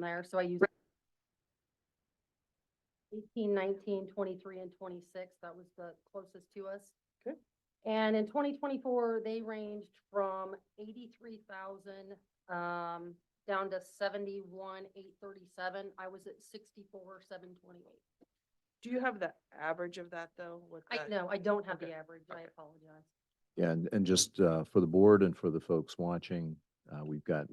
there. So I used 18, 19, 23, and 26. That was the closest to us. Okay. And in 2024, they ranged from 83,000 down to 71,837. I was at 64,728. Do you have the average of that though? No, I don't have the Okay. average. I Okay. apologize. Yeah, and just for the board and for the folks watching, we've got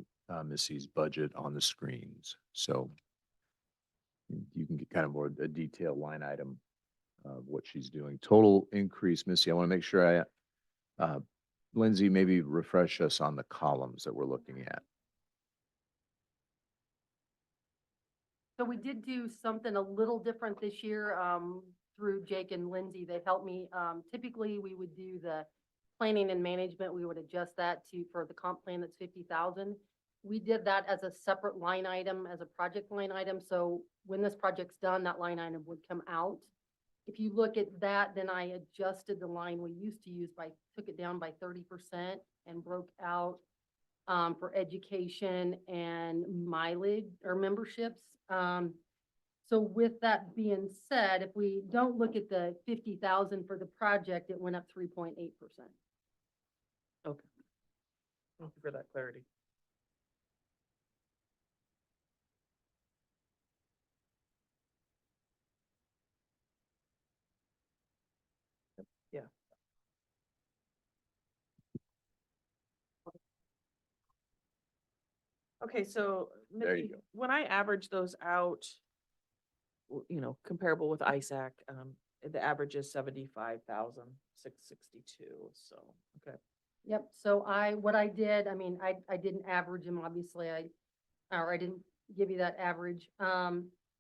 Missy's budget on the screens. So you can get kind of more a detailed line item of what she's doing. Total increase, Missy, I want to make sure Lindsay, maybe refresh us on the columns that we're looking at. So we did do something a little different this year through Jake and Lindsay. They helped me. Typically, we would do the planning and management. We would adjust that for the comp plan that's 50,000. We did that as a separate line item, as a project line item. So when this project's done, that line item would come out. If you look at that, then I adjusted the line we used to use took it down by 30% and broke out for education and mileage or memberships. So with that being said, if we don't look at the 50,000 for the project, it went up 3.8%. Okay. Thank you for that clarity. Yeah. Okay, so There you Missy, go. when I average those out, comparable with ISAC, the average is 75,662. So, okay. Yep. So what I did, I mean, I didn't average them, obviously. I didn't give you that average.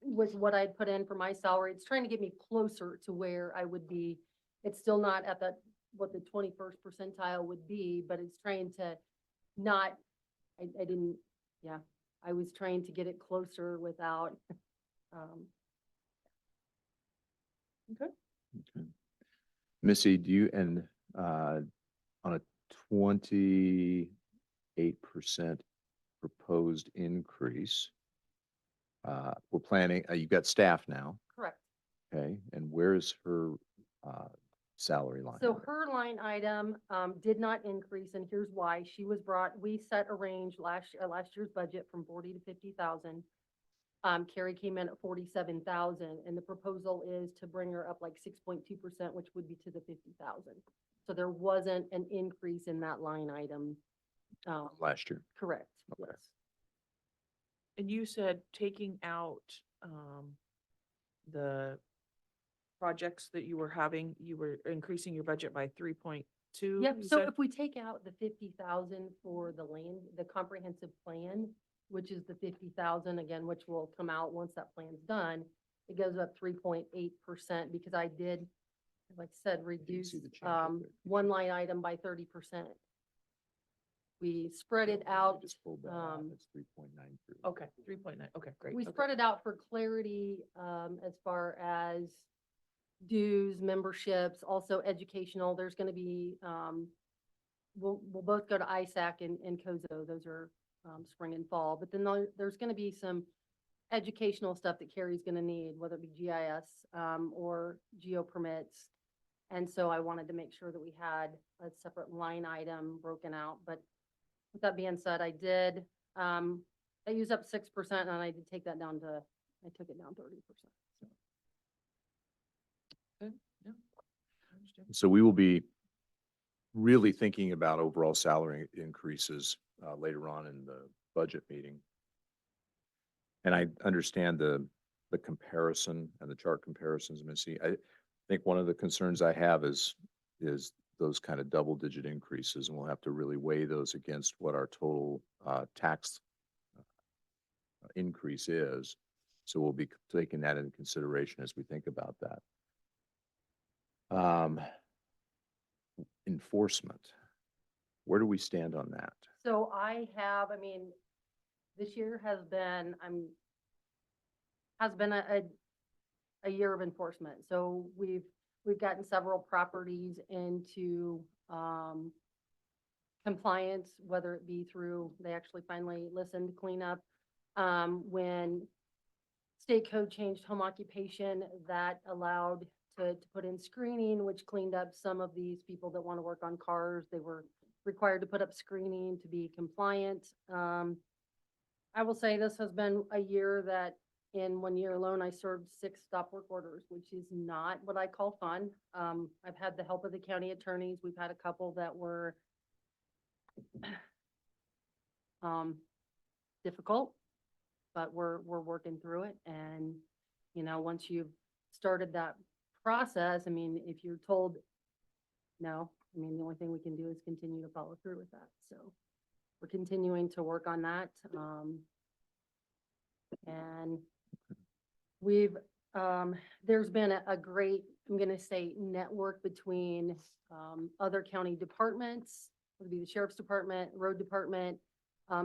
With what I put in for my salary, it's trying to get me closer to where I would be. It's still not at what the 21st percentile would be, but it's trying to not, I was trying to get it closer without, Okay. Okay. Missy, do you, and on a 28% proposed increase, we're planning, you've got staff now, correct. okay? And where's her salary line? So her line item did not increase, and here's why. We set a range last year's budget from 40 to 50,000. Carrie came in at 47,000, and the proposal is to bring her up like 6.2%, which would be to the 50,000. So there wasn't an increase in that line item. Last year. Correct. Okay. Yes. And you said taking out the projects that you were having, you were increasing your budget by 3.2. Yep. So if we take out the 50,000 for the comprehensive plan, which is the 50,000 again, which will come out once that plan's done, it goes up 3.8% because I did, like I said, reduce the change up there. one line item by 30%. We spread it out. Just pulled that out. It's 3.93. Okay, 3.9. Okay, great. We Okay. spread it out for clarity as far as dues, memberships, also educational. There's going to be, we'll both go to ISAC and COZO. Those are spring and fall. But then there's going to be some educational stuff that Carrie's going to need, whether it be GIS or geo permits. And so I wanted to make sure that we had a separate line item broken out. But with that being said, I used up 6% and I did take that down I took it down 30%. Good. Yeah. I understand. So we will be really thinking about overall salary increases later on in the budget meeting. And I understand the comparison and the chart comparisons, Missy. I think one of the concerns I have is those kind of double-digit increases, and we'll have to really weigh those against what our total tax increase is. So we'll be taking that into consideration as we think about that. Enforcement, where do we stand on that? So this year has been a year of enforcement. So we've gotten several properties into compliance, whether it be through, they actually finally listened, clean up, When state code changed home occupation, that allowed to put in screening, which cleaned up some of these people that want to work on cars. They were required to put up screening to be compliant. I will say this has been a year that in 1 year alone, I served 6 stop work orders, which is not what I call fun. I've had the help of the county attorneys. We've had a couple that were difficult, but we're working through it. And, once you've started that process, I mean, if you're told no, I mean, the only thing we can do is continue to follow through with that. So we're continuing to work on that. And we've, there's been a great, I'm gonna say, network between, other county departments. It would be the sheriff's department, road department,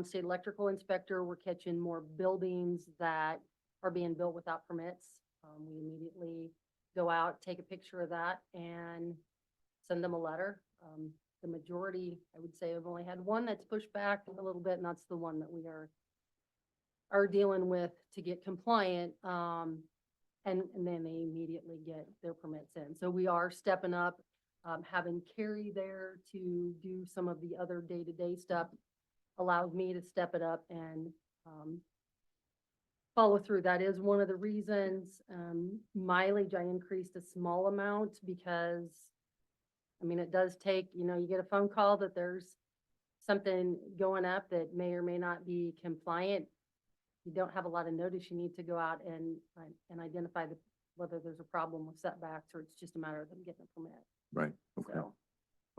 state electrical inspector. We're catching more buildings that are being built without permits. We immediately go out, take a picture of that and send them a letter. The majority, I would say, I've only had one that's pushed back a little bit, and that's the one that we are dealing with to get compliant. And then they immediately get their permits in. So we are stepping up, having Carrie there to do some of the other day-to-day stuff allows me to step it up and, follow through. That is one of the reasons, mileage, I increased a small amount because, I mean, it does take, you get a phone call that there's something going up that may or may not be compliant. You don't have a lot of notice. You need to go out and identify whether there's a problem with setbacks or it's just a matter of them getting a permit. Right, okay, So,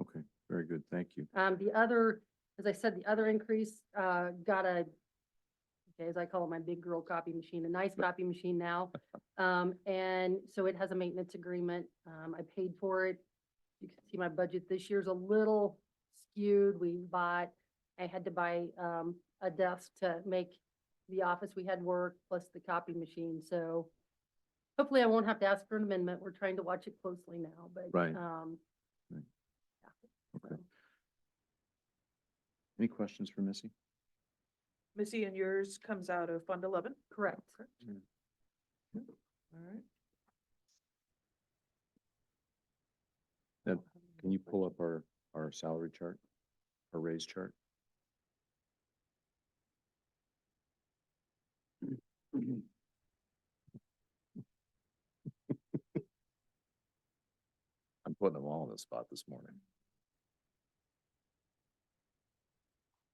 okay, very good, thank you. the other, as I said, the other increase, got as I call it, my big girl copy machine, a nice copy machine now. And so it has a maintenance agreement. I paid for it. You can see my budget this year's a little skewed. I had to buy, a desk to make the office we had work plus the copy machine. So hopefully I won't have to ask for an amendment. We're trying to watch it closely now, but, Right. yeah. Okay. So, Any questions for Missy? Missy, and yours comes out of Fund 11? correct. All right. Deb, Can you pull up our salary chart, our raise chart? I'm putting them all in the spot this morning.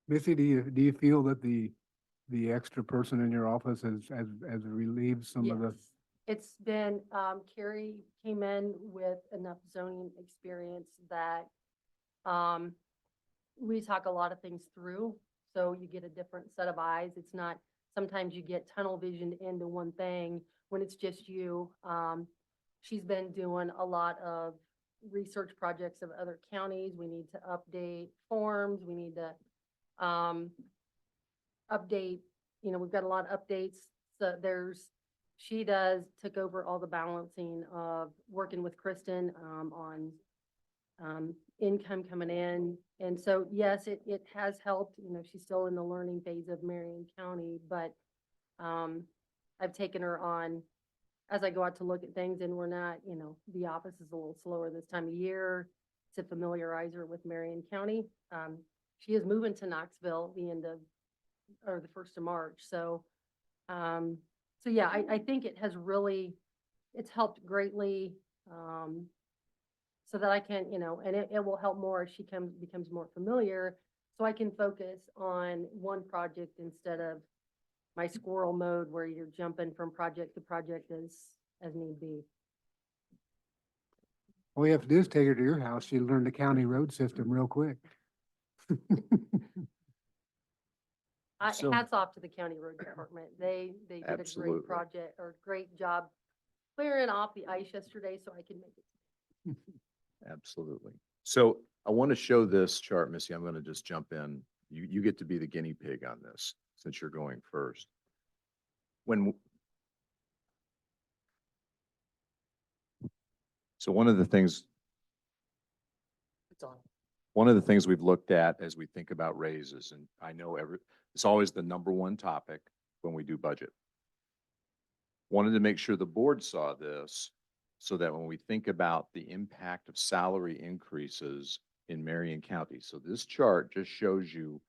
Missy, do you feel that the extra person in your office has relieved some of the? Yes. It's been, Carrie came in with enough zoning experience that, we talk a lot of things through. So you get a different set of eyes. It's not, sometimes you get tunnel visioned into one thing when it's just you. She's been doing a lot of research projects of other counties. We need to update forms. We need to, update, we've got a lot of updates. So she took over all the balancing of working with Kristen, on, income coming in. And so, yes, it has helped, she's still in the learning phase of Marion County, but, I've taken her on as I go out to look at things, and we're not, the office is a little slower this time of year to familiarize her with Marion County. She is moving to Knoxville the 1st of March. So, yeah, I think it has really, it's helped greatly, so that I can, and it will help more as she becomes more familiar, so I can focus on one project instead of my squirrel mode where you're jumping from project to project as need be. All you have to do is take her to your house. She'll learn the county road system real quick. So- Hats off to the county road department. They did a Absolutely. great project or great job clearing off the ice yesterday so I can make it. Absolutely. So I want to show this chart, Missy. I'm going to just jump in. You get to be the guinea pig on this since you're going first. So one of the things It's on. we've looked at as we think about raises, and I know it's always the number one topic, when we do budget. Wanted to make sure the board saw this so that when we think about the impact of salary increases in Marion County. So this chart just shows you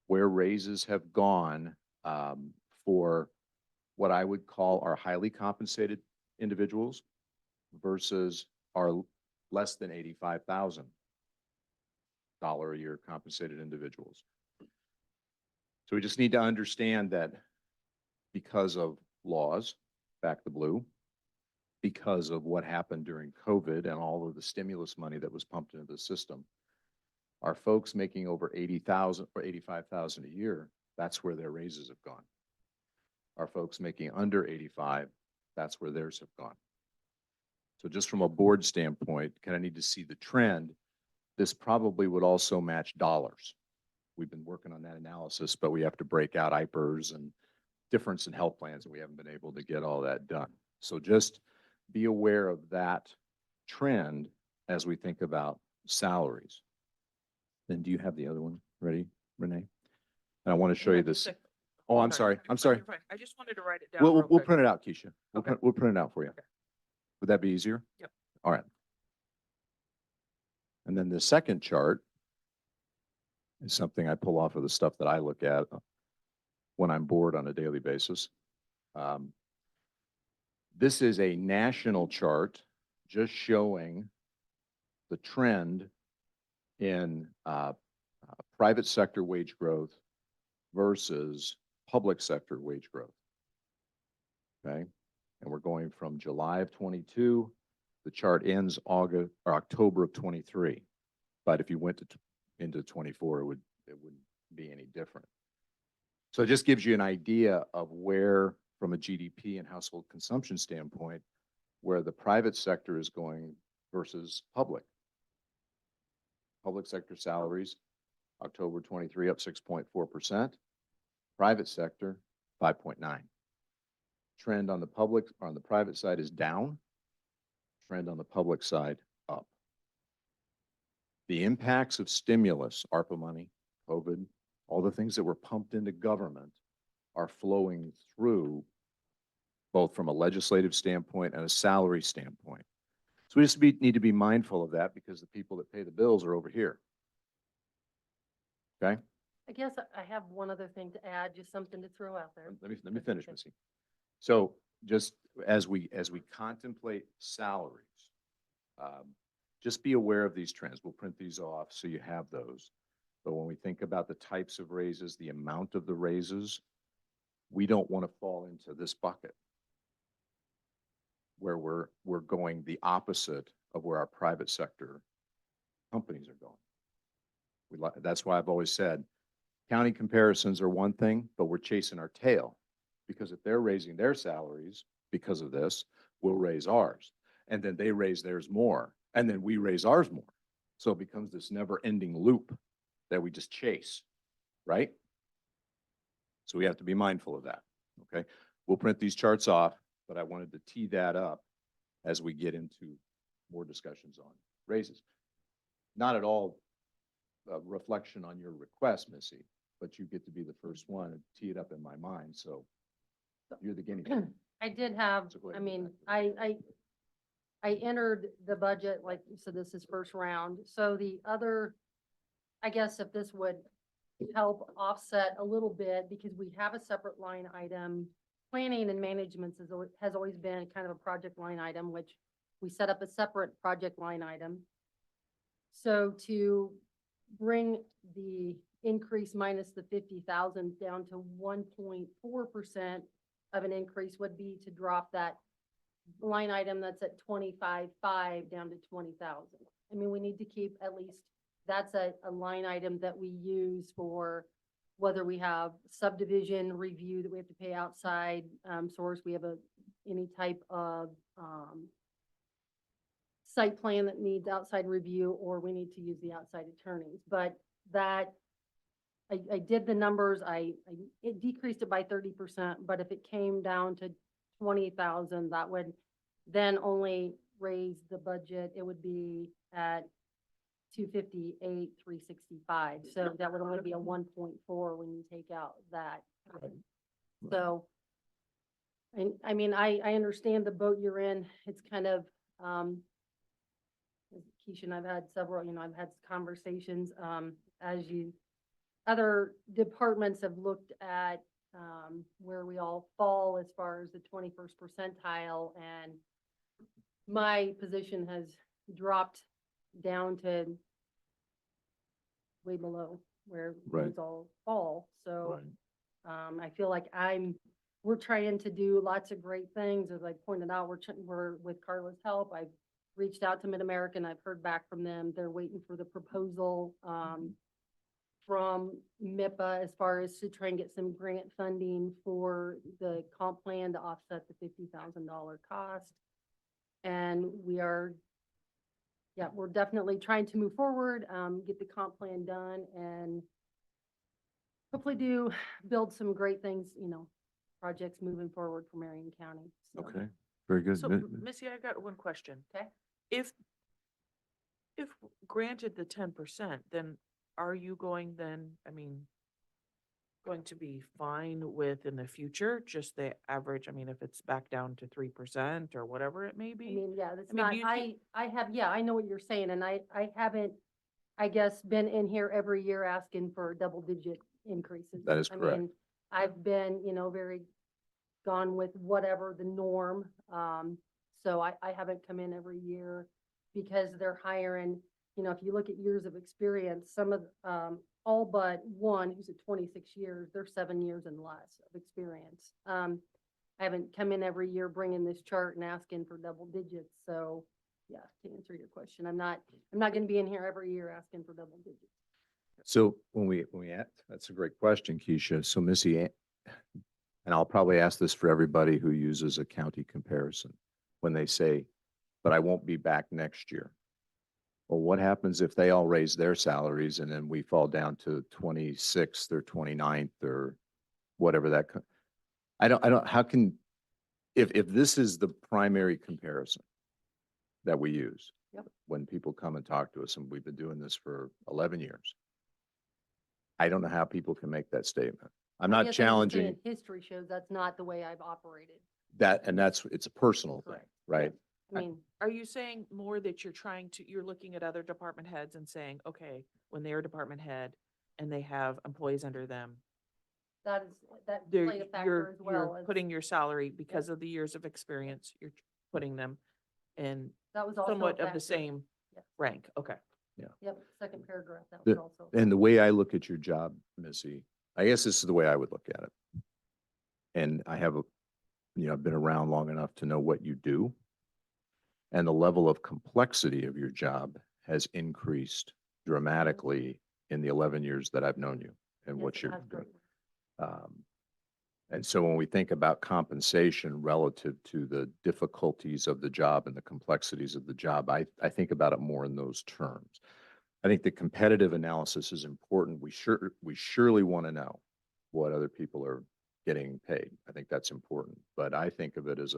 where raises have gone for what I would call our highly compensated individuals versus our less than $85,000 a year compensated individuals. So we just need to understand that because of laws, back the blue, because of what happened during COVID and all of the stimulus money that was pumped into the system, our folks making over 80,000 or 85,000 a year, that's where their raises have gone. Our folks making under 85, that's where theirs have gone. So just from a board standpoint, kind of need to see the trend. This probably would also match dollars. We've been working on that analysis, but we have to break out IPERs and difference in health plans, and we haven't been able to get all that done. So just be aware of that trend as we think about salaries. Then do you have the other one ready, Renee? And I want to show Yeah, you just this. a- Oh, hold I'm on. sorry. You're I'm fine, sorry. you're fine. I just wanted to write it down. We'll real quick. print it out, Keisha. Okay. We'll print it out for you. Okay. Would that be easier? Yep. All right. And then the second chart is something I pull off of the stuff that I look at when I'm bored on a daily basis. This is a national chart just showing the trend in private sector wage growth versus public sector wage growth. Okay, and we're going from July of 22. The chart ends August or October of 23. But if you went into 24, it wouldn't be any different. So it just gives you an idea of where, from a GDP and household consumption standpoint, where the private sector is going versus public. Public sector salaries, October 23 up 6.4%. Private sector, 5.9. Trend on the public, or on the private side is down. Trend on the public side, up. The impacts of stimulus, ARPA money, COVID, all the things that were pumped into government are flowing through both from a legislative standpoint and a salary standpoint. So we just need to be mindful of that because the people that pay the bills are over here. Okay? I guess I have one other thing to add, just something to throw out there. Let me finish, Missy. So just as we contemplate salaries, just be aware of these trends. We'll print these off so you have those. But when we think about the types of raises, the amount of the raises, we don't want to fall into this bucket where we're going the opposite of where our private sector companies are going. That's why I've always said county comparisons are one thing, but we're chasing our tail because if they're raising their salaries because of this, we'll raise ours. And then they raise theirs more. And then we raise ours more. So it becomes this never ending loop that we just chase, right? So we have to be mindful of that, okay? We'll print these charts off, but I wanted to tee that up as we get into more discussions on raises. Not at all a reflection on your request, Missy, but you get to be the first one and tee it up in my mind, so you're the guinea pig. I did have, So go ahead I and mean, back I entered the budget, like, so this is first round. So the other, I guess if this would help offset a little bit, because we have a separate line item. Planning and management has always been kind of a project line item, which we set up a separate project line item. So to bring the increase minus the 50,000 down to 1.4% of an increase would be to drop that line item that's at 25.5 down to 20,000. I mean, we need to keep at least, that's a line item that we use for whether we have subdivision review that we have to pay outside source, we have any type of site plan that needs outside review, or we need to use the outside attorneys. But that, I did the numbers, it decreased it by 30%, but if it came down to 20,000, that would then only raise the budget. It would be at 258,365. So that would only be a 1.4 when you take out that. So, I mean, I understand the boat you're in. It's kind of, Keisha and I've had several, I've had conversations, as other departments have looked at, where we all fall as far as the 21st percentile, and my position has dropped down to way below where Right. those all fall. So, Right. I feel like we're trying to do lots of great things. As I pointed out, we're with Carla's help. I've reached out to Mid-American. I've heard back from them. They're waiting for the proposal, from MIPA as far as to try and get some grant funding for the comp plan to offset the $50,000 cost. And we're definitely trying to move forward, get the comp plan done, and hopefully build some great things, projects moving forward for Marion County. So, Okay, very good. So, Missy, I got one question. Okay. If granted the 10%, then are you going going to be fine with in the future, just the average, if it's back down to 3% or whatever it may I be? mean, yeah, that's I mean, not, do you think- I know what you're saying, and I haven't, I guess, been in here every year asking for double-digit increases. That is I correct. mean, I've been, very gone with whatever the norm. So I haven't come in every year because they're hiring, if you look at years of experience, some of, all but one who's at 26 years, they're 7 years and less of experience. I haven't come in every year bringing this chart and asking for double digits. So yeah, to answer your question, I'm not going to be in here every year asking for double digits. So that's a great question, Keisha. So Missy, and I'll probably ask this for everybody who uses a county comparison, when they say, but I won't be back next year. Well, what happens if they all raise their salaries and then we fall down to 26th or 29th or whatever how can, if this is the primary comparison that we use, Yep. when people come and talk to us, and we've been doing this for 11 years, I don't know how people can make that statement. I'm I not guess I'm just challenging saying history shows that's not the way I've operated. that, and it's a personal thing, Correct. right? I mean, Are you saying more that you're looking at other department heads and saying, okay, when they're a department head and they have employees under them, that they're, played a factor as well. you're As putting your salary because of the years of experience, you're putting them in that was also a somewhat of the factor. same Yes. rank. Okay. Yep, second paragraph, that The- was also. And the way I look at your job, Missy, I guess this is the way I would look at it. And I have I've been around long enough to know what you do. And the level of complexity of your job has increased dramatically in the 11 years that I've known you and Yes, what it you're has doing. greatly. And so when we think about compensation relative to the difficulties of the job and the complexities of the job, I think about it more in those terms. I think the competitive analysis is important. We surely want to know what other people are getting paid. I think that's important. But I think of it as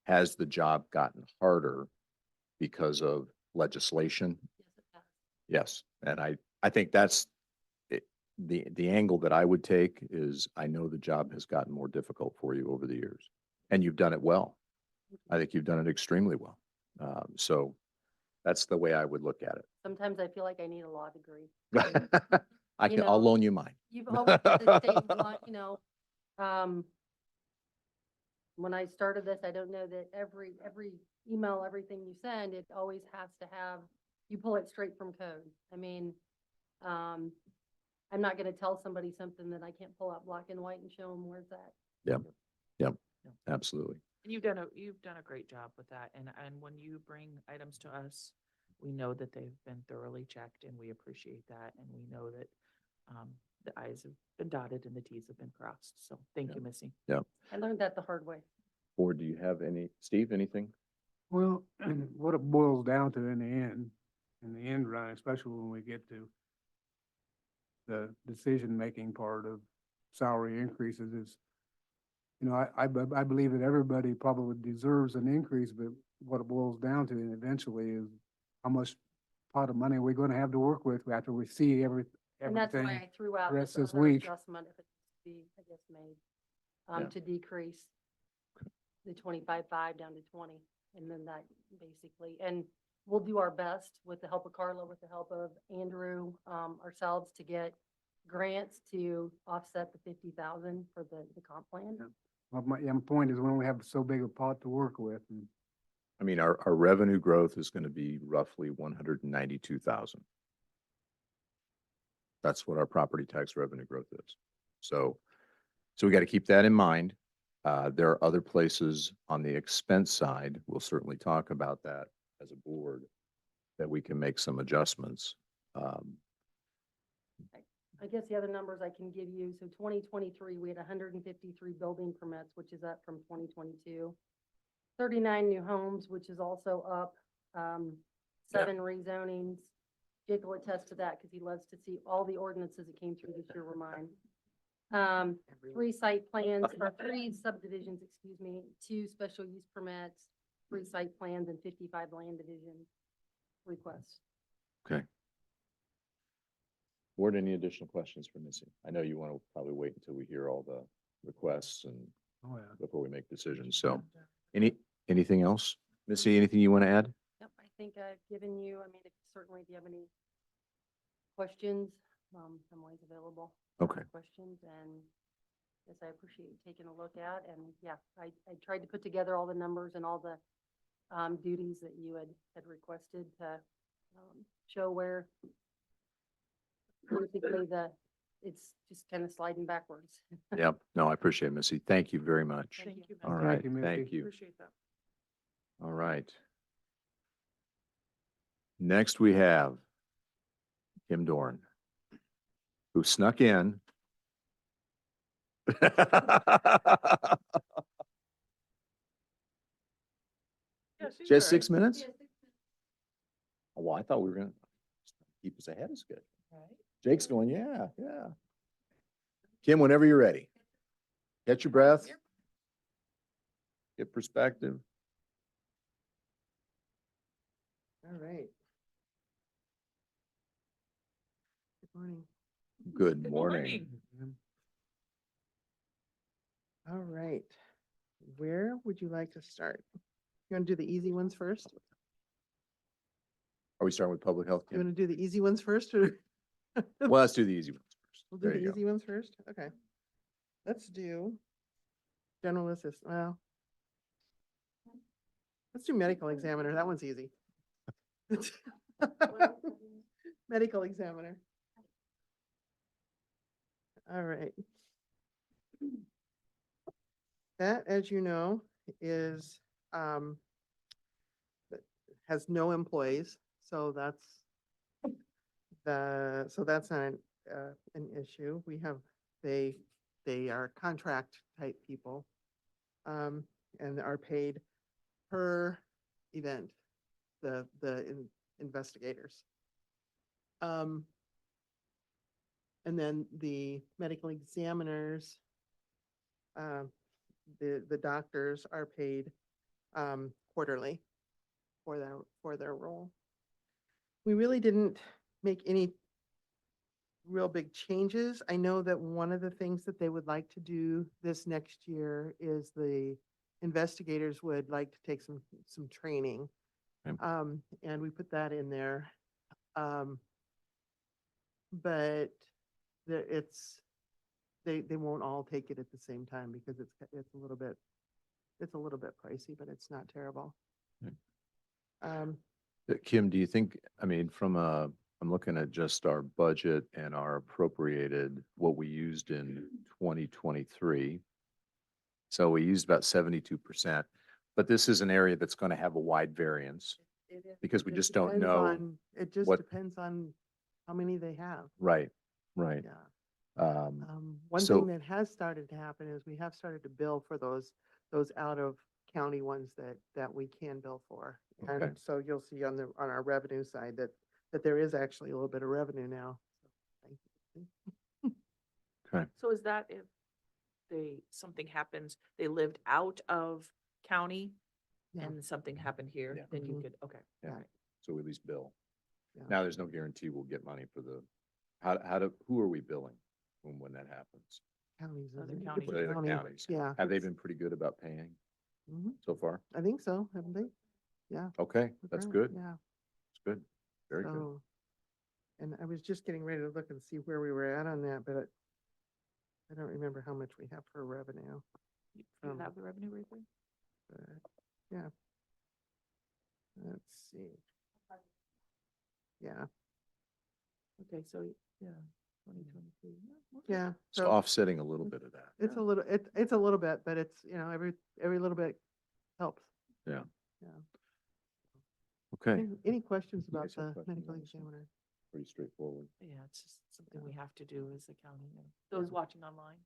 has the job gotten harder because of legislation? Yes, it has. Yes. And I think that's the angle that I would take is I know the job has gotten more difficult for you over the years, and you've done it well. I think you've done it extremely well. So that's the way I would look at Sometimes I feel like I need a law degree. it. I'll know, loan you mine. You've always said the same one, when I started this, I don't know that every email, everything you send, it always has to have, you pull it straight from code. I mean, I'm not gonna tell somebody something that I can't pull out black and white and show them where's that. Yep. Absolutely. And you've done a great job with that. And when you bring items to us, we know that they've been thoroughly checked and we appreciate that. And we know that, the I's have been dotted and the T's have been crossed. So thank you, Missy. I learned that the hard way. Or do you have Steve, anything? Well, what it boils down to in the end run, especially when we get to the decision-making part of salary increases is, I believe that everybody probably deserves an increase, but what it boils down to eventually is how much pot of money we're gonna have to work with after we see And that's why everything. I threw out rest this this other week. adjustment if it needs to be, I guess, made. Yeah. to decrease the 25.5 down to 20. And then that basically, and we'll do our best with the help of Carla, with the help of Andrew, ourselves to get grants to offset the 50,000 for the comp plan. Yeah. Well, my point is when we have so big a pot to work with, and I mean, our revenue growth is going to be roughly 192,000. That's what our property tax revenue growth is. So we got to keep that in mind. There are other places on the expense side, we'll certainly talk about that as a board, that we can make some adjustments. I guess the other numbers I can give you, so 2023, we had 153 building permits, which is up from 2022. 39 new homes, which is also up, 7 rezonings. Jake will attest to that because he loves to see all the ordinances that came through this year were mine. 3 site plans, or 3 subdivisions, excuse me, 2 special use permits, 3 site plans, and 55 land division requests. Okay. Board, any additional questions for Missy? I know you want to probably wait until we hear all the requests and oh yeah. before we make decisions. So anything else? Missy, anything you want to add? Yep, I think I've given you, I mean, certainly if you have any questions, I'm always available. for Okay. Questions, and yes, I appreciate you taking a look at, and yeah, I tried to put together all the numbers and all the duties that you had requested to show where basically it's just kind of sliding backwards. Yep. No, I appreciate it, Missy. Thank you very much. Thank Thank you. All Missy. right. you, Missy. Thank you. Appreciate that. All right. Next, we have Kim Dorn, who snuck in. Yeah, she's Just all 6 right. minutes? Oh, well, I thought we were going to keep us ahead of schedule. Right. Jake's going, yeah. Kim, whenever you're ready. Catch your breath. Yep. Get perspective. All right. Good morning. Good Good morning. All right. Where would you like to start? You want to do the easy ones first? Are we starting with public health, You Kim? want to do the easy ones first or? Well, let's do the easy ones first. We'll do There the you go. easy ones first? Okay. Let's do general assistant. Well, let's do medical examiner. That one's easy. Medical examiner. All right. That, as you know, is, has no employees, so that's that's not an issue. We have, they are contract type people, and are paid per event, the investigators. And then the medical examiners, the doctors are paid quarterly for their role. We really didn't make any real big changes. I know that one of the things that they would like to do this next year is the investigators would like to take some training. Okay. And we put that in there. But they won't all take it at the same time because it's a little bit pricey, but it's not terrible. Okay. Um, Kim, do you think, I mean, I'm looking at just our budget and our appropriated, what we used in 2023. So we used about 72%, but this is an area that's going to have a wide variance. it is- Because we it just don't depends know on- It just what- depends on how many they have. Right. Yeah. One So- thing that has started to happen is we have started to bill for those out of county ones that we can bill for. Okay. And so you'll see on our revenue side that there is actually a little bit of revenue now. So, thank you. Okay. So is that if something happens, they lived out of county Yeah. and something happened here, Yeah. then you Mhm. could, okay. Yeah. all right. So we at least bill. Yeah. Now, there's no guarantee we'll get money for who are we billing when that happens? counties. Other isn't it? counties. It's a Other county. counties. Yeah. Have they been pretty good about paying Mhm. so far? I think so, haven't they? Yeah. Okay, that's right, good. Yeah. That's good. Very good. So, and I was just getting ready to look and see where we were at on that, but I don't remember how much we have for revenue. You Um, have the revenue right there? But, yeah. Let's see. Yeah, Okay, so, yeah, 2023. yeah. It's So offsetting a little bit of that. it's a little, it's a little bit, but it's, every little bit helps. Yeah. Yeah. Okay, Any questions about guys have the questions medical on this one? examiner? pretty straightforward. Yeah, it's just something we have to do as a county. And those watching online,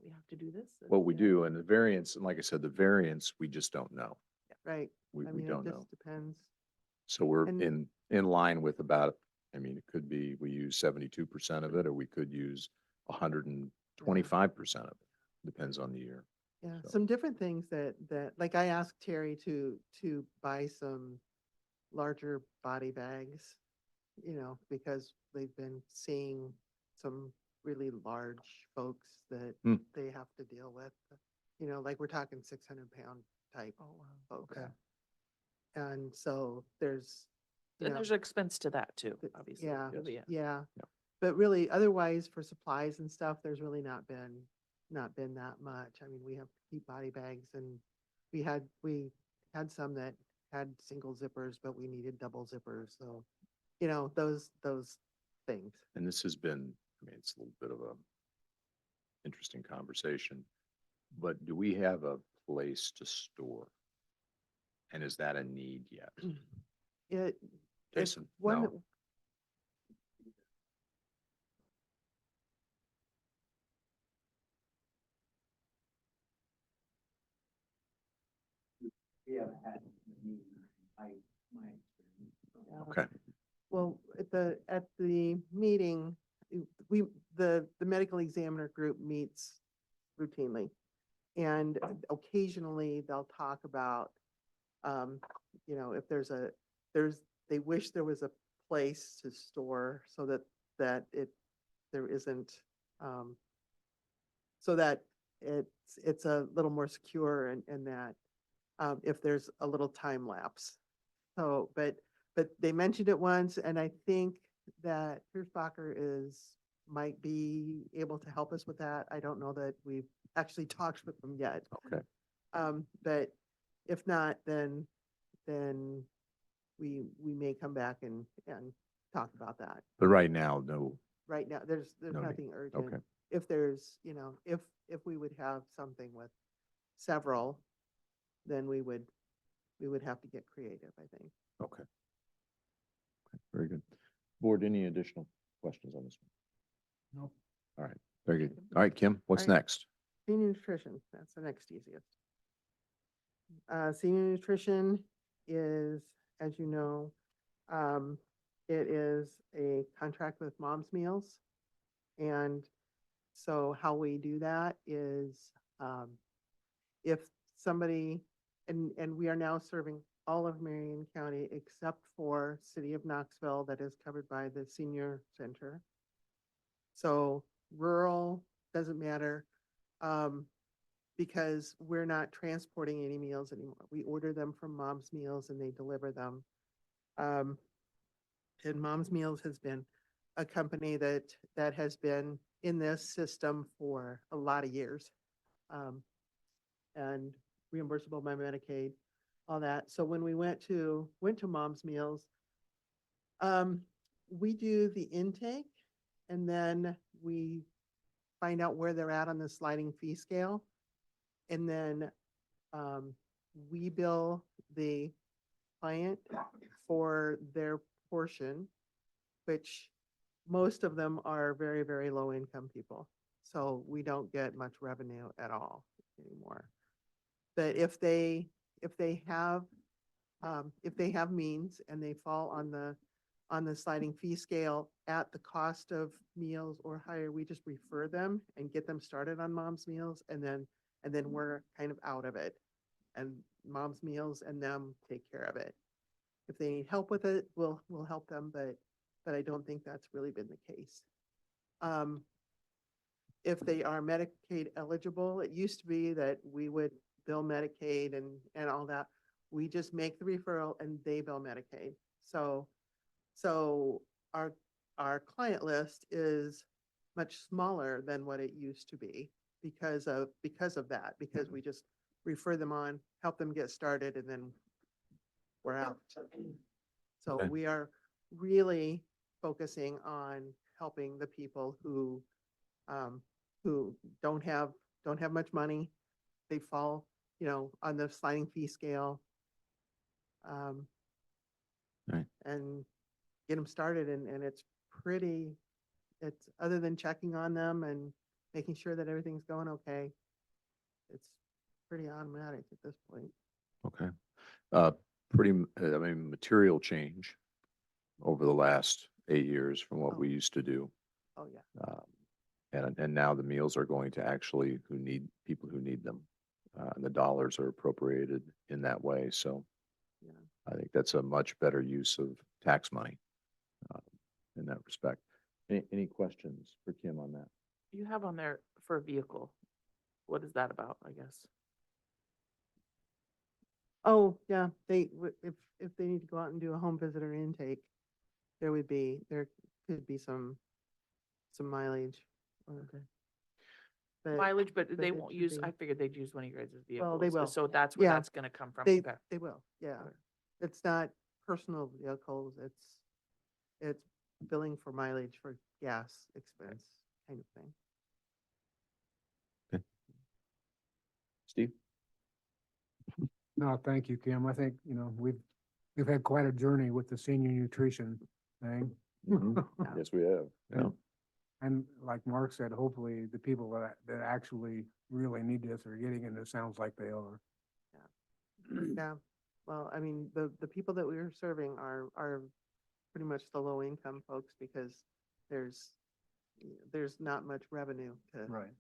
we have to do this. Well, we do, and the variance, and like I said, the variance, we just don't know. Right. We I we mean, don't it know. just depends. So we're And- in line with about, I mean, it could be, we use 72% of it, or we could use 125% of it. Depends on the year. Yeah, So- some different things like I asked Terry to buy some larger body bags, because they've been seeing some really large folks that Hmm. they have to deal with. Like we're talking 600-pound type Oh, wow. folks. Okay. And so there's, And there's expense to that too, th- obviously. yeah, Yeah. yeah. Yep. But really, otherwise for supplies and stuff, there's really not been that much. I mean, we have to keep body bags, and we had some that had single zippers, but we needed double zippers. So, those things. And this has been, I mean, it's a little bit of a interesting conversation, but do we have a place to store? And is that a need yet? It's Jason, one no. that- Okay, Well, at the meeting, the medical examiner group meets routinely. And occasionally they'll talk about, if they wish there was a place to store so that there isn't, so that it's a little more secure, and that, if there's a little time lapse. So, but they mentioned it once, and I think that Hirschbacher might be able to help us with that. I don't know that we've actually talked with them yet. okay. But if not, then we may come back and talk about that. But right now, no, Right now, there's No need. nothing urgent. okay, If there's, if we would have something with several, then we would have to get creative, I think. okay. Okay, very good. Board, any additional questions on this one? No. All right, very good. All right, Kim, what's All right. next? Senior nutrition, that's the next easiest. Senior nutrition is, as you know, it is a contract with Mom's Meals. And so how we do that is, if somebody, and we are now serving all of Marion County except for City of Knoxville, that is covered by the senior center. So rural doesn't matter, because we're not transporting any meals anymore. We order them from Mom's Meals and they deliver them. And Mom's Meals has been a company that has been in this system for a lot of years. And reimbursable by Medicaid, all that. So when we went to Mom's Meals, we do the intake, and then we find out where they're at on the sliding fee scale. And then we bill the client for their portion, which most of them are very, very low income people. So we don't get much revenue at all anymore. But if they have means and they fall on the sliding fee scale at the cost of meals or higher, we just refer them and get them started on Mom's Meals, and then we're kind of out of it. And Mom's Meals and them take care of it. If they need help with it, we'll help them, but I don't think that's really been the case. if they are Medicaid eligible. It used to be that we would bill Medicaid and all that. We just make the referral and they bill Medicaid. So our client list is much smaller than what it used to be because of that, because we just refer them on, help them get started, and then we're out. So Okay. we are really focusing on helping the people who don't have much money. They fall, on the sliding fee scale. Right. And get them started, and it's other than checking on them and making sure that everything's going okay, it's pretty automatic at this point. Okay. I mean, material change over the last 8 years from what we Oh. used to do. Oh, yeah. And now the meals are going to actually people who need them. And the dollars are appropriated in that way. So Yeah. I think that's a much better use of tax money in that respect. Any questions for Kim on that? You have on there for a vehicle. What is that about, I guess? Oh, yeah, if they need to go out and do a home visitor intake, there could be some mileage. Okay. But Mileage, but but they it won't should use, be- I figured they'd use one of your guys' vehicles. Well, they will. So that's where Yeah. that's gonna come from. they Okay. they will, yeah. Okay. It's not personal vehicles, it's billing for mileage for gas expense kind of thing. Steve? No, thank you, Kim. I think, we've had quite a journey with the senior nutrition thing. Mhm. Yes, we have. Yeah. And like Mark said, hopefully the people that actually really need this are getting it. It sounds like they are. Yeah, well, I mean, the people that we are serving are pretty much the low income folks because there's not much revenue to, Right.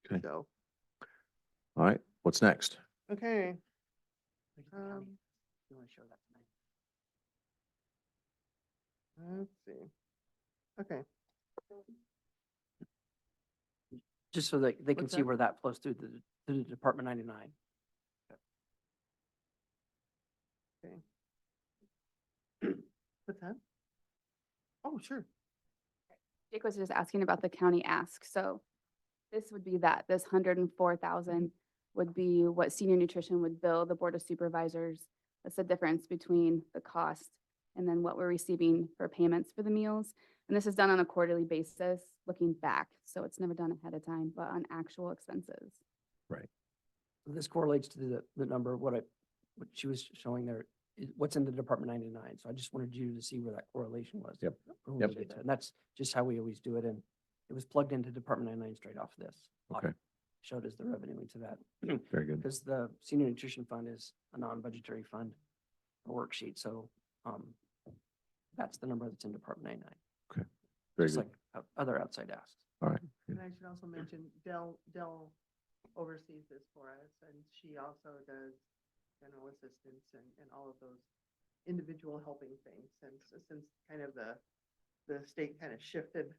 Okay. so, All right. What's next? okay. You want to show that tonight? Let's see. Okay, Just so that they can What's see that? where that flows through the Department 99. what's that? Oh, sure. Jake was just asking about the county ask. So this would be this 104,000 would be what senior nutrition would bill the Board of Supervisors. That's the difference between the cost and then what we're receiving for payments for the meals. And this is done on a quarterly basis, looking back. So it's never done ahead of time, but on actual expenses. This correlates to the number, what she was showing there, what's in the Department 99. So I just wanted you to see where that correlation was. Yep. when we Yep. did that. And that's just how we always do it. And it was plugged into Department 99 straight off this. Okay. Showed us the revenue into that. Very good. Because the senior nutrition fund is a non-budgetary fund, a worksheet. So that's the number that's in Department 99. Very Just good. like other outside asks. All right. And I should also mention Dell oversees this for us, and she also does general assistance and all of those individual helping things. Since kind of the state kind of shifted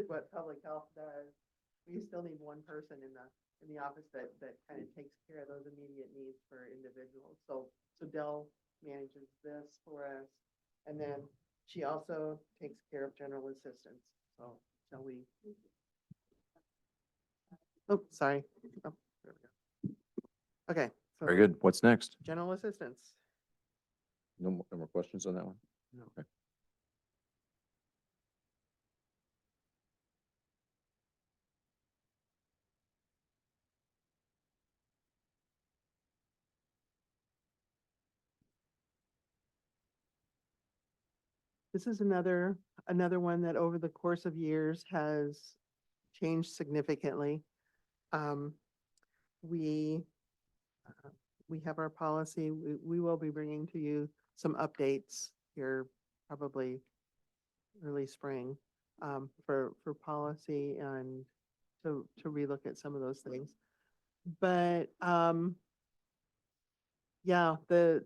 what public health does, we still need one person in the office that kind of takes care of those immediate needs for individuals. So Dell manages this for us, and then she also takes care of general assistance. So shall we? Oh, sorry. Oh, there we go. Okay. So Very good. What's next? General assistance. No more questions on that one? No. Okay. This is another one that over the course of years has changed significantly. We have our policy. We will be bringing to you some updates here, probably early spring, for policy and to relook at some of those things. But yeah, the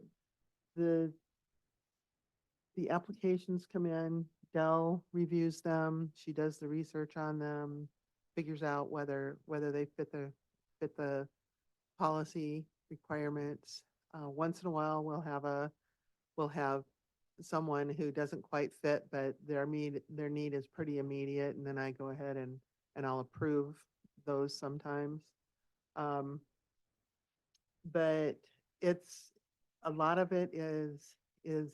applications come in Dell reviews them, she does the research on them, figures out whether they fit the policy requirements. Once in a while, we'll have someone who doesn't quite fit, but their need is pretty immediate, and then I go ahead and I'll approve those sometimes. But it's, a lot of it is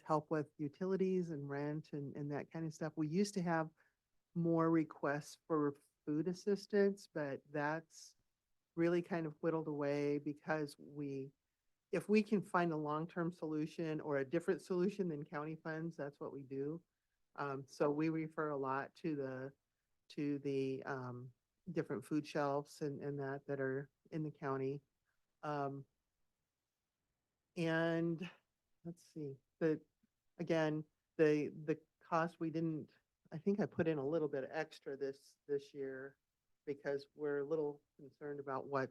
help with utilities and rent and that kind of stuff. We used to have more requests for food assistance, but that's really kind of whittled away because if we can find a long-term solution or a different solution than county funds, that's what we do. So we refer a lot to the different food shelves and that are in the county. And let's see, again, the cost, I think I put in a little bit extra this year because we're a little concerned about what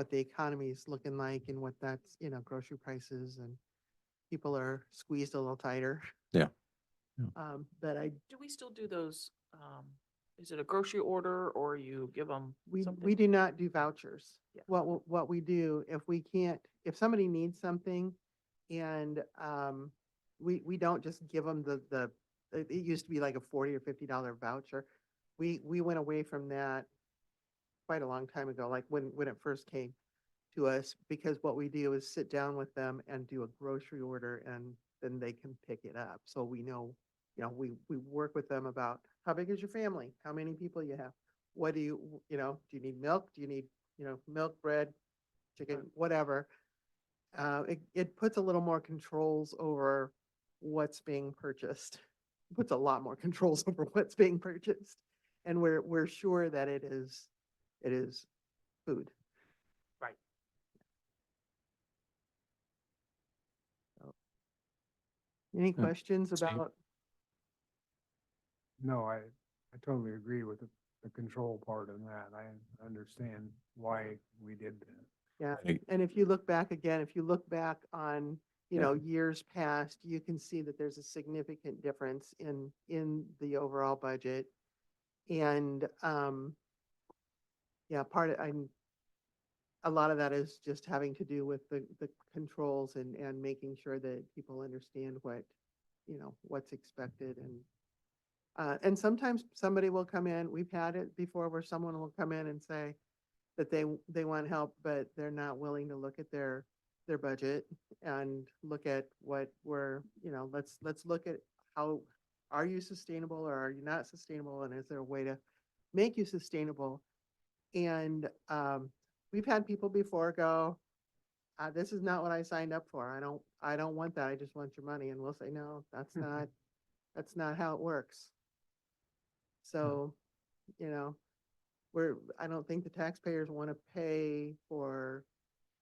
the economy is looking like and what that's, grocery prices, and people are squeezed a little tighter. Yeah. But Do we still do those, is it a grocery order or you give them we something? do not do vouchers. Yeah. What we do, if somebody needs something and, we don't just give them it used to be like a $40 or $50 voucher. We went away from that quite a long time ago, like when it first came to us, because what we do is sit down with them and do a grocery order, and then they can pick it up. So we know, we work with them about how big is your family? How many people you have? What do you do you need milk? Do you need, milk, bread, chicken, whatever? It puts a little more controls over what's being purchased. Puts a lot more controls over what's being purchased. And we're sure that it is food. Right. Any Yeah. questions Steve? about? No, I totally agree with the control part of that. I understand why we did that. Yeah, Right. and if you look back on, Yeah. years past, you can see that there's a significant difference in the overall budget. And, yeah, a lot of that is just having to do with the controls and making sure that people understand what's expected. And sometimes somebody will come in, we've had it before where someone will come in and say that they want help, but they're not willing to look at their budget and look at what let's look at how, are you sustainable or are you not sustainable? And is there a way to make you sustainable? And, we've had people before go, this is not what I signed up for. I don't want that. I just want your money. And we'll say, no, that's not how it works. So, I don't think the taxpayers want to pay for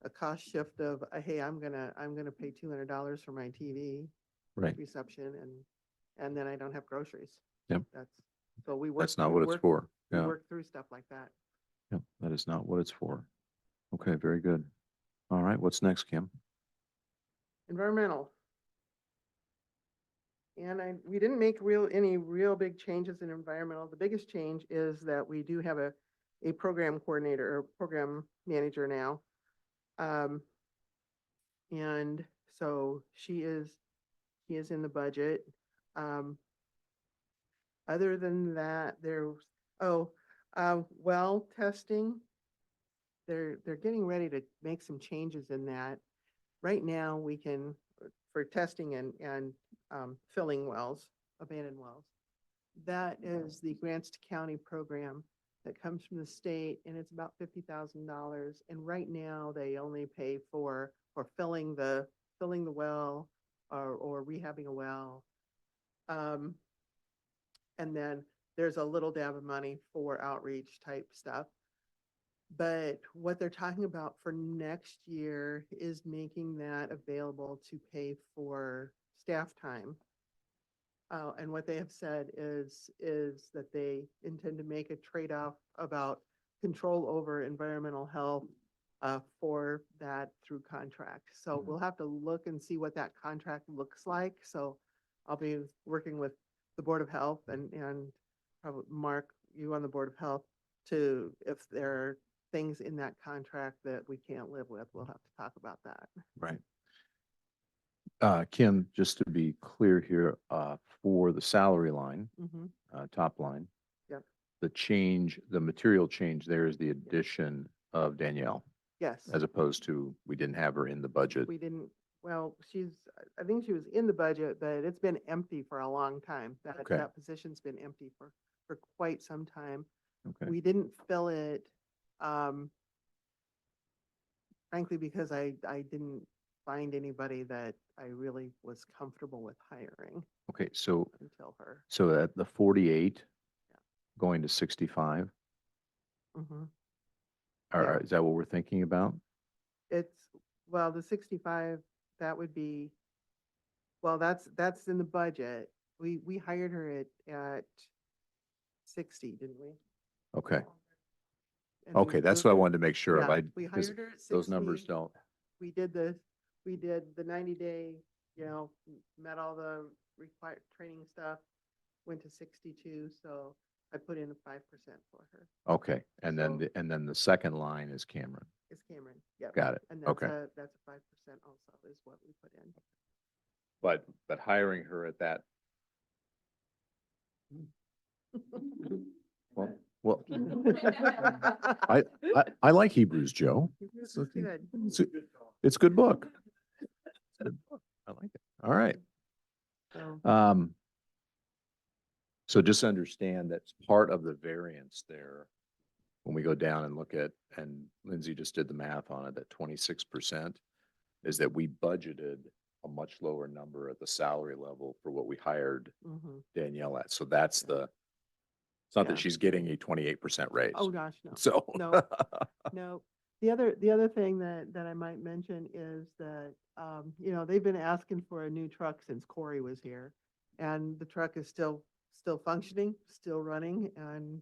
a cost shift of, hey, I'm gonna pay $200 for my TV Right. reception, and then I don't have groceries. Yep. So we work. That's not we what it's work- for. We Yeah. work through stuff like that. Yep. That is not what it's for. Okay, very good. All right, what's next, Kim? Environmental. And we didn't make any real big changes in environmental. The biggest change is that we do have a program coordinator or program manager now. And so he is in the budget. Other than that, well testing. They're getting ready to make some changes in that. Right now, we can, for testing and filling wells, abandoned wells. That is the Grants to County program that comes from the state, and it's about $50,000. And right now, they only pay for filling the well or rehabbing a well. And then there's a little dab of money for outreach type stuff. But what they're talking about for next year is making that available to pay for staff time. And what they have said is that they intend to make a trade-off about control over environmental health for that through contract. So we'll have to look and see what that contract looks like. So I'll be working with the Board of Health and probably Mark, you on the Board of Health, to, if there are things in that contract that we can't live with, we'll have to talk about that. Right. Kim, just to be clear here, for the salary line, Mm-hmm. top line. Yep. The change, the material change there is the addition of Danielle, Yes. as opposed to, we didn't have her in the budget. We didn't, well, I think she was in the budget, but it's been empty for a long time. Okay. That position's been empty for quite some time. Okay, We didn't fill it, frankly, because I didn't find anybody that I really was comfortable with hiring okay, so, until her. so at the 48 Yeah. going to 65, Mhm. or Yeah. is that what we're thinking about? Well, the 65, that would be, well, that's in the budget. We hired her at 60, didn't we? Okay, And we okay, that's moved what I her- wanted to make sure of. yeah, I, we 'cause hired her at those numbers 60. don't, We did the 90-day, met all the required training stuff, went to 62, so I put in a 5% for her. okay, and then, So- and then the second line is Cameron. It's Cameron, yep. Got it, And okay. that's a 5% also is what we put in. But hiring her at that, well, I like Hebrews, Joe. This is good. It's a good book. It's a good book. I like it. All right. So, So just understand that's part of the variance there. When we go down and look at, and Lindsay just did the math on it, that 26% is that we budgeted a much lower number at the salary level for what we hired mhm. Danielle at. So that's the, it's not Yeah. that she's getting a 28% raise. Oh, gosh, no. So. No. No. The other thing that I might mention is that, they've been asking for a new truck since Corey was here. And the truck is still functioning, still running, and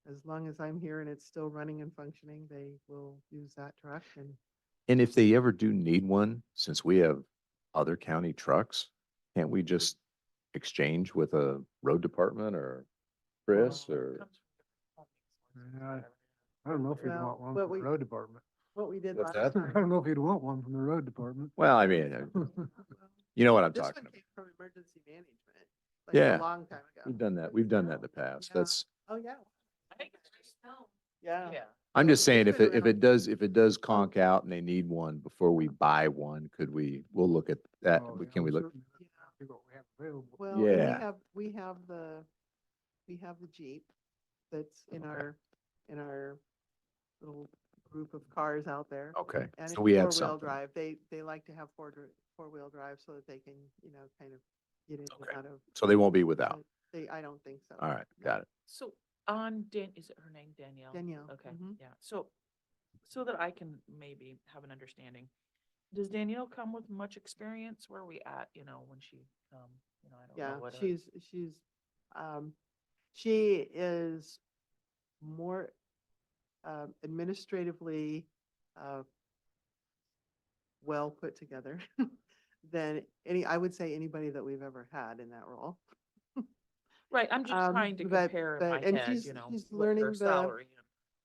as long as I'm here and it's still running and functioning, they will use that truck. And And if they ever do need one, since we have other county trucks, can't we just exchange with a road department or Chris or? Yeah, I don't know if you'd Well, want one what from the we- road department. what we did What's last that? I time. don't know if you'd want one from the road department. Well, I mean, you know what I'm This talking one about. came from emergency management, like Yeah. a long time ago. We've done that. We've done that in the past. Yeah. That's, Oh, yeah. Yeah. I'm just saying, It's if been it around. if it does conk out and they need one before we buy one, we'll look at that. Oh, yeah, Can we I'm look? certain that's what we have available. Well, and Yeah. we have the Jeep that's in our little group of cars out there. Okay, And so it's we have four-wheel something. drive. They like to have four-wheel drive so that they can, kind of get in and Okay. out of. So they won't be without. I don't think so. All right, No. got it. So is it her name Danielle? Danielle. Okay, Mhm. yeah. So that I can maybe have an understanding. Does Danielle come with much experience? Where are we at, when she, I don't Yeah, know what. she is more administratively well put together than I would say anybody that we've ever had in that role. Right, I'm just trying to but- compare in but- my and head, she's what learning her the- salary.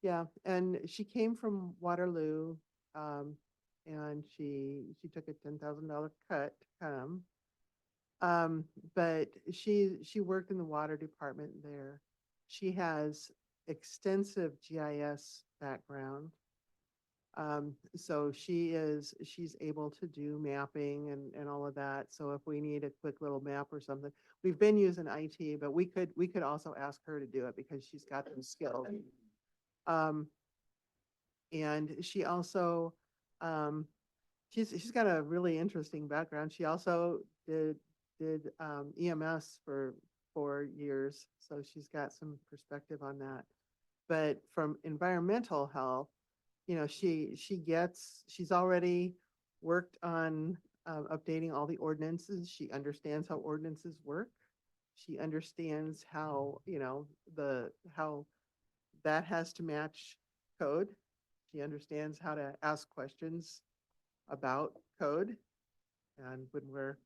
Yeah, and she came from Waterloo, and she took a $10,000 cut to come. But she worked in the water department there. She has extensive GIS background. So she's able to do mapping and all of that. So if we need a quick little map or something, we've been using IT, but we could also ask her to do it because she's got those skills. And she also, she's got a really interesting background. She also did EMS for 4 years, so she's got some perspective on that. But from environmental health, she's already worked on updating all the ordinances. She understands how ordinances work. She understands how, how that has to match code. She understands how to ask questions about code. And when we're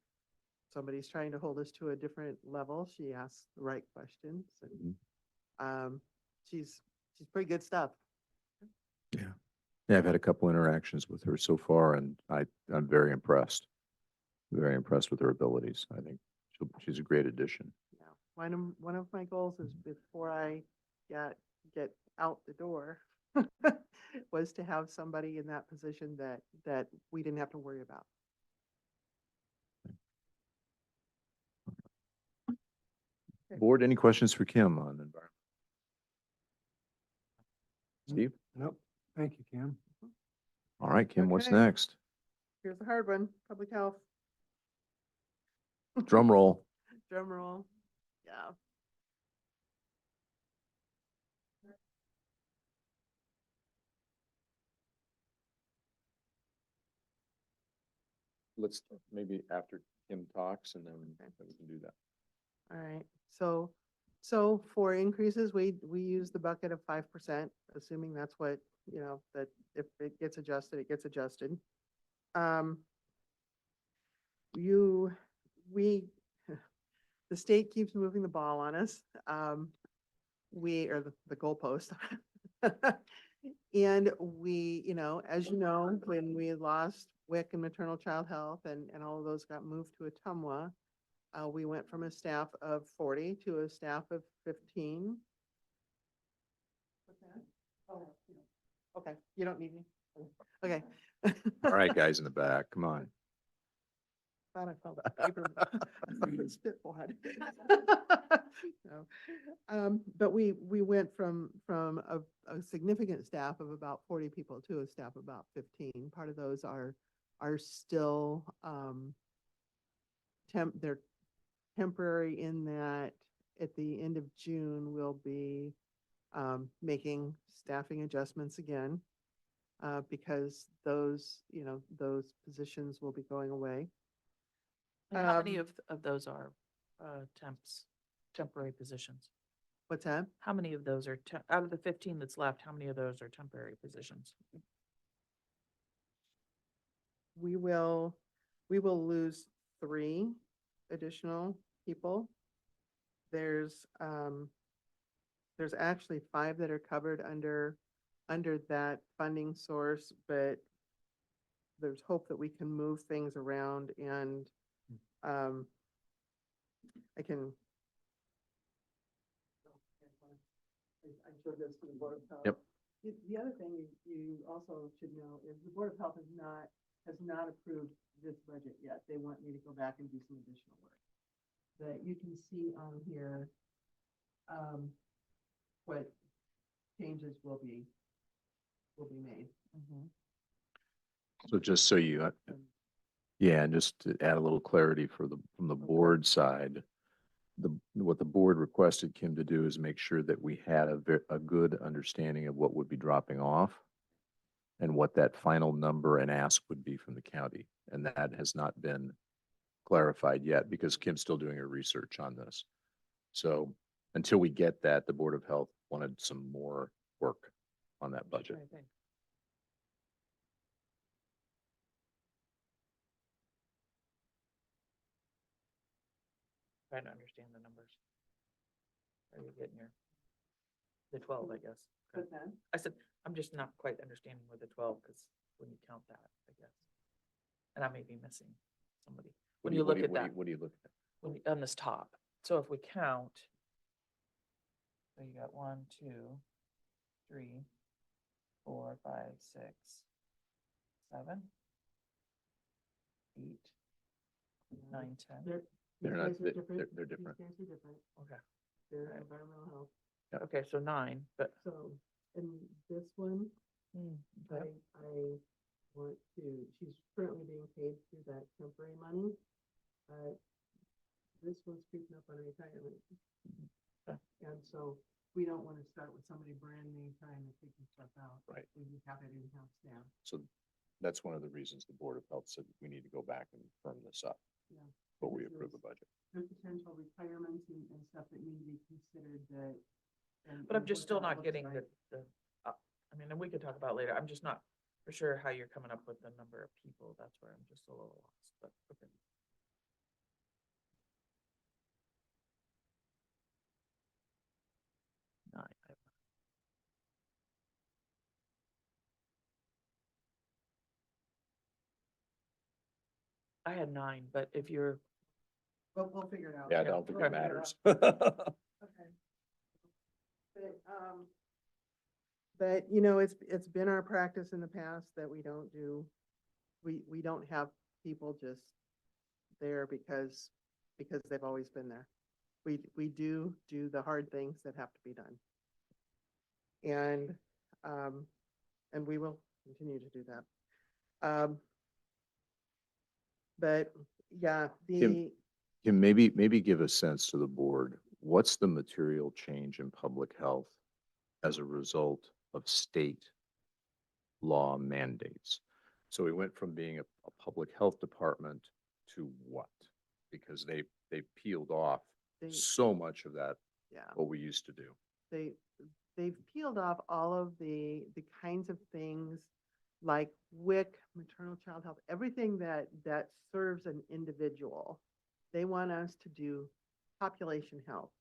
somebody's trying to hold us to a different level, she asks the right questions and, she's pretty good stuff. Yeah, I've had a couple interactions with her so far, and I'm very impressed. Very impressed with her abilities. I think she's a great addition. Yeah, one of my goals is before I get out the door was to have somebody in that position that we didn't have to worry about. Board, any questions for Kim on environment? Steve? Nope. Thank you, Kim. All right, Kim, what's Okay. next? Here's the hard one, public health. Drum roll. Drum roll. Yeah. Let's maybe after Kim talks and then Okay. we can do that. All right, so for increases, we use the bucket of 5%, assuming that's what, that if it gets adjusted, it gets adjusted. We, the state keeps moving the ball on us. The goalpost. And we, as you know, when we lost WIC and maternal child health and all of those got moved to Atumwa, we went from a staff of 40 to a staff of 15. What's that? Oh, yeah. Okay, you don't need me. Okay. All right, guys in the back, come on. Thought I felt that paper. Spit blood. No. But we went from a significant staff of about 40 people to a staff of about 15. Part of those are still they're temporary in that at the end of June, we'll be making staffing adjustments again because those positions will be going away. And how many of those are temporary positions? What's that? How many of those are, out of the 15 that's left, how many of those are temporary positions? We will lose 3 additional people. There's actually 5 that are covered under that funding source, but there's hope that we can move things around and I showed this to the Board of Health. Yep. The other thing you also should know is the Board of Health has not approved this budget yet. They want me to go back and do some additional work. But you can see on here what changes will be made. So just so you, yeah, and just to add a little clarity from the board side, what the board requested Kim to do is make sure that we had a good understanding of what would be dropping off and what that final number and ask would be from the county. And that has not been clarified yet because Kim's still doing her research on this. So until we get that, the Board of Health wanted some more work on that budget. I think. Trying to understand the numbers. Are you getting the 12, I guess? Okay. What's that? I said, I'm just not quite understanding with the 12, because when you count that, I guess. And I may be missing somebody. When you look at that, What do you look at? on this top, so if we count, so you got 1, 2, 3, 4, 5, 6, 7, 8, 9, 10. They're not- These guys are they're different. These guys are different. Okay. They're Right. environmental health. Okay, so 9, but. So, and this one, Okay. I want to, she's currently being paid through that temporary money. This one's creeping up on retirement. Okay. And so we don't want to start with somebody brand new trying to figure stuff out. Right. We just have it in-house now. So that's one of the reasons the Board of Health said we need to go back and firm this up, Yeah. but we This approve is- the budget. There's potential retirements and stuff that need to be considered that. But I'm just what still that not looks getting like. I mean, and we could talk about it later. I'm just not for sure how you're coming up with the number of people. That's where I'm just a little lost, but okay. I had 9, but if you're, We'll figure it out. Yeah, I don't think Okay. it matters. Okay. But, you know, it's been our practice in the past that we don't have people just there because they've always been there. We do the hard things that have to be done. And we will continue to do that. But yeah, Can maybe give a sense to the board, what's the material change in public health as a result of state law mandates? So we went from being a public health department to what? Because they peeled off they, so much of that, yeah, what we used to do. they've peeled off all of the kinds of things like WIC, maternal child health, everything that serves an individual. They want us to do population health.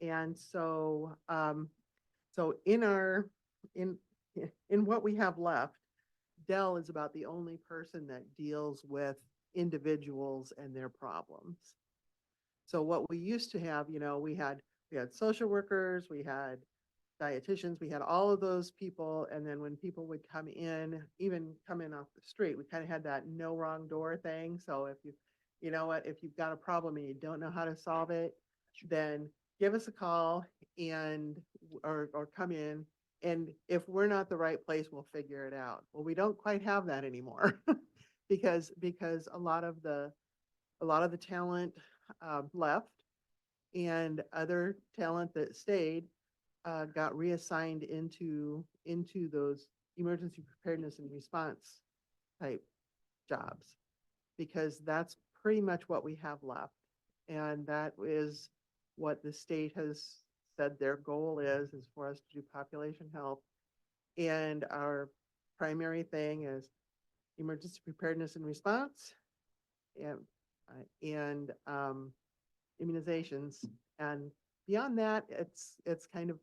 And so, so in what we have left, Dell is about the only person that deals with individuals and their problems. So what we used to have, you know, we had social workers, we had dietitians, we had all of those people. And then when people would come in, even come in off the street, we kind of had that no wrong door thing. So if you know what, if you've got a problem and you don't know how to solve it, then give us a call or come in. And if we're not the right place, we'll figure it out. Well, we don't quite have that anymore because a lot of the talent left, and other talent that stayed got reassigned into those emergency preparedness and response type jobs, because that's pretty much what we have left. And that is what the state has said their goal is for us to do population health. And our primary thing is emergency preparedness and response and immunizations. And beyond that, it's kind of,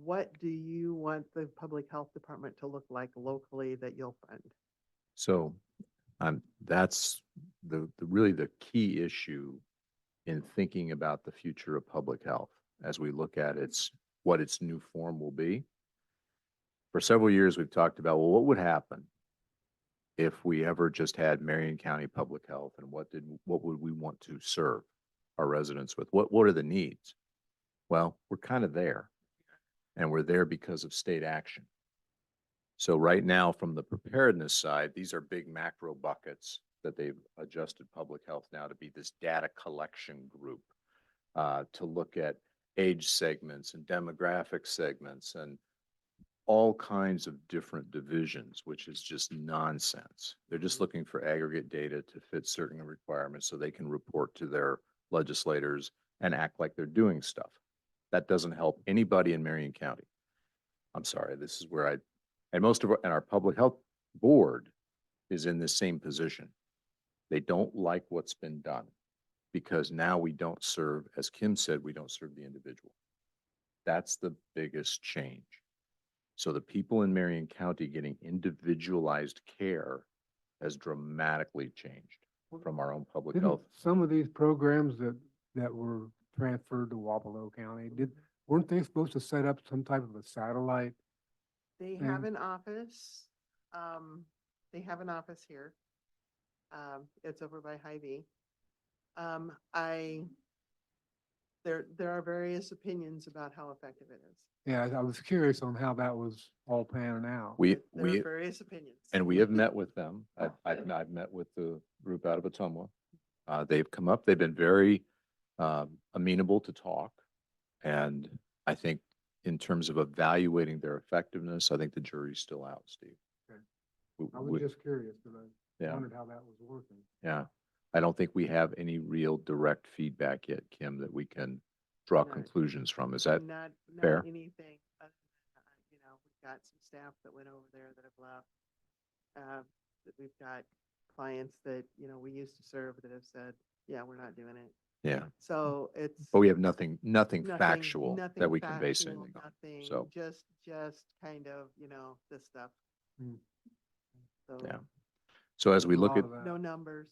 what do you want the public health department to look like locally that you'll fund? So that's really the key issue in thinking about the future of public health as we look at what its new form will be. For several years, we've talked about, well, what would happen if we ever just had Marion County Public Health, and what would we want to serve our residents with? What are the needs? Well, we're kind of there, and we're there because of state action. So right now, from the preparedness side, these are big macro buckets that they've adjusted public health now to be this data collection group to look at age segments and demographic segments and all kinds of different divisions, which is just nonsense. They're just looking for aggregate data to fit certain requirements so they can report to their legislators and act like they're doing stuff. That doesn't help anybody in Marion County. I'm sorry, this is where and most of our public health board is in the same position. They don't like what's been done because now we don't serve, as Kim said, we don't serve the individual. That's the biggest change. So the people in Marion County getting individualized care has dramatically changed from our own public Didn't health. some of these programs that were transferred to Wapello County, weren't they supposed to set up some type of a satellite? They thing? have an office. They have an office here. It's over by Hy-Vee. There are various opinions about how effective it is. Yeah, I was curious on how that was all panning out. We There are various opinions. And we have met with them. I've met with the group out of Atumwa. They've come up, they've been very amenable to talk. And I think in terms of evaluating their effectiveness, I think the jury's still out, Steve. Okay. We- I was we- just curious because I Yeah, wondered how that was working. yeah. I don't think we have any real direct feedback yet, Kim, that we can draw No. conclusions from. Is that Not fair? anything other than, you know, we've got some staff that went over there that have left. That we've got clients that, you know, we used to serve that have said, yeah, we're not doing it. Yeah, So it's. but we have nothing factual nothing that we can base factual, anything on. nothing, So- just kind of, you know, this stuff. Hmm. So. Yeah. So as we A look lot at, of that. No numbers.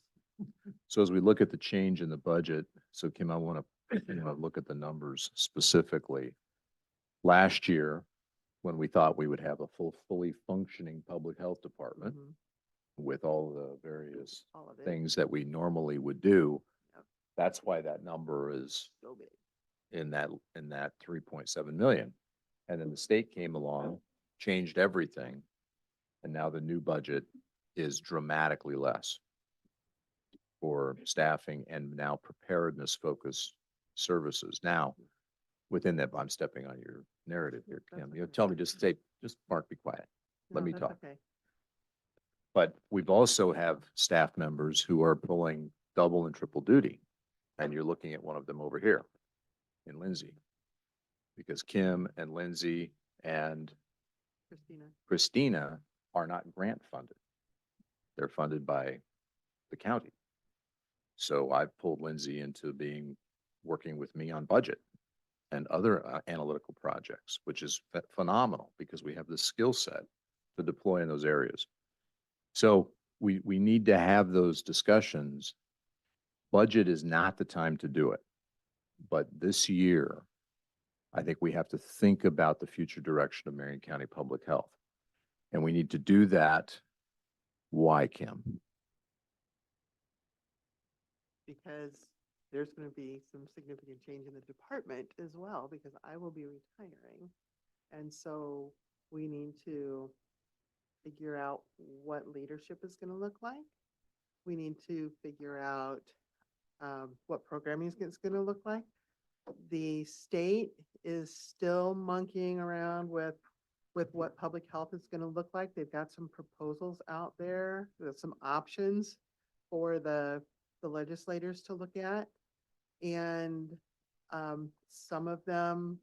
so as we look at the change in the budget, so Kim, I want to look at the numbers specifically. Last year, when we thought we would have a fully functioning public health department Mhm, with all the various all of it. things that we normally would do, Yep. that's why that number is So big. in that 3.7 million. And then the state came along, changed everything, and now the new budget is dramatically less for staffing and now preparedness focused services. Now, within that, I'm stepping on your narrative here, That's Kim. You okay. tell me, just say, just Mark, be quiet. Let No, me that's talk. okay. But we've also have staff members who are pulling double and triple duty. And you're looking at one of them over here in Lindsay. Because Kim and Lindsay and Christina. Christina are not grant funded. They're funded by the county. So I've pulled Lindsay into working with me on budget and other analytical projects, which is phenomenal because we have the skill set to deploy in those areas. So we need to have those discussions. Budget is not the time to do it. But this year, I think we have to think about the future direction of Marion County Public Health. And we need to do that. Why, Kim? Because there's going to be some significant change in the department as well, because I will be retiring. And so we need to figure out what leadership is going to look like. We need to figure out what programming is going to look like. The state is still monkeying around with what public health is going to look like. They've got some proposals out there. There's some options for the legislators to look at. And some of them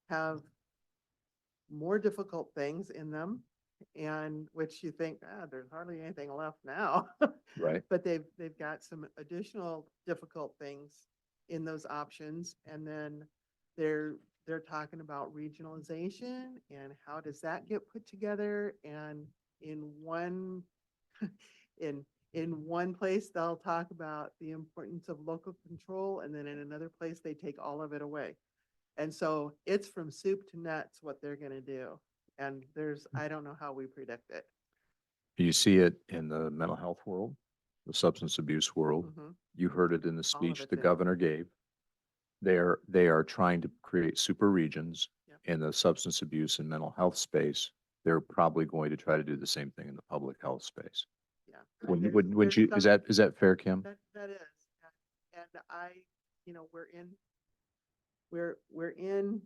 have more difficult things in them, and which you think, there's hardly anything left now. Right. But they've got some additional difficult things in those options. And then they're talking about regionalization and how does that get put together. And in one in one place, they'll talk about the importance of local control, and then in another place, they take all of it away. And so it's from soup to nuts what they're going to do. And I don't know how we predict it. You see it in the mental health world, the substance abuse world. Mhm. You heard it in the speech it the did. governor gave. They are trying to create super regions Yep. in the substance abuse and mental health space. They're probably going to try to do the same thing in the public health space. Yeah. Wouldn't There's you, some- is that fair, Kim? That is. And we're in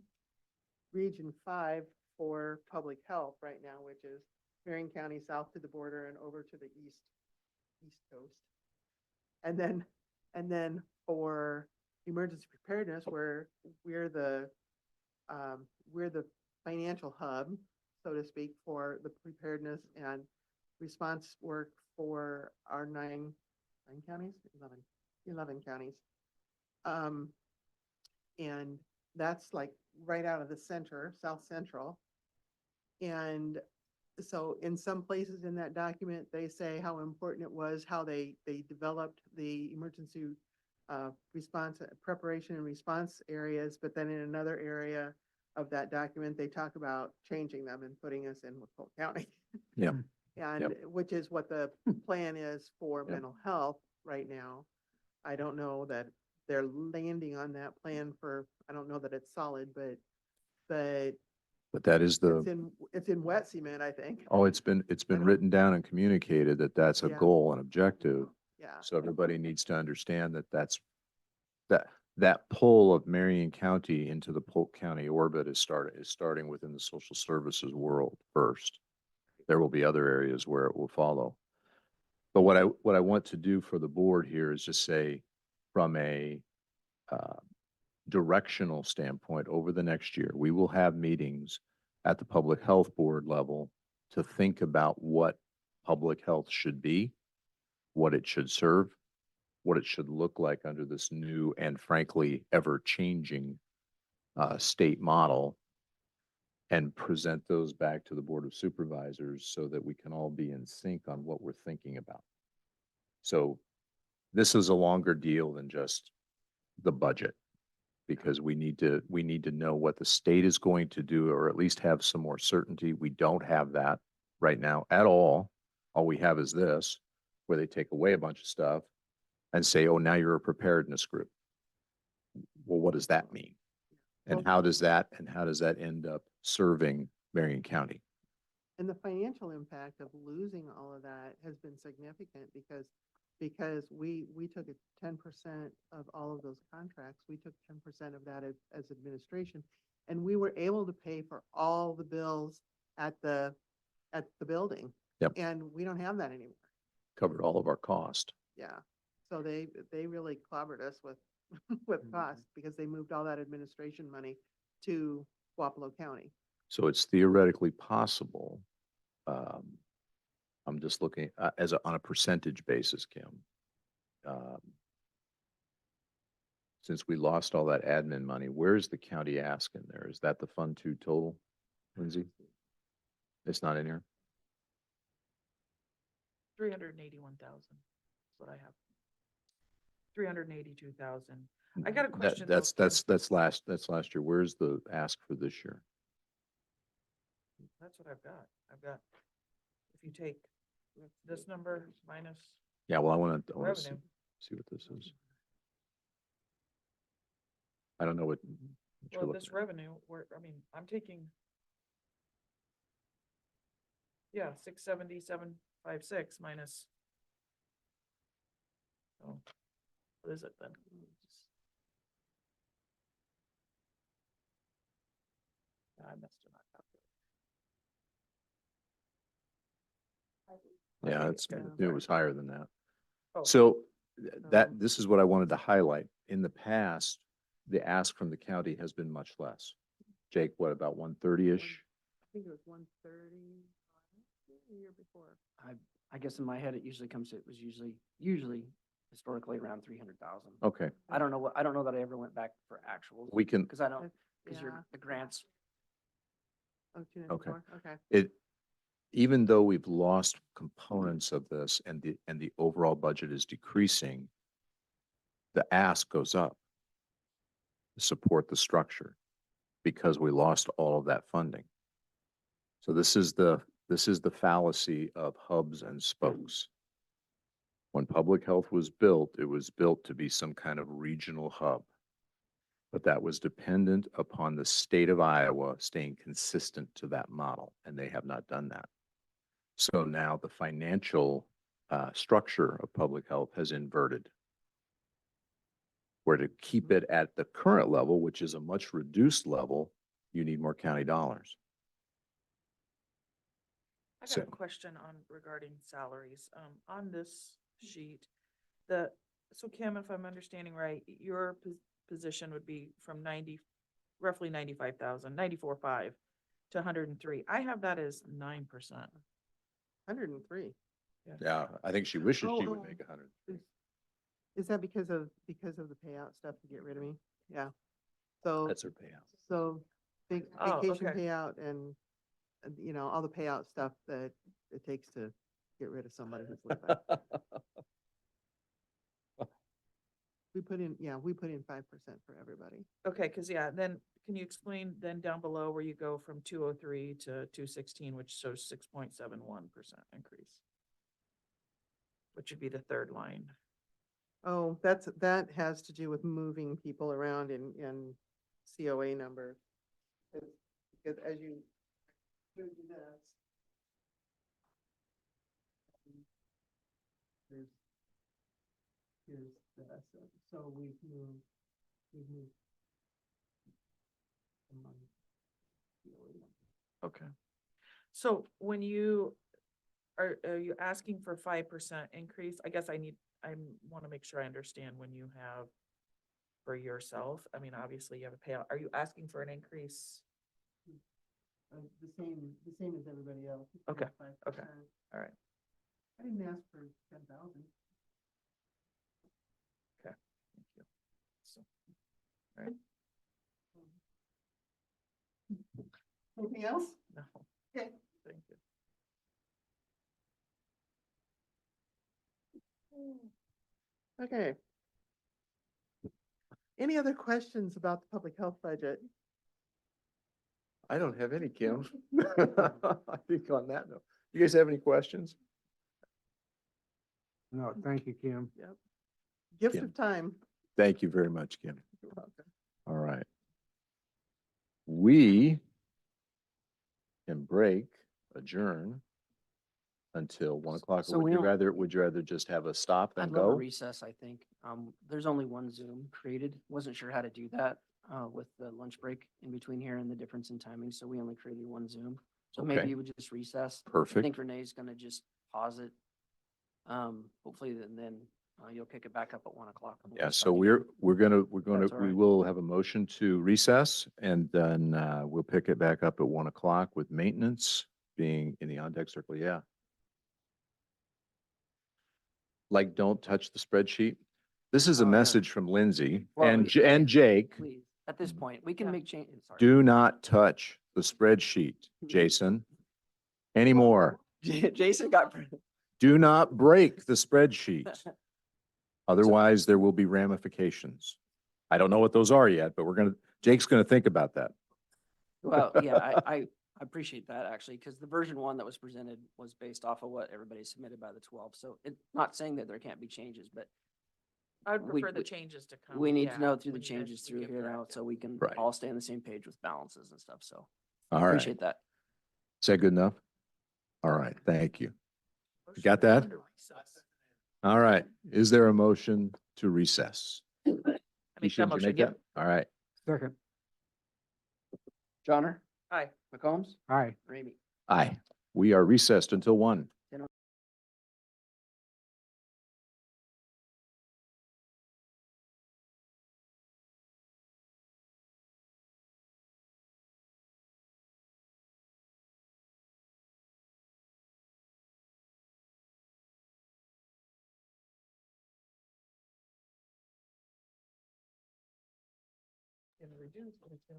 Region 5 for public health right now, which is Marion County south to the border and over to the east coast. And then for emergency preparedness, we're the financial hub, so to speak, for the preparedness and response work for our 11 counties. And that's like right out of the center, South Central. And so in some places in that document, they say how important it was, how they developed the emergency response, preparation and response areas. But then in another area of that document, they talk about changing them and putting us in Polk County. Yeah. And which is what the plan is for Yep. mental health right now. I don't know that they're landing on that plan I don't know that it's solid, but But that is it's in wet cement, I think. oh, it's been don't- written down and communicated that that's a Yeah. goal and objective. Yeah. So everybody needs to understand that pull of Marion County into the Polk County orbit is starting within the social services world first. There will be other areas where it will follow. But what I want to do for the board here is just say, from a directional standpoint, over the next year, we will have meetings at the public health board level to think about what public health should be, what it should serve, what it should look like under this new and frankly ever-changing state model. and present those back to the Board of Supervisors so that we can all be in sync on what we're thinking about. So this is a longer deal than just the budget, because we need to know what the state is going to do, or at least have some more certainty. We don't have that right now at all. All we have is this, where they take away a bunch of stuff and say, oh, now you're a preparedness group. Well, what does that mean? And how does that end up serving Marion County? And the financial impact of losing all of that has been significant because we took 10% of all of those contracts. We took 10% of that as administration, and we were able to pay for all the bills at the building. Yep. And we don't have that anymore. Covered all of our cost. Yeah. So they really clobbered us with costs because they moved all that administration money to Wapello County. So it's theoretically possible. I'm just looking on a percentage basis, Kim. Since we lost all that admin money, where's the county ask in there? Is that the Fund 2 total, Lindsay? It's not in here? 381,000 is what I have. 382,000. I got a question. though, That's Kim. that's last year. Where's the ask for this year? That's what I've got. If you take this number minus Yeah, well, I want to revenue. see what this is. I don't know what you're Well, looking this at. revenue, I'm taking. Yeah, 677.56 minus. Oh, what is it then? I messed it up. Yeah, it was higher than that. Oh, So this is what I wanted to highlight. In the past, the ask from the county has been much less. Jake, what, about 130-ish? I think it was 130 the year before. I guess in my head, it was usually historically around 300,000. Okay, I don't know that I ever went back for actuals. we can, Because I don't, because Yeah. the grants, Oh, 294, okay. even though we've lost components of this and the overall budget is decreasing, the ask goes up to support the structure because we lost all of that funding. So this is the fallacy of hubs and spokes. When public health was built, it was built to be some kind of regional hub. But that was dependent upon the state of Iowa staying consistent to that model, and they have not done that. So now the financial structure of public health has inverted. Where to keep it at the current level, which is a much reduced level, you need more county dollars. I got So- a question regarding salaries. On this sheet, so Kim, if I'm understanding right, your position would be from roughly 95,000, 94.5 to 103. I have that as 9%. 103. Yeah, I think she wishes she would Oh. make 100. Is that because of the payout stuff to get rid of me? Yeah. So, That's her payout. so Oh, vacation okay. payout and, all the payout stuff that it takes to get rid of somebody who's leaving. We put in 5% for everybody. Okay, because then can you explain then down below where you go from 203 to 216, which shows 6.71% increase? Which would be the third line. Oh, that has to do with moving people around in COA numbers. Because as you do this. Here's this, so we've moved. among COA numbers. Okay. So when are you asking for 5% increase? I guess I want to make sure I understand when you have for yourself. Obviously you have a payout. Are you asking for an increase? The same as everybody else. Okay, 5%. okay. All right. I didn't ask for 10,000. Thank you. So, all right. Anything else? No. Okay. Thank you. Okay. Any other questions about the public health budget? I don't have any, Kim. I think on that note, you guys have any questions? No, thank you, Kim. Gift Kim. of time. Thank you very much, Kim. You're welcome. All right. We can adjourn until 1 o'clock. So Or we don't- would you rather just have a stop I'd and love a go? recess, I think. There's only one Zoom created. Wasn't sure how to do that, with the lunch break in between here and the difference in timing. So we only created one Zoom. So maybe Okay. you would just recess. I Perfect. think Renee's gonna just pause it. Hopefully then you'll pick it back up at 1 o'clock. and we'll Yeah, start so again. That's all we right. will have a motion to recess and then we'll pick it back up at 1 o'clock with maintenance being in the on-deck circle. Yeah. Like, don't touch the spreadsheet. This is a Oh, yeah. message from Lindsay Well, and, we- and Jake. Please, at this point, we can Yeah. make changes. Sorry. Do not touch the spreadsheet, Jason, anymore. Jason got. Do not break the spreadsheet. Otherwise, there will be ramifications. I don't know what those are yet, but Jake's gonna think about that. Well, yeah, I appreciate that actually, because the version 1 that was presented was based off of what everybody submitted by the 12th. So it's not saying that there can't be changes, but I'd We- prefer the we- changes to come. we need yeah, to know through the when you guys- changes we through get here now, directive. so we can Right. all stay on the same page with balances and stuff. So All right. appreciate that. Is that good enough? All right, thank you. Motion got that? to recess. All right, is there a motion to recess? I make Keisha, that did you motion, make yep. that? All right, Second. Johnner, Aye. McCombs, Aye. Ramey. aye. We are recessed until 1.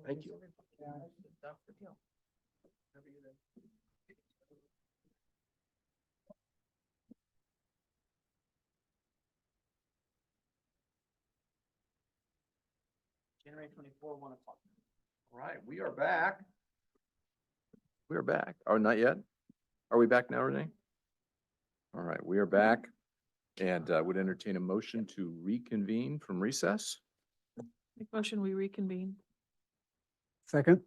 Thank you. January 24, 1 o'clock. All right, we are back. We are back. Oh, not yet? Are we back now, Renee? All right, we are back and would entertain a motion to reconvene from recess. Make motion, we reconvene. Second.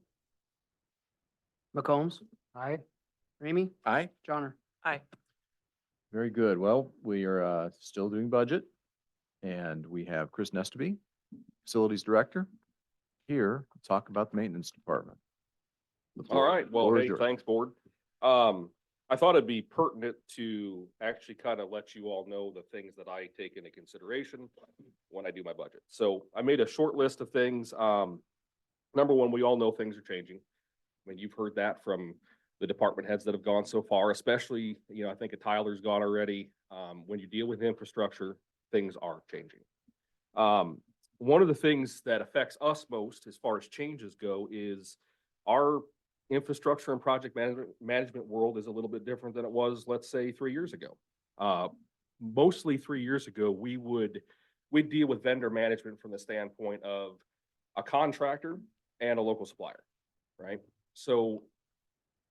McCombs, Aye. Ramey, Aye. Johnner. Aye. Very good. Well, we are still doing budget and we have Chris Nestaby, Facilities Director, here to talk about the maintenance department. The All floor- right, well, floor is hey, yours. thanks, board. I thought it'd be pertinent to actually kind of let you all know the things that I take into consideration when I do my budget. So I made a short list of things. Number one, we all know things are changing. I mean, you've heard that from the department heads that have gone so far, especially, I think Tyler's gone already. When you deal with infrastructure, things are changing. One of the things that affects us most as far as changes go is our infrastructure and project management world is a little bit different than it was, let's say, 3 years ago. Mostly 3 years ago, we'd deal with vendor management from the standpoint of a contractor and a local supplier, right? So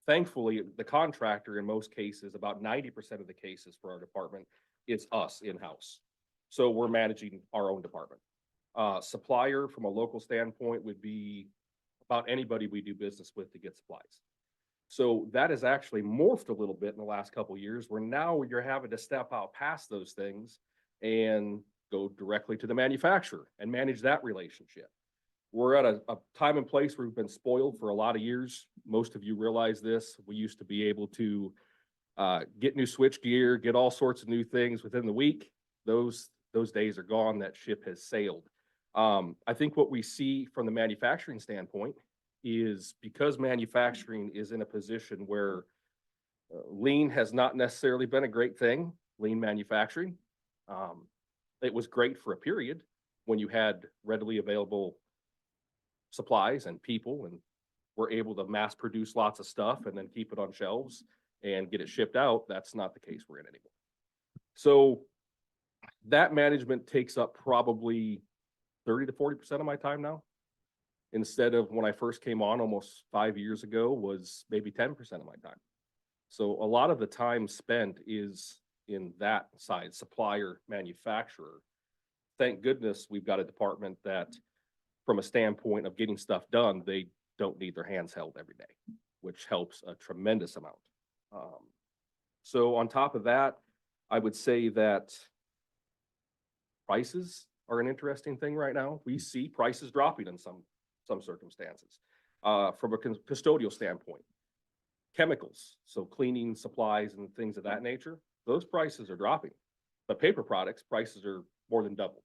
thankfully, the contractor in most cases, about 90% of the cases for our department, it's us in-house. So we're managing our own department. Supplier from a local standpoint would be about anybody we do business with to get supplies. So that has actually morphed a little bit in the last couple of years, where now you're having to step out past those things and go directly to the manufacturer and manage that relationship. We're at a time and place where we've been spoiled for a lot of years. Most of you realize this. We used to be able to get new switch gear, get all sorts of new things within the week. Those days are gone. That ship has sailed. I think what we see from the manufacturing standpoint is because manufacturing is in a position where lean has not necessarily been a great thing, lean manufacturing. It was great for a period when you had readily available supplies and people and we're able to mass produce lots of stuff and then keep it on shelves and get it shipped out. That's not the case we're in anymore. So that management takes up probably 30 to 40% of my time now. Instead of when I first came on almost 5 years ago was maybe 10% of my time. So a lot of the time spent is in that side, supplier, manufacturer. Thank goodness we've got a department that, from a standpoint of getting stuff done, they don't need their hands held every day, which helps a tremendous amount. So on top of that, I would say that prices are an interesting thing right now. We see prices dropping in some circumstances. From a custodial standpoint, chemicals, so cleaning supplies and things of that nature, those prices are dropping. But paper products, prices are more than doubled.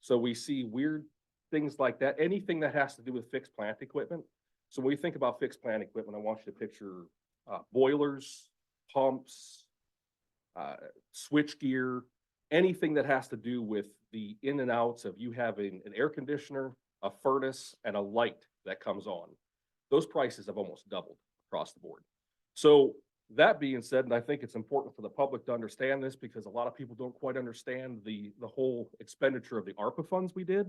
So we see weird things like that. Anything that has to do with fixed plant equipment. So when we think about fixed plant equipment, I want you to picture boilers, pumps, switch gear, anything that has to do with the in and outs of you having an air conditioner, a furnace, and a light that comes on. Those prices have almost doubled across the board. So that being said, and I think it's important for the public to understand this because a lot of people don't quite understand the whole expenditure of the ARPA funds we did.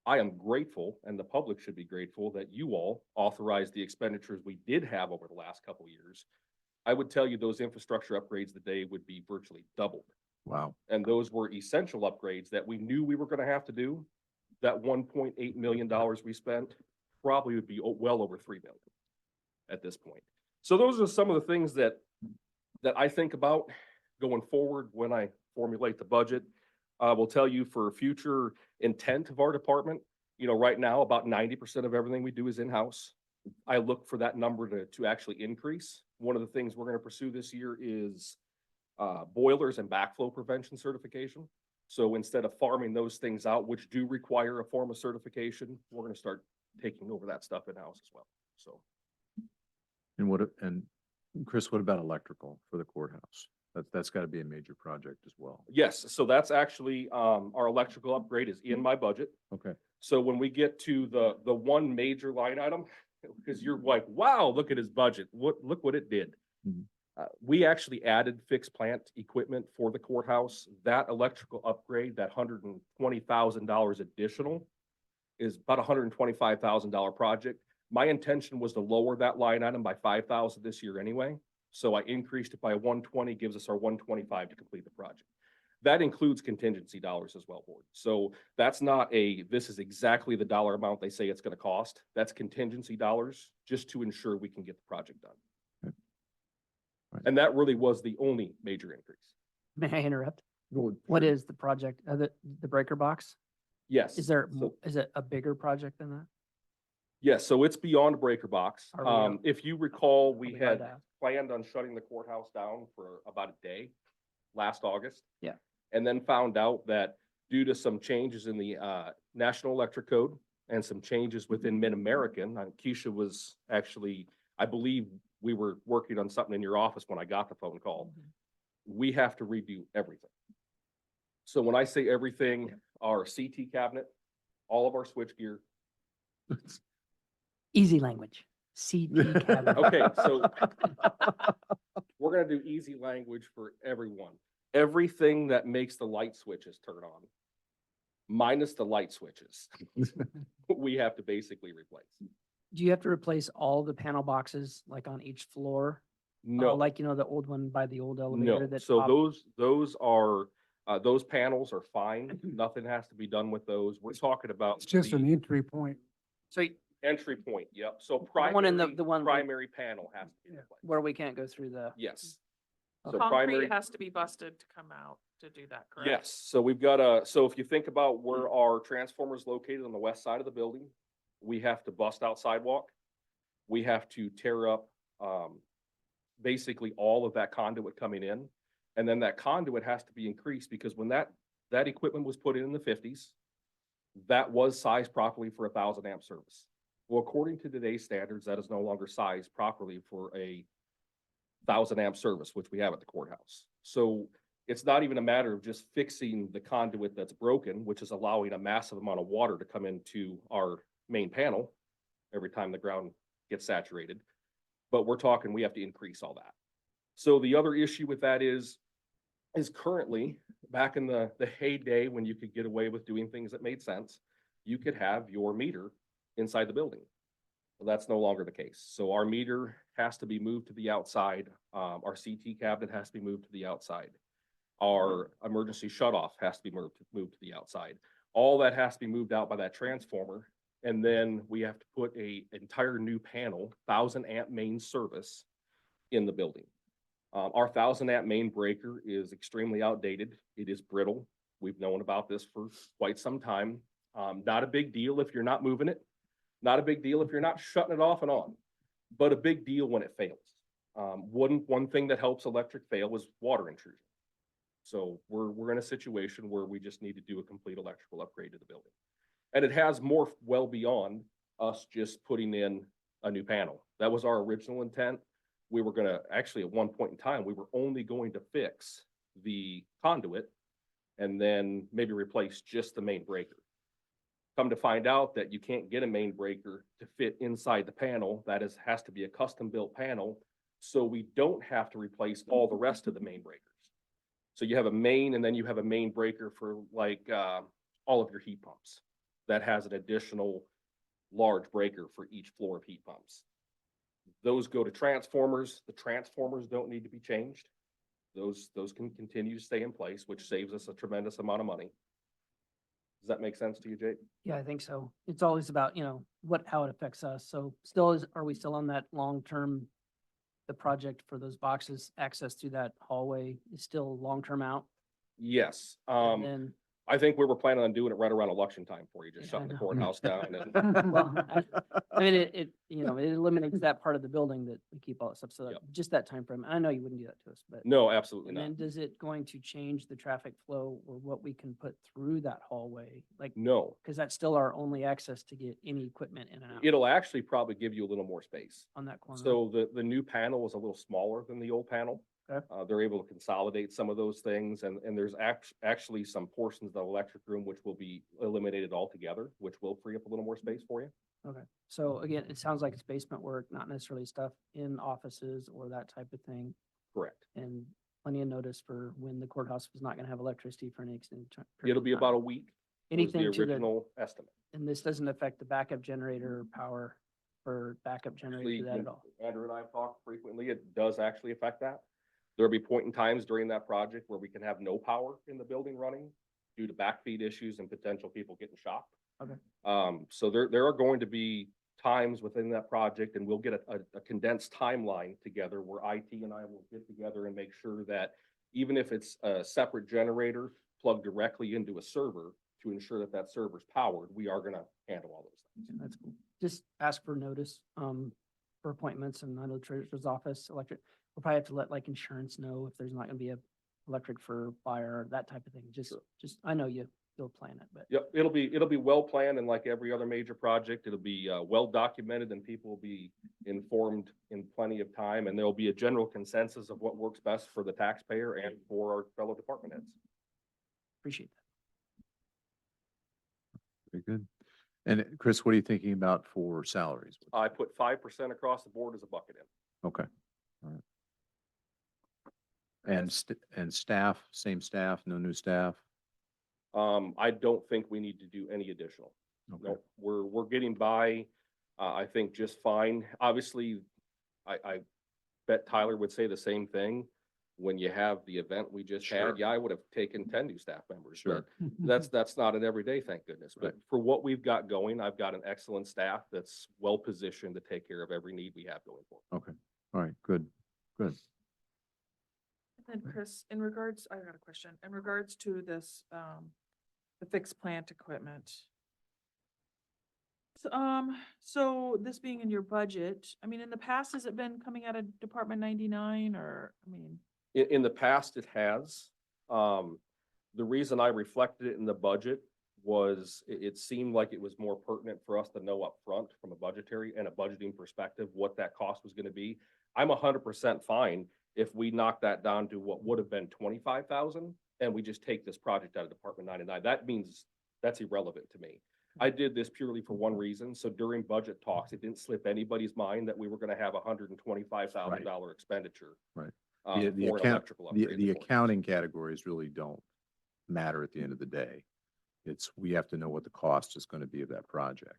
I am grateful, and the public should be grateful, that you all authorized the expenditures we did have over the last couple of years. I would tell you those infrastructure upgrades today would be virtually doubled. Wow. And those were essential upgrades that we knew we were going to have to do. That $1.8 million we spent probably would be well over $3 million at this point. So those are some of the things that I think about going forward when I formulate the budget. Will tell you for future intent of our department, right now about 90% of everything we do is in-house. I look for that number to actually increase. One of the things we're going to pursue this year is boilers and backflow prevention certification. So instead of farming those things out, which do require a form of certification, we're going to start taking over that stuff in-house as well. So. And Chris, what about electrical for the courthouse? That's got to be a major project as well. Yes, so that's actually, our electrical upgrade is in my budget. Okay. So when we get to the one major line item, because you're like, wow, look at his budget. Look what it did. Mhm. We actually added fixed plant equipment for the courthouse. That electrical upgrade, that $120,000 additional, is about a $125,000 project. My intention was to lower that line item by $5,000 this year anyway. So I increased it by 120, gives us our 125 to complete the project. That includes contingency dollars as well, board. So that's not this is exactly the dollar amount they say it's going to cost. That's contingency dollars just to ensure we can get the project done. Okay. Right. And that really was the only major increase. May I interrupt? Well, What sure. is the project, the breaker box? Yes. Is there, So- is it a bigger project than that? Yes, so it's beyond breaker box. Are we out? If you recall, we Are we allowed had to ask? planned on shutting the courthouse down for about a day last August. Yeah. And then found out that due to some changes in the National Electric Code and some changes within Mid-American, Keisha was actually, I believe we were working on something in your office when I got the phone call. We have to redo everything. So when I say everything, our CT cabinet, all of our switchgear. Easy language. CT cabinet. Okay, so we're gonna do easy language for everyone. Everything that makes the light switches turn on, minus the light switches, we have to basically replace. Do you have to replace all the panel boxes like on each floor? No, Like, the old one by the old elevator no. that. So popped- those panels are fine. Nothing has to be done with those. We're talking about It's just the an entry point. So entry point. Yep. So one in primary, the one we- primary panel has to be Yeah. replaced. where we can't go through the. Yes. Okay. So primary. Concrete has to be busted to come out to do that, correct? Yes, so we've got so if you think about where our transformer is located on the west side of the building, we have to bust out sidewalk. We have to tear up, basically all of that conduit coming in. And then that conduit has to be increased because when that equipment was put in the 50s, that was sized properly for 1,000 amp service. Well, according to today's standards, that is no longer sized properly for a 1,000 amp service, which we have at the courthouse. So it's not even a matter of just fixing the conduit that's broken, which is allowing a massive amount of water to come into our main panel. every time the ground gets saturated. But we're talking, we have to increase all that. So the other issue with that is currently, back in the heyday when you could get away with doing things that made sense, you could have your meter inside the building. Well, that's no longer the case. So our meter has to be moved to the outside. Our CT cabinet has to be moved to the outside. Our emergency shutoff has to be moved to the outside. All that has to be moved out by that transformer. And then we have to put a entire new panel, 1,000-amp main service in the building. Our 1,000-amp main breaker is extremely outdated. It is brittle. We've known about this for quite some time. Not a big deal if you're not moving it. Not a big deal if you're not shutting it off and on, but a big deal when it fails. One thing that helps electric fail is water intrusion. So we're in a situation where we just need to do a complete electrical upgrade to the building. And it has morphed well beyond us just putting in a new panel. That was our original intent. We were gonna, actually at one point in time, we were only going to fix the conduit and then maybe replace just the main breaker. Come to find out that you can't get a main breaker to fit inside the panel. That has to be a custom built panel. So we don't have to replace all the rest of the main breakers. So you have a main and then you have a main breaker for like all of your heat pumps. That has an additional large breaker for each floor of heat pumps. Those go to transformers. The transformers don't need to be changed. Those can continue to stay in place, which saves us a tremendous amount of money. Does that make sense to you, Jake? Yeah, I think so. It's always about, how it affects us. So are we still on that long-term, the project for those boxes, access to that hallway is still long-term out? Yes. And then, I think we were planning on doing it right around election time for you, just Yeah, I shutting the know. courthouse down and well, I mean, it eliminates that part of the building that we keep all that stuff. So Yep. just that time frame. I know you wouldn't do that to us, but. no, absolutely And not. then does it going to change the traffic flow or what we can put through that hallway? Like, No, because that's still our only access to get any equipment in and out it'll actually probably give you a little more space. on that corner. So the new panel is a little smaller than the old panel. Okay. They're able to consolidate some of those things and there's actually some portions of the electric room which will be eliminated altogether, which will free up a little more space for you. Okay. So again, it sounds like it's basement work, not necessarily stuff in offices or that type of thing. Correct. And plenty of notice for when the courthouse was not going to have electricity for any extended period It'll of be time. about a week. Was Anything the to the, original estimate. and this doesn't affect the backup generator power or backup generator Actually, to that at when all? Andrew and I have talked frequently, it does actually affect that. There'll be point in times during that project where we can have no power in the building running due to backfeed issues and potential people getting shocked. Okay. So there are going to be times within that project and we'll get a condensed timeline together where IT and I will get together and make sure that even if it's a separate generator plugged directly into a server to ensure that that server's powered, we are going to handle all those things. That's cool. Just ask for notice, for appointments, and I know treasurer's office, electric, we'll probably have to let like insurance know if there's not gonna be a electric for fire, that type of thing. Sure. I know you'll plan it, but. Yep, it'll be well planned and like every other major project, it'll be well documented and people will be informed in plenty of time and there'll be a general consensus of what works best for the taxpayer and for our fellow department heads. Appreciate that. Very good. And Chris, what are you thinking about for salaries? I put 5% across the board as a bucket in. Okay, all right. And staff, same staff, no new staff? I don't think we need to do any additional. Okay. No, we're getting by, I think just fine. Obviously, I bet Tyler would say the same thing. When you have the event we just Sure. had, yeah, I would have taken 10 new staff members. Sure. But that's not an everyday, thank goodness. But Right. for what we've got going, I've got an excellent staff that's well positioned to take care of every need we have going forward. Okay, all right, good, good. And then Chris, I got a question, in regards to this, the fixed plant equipment. So this being in your budget, I mean, in the past, has it been coming out of Department 99 or, I mean? In the past, it has. The reason I reflected it in the budget was it seemed like it was more pertinent for us to know up front from a budgetary and a budgeting perspective, what that cost was gonna be. I'm 100% fine if we knock that down to what would have been 25,000 and we just take this project out of Department 99. That means that's irrelevant to me. I did this purely for one reason. So during budget talks, it didn't slip anybody's mind that we were gonna have $125,000 expenditure. Right. for an electrical The upgrade. at Fort accounting categories really don't matter at the end of the day. We have to know what the cost is gonna be of that project.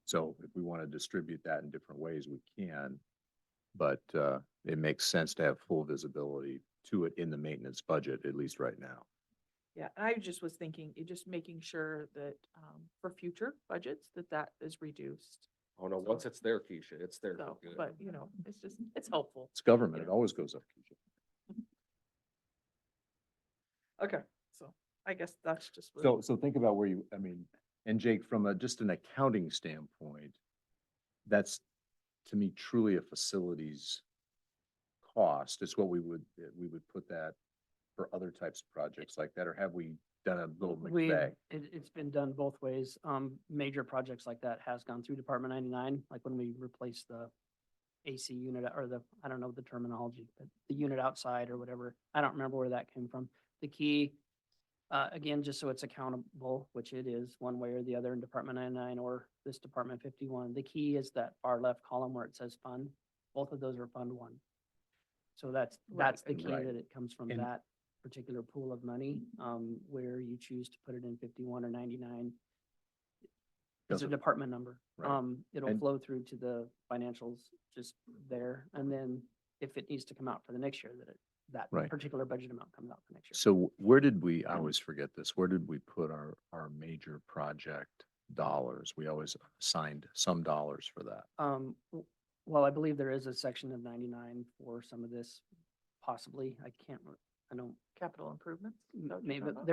So if we want to distribute that in different ways, we can. But it makes sense to have full visibility to it in the maintenance budget, at least right now. Yeah, and I just was thinking, just making sure that, for future budgets, that is reduced. Oh, no, once it's there, Keisha, it's there for So, good. but, it's helpful. It's government, it know. always goes up. Okay, so I guess that's just. what- So think about where I mean, and Jake, from just an accounting standpoint, that's to me truly a facilities cost. It's what we would put that for other types of projects like that, or have we done a little McVeigh? It's been done both ways. Major projects like that has gone through Department 99, like when we replaced the AC unit or I don't know the terminology, but the unit outside or whatever. I don't remember where that came from. The key, again, just so it's accountable, which it is one way or the other in Department 99 or this Department 51. The key is that far left column where it says fund. Both of those are Fund 1. So that's the key, Right. that it comes from And- that particular pool of money. Where you choose to put it in 51 or 99. It's a Doesn't- department number. Right. It'll And- flow through to the financials just there. And then if it needs to come out for the next year, that Right. particular budget amount comes out for next year. So where did I always forget this, where did we put our major project dollars? We always assigned some dollars for that. Well, I believe there is a section of 99 for some of this, possibly. I don't, Capital improvements? Is that what you're maybe, talking about?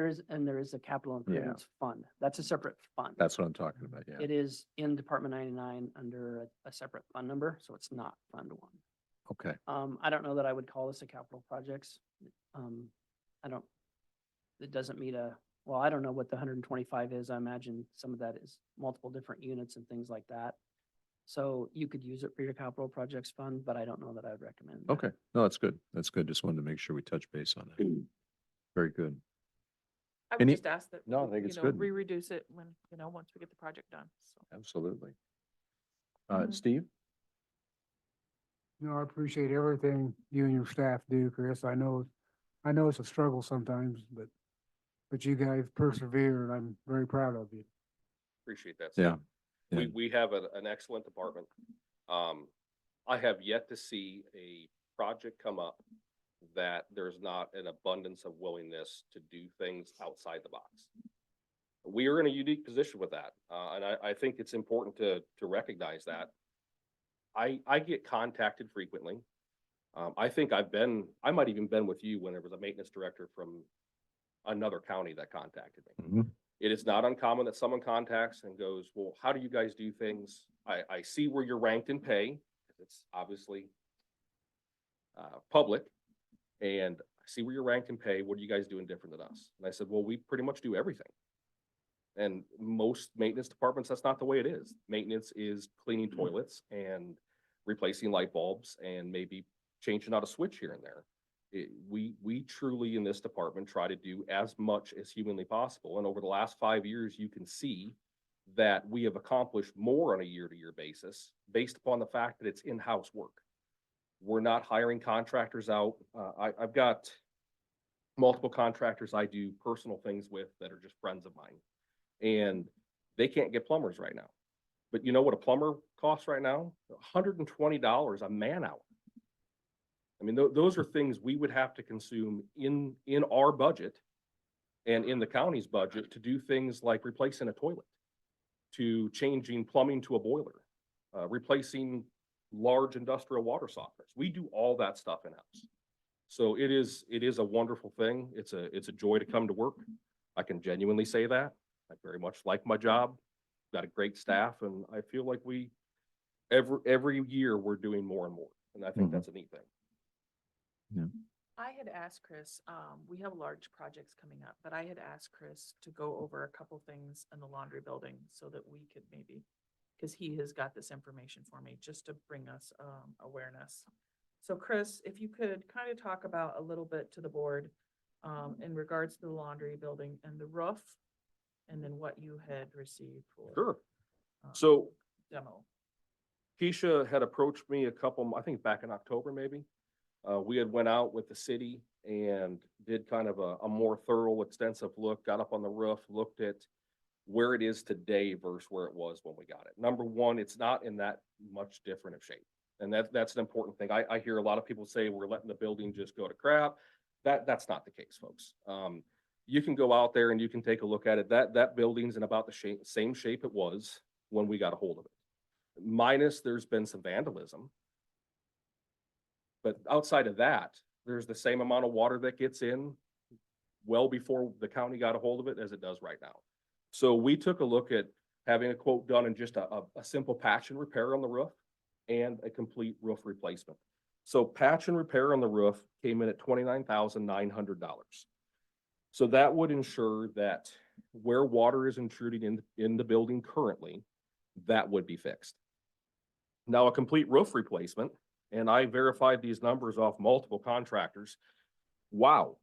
there is a capital improvements fund. That's a separate fund. That's what I'm talking about, yeah. It is in Department 99 under a separate fund number, so it's not Fund 1. Okay, I don't know that I would call this a capital projects. It doesn't meet well, I don't know what the 125 is. I imagine some of that is multiple different units and things like that. So you could use it for your capital projects fund, but I don't know that I'd recommend that. okay, no, that's good, that's good, just wanted to make sure we touch base on that. Very good. I would Any- just ask that. No, I think you it's know, good. Reduce it when, once we get the project done, so. Absolutely. Mhm. Steve? I appreciate everything you and your staff do, Chris. I know it's a struggle sometimes, but you guys persevere and I'm very proud of you. Appreciate that. Yeah. Steve. Yeah. We have an excellent department. I have yet to see a project come up that there's not an abundance of willingness to do things outside the box. We are in a unique position with that, and I think it's important to recognize that. I get contacted frequently. I think I might even been with you when there was a maintenance director from another county that contacted me. Mhm. It is not uncommon that someone contacts and goes, well, how do you guys do things? I see where you're ranked in pay. It's obviously public. And I see where you're ranked in pay. What are you guys doing different than us? And I said, well, we pretty much do everything. And most maintenance departments, that's not the way it is. Maintenance is cleaning toilets and replacing light bulbs and maybe changing out a switch here and there. We truly in this department try to do as much as humanly possible. And over the last 5 years, you can see that we have accomplished more on a year-to-year basis based upon the fact that it's in-house work. We're not hiring contractors out. I've got multiple contractors I do personal things with that are just friends of mine. And they can't get plumbers right now. But you know what a plumber costs right now? $120 a man hour. I mean, those are things we would have to consume in our budget and in the county's budget to do things like replacing a toilet, to changing plumbing to a boiler, replacing large industrial water softeners. We do all that stuff in-house. So it is a wonderful thing. It's a joy to come to work. I can genuinely say that. I very much like my job. Got a great staff, and I feel like every year we're doing more and more. And I think Mhm. that's a neat thing. I had asked Chris, we have large projects coming up, but I had asked Chris to go over a couple things in the laundry building so that we could maybe, because he has got this information for me, just to bring us awareness. So Chris, if you could kind of talk about a little bit to the board in regards to the laundry building and the roof. and then what you had received for. Sure. um, So Demo. Keisha had approached me I think back in October, maybe. We had went out with the city and did kind of a more thorough, extensive look, got up on the roof, looked at where it is today versus where it was when we got it. Number one, it's not in that much different of shape. And that's an important thing. I hear a lot of people say we're letting the building just go to crap. That's not the case, folks. You can go out there and you can take a look at it. That building's in about the same shape it was when we got a hold of it. Minus there's been some vandalism. But outside of that, there's the same amount of water that gets in well before the county got a hold of it as it does right now. So we took a look at having a quote done and just a simple patch and repair on the roof and a complete roof replacement. So patch and repair on the roof came in at $29,900. So that would ensure that where water is intruding in the building currently, that would be fixed. Now, a complete roof replacement, and I verified these numbers off multiple contractors. Wow,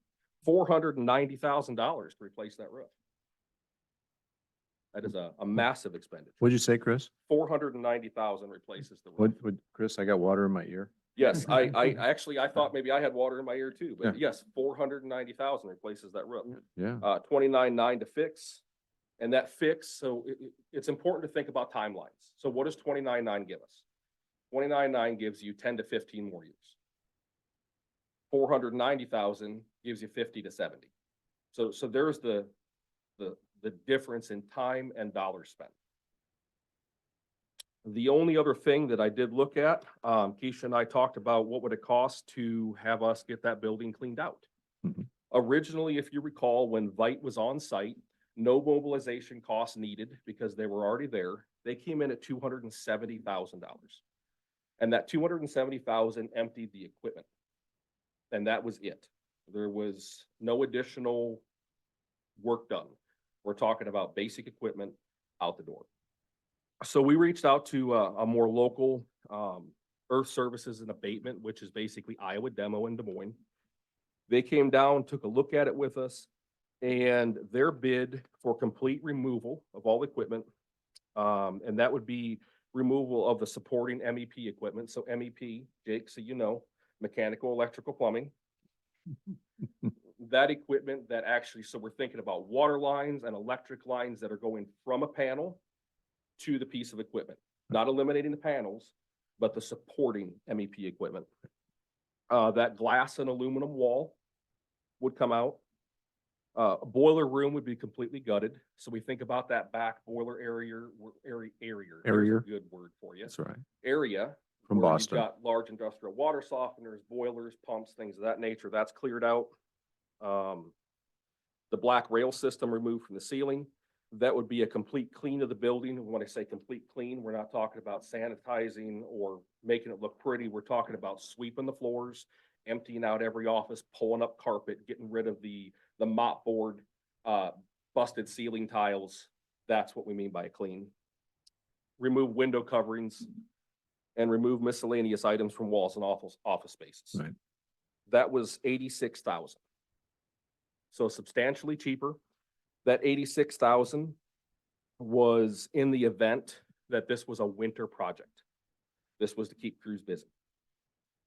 $490,000 to replace that roof. That is a massive expenditure. What'd you say, Chris? 490,000 replaces the What, roof. Chris, I got water in my ear. Yes, I actually, I thought maybe I had water in my ear too, but Yeah. yes, 490,000 replaces that roof. Yeah. 29,900 to fix. And that fix, so it's important to think about timelines. So what does 29,900 give us? 29,900 gives you 10 to 15 more years. 490,000 gives you 50 to 70. So there's the difference in time and dollars spent. The only other thing that I did look at, Keisha and I talked about what would it cost to have us get that building cleaned out. Mhm. Originally, if you recall, when Vite was on site, no mobilization costs needed because they were already there. They came in at $270,000. And that $270,000 emptied the equipment. And that was it. There was no additional work done. We're talking about basic equipment out the door. So we reached out to a more local Earth Services and Abatement, which is basically Iowa Demo in Des Moines. They came down, took a look at it with us, and their bid for complete removal of all equipment, and that would be removal of the supporting MEP equipment. So MEP, Jake, so you know, mechanical, electrical, plumbing. That equipment that actually, so we're thinking about water lines and electric lines that are going from a panel to the piece of equipment, not eliminating the panels, but the supporting MEP equipment. That glass and aluminum wall would come out. A boiler room would be completely gutted. So we think about that back boiler area. There's Area. a good word for you. That's right. Area. From where you've Boston. got large industrial water softeners, boilers, pumps, things of that nature. That's cleared out. The black rail system removed from the ceiling. That would be a complete clean of the building. And when I say complete clean, we're not talking about sanitizing or making it look pretty. We're talking about sweeping the floors, emptying out every office, pulling up carpet, getting rid of the mop board, busted ceiling tiles. That's what we mean by a clean. Remove window coverings and remove miscellaneous items from walls and office spaces. Right. That was 86,000. So substantially cheaper. That 86,000 was in the event that this was a winter project. This was to keep crews busy.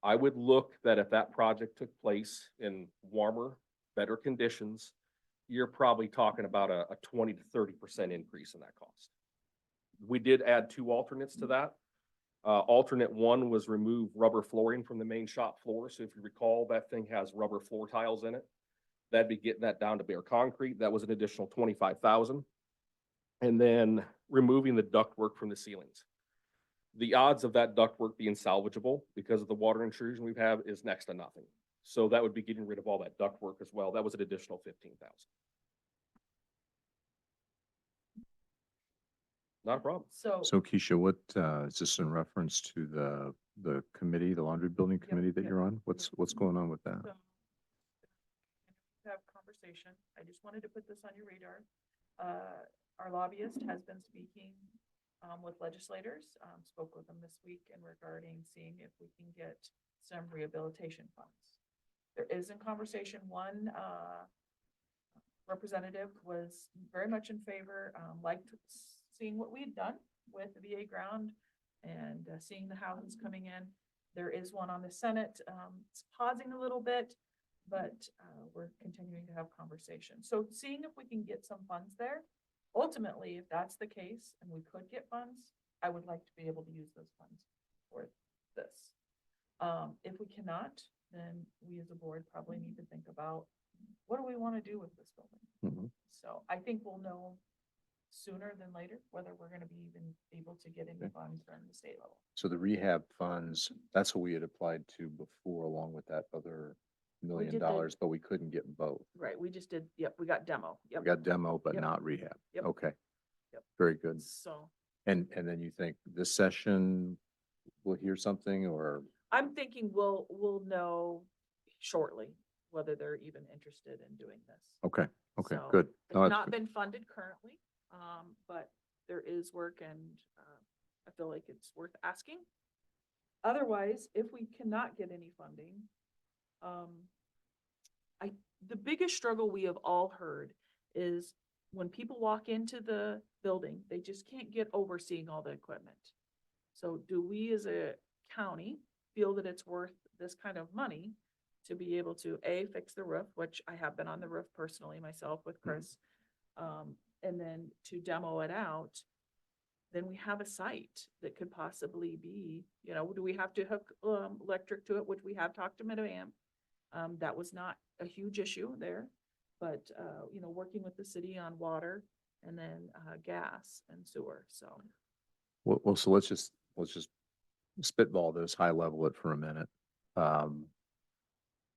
I would look that if that project took place in warmer, better conditions, you're probably talking about a 20 to 30% increase in that cost. We did add 2 alternates to that. Alternate 1 was remove rubber flooring from the main shop floor. So if you recall, that thing has rubber floor tiles in it. That'd be getting that down to bare concrete. That was an additional 25,000. And then removing the ductwork from the ceilings. The odds of that ductwork being salvageable because of the water intrusion we have is next to nothing. So that would be getting rid of all that ductwork as well. That was an additional 15,000. Not a problem. So, So Keisha, what, is this in reference to the committee, the laundry building committee that yep, you're on? What's going on with that? so have conversation. I just wanted to put this on your radar. Our lobbyist has been speaking with legislators, spoke with them this week in regarding seeing if we can get some rehabilitation funds. There is in conversation one representative was very much in favor, liked seeing what we had done with the VA ground and seeing the houses coming in. There is one on the Senate. It's pausing a little bit, but we're continuing to have conversations. So seeing if we can get some funds there. Ultimately, if that's the case and we could get funds, I would like to be able to use those funds for this. If we cannot, then we as a board probably need to think about what do we want to do with this building? Mhm. So I think we'll know sooner than later whether we're going to be even able to get any Okay. funds from the state level. So the rehab funds, that's what we had applied to before, along with that other $1 million, did the- but we couldn't get both. Right, we just did, yep, we got demo. We Yep. got demo, but Yep. not rehab. Yep. Okay. Yep. Very good. So And then you think this session we'll hear something, or? I'm thinking we'll know shortly whether they're even interested in doing this. Okay, okay, So, good. It's No, that's not good. been funded currently, but there is work and I feel like it's worth asking. Otherwise, if we cannot get any funding, the biggest struggle we have all heard is when people walk into the building, they just can't get over seeing all the equipment. So do we as a county feel that it's worth this kind of money to be able to, A, fix the roof, which I have been on the roof personally myself with Chris, and then to demo it out? Then we have a site that could possibly be, do we have to hook electric to it, which we have talked to Mid-Am. That was not a huge issue there, but, working with the city on water and then gas and sewer, so. Well, so let's just spitball this, high level it for a minute.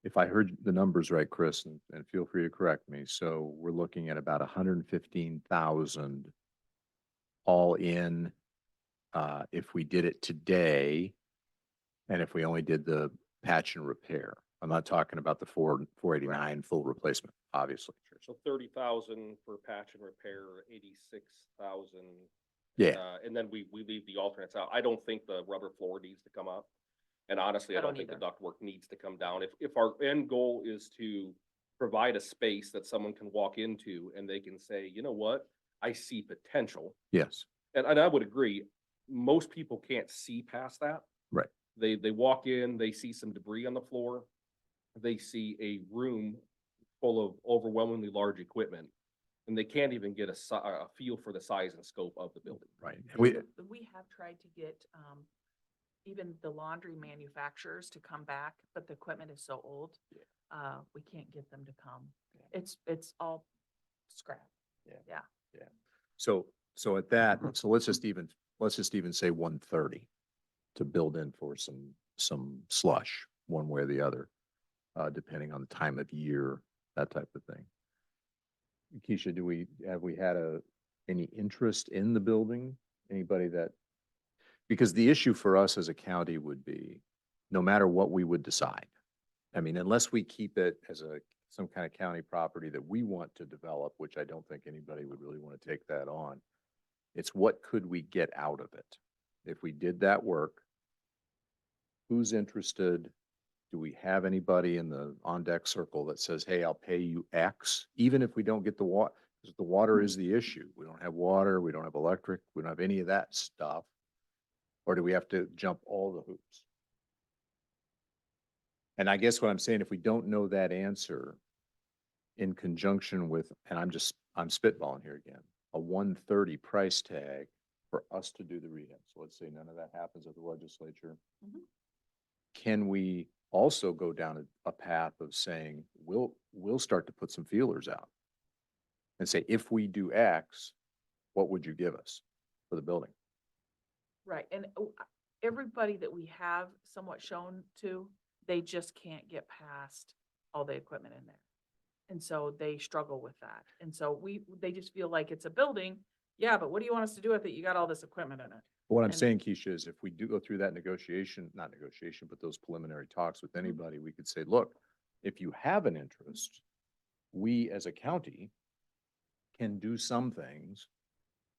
If I heard the numbers right, Chris, and feel free to correct me, so we're looking at about 115,000 all in, if we did it today, and if we only did the patch and repair. I'm not talking about the 489 full replacement, obviously. So 30,000 for patch and repair, 86,000. Yeah, And then we leave the alternates out. I don't think the rubber floor needs to come up. And honestly, I I don't don't think the either. ductwork needs to come down. If our end goal is to provide a space that someone can walk into and they can say, you know what, I see potential. yes, And I would agree, most people can't see past that. right. They walk in, they see some debris on the floor. They see a room full of overwhelmingly large equipment. And they can't even get a feel for the size and scope of the building. Right. And We have tried to get even the laundry manufacturers to come back, but the equipment is so old. We can't get them to come. It's all scrap. So at that, so let's just even say 130 to build in for some slush, one way or the other, depending on the time of year, that type of thing. Keisha, have we had any interest in the building? Anybody that, because the issue for us as a county would be, no matter what we would decide, I mean, unless we keep it as some kind of county property that we want to develop, which I don't think anybody would really want to take that on. It's what could we get out of it? If we did that work, who's interested? Do we have anybody in the on-deck circle that says, hey, I'll pay you X, even if we don't get the water? Because the water is the issue. We don't have water, we don't have electric, we don't have any of that stuff. Or do we have to jump all the hoops? And I guess what I'm saying, if we don't know that answer in conjunction with, and I'm spitballing here again, a 130 price tag for us to do the rehab. So let's say none of that happens at the legislature. Mhm. Can we also go down a path of saying, we'll start to put some feelers out and say, if we do X, what would you give us for the building? Right, and everybody that we have somewhat shown to, they just can't get past all the equipment in there. And so they struggle with that. And so they just feel like it's a building. Yeah, but what do you want us to do with it? You got all this equipment in it. What I'm And- saying, Keisha, is if we do go through that negotiation, not negotiation, but those preliminary talks with anybody, we could say, look, if you have an interest, we as a county can do some things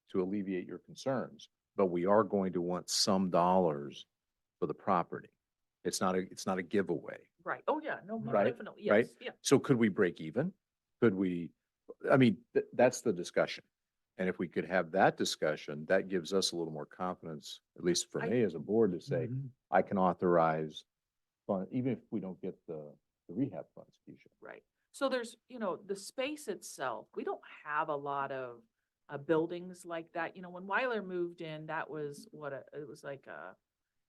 to alleviate your concerns, but we are going to want some dollars for the property. It's not a giveaway. Right, oh yeah, no, most Right, definitely, right. yes, yeah. So could we break even? Could we, I mean, that's the discussion. And if we could have that discussion, that gives us a little more confidence, at least for I- me as a board, to say, Mhm. I can authorize fund, even if we don't get the rehab funds, Keisha. Right. So there's, the space itself, we don't have a lot of buildings like that. When Weiler moved in, that was it was like a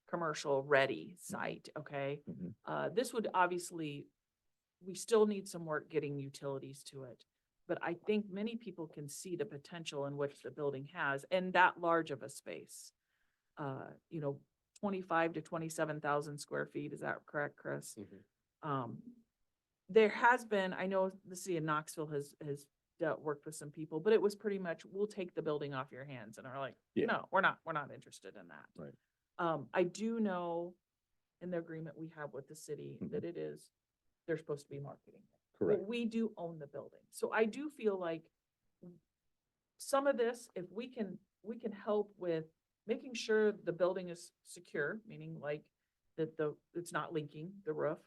commercial ready site, okay? Mhm. This would obviously, we still need some work getting utilities to it. But I think many people can see the potential in which the building has in that large of a space. 25 to 27,000 square feet, is that correct, Chris? There has been, I know the city of Knoxville has worked with some people, but it was pretty much, we'll take the building off your hands, and are like, Yeah. no, we're not interested in that. Right. I do know in the agreement we have with the city Mhm. that they're supposed to be marketing. Correct. But we do own the building. So I do feel like some of this, if we can help with making sure the building is secure, meaning like that it's not leaking, the roof,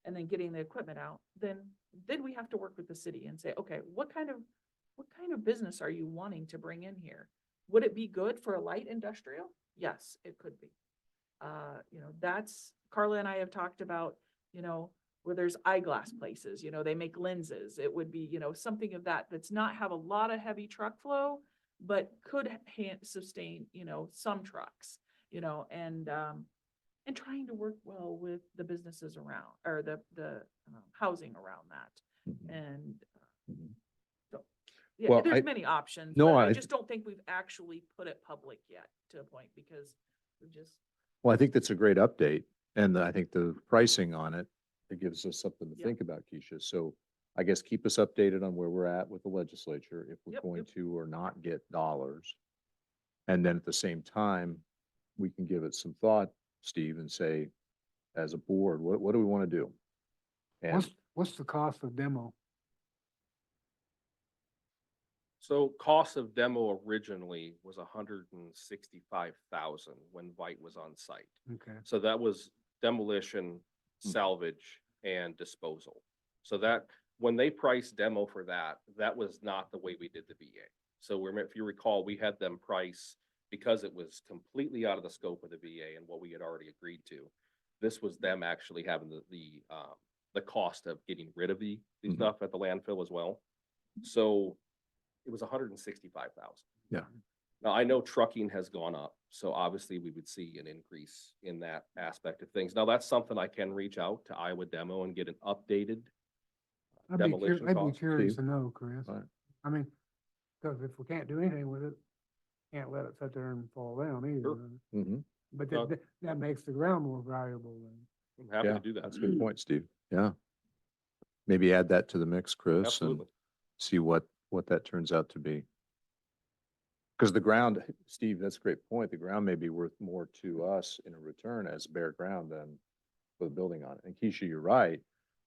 and then getting the equipment out, then we have to work with the city and say, okay, what kind of business are you wanting to bring in here? Would it be good for a light industrial? Yes, it could be. That's, Carla and I have talked about, where there's eyeglass places, they make lenses. It would be, something of that's not have a lot of heavy truck flow, but could sustain, some trucks, and trying to work well with the businesses around, or the housing around that. Mhm. And Mhm. so, yeah, Well, there's I- many options, No, but I I- just don't think we've actually put it public yet to a point, because we just, Well, I think that's a great update. And I think the pricing on it, it gives us something to Yep. think about, Keisha. So I guess keep us updated on where we're at with the legislature, if we're Yep, going yep. to or not get dollars. And then at the same time, we can give it some thought, Steve, and say, as a board, what do we want to do? And What's the cost of demo? So cost of demo originally was 165,000 when Vite was on site. Okay. So that was demolition, salvage, and disposal. So that, when they priced demo for that, that was not the way we did the VA. So if you recall, we had them price, because it was completely out of the scope of the VA and what we had already agreed to. This was them actually having the cost of getting rid of the Mhm. stuff at the landfill as well. So it was 165,000. Yeah. Now, I know trucking has gone up, so obviously we would see an increase in that aspect of things. Now, that's something I can reach out to Iowa Demo and get an updated demolition I'd be cost. curious Steve? to know, Chris. All right. I mean, because if we can't do anything with it, can't let it sit there and fall down either. Sure. Mhm. But No. that makes the ground more valuable then. I'm happy Yeah, to do that. that's a good point, Steve. Yeah. Maybe add that to the mix, Chris, and Absolutely. see what that turns out to be. Because the ground, Steve, that's a great point. The ground may be worth more to us in a return as bare ground than for the building on it. And Keisha, you're right.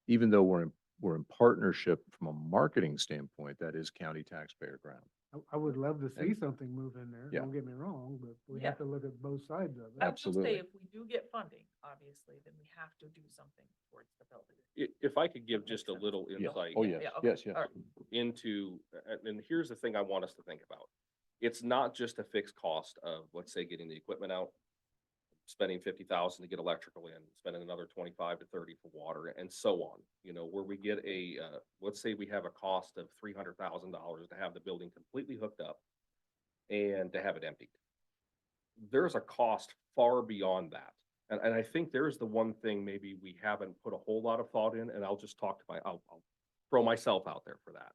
Even though we're in partnership from a marketing standpoint, that is county taxpayer ground. I would love to see And- something move in there, Yeah. don't get me wrong, but we Yeah. have to look at both sides of it. I will say, Absolutely. if we do get funding, obviously, then we have to do something towards the building. If I could give Makes just a sense. little Yeah. insight. Oh, Yeah, yes, okay. yes, yes. All right. Into, and here's the thing I want us to think about. It's not just a fixed cost of, let's say, getting the equipment out, spending 50,000 to get electrical in, spending another 25 to 30 for water, and so on. Where we get let's say we have a cost of $300,000 to have the building completely hooked up and to have it emptied. There's a cost far beyond that. And I think there's the one thing maybe we haven't put a whole lot of thought in, and I'll just talk to I'll throw myself out there for that.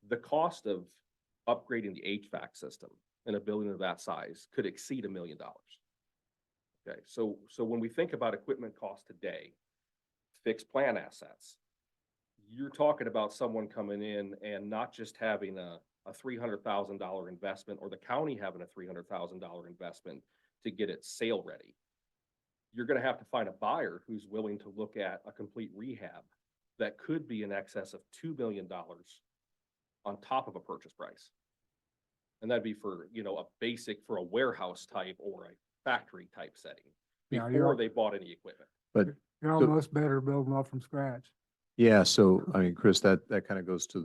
The cost of upgrading the HVAC system in a building of that size could exceed $1 million. Okay, so when we think about equipment costs today, fixed plant assets, you're talking about someone coming in and not just having a $300,000 investment, or the county having a $300,000 investment to get it sale ready. You're going to have to find a buyer who's willing to look at a complete rehab that could be in excess of $2 million on top of a purchase price. And that'd be for, a basic, for a warehouse type or a factory type setting Yeah, before they bought any equipment. But You're So- almost better building off from scratch. yeah, so I mean, Chris, that kind of goes to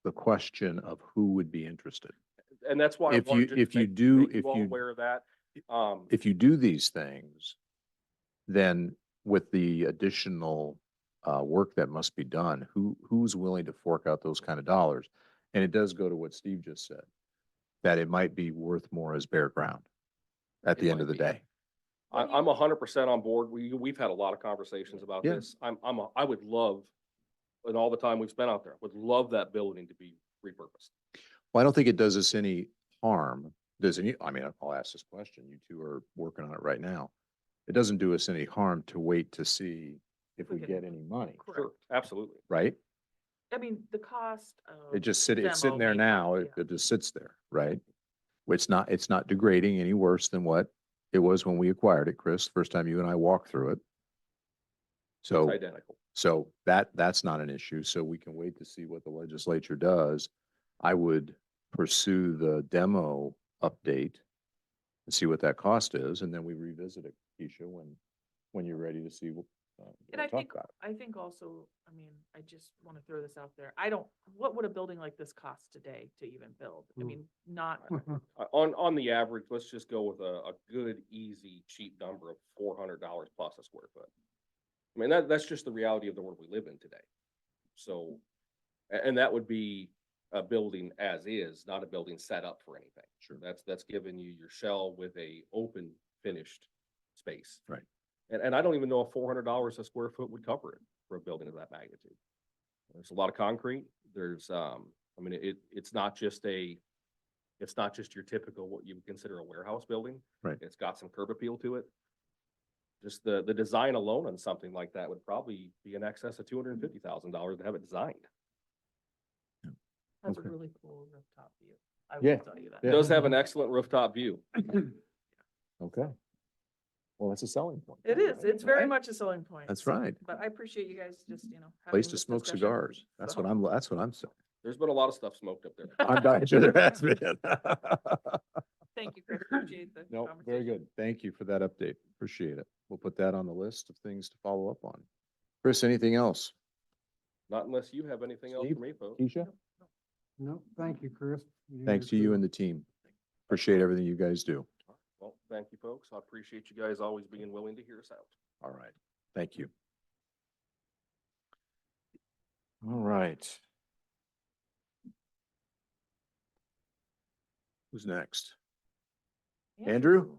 the question of who would be interested. And that's why I If you- wanted to if you make do- you if all you- aware of that. If you do these things, then with the additional work that must be done, who's willing to fork out those kind of dollars? And it does go to what Steve just said, that it might be worth more as bare ground at It the end might of the be. day. I'm 100% on board. We've had a lot of conversations about Yeah. this. I would love, and all the time we've spent out there, would love that building to be repurposed. Well, I don't think it does us any harm. Does any, I mean, I'll ask this question. You two are working on it right now. It doesn't do us any harm to wait to see if We we can- get any money, Sure, absolutely. right? I mean, the cost of. It just it's sitting demo there may now. cost- It just sits there, right? It's not degrading any worse than what it was when we acquired it, Chris, first time you and I walked through it. It's So, identical. so that's not an issue. So we can wait to see what the legislature does. I would pursue the demo update and see what that cost is, and then we revisit it, Keisha, when you're ready to see what, And I talk think, about it. I think also, I mean, I just want to throw this out there. What would a building like this cost today to even build? I Ooh. mean, not, On the average, let's just go with a good, easy, cheap number of $400 plus a square foot. I mean, that's just the reality of the world we live in today. So, and that would be a building as is, not a building set up for anything. Sure. That's giving you your shell with a open finished space. Right. And I don't even know if $400 a square foot would cover it for a building of that magnitude. There's a lot of concrete. There's, I mean, it's not just your typical, what you would consider a warehouse building. Right. It's got some curb appeal to it. Just the design alone on something like that would probably be in excess of $250,000 to have it designed. that's a Okay. really cool rooftop view. I Yeah, will tell you that. It does have an excellent rooftop view. Okay. Well, that's a selling point. It is. It's very Right? much a selling point. That's so- right. But I appreciate you guys just, having Place to this smoke discussion. cigars. That's what I'm saying. There's been a lot of stuff smoked up there. I'm dying sure there has been. Thank you, Chris. Appreciate the No, conversation. very good. Thank you for that update. Appreciate it. We'll put that on the list of things to follow up on. Chris, anything else? Not unless you have anything else Steve? for me, folks. Keisha? No, thank you, Chris. Thanks to you and the team. Appreciate everything you guys do. Well, thank you, folks. I appreciate you guys always being willing to hear us out. All right. Thank you. All right. Who's next? Andrew?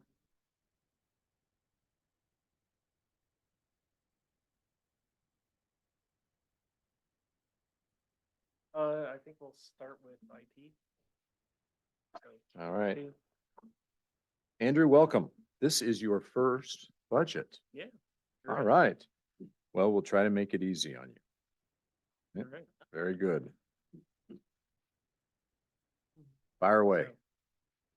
I think we'll start with IT. All right. Andrew, welcome. This is your first budget. Yeah. All right. Well, we'll try to make it easy on you. All right. Very good. Fire away.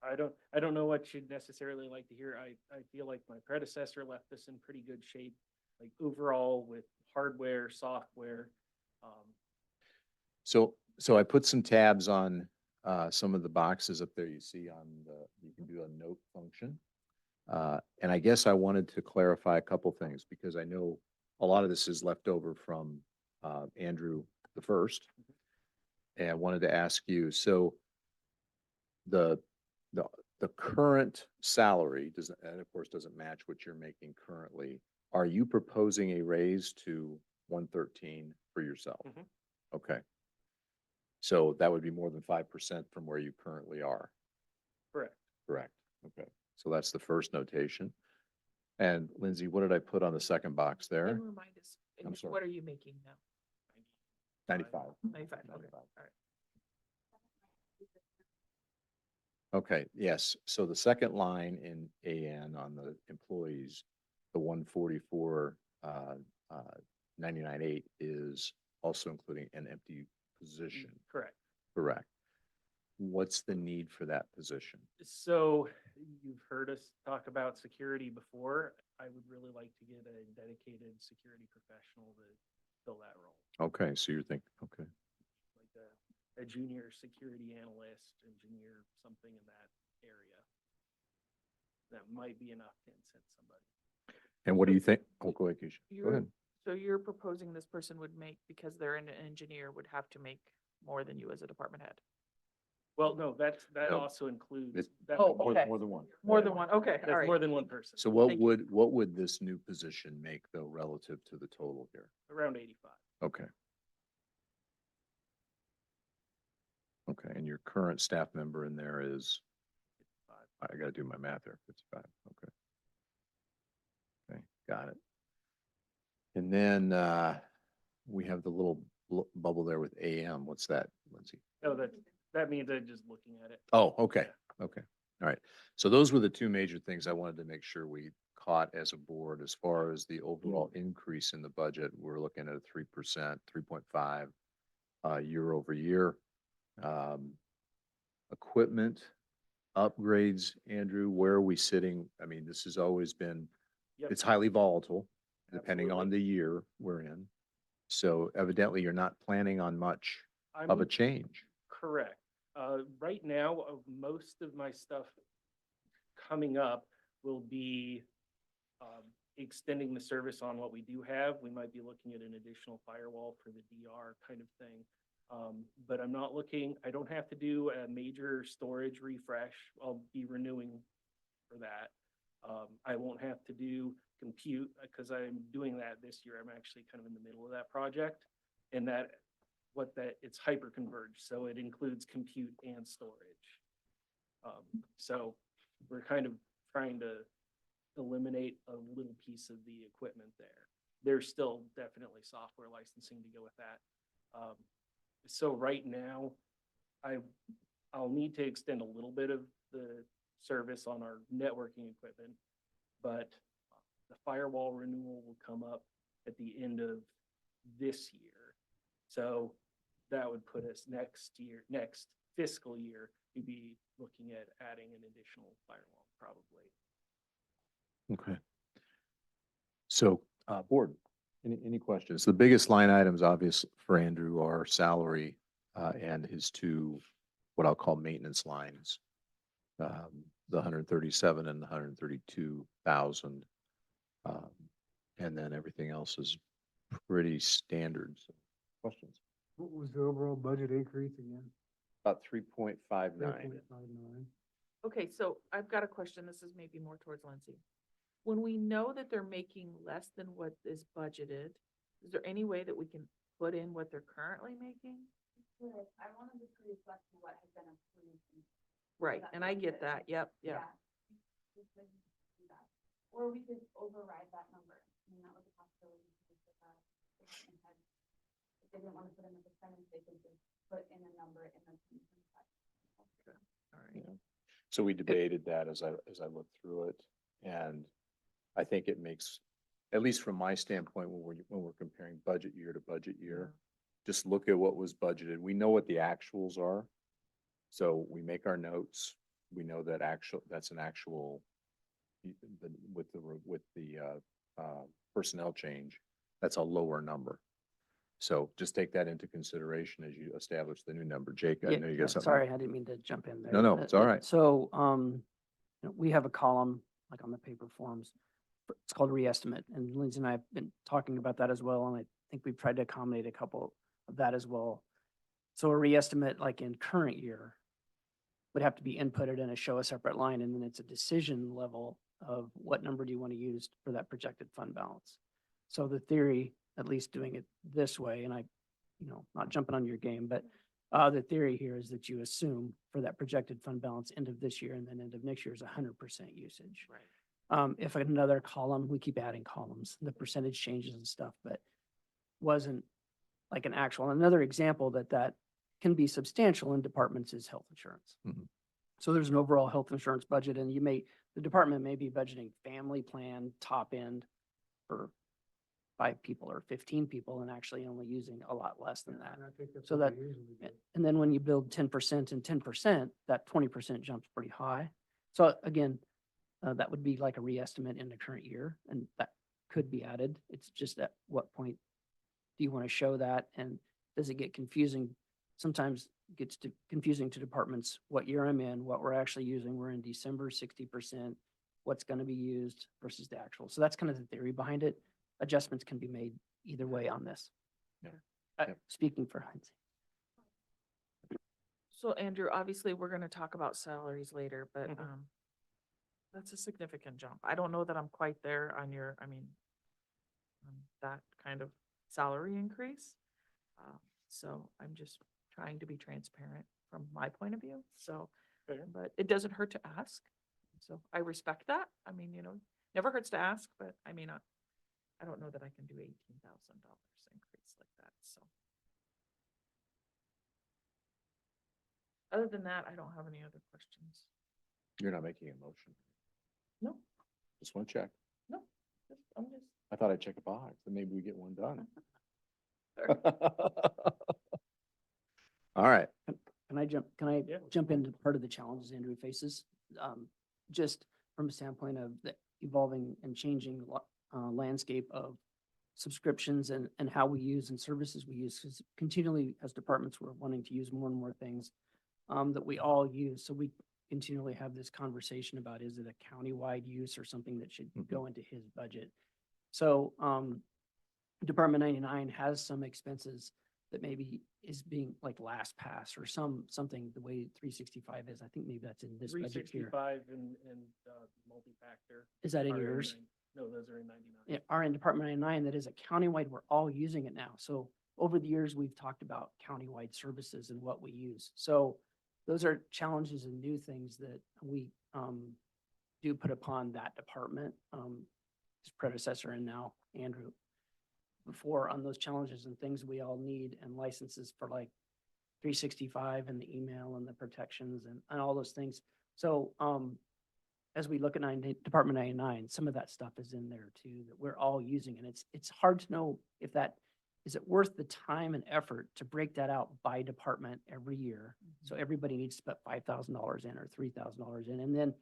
I don't know what you'd necessarily like to hear. I feel like my predecessor left us in pretty good shape, like overall with hardware, software. So I put some tabs on some of the boxes up there you see on you can do a note function. And I guess I wanted to clarify a couple things because I know a lot of this is left over from Andrew the first. And I wanted to ask you, so the current salary does, and of course doesn't match what you're making currently. Are you proposing a raise to 113 for yourself? Mhm. Okay. So that would be more than 5% from where you currently are. Correct. Correct. Okay. So that's the first notation. And Lindsay, what did I put on the second box there? And remind us, I'm sorry. what are you making now? 95. 95, okay, 95. all right. Okay, yes. So the second line in AN on the employees, the 144, 99.8 is also including an empty position, Correct. correct? What's the need for that position? So you've heard us talk about security before. I would really like to get a dedicated security professional to fill that role. Okay, so you're thinking, okay. Like a junior security analyst, engineer, something in that area. That might be enough to incent somebody. And what do you think? Oh, go ahead, Keisha. Go You're- ahead. So you're proposing this person would make, because they're an engineer, would have to make more than you as a department head? Well, no, that No. also includes. It's that Oh, would be okay. More than one. More than one, okay, all That's right. more than one person. So Thank you. what would this new position make though relative to the total here? Around 85. Okay. Okay, and your current staff member in there is, I gotta do my math there, 55, okay. Okay, got it. And then, we have the little bubble there with AM, what's that, Lindsay? No, that means I'm just looking at it. Oh, okay, okay, all right. So those were the two major things I wanted to make sure we caught as a board. As far as the overall increase in the budget, we're looking at a 3%, 3.5 year over year. Equipment upgrades, Andrew, where are we sitting? I mean, this has always been, Yep. it's highly volatile depending on Absolutely. the year we're in. So evidently you're not planning on much of a I'm change. correct. Right now, most of my stuff coming up will be extending the service on what we do have. We might be looking at an additional firewall for the DR kind of thing. But I'm not looking, I don't have to do a major storage refresh. I'll be renewing for that. I won't have to do compute because I'm doing that this year. I'm actually kind of in the middle of that project. And it's hyper converged, so it includes compute and storage. So we're kind of trying to eliminate a little piece of the equipment there. There's still definitely software licensing to go with that. So right now, I'll need to extend a little bit of the service on our networking equipment, but the firewall renewal will come up at the end of this year. So that would put us next fiscal year, we'd be looking at adding an additional firewall probably. Okay. So, board, any questions? The biggest line items, obviously, for Andrew are salary, and his two, what I'll call maintenance lines. The 137 and the 132,000. And then everything else is pretty standard. So, questions? What was the overall budget increase again? About 3.59. 3.59. Okay, so I've got a question. This is maybe more towards Lindsay. When we know that they're making less than what is budgeted, is there any way that we can put in what they're currently making? I wanted to reflect what has been approved. Right, and I get that. Yep, yep. Or we could override that number. I mean, that was a possibility. If they didn't want to put in a percentage, they could just put in a number in the. All right. So we debated that as I looked through it, and I think it makes, at least from my standpoint, when we're comparing budget year to budget year, just look at what was budgeted. We know what the actuals are. So we make our notes. We know that that's an actual with the personnel change, that's a lower number. So just take that into consideration as you establish the new number. Jake, I know you got something. Sorry, I didn't mean to jump in there. No, it's all right. So, we have a column, like on the paper forms, it's called reestimate, and Lindsay and I have been talking about that as well, and I think we've tried to accommodate a couple of that as well. So a reestimate, like in current year, would have to be inputted in a show a separate line, and then it's a decision level of what number do you want to use for that projected fund balance. So the theory, at least doing it this way, and not jumping on your game, but the theory here is that you assume for that projected fund balance end of this year and then end of next year is 100% usage. Right. If another column, we keep adding columns, the percentage changes and stuff, but wasn't like an actual. Another example that can be substantial in departments is health insurance. Mhm. So there's an overall health insurance budget, and the department may be budgeting family plan top end for 5 people or 15 people and actually only using a lot less than that. And I think that's So what that, they usually do. and then when you build 10% and 10%, that 20% jumps pretty high. So again, that would be like a reestimate in the current year, and that could be added. It's just at what point do you want to show that, and does it get confusing? Sometimes it gets confusing to departments, what year I'm in, what we're actually using. We're in December, 60%, what's going to be used versus the actual. So that's kind of the theory behind it. Adjustments can be made either way on this. Yeah. Speaking for Heinz. So Andrew, obviously, we're gonna talk about salaries later, but, Mhm. that's a significant jump. I don't know that I'm quite there on your, on that kind of salary increase. So I'm just trying to be transparent from my point of view, so, Fair. but it doesn't hurt to ask. So I respect that. Never hurts to ask, but I don't know that I can do $18,000 increase like that, so. Other than that, I don't have any other questions. You're not making a motion. No, Just want to check. no, I'm just. I thought I'd check a box, and maybe we get one done. Sorry. All right. Can I Yeah. jump into part of the challenges Andrew faces? Just from a standpoint of the evolving and changing landscape of subscriptions and how we use and services we use, because continually as departments, we're wanting to use more and more things that we all use. So we continually have this conversation about, is it a countywide use or something that should go into his budget? So Department 99 has some expenses that maybe is being like LastPass or something, the way 365 is. I think maybe that's in this Three budget here. sixty-five and, multi-factor. Is that in are yours? No, those are in 99. Yeah, are in Department 99, that is a countywide, we're all using it now. So over the years, we've talked about countywide services and what we use. So those are challenges and new things that we do put upon that department, his predecessor and now Andrew, before on those challenges and things we all need and licenses for like 365 and the email and the protections and all those things. So as we look at Department 99, some of that stuff is in there too, that we're all using. And it's hard to know if is it worth the time and effort to break that out by department every year? So everybody needs to put $5,000 in or $3,000 in. And then,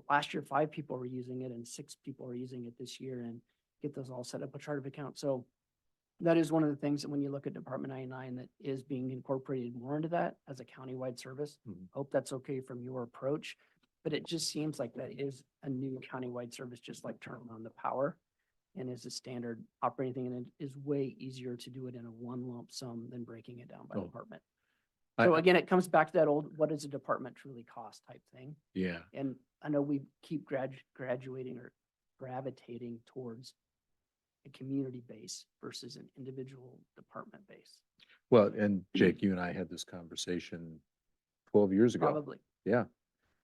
last year, 5 people were using it and 6 people are using it this year, and get those all set up a chart of accounts. So that is one of the things that when you look at Department 99, that is being incorporated more into that as a countywide service. Mhm. Hope that's okay from your approach, but it just seems like that is a new countywide service, just like turning on the power, and is a standard operating thing, and it is way easier to do it in a one lump sum than breaking it down by Oh. department. I- So again, it comes back to that old, what does a department truly cost type thing? Yeah. And I know we keep graduating or gravitating towards a community base versus an individual department base, Well, and Jake, you and I had this conversation 12 years ago. probably. Yeah.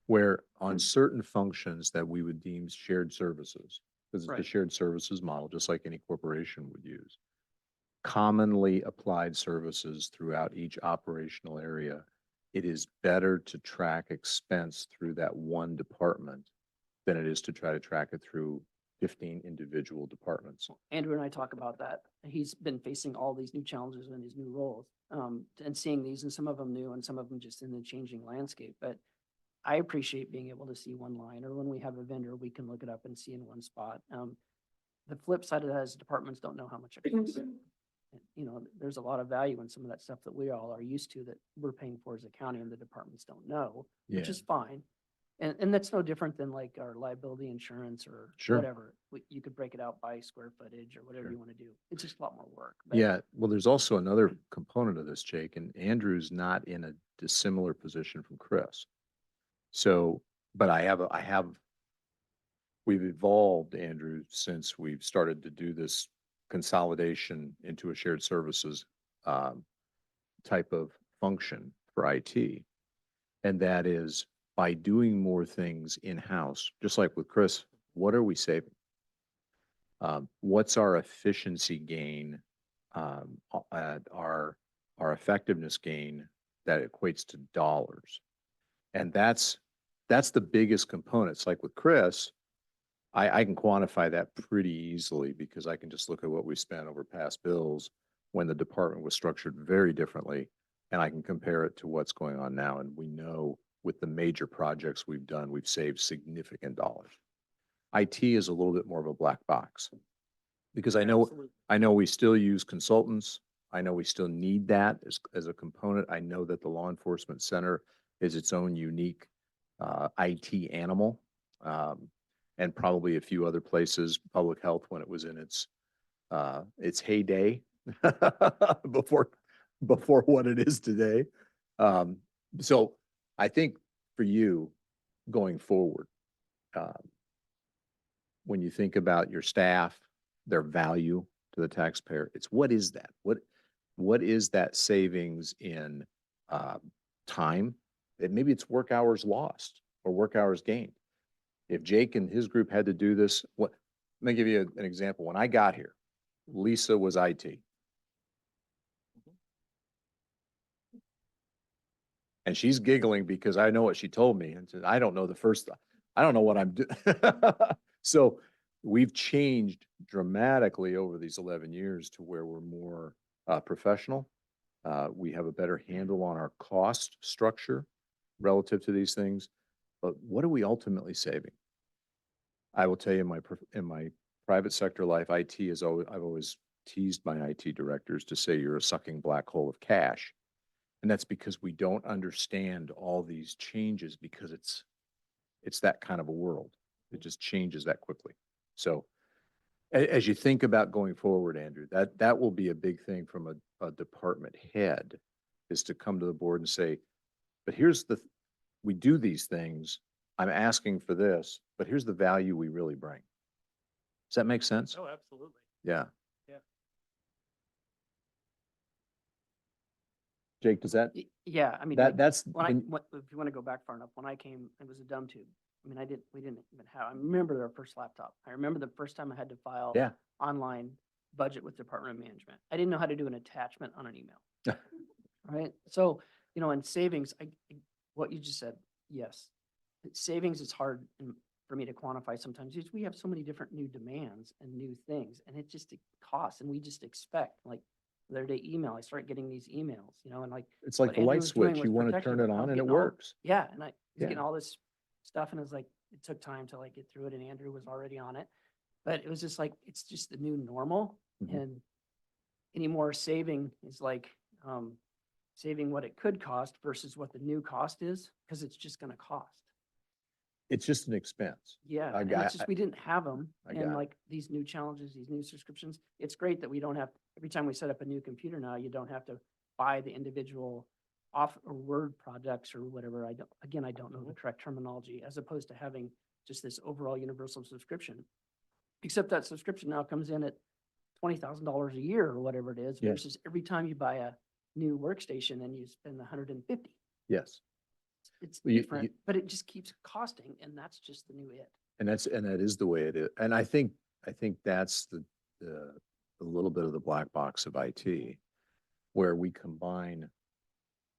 Where on certain functions that we would deem shared services, because it's the Right. shared services model, just like any corporation would use. Commonly applied services throughout each operational area, it is better to track expense through that one department than it is to try to track it through 15 individual departments. Andrew and I talk about that. He's been facing all these new challenges in his new roles, and seeing these, and some of them new and some of them just in the changing landscape. But I appreciate being able to see one line, or when we have a vendor, we can look it up and see in one spot. The flip side of that is departments don't know how much it costs. There's a lot of value in some of that stuff that we all are used to that we're paying for as a county and the departments don't know, which Yeah. is fine. And that's no different than like our liability insurance or Sure. whatever. You could break it out by square footage or whatever Sure. you want to do. It's just a lot more work. But Yeah, well, there's also another component of this, Jake, and Andrew's not in a dissimilar position from Chris. So, but we've evolved, Andrew, since we've started to do this consolidation into a shared services type of function for IT. And that is by doing more things in-house, just like with Chris, what are we saving? What's our efficiency gain, our effectiveness gain that equates to dollars? And that's the biggest component. It's like with Chris, I can quantify that pretty easily because I can just look at what we spent over past bills when the department was structured very differently, and I can compare it to what's going on now. And we know with the major projects we've done, we've saved significant dollars. IT is a little bit more of a black box because I know we still use consultants. I know we still need that as a component. I know that the law enforcement center is its own unique IT animal, and probably a few other places, public health when it was in its heyday before what it is today. So I think for you going forward, when you think about your staff, their value to the taxpayer, it's what is that? What is that savings in time? And maybe it's work hours lost or work hours gained. If Jake and his group had to do this, let me give you an example. When I got here, Lisa was IT. And she's giggling because I know what she told me and said, I don't know I don't know what I'm doing. So we've changed dramatically over these 11 years to where we're more professional. We have a better handle on our cost structure relative to these things. But what are we ultimately saving? I will tell you in my private sector life, IT is always, I've always teased my IT directors to say you're a sucking black hole of cash. And that's because we don't understand all these changes because it's that kind of a world. It just changes that quickly. So as you think about going forward, Andrew, that will be a big thing from a department head, is to come to the board and say, but we do these things. I'm asking for this, but here's the value we really bring. Does that make sense? Oh, absolutely. Yeah. Yeah. Jake, does that, Yeah, I mean, like, that's, when if you want to go back far enough, when I came, it was a dumb tube. I mean, we didn't even have, I remember our first laptop. I remember the first time I had to file yeah. online budget with Department of Management. I didn't know how to do an attachment on an email. Right? So, and savings, what you just said, yes. Savings is hard for me to quantify sometimes, because we have so many different new demands and new things, and it costs, and we just expect, like, the other day email, I start getting these emails, and like. It's like what the Andrew light was doing switch. was You want to protection. turn it I was on and it getting all- works. Yeah, and I was Yeah. getting all this stuff, and it was like, it took time to like get through it, and Andrew was already on it. But it was just like, it's just the new normal, Mhm. and any more saving is like, saving what it could cost versus what the new cost is, because it's just gonna cost. It's just an expense. Yeah, I and got- it's just, we didn't have them, I got and it. like these new challenges, these new subscriptions, it's great that we don't have, every time we set up a new computer now, you don't have to buy the individual off or Word products or whatever. I don't know the correct terminology, as opposed to having just this overall universal subscription. Except that subscription now comes in at $20,000 a year or whatever it is, Yes. versus every time you buy a new workstation and you spend 150. Yes. It's Well, different, but it just keeps costing, and that's just the new it. And that is the way it is. And I think that's the little bit of the black box of IT, where we combine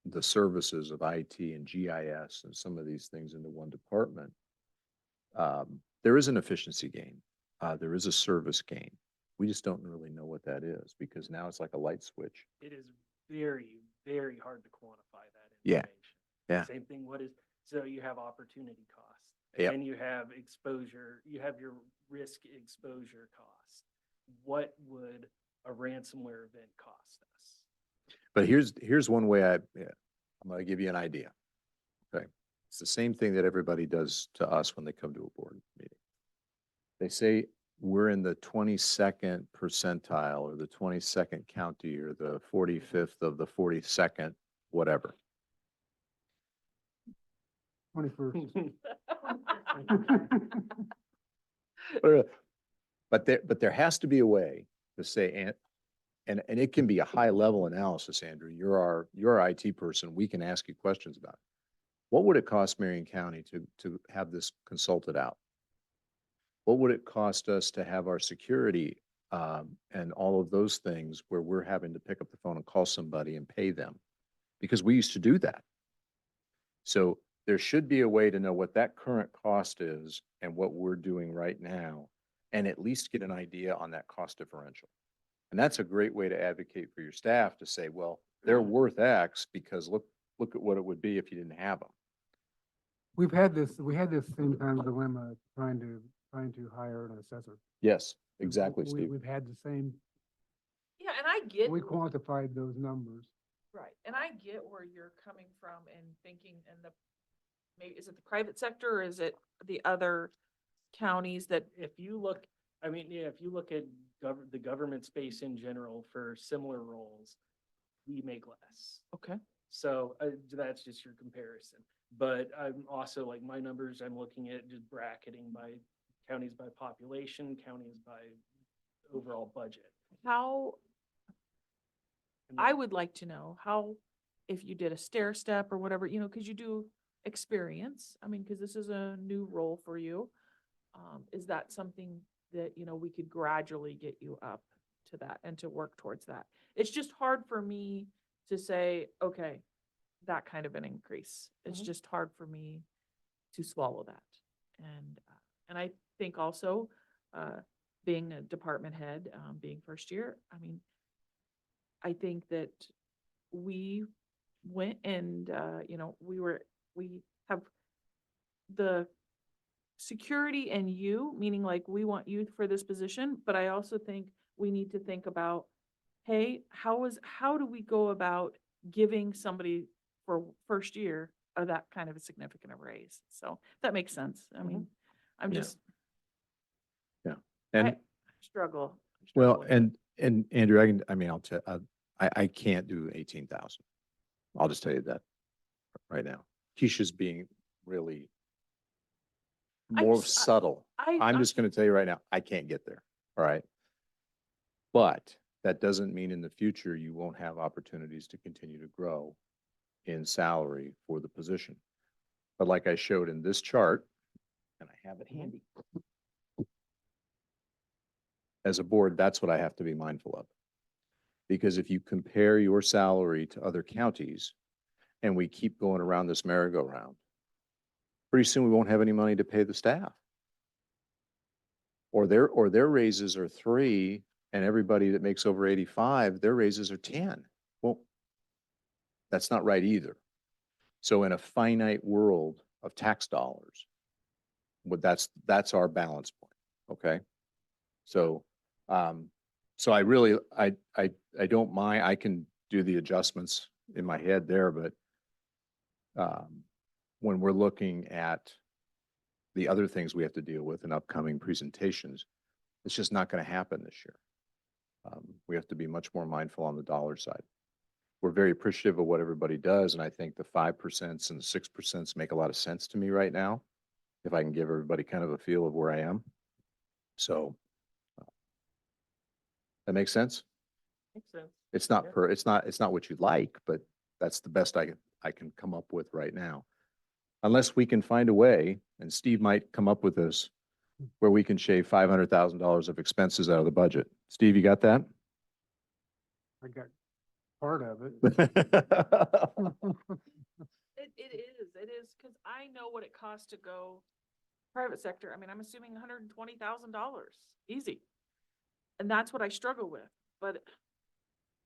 the services of IT and GIS and some of these things into one department. There is an efficiency gain. There is a service gain. We just don't really know what that is, because now it's like a light switch. It is very, very hard to quantify that Yeah. information. Yeah. Same thing, so you have opportunity costs. Yep. And you have exposure, you have your risk exposure costs. What would a ransomware event cost us? But here's one way I'm going to give you an idea. Okay. It's the same thing that everybody does to us when they come to a board meeting. They say we're in the 22nd percentile or the 22nd county or the 45th of the 42nd, whatever. 21st. But there has to be a way to say, and it can be a high level analysis, Andrew. You're our IT person. We can ask you questions about it. What would it cost Marion County to have this consulted out? What would it cost us to have our security and all of those things where we're having to pick up the phone and call somebody and pay them? Because we used to do that. So there should be a way to know what that current cost is and what we're doing right now, and at least get an idea on that cost differential. And that's a great way to advocate for your staff to say, well, they're worth X because look at what it would be if you didn't have them. We had this same kind of dilemma trying to hire an assessor. Yes, exactly, We- Steve. We've had the same, Yeah, and I get, we quantified those numbers. right, and I get where you're coming from and thinking, maybe, is it the private sector or is it the other counties that, If you look, I mean, yeah, if you look at the government space in general for similar roles, we make less. okay, So that's just your comparison. But I'm also like my numbers, I'm looking at just bracketing by counties by population, counties by overall budget. How, And I then- would like to know how, if you did a stair step or whatever, you know, cause you do experience. I mean, cause this is a new role for you. Is that something that, you know, we could gradually get you up to that and to work towards that? It's just hard for me to say, okay, that kind of an increase. It's Mhm. just hard for me to swallow that. And I think also, being a department head, being first year, I mean, I think that we went and, you know, we have the security and you, meaning like we want you for this position, but I also think we need to think about, hey, how do we go about giving somebody for first year that kind of a significant a raise? So if that makes sense. I mean, I'm Yeah. just, And, I struggle. well, with it. and Andrew, I mean, I can't do 18,000. I'll just tell you that right now. Keisha's being really I'm more s- I- subtle. I'm I'm just gonna tell you right now, I can't get there, all right? But that doesn't mean in the future you won't have opportunities to continue to grow in salary for the position. But like I showed in this chart, and I have it handy. As a board, that's what I have to be mindful of. Because if you compare your salary to other counties and we keep going around this merry-go-round, pretty soon we won't have any money to pay the staff. Or their raises are 3 and everybody that makes over 85, their raises are 10. Well, that's not right either. So in a finite world of tax dollars, that's our balance point, okay? So, so I really, I don't mind, I can do the adjustments in my head there, but when we're looking at the other things we have to deal with in upcoming presentations, it's just not going to happen this year. We have to be much more mindful on the dollar side. We're very appreciative of what everybody does, and I think the 5% and the 6% make a lot of sense to me right now, if I can give everybody kind of a feel of where I am. So that makes sense? Makes sense. It's not Yeah. it's not what you'd like, but that's the best I can come up with right now. Unless we can find a way, and Steve might come up with this, where we can shave $500,000 of expenses out of the budget. Steve, you got that? I got part of it. It is, cause I know what it costs to go private sector. I mean, I'm assuming $120,000, easy. And that's what I struggle with, but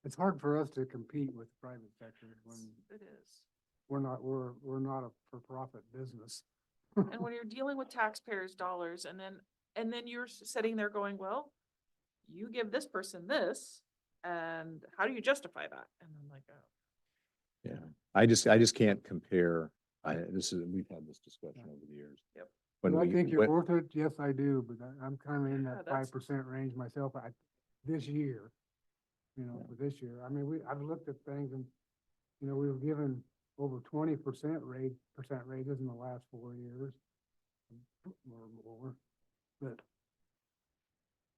It's hard for us to compete with the private sector when it is. we're not a for-profit business. And when you're dealing with taxpayers' dollars and then you're sitting there going, well, you give this person this, and how do you justify that? And I'm like, oh. Yeah, I just can't compare. We've had this discussion over the years. Yep. When Do I we, think you're when- worth it? Yes, I do, but I'm kind of in Yeah, that that's- 5% range myself. This year, you know, for this year. I mean, I've looked at things and, you know, we were given over 20% raises in the last 4 years or more, but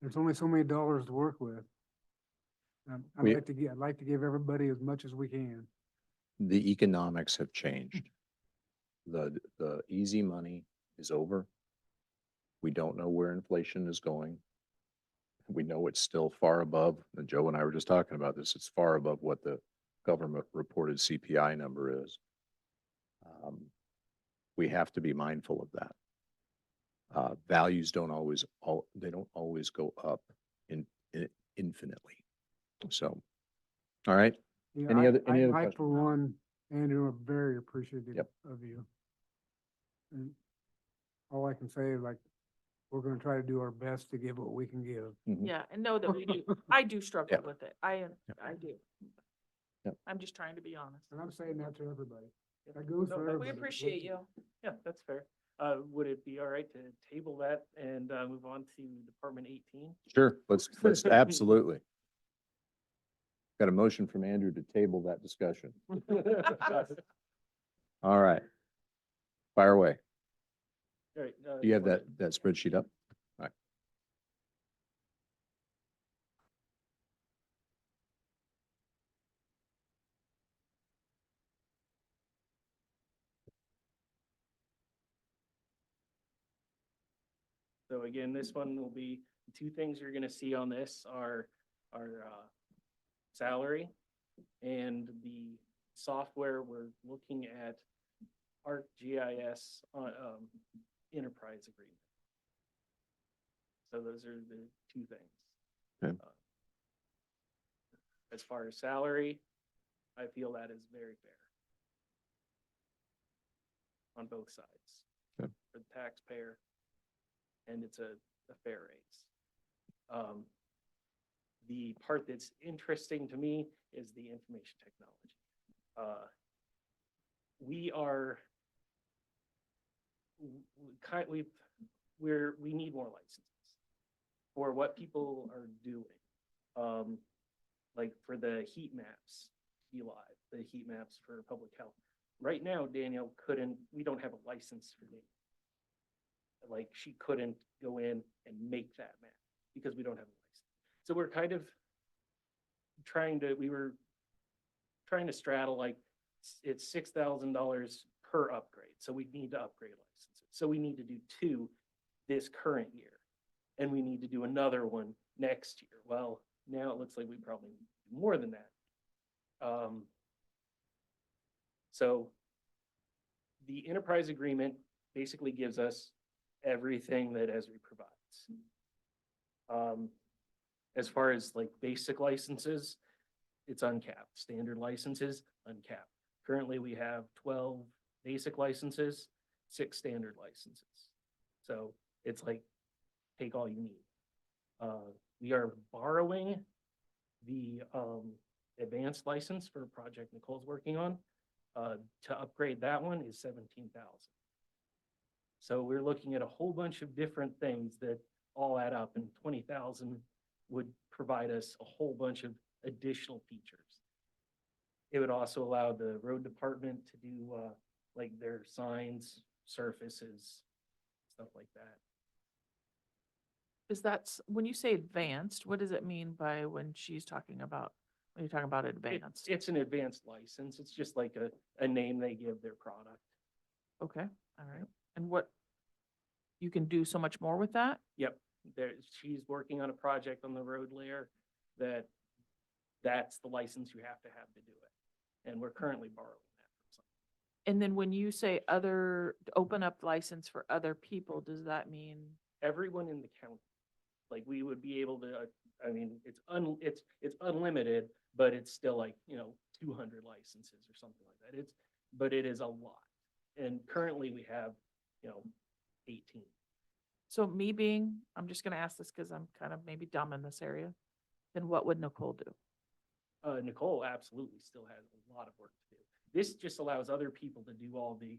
there's only so many dollars to work with. We- I'd like to give everybody as much as we can. the economics have changed. The easy money is over. We don't know where inflation is going. We know it's still far above, and Joe and I were just talking about this, it's far above what the government reported CPI number is. We have to be mindful of that. Values don't always go up infinitely. So, all right, You know, Any other I, questions? for one, Andrew, am very appreciative Yep. of you. And all I can say is like, we're gonna try to do our best to give what we can give. Mhm. Yeah, and know that we do, I do struggle Yep. with it. I do. Yep. I'm just trying to be honest. And I'm saying that to everybody. Yeah. That goes No, for but We everybody. appreciate you. Yeah, that's fair. Would it be all right to table that and move on to Department 18? Sure, let's absolutely. Got a motion from Andrew to table that discussion. All right. Fire away. All right, Do you have wanna- that spreadsheet up? All right. So again, this one will be, the two things you're gonna see on this are salary and the software we're looking at ArcGIS enterprise agreement. So those are the two things. Okay. As far as salary, I feel that is very fair on both sides. Okay. For the taxpayer, and it's a fair raise. The part that's interesting to me is the information technology. We are, we need more licenses for what people are doing. Like for the heat maps, the heat maps for public health. Right now, Danielle we don't have a license for data. Like she couldn't go in and make that map because we don't have a license. So we're kind of we were trying to straddle like it's $6,000 per upgrade. So we need to upgrade licenses. So we need to do 2 this current year. And we need to do another one next year. Well, now it looks like we probably need to do more than that. So the enterprise agreement basically gives us everything that Esri provides. As far as like basic licenses, it's uncapped. Standard licenses, uncapped. Currently, we have 12 basic licenses, 6 standard licenses. So it's like, take all you need. We are borrowing the advanced license for a project Nicole's working on. To upgrade that one is 17,000. So we're looking at a whole bunch of different things that all add up, and 20,000 would provide us a whole bunch of additional features. It would also allow the road department to do like their signs, surfaces, stuff like that. Is that, when you say advanced, what does it mean by when you're talking about advanced? It's an advanced license. It's just like a name they give their product. Okay, all right. And what, you can do so much more with that? Yep, she's working on a project on the road layer that's the license you have to do it. And we're currently borrowing that from someone. And then when you say open up license for other people, does that mean? Everyone in the county, like we would be able to, I mean, it's unlimited, but it's still like, 200 licenses or something like that. But it is a lot. And currently we have, 18. So I'm just gonna ask this because I'm kind of maybe dumb in this area. Then what would Nicole do? Nicole absolutely still has a lot of work to do. This just allows other people to do all the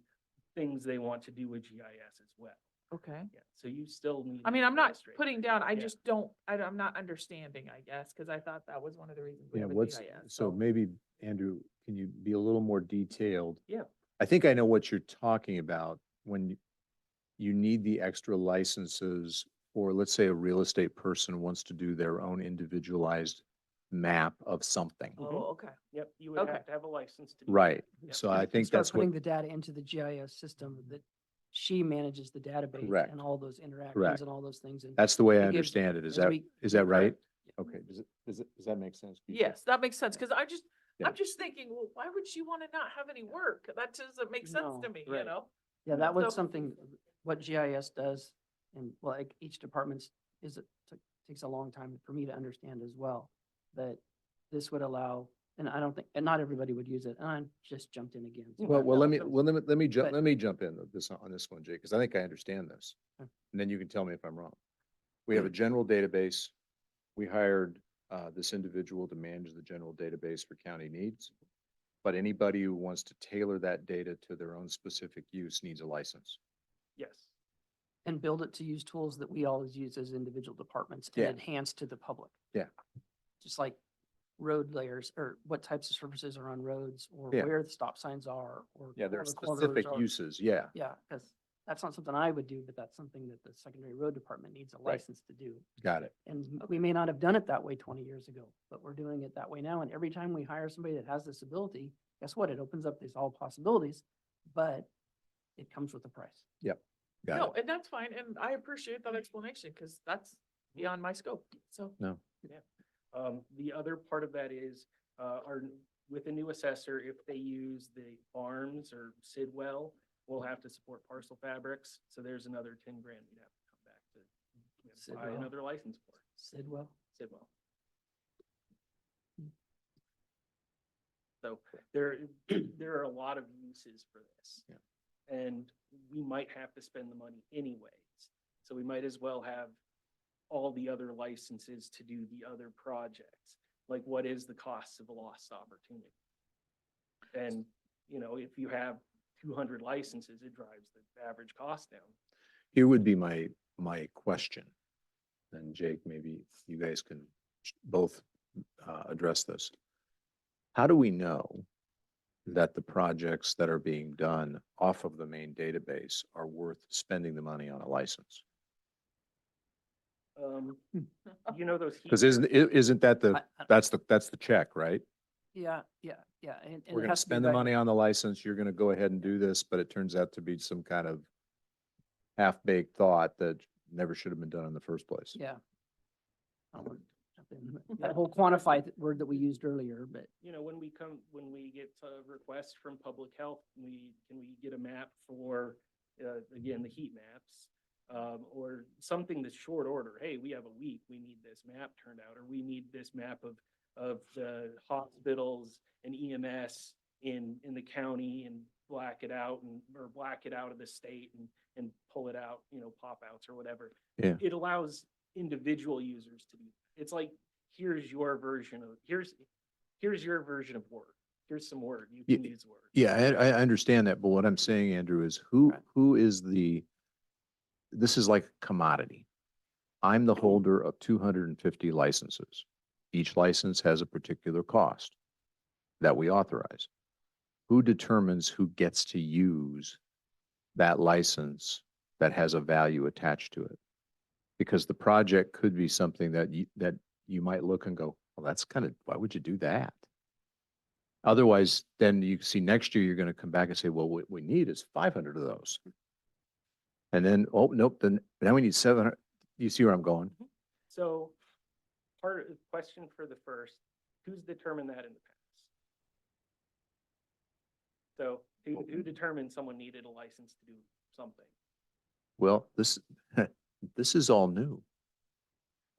things they want to do with GIS as well. Okay. Yeah, so you still need. I mean, I'm not administrator. putting down, I Yeah. just don't, I'm not understanding, I guess, because I thought that was one of the reasons we Yeah, have a what's, GIS. so maybe, Andrew, can you be a little more detailed? Yeah. I think I know what you're talking about when you need the extra licenses for, let's say, a real estate person wants to do their own individualized map of something. Oh, okay. Yep, you would Okay. have to have a license to do. Right. that. Yep. So And- I and think start that's what, putting the data into the GIS system that she manages the database Correct. and all those interactions Correct. and all those things. And that's the way I it gives- understand it. as we- Is that right? Correct. Okay, does that make sense? to you? Yes, that makes sense, because Yeah. I'm just thinking, well, why would she want to not have any work? That doesn't make sense to No, me, right. Yeah, So- that was something, what GIS does, and well, like each department's takes a long time for me to understand as well, that this would allow, and I don't think, and not everybody would use it, and I just jumped in again. so Well, I let me jump, But- let me jump in on this one, Jake, because I think I understand this. Okay. And then you can tell me if I'm wrong. We have a general database. We hired this individual to manage the general database for county needs. But anybody who wants to tailor that data to their own specific use needs a license. Yes, And build it to use tools that we always use as individual departments and Yeah. enhance to the public. Yeah. Just like road layers or what types of surfaces are on roads or Yeah. where the stop signs are or. Yeah, there are corner corners specific or- uses, yeah. Yeah, because that's not something I would do, but that's something that the secondary road department needs a Right. license to do. Got it. And we may not have done it that way 20 years ago, but we're doing it that way now. And every time we hire somebody that has this ability, guess what? It opens up these all possibilities, but it comes with a price. Got No, it. and that's fine, and I appreciate that explanation, because that's beyond my scope, so. No, The other part of that is, with a new assessor, if they use the farms or Sidwell, we'll have to support Parcel Fabrics. So there's another 10 grand we'd have to come back to we have to buy Sidwell. another license for Sidwell? Sidwell. So there are a lot of uses for this. Yeah. And we might have to spend the money anyways. So we might as well have all the other licenses to do the other projects. Like, what is the cost of a lost opportunity? And, if you have 200 licenses, it drives the average cost down. here would be my question. And Jake, maybe you guys can both address this. How do we know that the projects that are being done off of the main database are worth spending the money on a license? Those. heat Because maps- isn't that I- that's the check, right? Yeah. And We're it gonna has to be spend the right- money on the license, you're gonna go ahead and do this, but it turns out to be some kind of half-baked thought that never should have been done in the first place. Yeah. I don't wanna jump in, but that whole quantify word that we used earlier, but when we get a request from public health, can we get a map for, again, the heat maps? Or something that's short order. Hey, we have a week, we need this map turned out, or we need this map of the hospitals and EMS in the county and black it out or black it out of the state and pull it out, pop outs or whatever. Yeah. It allows individual users to do, it's like, here's your version of Word. Here's some Word, you can use Word. Yeah, I understand that, but what I'm saying, Andrew, is Right. who is this is like a commodity. I'm the holder of 250 licenses. Each license has a particular cost that we authorize. Who determines who gets to use that license that has a value attached to it? Because the project could be something that you might look and go, well, that's why would you do that? Otherwise, then you see next year, you're going to come back and say, well, what we need is 500 of those. And then, oh, nope, then now we need 700. You see where I'm going? So part of the question for the first, who's determined that in the past? So who determined someone needed a license to do something? Well, this is all new.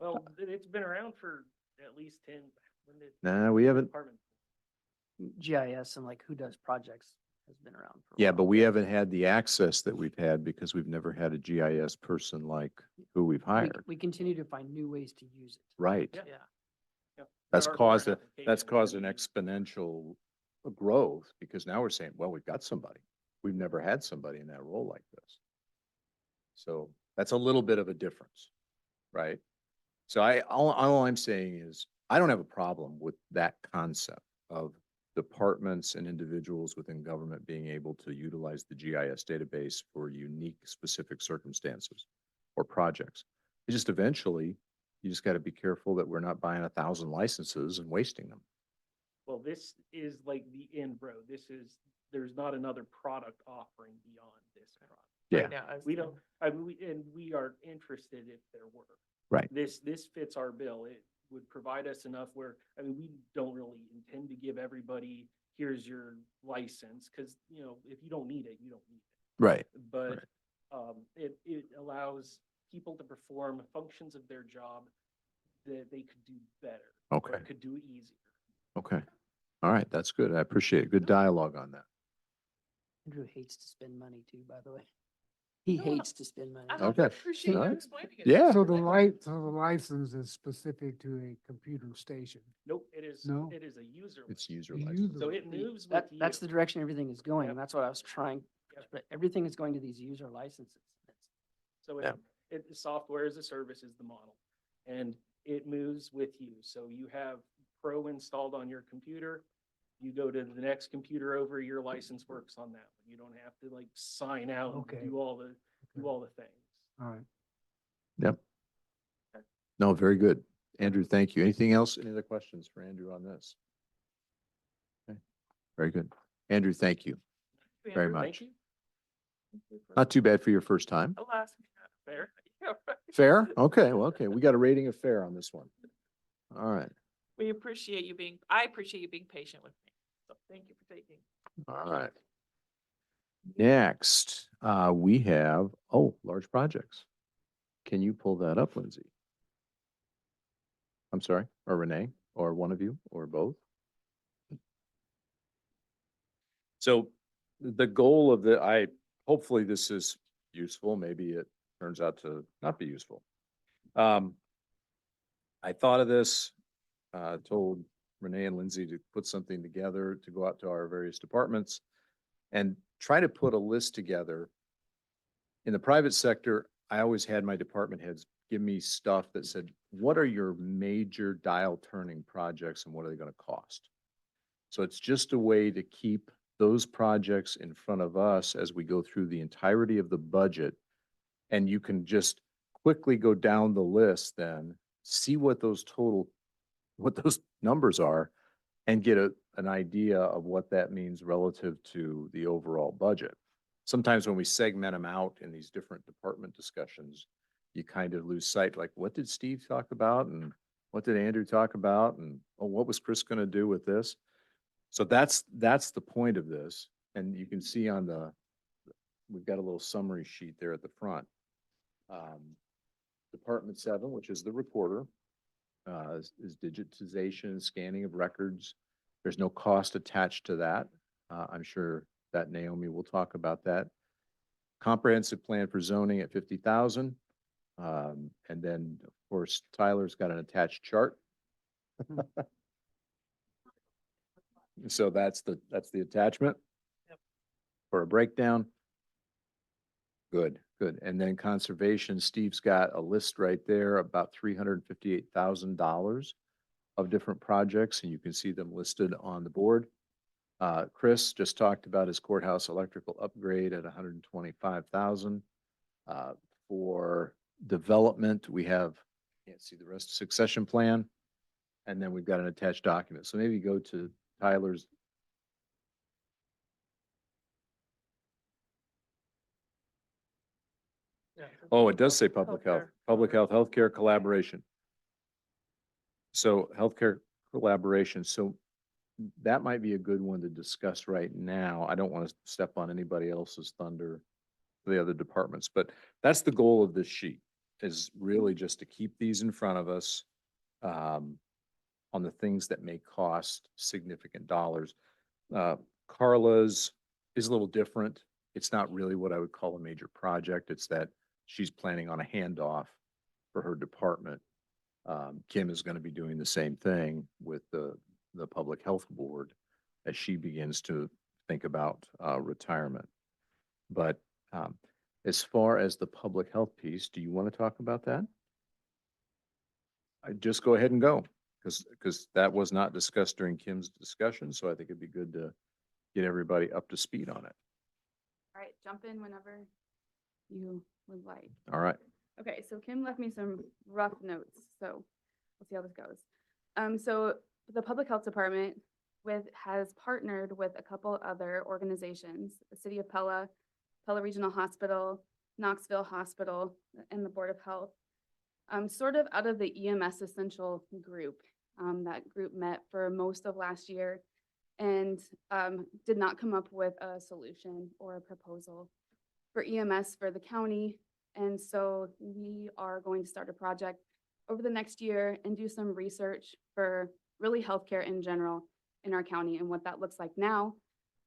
Well, it's been around for at least 10. When did Nah, we haven't. department- GIS and like who does projects has been around for a Yeah, while. but we haven't had the access that we've had because we've never had a GIS person like who we've We- hired. We continue to find new ways to use it. Right. Yeah. Yeah. Yeah. That's There are caused grant that's applications caused that an we- exponential growth because now we're saying, well, we've got somebody. We've never had somebody in that role like this. So that's a little bit of a difference, right? So all I'm saying is, I don't have a problem with that concept of departments and individuals within government being able to utilize the GIS database for unique specific circumstances or projects. It just eventually, you just got to be careful that we're not buying 1,000 licenses and wasting them. Well, this is like the end road. There's not another product offering beyond this product. Right now, as We the- don't, we are interested if there were. Right. This fits our bill. It would provide us enough where, we don't really intend to give everybody, here's your license, because, if you don't need it, you don't need it. Right. But, it allows people to perform functions of their job that they could do better. or Okay. Could do easier. Okay. All right. That's good. I appreciate it. Good dialogue on that. Andrew hates to spend money too, by the way. He No, hates to spend money. I Okay. appreciate you Alright. explaining it. Yeah. So the license is specific to a computer station. Nope, it is No. a user. It's license. user You license. use So the- it moves with you. That's the direction everything is going. Yep. And that's what I was trying, Yep. but everything is going to these user licenses. So Yeah. the software as a service is the model, and it moves with you. So you have Pro installed on your computer. You go to the next computer over, your license works on that one. You don't have to like sign out Okay. and do all the things. All right. Yep. No, very good. Andrew, thank you. Anything else? Any other questions for Andrew on this? Okay, very good. Andrew, thank you. Very Andrew, much. Thank you. Not too bad for your first time. Alas, fair. Yeah, right. Fair? Okay, well, okay. We got a rating of fair on this one. All right, We appreciate you being, I appreciate you being patient with me. So thank you for taking. all right. Next, we have, large projects. Can you pull that up, Lindsay? I'm sorry, or Renee, or one of you, or both? So the goal of hopefully this is useful. Maybe it turns out to not be useful. I thought of this, told Renee and Lindsay to put something together to go out to our various departments and try to put a list together. In the private sector, I always had my department heads give me stuff that said, what are your major dial turning projects and what are they going to cost? So it's just a way to keep those projects in front of us as we go through the entirety of the budget. And you can just quickly go down the list then, see what those numbers are and get an idea of what that means relative to the overall budget. Sometimes when we segment them out in these different department discussions, you kind of lose sight, like, what did Steve talk about? And what did Andrew talk about? And, what was Chris going to do with this? So that's the point of this. And you can see we've got a little summary sheet there at the front. Department 7, which is the recorder, is digitization, scanning of records. There's no cost attached to that. I'm sure that Naomi will talk about that. Comprehensive plan for zoning at 50,000. And then, of course, Tyler's got an attached chart. So that's the attachment. Yep. For a breakdown. Good. And then conservation, Steve's got a list right there, about $358,000 of different projects, and you can see them listed on the board. Chris just talked about his courthouse electrical upgrade at 125,000. For development, we have, can't see the rest, succession plan, and then we've got an attached document. So maybe go to Tyler's. Oh, it does say public health, healthcare collaboration. So healthcare collaboration. So that might be a good one to discuss right now. I don't want to step on anybody else's thunder, the other departments, but that's the goal of this sheet, is really just to keep these in front of us on the things that may cost significant dollars. Carla's is a little different. It's not really what I would call a major project. It's that she's planning on a handoff for her department. Kim is going to be doing the same thing with the Public Health Board as she begins to think about retirement. But as far as the public health piece, do you want to talk about that? I just go ahead and go, because that was not discussed during Kim's discussion, so I think it'd be good to get everybody up to speed on it. All right, jump in whenever you would like. All right. Okay, so Kim left me some rough notes, so we'll see how this goes. So the Public Health Department has partnered with a couple other organizations, the City of Pella Regional Hospital, Knoxville Hospital, and the Board of Health, sort of out of the EMS Essential group. That group met for most of last year and did not come up with a solution or a proposal for EMS for the county. And so we are going to start a project over the next year and do some research for really healthcare in general in our county and what that looks like now,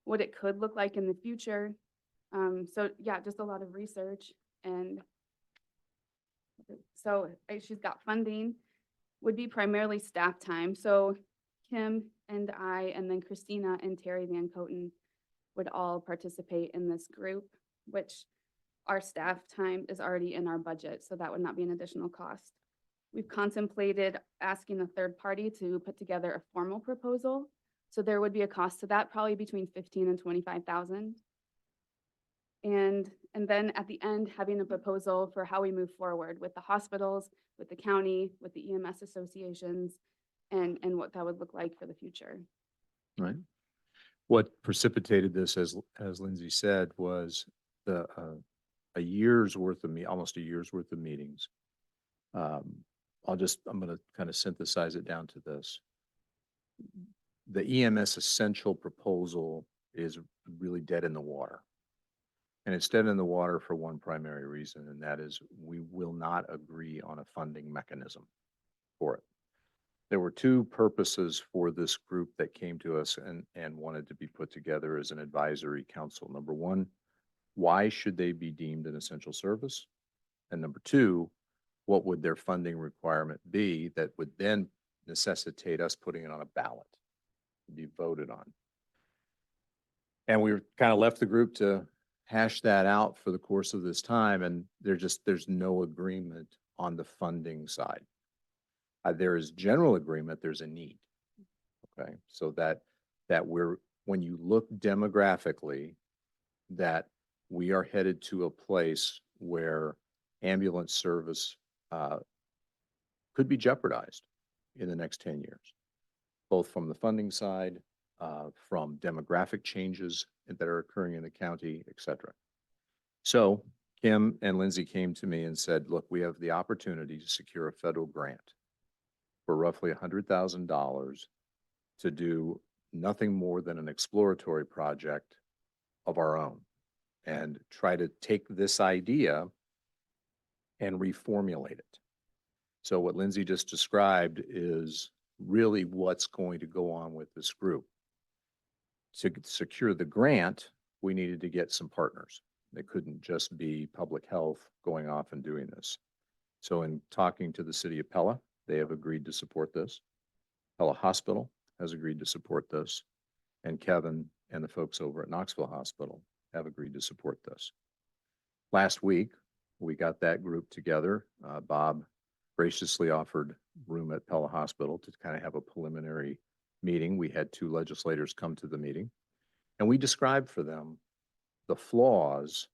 what it could look like in the future. So yeah, just a lot of research. And so she's got funding, would be primarily staff time. So Kim and I, and then Christina and Terry Van Coten would all participate in this group, which our staff time is already in our budget, so that would not be an additional cost. We've contemplated asking a third party to put together a formal proposal. So there would be a cost to that, probably between 15 and 25,000. And then at the end, having a proposal for how we move forward with the hospitals, with the county, with the EMS associations, and what that would look like for the future. Right. What precipitated this, as Lindsay said, was a year's worth of almost a year's worth of meetings. I'm going to kind of synthesize it down to this. The EMS essential proposal is really dead in the water. And it's dead in the water for one primary reason, and that is we will not agree on a funding mechanism for it. There were two purposes for this group that came to us and wanted to be put together as an advisory council. Number one, why should they be deemed an essential service? And number two, what would their funding requirement be that would then necessitate us putting it on a ballot to be voted on? And we kind of left the group to hash that out for the course of this time, and there's no agreement on the funding side. There is general agreement, there's a need. Okay, so that when you look demographically, that we are headed to a place where ambulance service could be jeopardized in the next 10 years, both from the funding side, from demographic changes that are occurring in the county, et cetera. So Kim and Lindsay came to me and said, look, we have the opportunity to secure a federal grant for roughly $100,000 to do nothing more than an exploratory project of our own and try to take this idea and reformulate it. So what Lindsay just described is really what's going to go on with this group. To secure the grant, we needed to get some partners. They couldn't just be public health going off and doing this. So in talking to the city of Pella, they have agreed to support this. Pella Hospital has agreed to support this. And Kevin and the folks over at Knoxville Hospital have agreed to support this. Last week, we got that group together. Bob graciously offered room at Pella Hospital to kind of have a preliminary meeting. We had two legislators come to the meeting, and we described for them the flaws.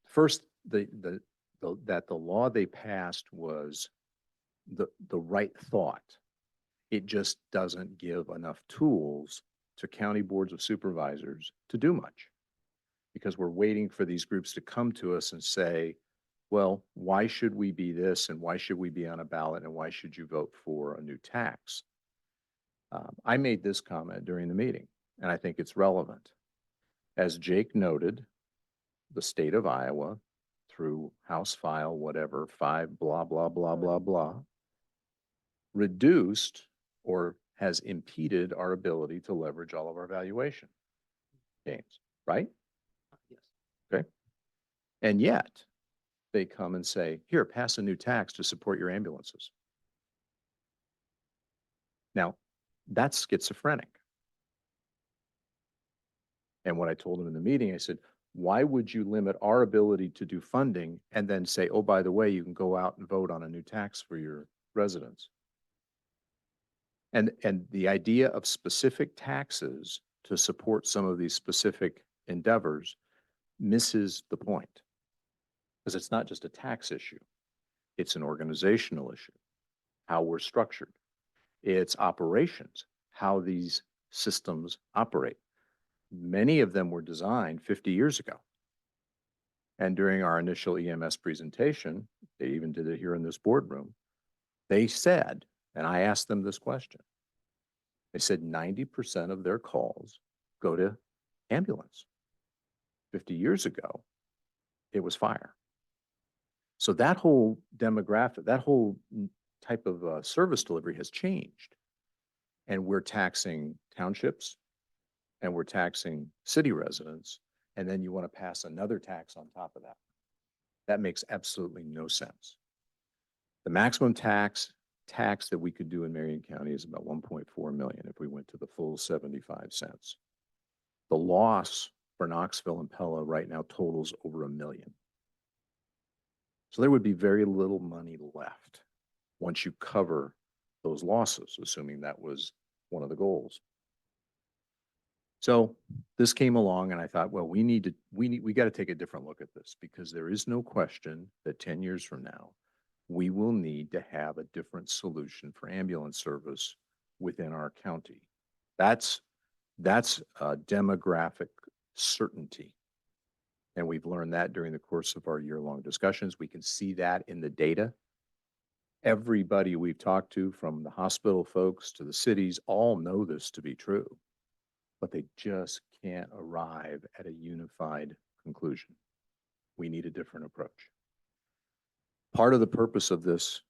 First, that the law they passed was the right thought. It just doesn't give enough tools to county boards of supervisors to do much, because we're waiting for these groups to come to us and say, well, why should we be this, and why should we be on a ballot, and why should you vote for a new tax? I made this comment during the meeting, and I think it's relevant. As Jake noted, the state of Iowa, through House File, whatever, 5, blah, blah, blah, blah, blah, reduced or has impeded our ability to leverage all of our valuation gains, right? Yes. Okay. And yet they come and say, here, pass a new tax to support your ambulances. Now, that's schizophrenic. And what I told them in the meeting, I said, why would you limit our ability to do funding and then say, oh, by the way, you can go out and vote on a new tax for your residents? And the idea of specific taxes to support some of these specific endeavors misses the point, because it's not just a tax issue. It's an organizational issue, how we're structured. It's operations, how these systems operate. Many of them were designed 50 years ago. And during our initial EMS presentation, they even did it here in this boardroom, they said, and I asked them this question, they said 90% of their calls go to ambulance. 50 years ago, it was fire. So that whole demographic, that whole type of service delivery has changed. And we're taxing townships, and we're taxing city residents, and then you want to pass another tax on top of that. That makes absolutely no sense. The maximum tax that we could do in Marion County is about 1.4 million if we went to the full 75 cents. The loss for Knoxville and Pella right now totals over $1 million. So there would be very little money left once you cover those losses, assuming that was one of the goals. So this came along and I thought, well, we got to take a different look at this because there is no question that 10 years from now, we will need to have a different solution for ambulance service within our county. That's a demographic certainty. And we've learned that during the course of our year-long discussions. We can see that in the data. Everybody we've talked to, from the hospital folks to the cities, all know this to be true, but they just can't arrive at a unified conclusion. We need a different approach. Part of the purpose of this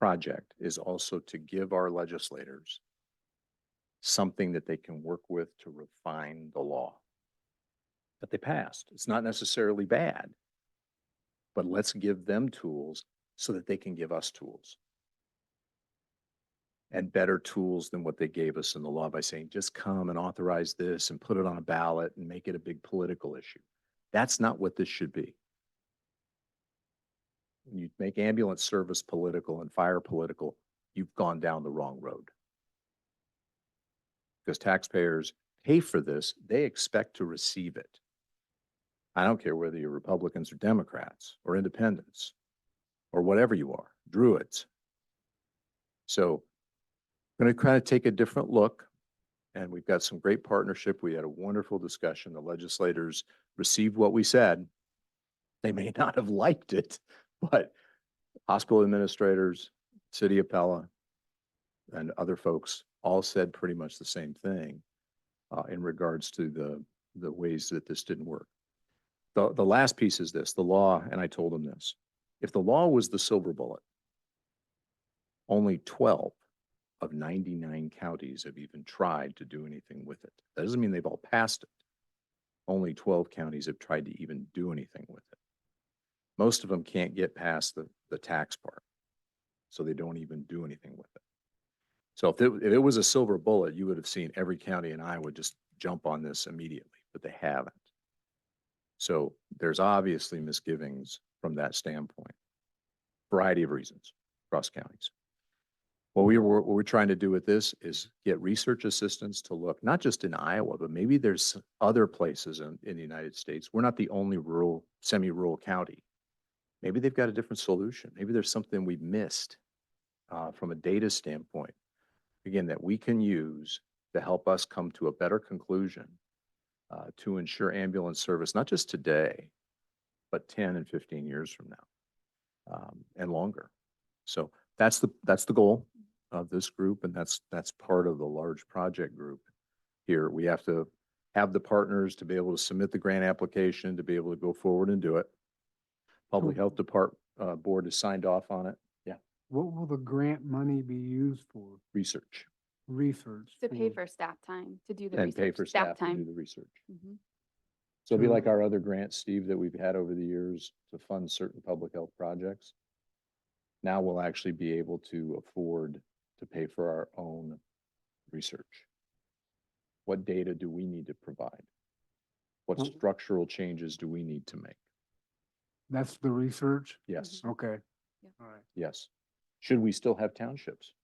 project is also to give our legislators something that they can work with to refine the law that they passed. It's not necessarily bad, but let's give them tools so that they can give us tools. And better tools than what they gave us in the law by saying, just come and authorize this and put it on a ballot and make it a big political issue. That's not what this should be. When you make ambulance service political and fire political, you've gone down the wrong road. Because taxpayers pay for this, they expect to receive it. I don't care whether you're Republicans or Democrats or independents or whatever you are, Druids. So I'm going to kind of take a different look, and we've got some great partnership. We had a wonderful discussion. The legislators received what we said. They may not have liked it, but hospital administrators, City of Pella, and other folks all said pretty much the same thing in regards to the ways that this didn't work. The last piece is this, the law, and I told them this. If the law was the silver bullet, only 12 of 99 counties have even tried to do anything with it. That doesn't mean they've all passed it. Only 12 counties have tried to even do anything with it. Most of them can't get past the tax part, so they don't even do anything with it. So if it was a silver bullet, you would have seen every county in Iowa just jump on this immediately, but they haven't. So there's obviously misgivings from that standpoint. Variety of reasons across counties. What we're trying to do with this is get research assistance to look, not just in Iowa, but maybe there's other places in the United States. We're not the only rural, semi-rural county. Maybe they've got a different solution. Maybe there's something we've missed from a data standpoint, again, that we can use to help us come to a better conclusion to ensure ambulance service, not just today, but 10 and 15 years from now and longer. So that's the goal of this group, and that's part of the large project group here. We have to have the partners to be able to submit the grant application, to be able to go forward and do it. Public Health Board has signed off on it. Yeah. What will the grant money be used for? Research. Research. To pay for staff time to do the And research. pay for staff to do time. the research. Mhm. So it'll be like our other grants, Steve, that we've had over the years to fund certain public health projects. Now we'll actually be able to afford to pay for our own research. What data do we need to provide? What Well- structural changes do we need to make? That's the research? Yes, Okay. Yeah. All right. yes. Should we still have townships?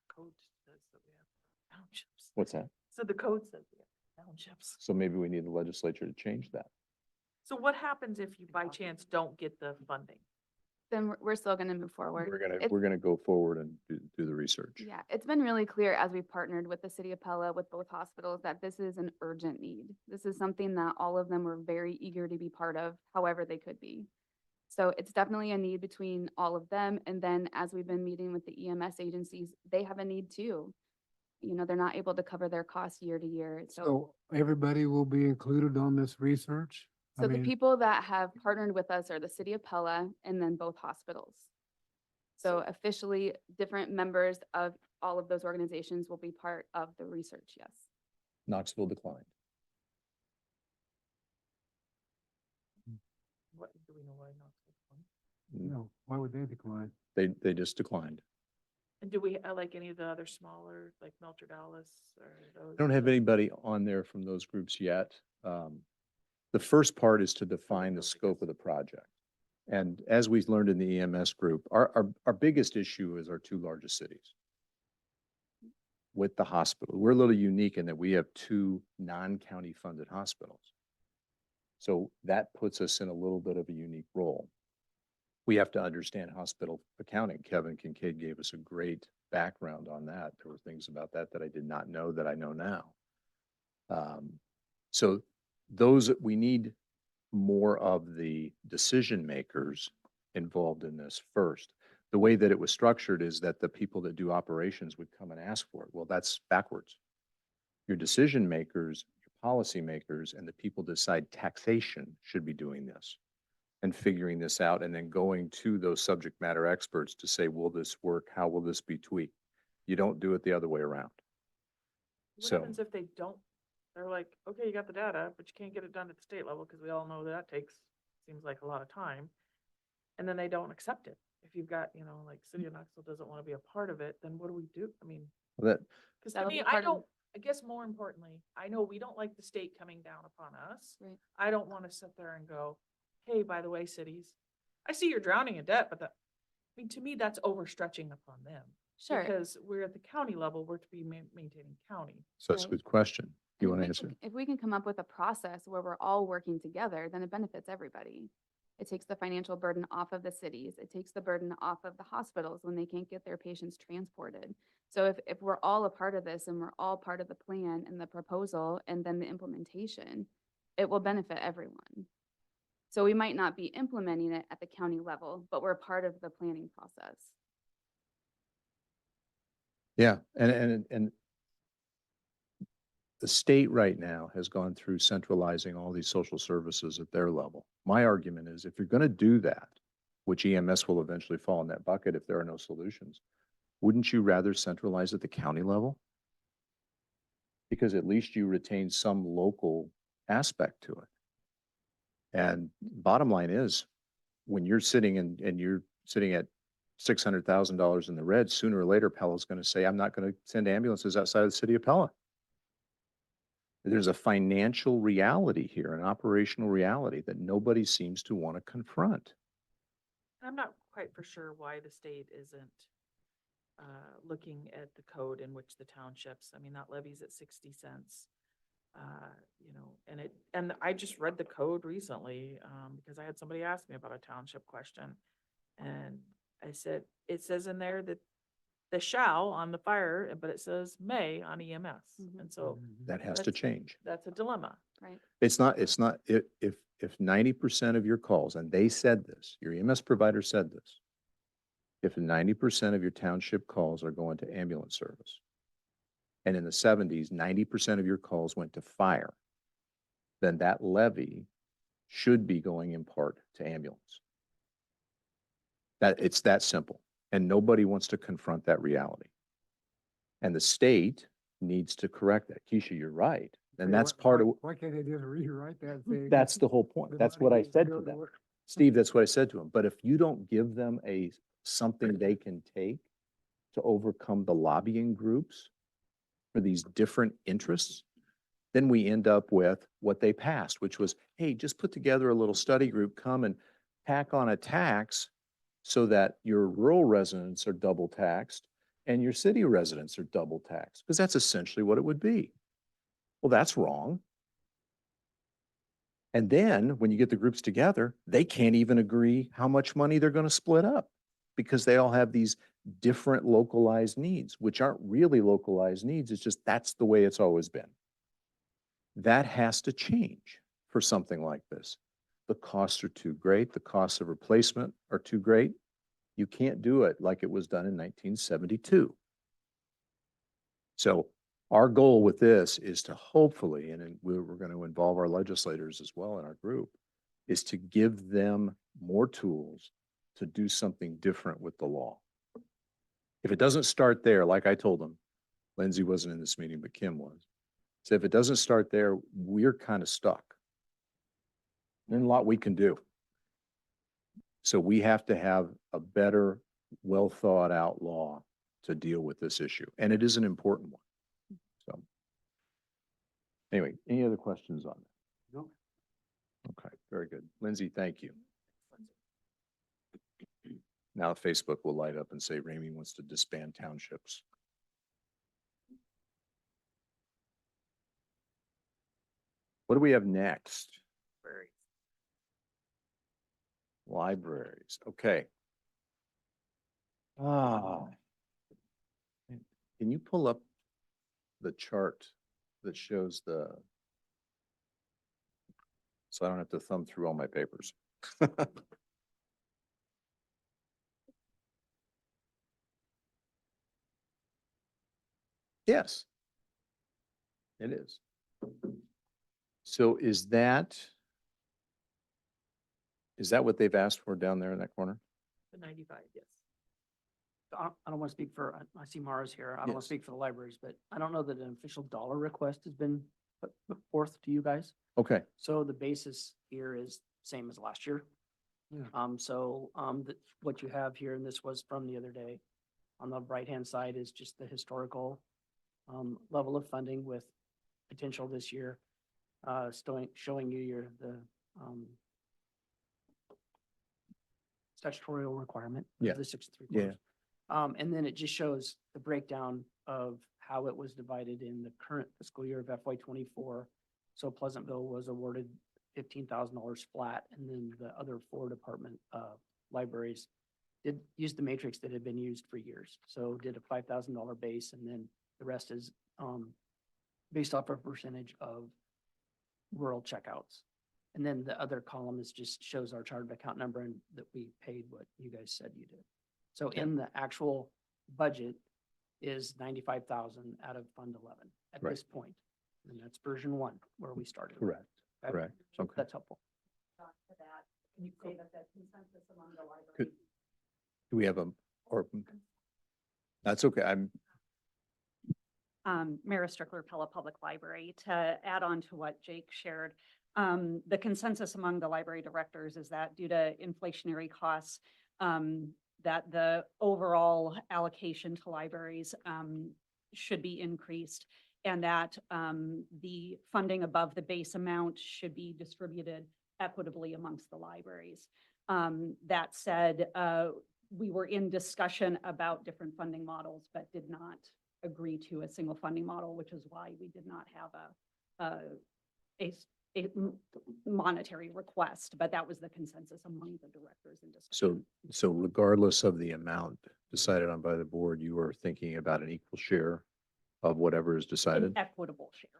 Code says that we have townships. What's that? So the code says we have townships. So maybe we need the legislature to change that. So what happens if you by chance don't get the funding? Then we're still gonna move forward. It's- We're gonna go forward and do the research. Yeah, it's been really clear as we've partnered with the city of Pella, with both hospitals, that this is an urgent need. This is something that all of them were very eager to be part of, however they could be. So it's definitely a need between all of them. And then as we've been meeting with the EMS agencies, they have a need too. You know, they're not able to cover their costs year to year. So So everybody will be included on this research? I the mean, people that have partnered with us are the city of Pella and then both hospitals. So officially, different members of all of those organizations will be part of the research, yes. Knoxville declined. What, do we know why not? this one? No, why would they decline? They just declined. And do we, like any of the other smaller, like Melcher Dallas or those? I don't have anybody on there from those groups yet. The first part is to define the scope of the project. And as we learned in the EMS group, our biggest issue is our two largest cities. With the hospital, we're a little unique in that we have two non-county funded hospitals. So that puts us in a little bit of a unique role. We have to understand hospital accounting. Kevin Kincaid gave us a great background on that. There were things about that that I did not know that I know now. So those, we need more of the decision makers involved in this first. The way that it was structured is that the people that do operations would come and ask for it. Well, that's backwards. Your decision makers, your policy makers, and the people decide taxation should be doing this and figuring this out and then going to those subject matter experts to say, will this work? How will this be tweaked? You don't do it the other way around. What So- happens if they don't? They're like, okay, you got the data, but you can't get it done at the state level because we all know that takes, seems like a lot of time. And then they don't accept it. If you've got, you know, like City of Knoxville doesn't want to be a part of it, then what do we do? I mean, That, because to That'll me, be I part of- don't, I guess more importantly, I know we don't like the state coming down upon us. Right. I don't want to sit there and go, hey, by the way, cities, I see you're drowning in debt, but that, I mean, to me, that's overstretching upon them. Sure. Because we're at the county level, we're to be maintaining county. so that's a Right. good question. You And want to if we answer? can- If we can come up with a process where we're all working together, then it benefits everybody. It takes the financial burden off of the cities. It takes the burden off of the hospitals when they can't get their patients transported. So if we're all a part of this and we're all part of the plan and the proposal and then the implementation, it will benefit everyone. So we might not be implementing it at the county level, but we're part of the planning process. Yeah, and the state right now has gone through centralizing all these social services at their level. My argument is if you're going to do that, which EMS will eventually fall in that bucket if there are no solutions, wouldn't you rather centralize at the county level? Because at least you retain some local aspect to it. And bottom line is, when you're sitting and you're sitting at $600,000 in the red, sooner or later, Pella's going to say, I'm not going to send ambulances outside of the city of Pella. There's a financial reality here, an operational reality that nobody seems to want to confront. I'm not quite for sure why the state isn't looking at the code in which the townships, I mean, that levies at 60 cents. You know, and I just read the code recently because I had somebody ask me about a township question. And I said, it says in there that the shall on the fire, but it says may on EMS. Mhm. And so That has to That's- change. that's a dilemma. Right. It's not, if 90% of your calls, and they said this, your EMS provider said this, if 90% of your township calls are going to ambulance service, and in the 70s, 90% of your calls went to fire, then that levy should be going in part to ambulance. It's that simple. And nobody wants to confront that reality. And the state needs to correct that. Keisha, you're right. And that's part of, Why can't they just rewrite that? and say, that's the whole point. the That's money what I needs said go to them. where- Steve, that's what I said to him. But if you don't give them something they can take to overcome the lobbying groups for these different interests, then we end up with what they passed, which was, hey, just put together a little study group, come and tack on a tax so that your rural residents are double taxed and your city residents are double taxed, because that's essentially what it would be. Well, that's wrong. And then when you get the groups together, they can't even agree how much money they're going to split up because they all have these different localized needs, which aren't really localized needs. It's just that's the way it's always been. That has to change for something like this. The costs are too great. The costs of replacement are too great. You can't do it like it was done in 1972. So our goal with this is to hopefully, and we're going to involve our legislators as well in our group, is to give them more tools to do something different with the law. If it doesn't start there, like I told them, Lindsay wasn't in this meeting, but Kim was. So if it doesn't start there, we're kind of stuck. There's a lot we can do. So we have to have a better, well thought out law to deal with this issue. And it is an important one. So anyway, any other questions on that? No. Okay, very good. Lindsay, thank you. Now Facebook will light up and say Ramey wants to disband townships. What do we have next? Libraries, okay. Can you pull up the chart that shows so I don't have to thumb through all my papers? Yes. It is. So is that what they've asked for down there in that corner? The 95, yes. I don't want to speak for, I see Mara's here. I don't want Yes. to speak for the libraries, but I don't know that an official dollar request has been put forth to you guys. Okay, So the basis here is same as last year. Yeah. What you have here, and this was from the other day, on the right-hand side is just the historical level of funding with potential this year. Showing you the statutory requirement Yeah. of the 63 Yeah. quarters. And then it just shows the breakdown of how it was divided in the current fiscal year of FY '24. So Pleasantville was awarded $15,000 flat, and then the other four department libraries did use the matrix that had been used for years. So did a $5,000 base, and then the rest is based off a percentage of rural checkouts. And then the other column is just shows our chart of account number and that we paid what you guys said you did. So in the actual budget is 95,000 out of Fund 11 at Right. this point. And that's version 1 where we started. correct, Okay? correct. So Okay. that's helpful. Can you say that consensus among the libraries? Good. Do we have that's okay. Mara Strickler, Pella Public Library. To add on to what Jake shared, the consensus among the library directors is that due to inflationary costs, that the overall allocation to libraries should be increased, and that the funding above the base amount should be distributed equitably amongst the libraries. That said, we were in discussion about different funding models, but did not agree to a single funding model, which is why we did not have a monetary request, but that was the consensus among the directors in discussion. So regardless of the amount decided on by the board, you are thinking about an equal share of whatever is An decided? equitable share.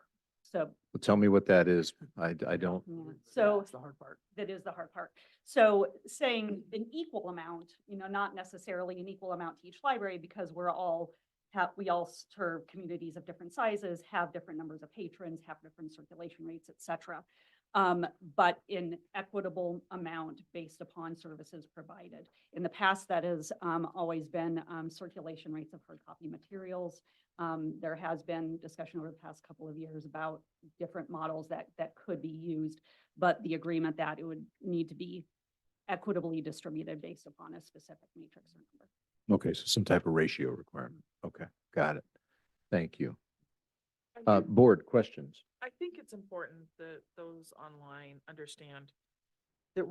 So Well, tell me what that is. I don't, yeah, so That's the hard part. that is the hard part. So saying an equal amount, not necessarily an equal amount to each library, because we all serve communities of different sizes, have different numbers of patrons, have different circulation rates, et cetera. But in equitable amount based upon services provided. In the past, that has always been circulation rates of hard copy materials. There has been discussion over the past couple of years about different models that could be used, but the agreement that it would need to be equitably distributed based upon a specific matrix or number. okay, so some type of ratio requirement. Okay, got it. Thank you. Board questions? I think it's important that those online understand that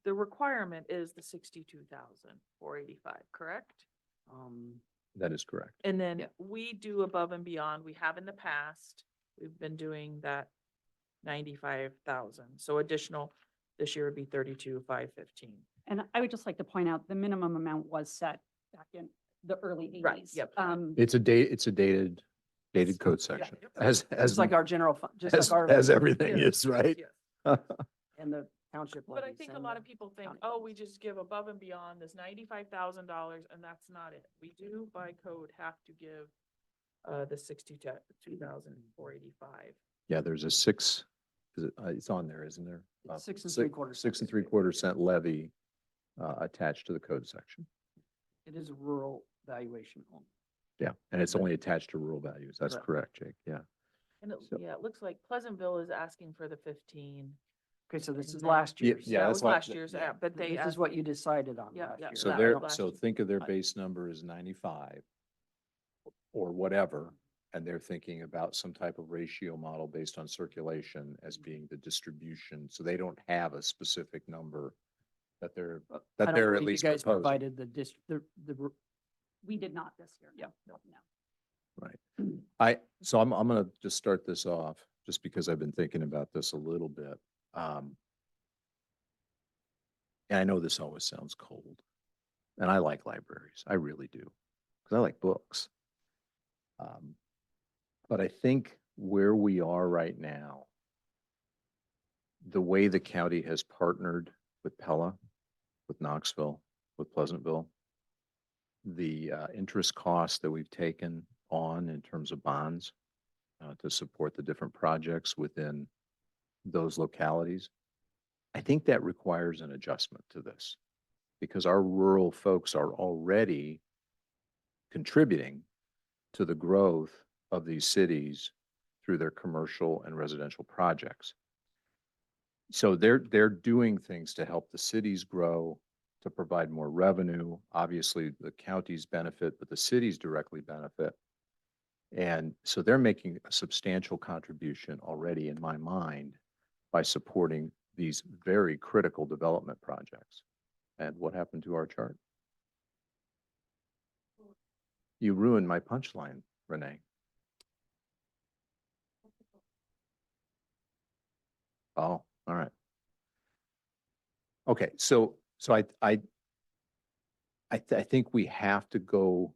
the requirement is the 62,485, correct? That is correct. And then Yeah. we do above and beyond. We have in the past, we've been doing that 95,000. So additional, this year would be 32,515. And I would just like to point out, the minimum amount was set back in the early 80s. Right, yep. It's a dated code section, Yep. as Just like our general fund, just like our. as everything Yes, is, right? yes. And the township But I levies think a and lot the of people think, county oh, funds. we just give above and beyond this $95,000, and that's not it. We do by code have to give the 62,485. Yeah, there's a it's on there, isn't there? It's 6 3/4 6 and cents. 3/4 cent levy attached to the code section. It is a rural valuation only. Yeah, and it's only attached to rural values. That's Correct. correct, Jake. Yeah. And So- it looks like Pleasantville is asking for the 15. Okay, so this And is then- last Yeah, year's. yeah, That that's was what- last year's app, but they This is asked. what you decided on Yeah, last yeah. year. So That they're, was last so year. think of their I- base number as 95 or whatever, and they're thinking about some type of ratio model based on circulation as being the distribution. So they don't have a specific number that they're, I that don't they're know at if least You guys proposing. provided the We did not this year. Yeah. No. So I'm gonna just start this off, just because I've been thinking about this a little bit. And I know this always sounds cold, and I like libraries, I really do, because I like books. But I think where we are right now, the way the county has partnered with Pella, with Knoxville, with Pleasantville, the interest costs that we've taken on in terms of bonds to support the different projects within those localities, I think that requires an adjustment to this, because our rural folks are already contributing to the growth of these cities through their commercial and residential projects. So they're doing things to help the cities grow, to provide more revenue. Obviously, the counties benefit, but the cities directly benefit. And so they're making a substantial contribution already, in my mind, by supporting these very critical development projects. And what happened to our chart? You ruined my punchline, Renee. Oh, all right. Okay, so I think we have to go,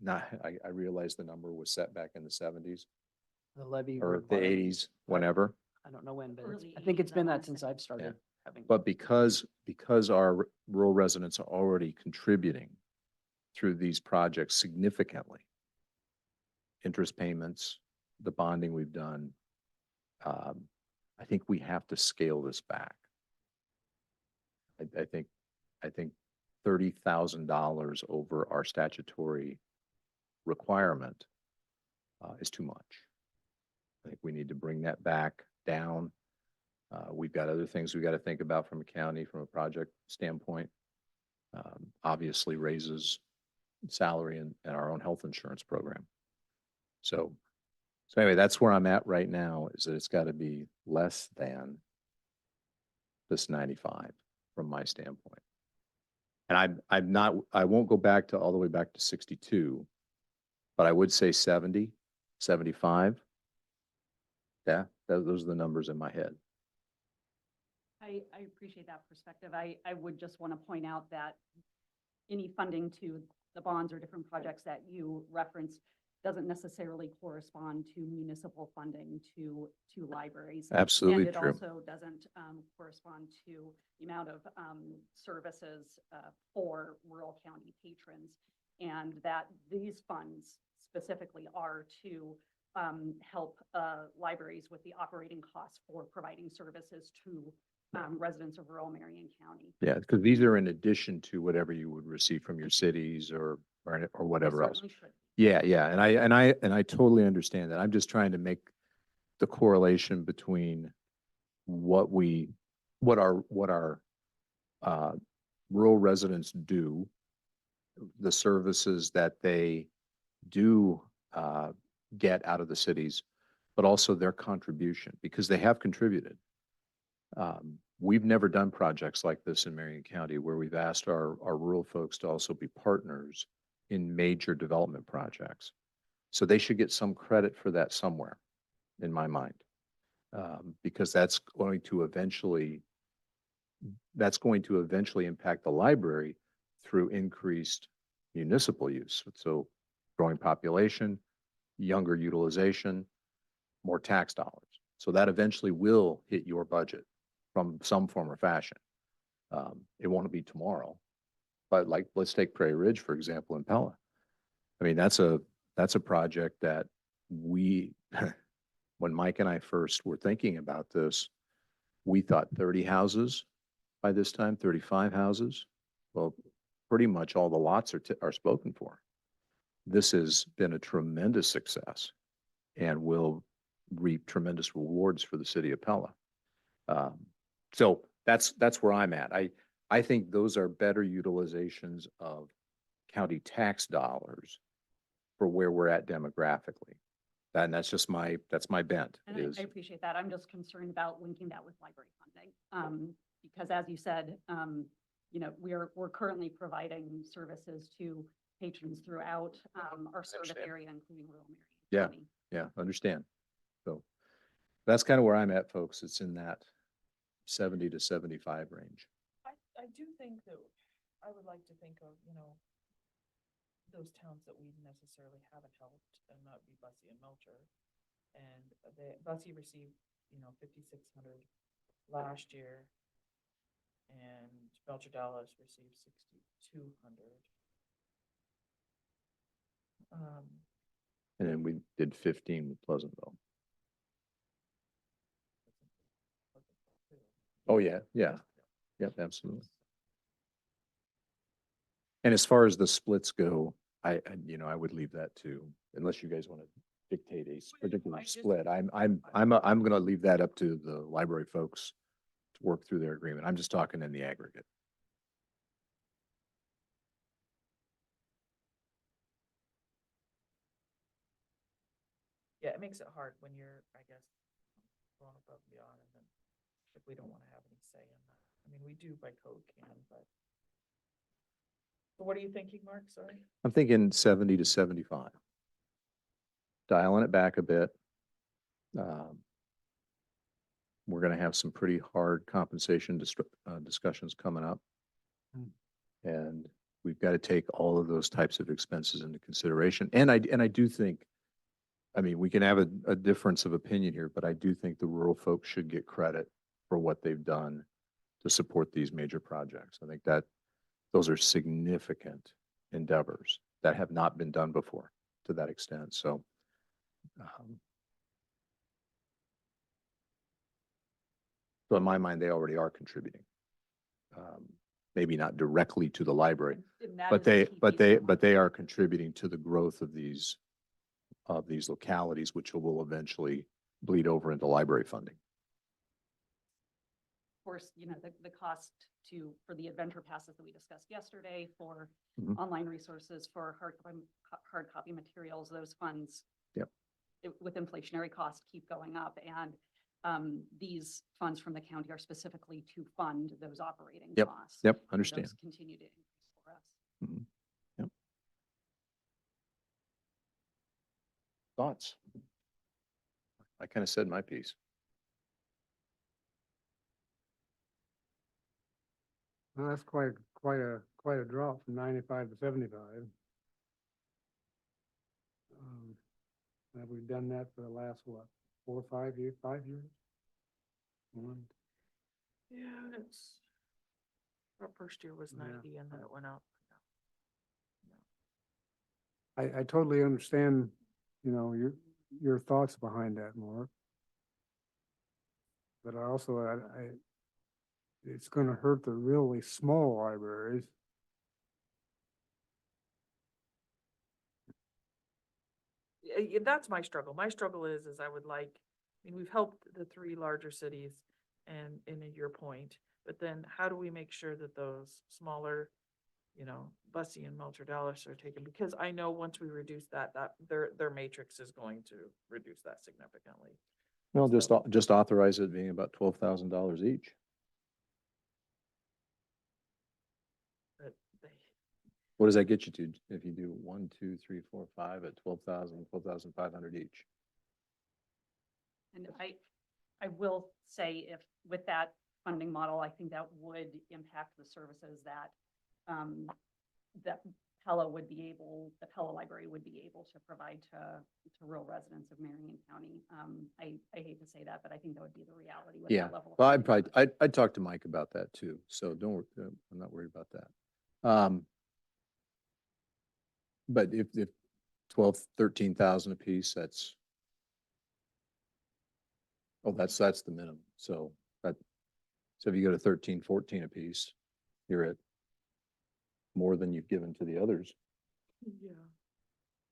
I realize the number was set back in the 70s the levy. or the requirement. 80s, whenever. I don't know when, but Early I think it's 80s, been I that wanna since say. I've started having. But because our rural residents are already contributing through these projects significantly, interest payments, the bonding we've done, I think we have to scale this back. I think $30,000 over our statutory requirement is too much. I think we need to bring that back down. We've got other things we've got to think about from a county, from a project standpoint. Obviously raises salary and our own health insurance program. So anyway, that's where I'm at right now, is that it's got to be less than this 95 from my standpoint. And I won't go back to all the way back to 62, but I would say 70, 75. Yeah, those are the numbers in my head. I appreciate that perspective. I would just want to point out that any funding to the bonds or different projects that you referenced doesn't necessarily correspond to municipal funding to libraries. Absolutely And it true. also doesn't correspond to the amount of services for rural county patrons. And that these funds specifically are to help libraries with the operating costs for providing services to residents of rural Marion County. Yeah, because these are in addition to whatever you would receive from your cities or whatever They else. certainly should. Yeah, yeah, and I totally understand that. I'm just trying to make the correlation between what our rural residents do, the services that they do get out of the cities, but also their contribution, because they have contributed. We've never done projects like this in Marion County, where we've asked our rural folks to also be partners in major development projects. So they should get some credit for that somewhere, in my mind, because that's going to eventually impact the library through increased municipal use. So growing population, younger utilization, more tax dollars. So that eventually will hit your budget from some form or fashion. It won't be tomorrow, but like, let's take Prairie Ridge, for example, in Pella. I mean, that's a project that when Mike and I first were thinking about this, we thought 30 houses by this time, 35 houses. Well, pretty much all the lots are spoken for. This has been a tremendous success and will reap tremendous rewards for the city of Pella. So that's where I'm at. I think those are better utilizations of county tax dollars for where we're at demographically. And that's just that's my bent And is, I appreciate that. I'm just concerned about linking that with library funding. Because as you said, you know, we're currently providing services to patrons throughout, our service understand. area, including rural Marion Yeah. County. yeah, understand. So that's kind of where I'm at, folks. It's in that 70 to 75 range. I do think that I would like to think of, you know, those towns that we necessarily haven't helped and not be Bussy and Melcher. And Bussy received, you know, 5,600 last year. And Melcher Dallas received 6,200. And then we did 15 with Pleasantville. Oh, yeah, yeah. Yep, absolutely. And as far as the splits go, I would leave that to, unless you guys want to dictate a particular split. I'm going to leave that up to the library folks to work through their agreement. I'm just talking in the aggregate. Yeah, it makes it hard when you're, I guess, going above and beyond, and then if we don't want to have any say in that. I mean, we do by code can, but. So what are you thinking, Mark? Sorry. I'm thinking 70 to 75. Dialing it back a bit. We're going to have some pretty hard compensation discussions coming up. And we've got to take all of those types of expenses into consideration. And I do think, I mean, we can have a difference of opinion here, but I do think the rural folks should get credit for what they've done to support these major projects. I think that those are significant endeavors that have not been done before to that extent. So so in my mind, they already are contributing. Maybe not directly to the library, And that but is the key piece I want. they are contributing to the growth of these localities, which will eventually bleed over into library funding. Of course, you know, the cost for the adventure passes that we discussed yesterday, for Mhm. online resources, for hard copy materials, those funds. Yep. With inflationary costs keep going up, and these funds from the county are specifically to fund those operating Yep. costs. Yep, and understand. those continue to increase for us. Mhm. Yep. Thoughts? I kind of said my piece. Well, that's quite a drop from 95 to 75. Have we done that for the last, what, 4 or 5 years, 5 years? Yeah, our first year was Yeah. 90 and then it went up. I totally understand, you know, your thoughts behind that, Mark. But I also, it's gonna hurt the really small libraries. Yeah, that's my struggle. My struggle is I would like, I mean, we've helped the 3 larger cities and in your point, but then how do we make sure that those smaller, you know, Bussy and Melcher Dallas are taken? Because I know once we reduce that their matrix is going to reduce that significantly. Well, So- just authorize it being about $12,000 each. But they, What does that get you to if you do 1, 2, 3, 4, 5 at 12,500 each? And I will say, if with that funding model, I think that would impact the services that, that Pella Library would be able to provide to rural residents of Marion County. I hate to say that, but I think that would be the reality with Yeah, that level. of well, funding. I'd talk to Mike about that too. So don't worry, I'm not worried about that. But if 12, 13,000 apiece, that's the minimum. So if you go to 13, 14 apiece, you're at more than you've given to the others. yeah.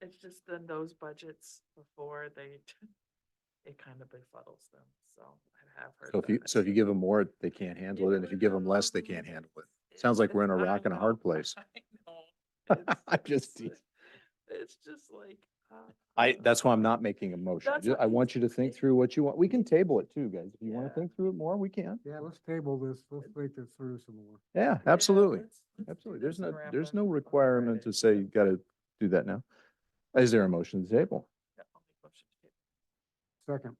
It's just then those budgets before it kind of befuddles them. So I have heard. So if you give them more, they can't handle it. And if you give them less, they can't handle it. Sounds like we're in a rock and a hard place. I know. I just, It's just like, that's why I'm not making a motion. That's I fine. want you to think through what you want. We can table it too, guys. If you want Yeah. to think through it more, we can. Yeah, let's table this. Let's think this through some more. Yeah, Yeah, absolutely. let's do Absolutely. this and wrap There's up no on requirement Friday. to say you gotta do that now. Is there a motion to table? Yeah, I'll make motion to table. Second.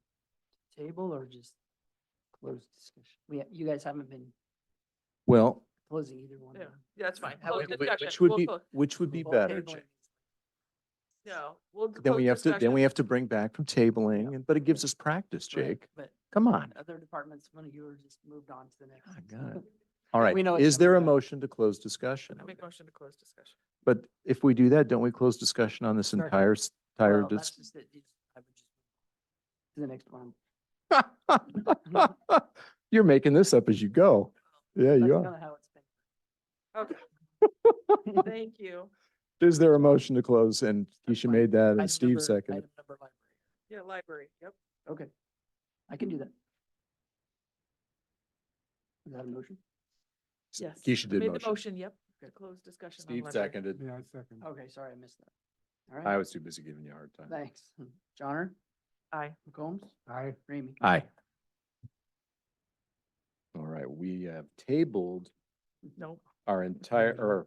Table or just closed discussion? You guys haven't been Well, closing either one. Yeah, yeah, that's fine. How Close would- discussion. which would We'll be, close- which would be Well, better? tabling. No, we'll. Then close we have to, then discussion. we have to bring back from tabling, and but it gives us practice, Right, Jake. But Come on. other departments, one of you are just moved on to the next. Ah, God. All right. We know it's Is there a coming back. motion to close discussion? I make motion to close discussion. But if we do that, don't we close discussion on this Second. entire Well, that's just it. I would just to the next one. You're making this up as you go. Yeah, That's you kind are. of how it's been. Okay. Thank you. Is there a motion to close? And That's Keisha fine. made that and Item Steve number- seconded. item number library. Yeah, library, yep. Okay, I can do that. Is that a motion? Yes. Keisha I did made the motion. motion, yep. To close discussion. on Steve library. seconded. Yeah, I second. Okay, sorry, I missed that. All I right, was too busy giving you a hard time. thanks. Johnner, Aye. McCombs, Aye. Ramey. Aye. All right, we have tabled Nope. our entire, or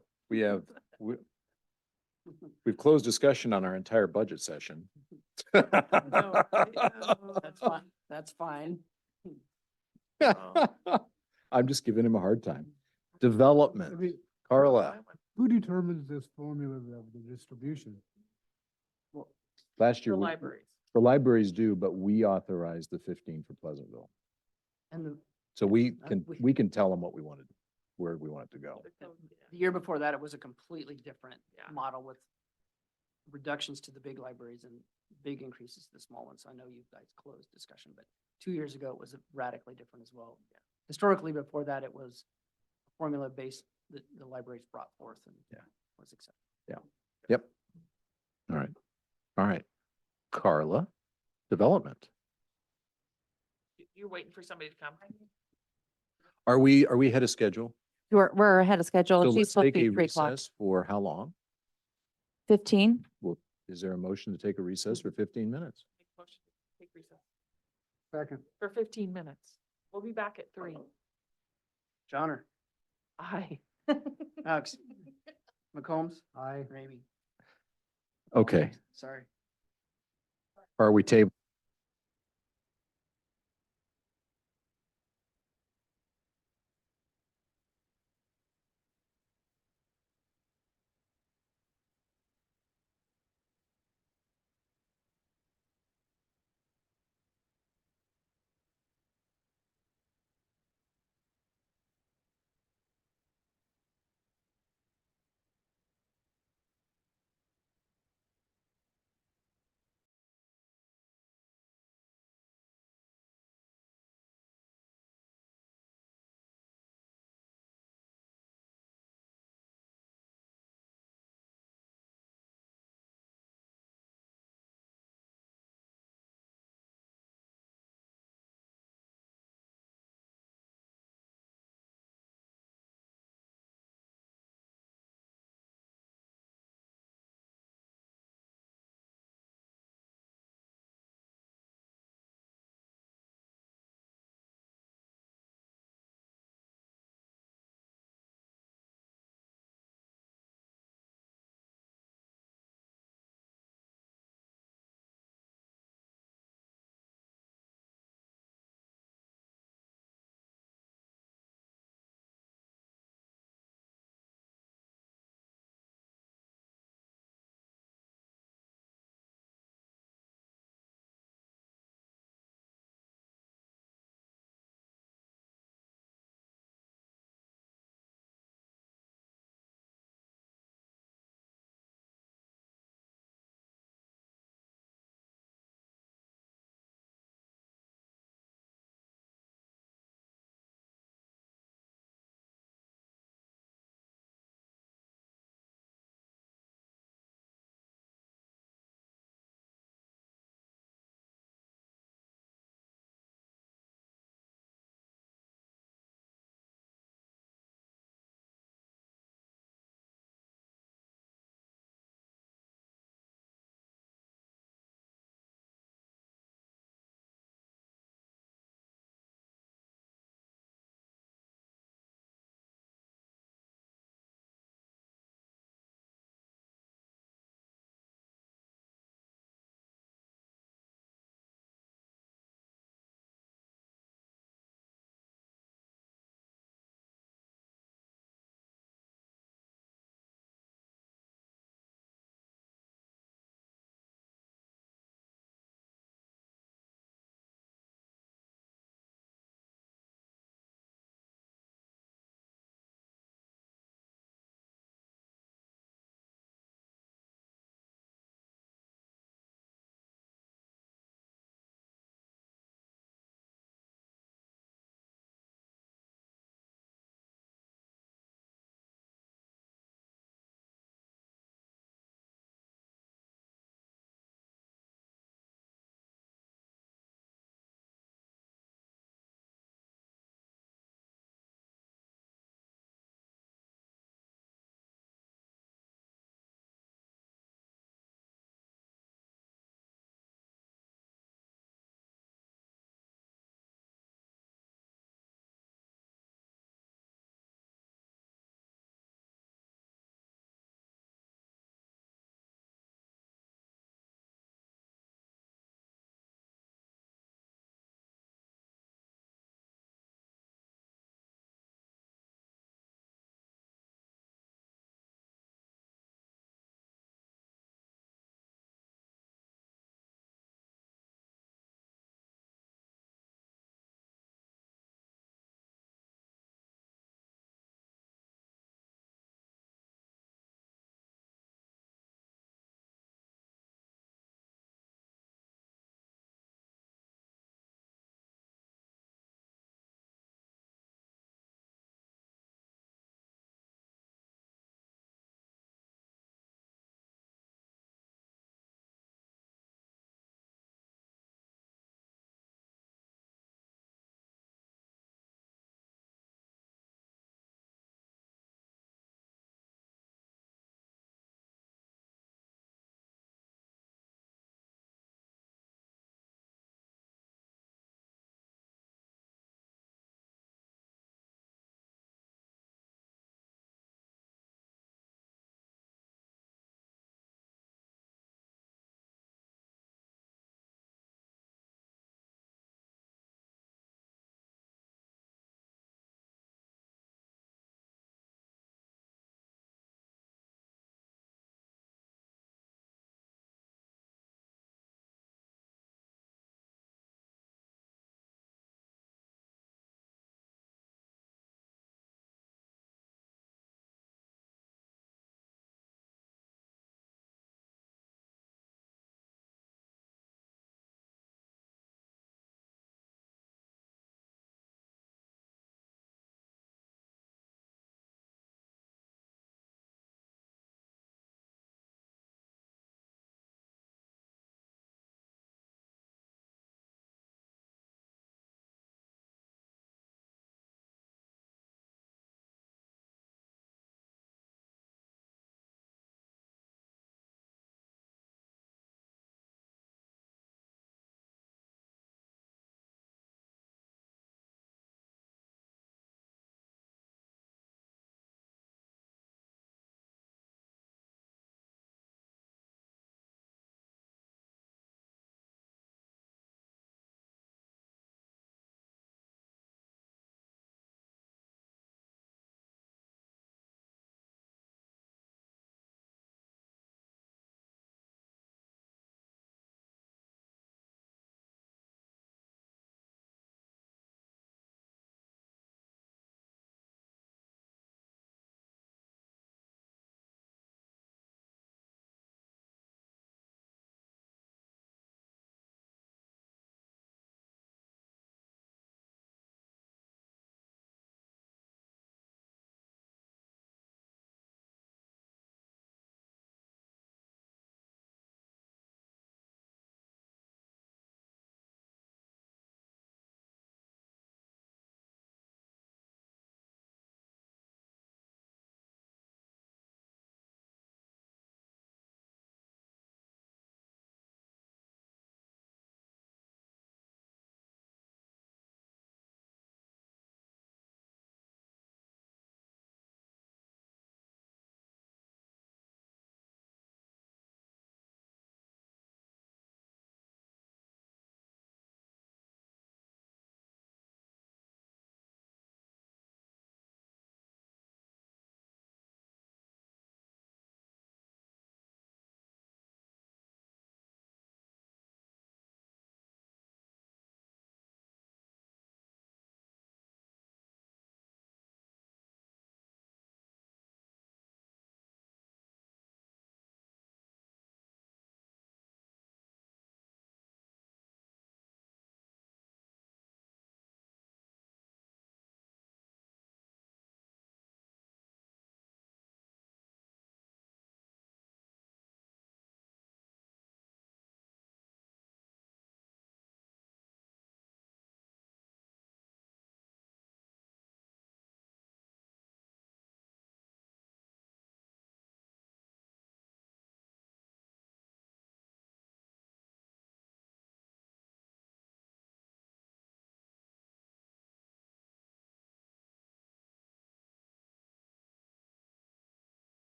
we've closed discussion on our entire budget session. No, That's fine, that's fine. I'm just giving him a hard time. I Development, mean, Carla, who determines this formula of the distribution? last The year, libraries. the libraries do, but we authorized the 15 for Pleasantville. And the So we Uh, can, we- we can tell them what we wanted, where we want it to go. the year before that, it was a completely different Yeah. model with reductions to the big libraries and big increases to the small ones. So I know you guys closed discussion, but 2 years ago, it was radically different as well. Historically, before that, it was a formula based that the libraries brought forth and Yeah. was accepted. Yep. All right. All right. Carla, development. You're waiting for somebody to come. Are we ahead of schedule? We're ahead of schedule. So She's let's supposed to take a be 3 o'clock. recess for how long? 15? Is there a motion to take a recess for 15 minutes? Make motion to take recess Second. for 15 minutes. We'll be back at 3. Johnner, Aye. Alex, McCombs, Aye. Ramey. Okay. Sorry. Are we table?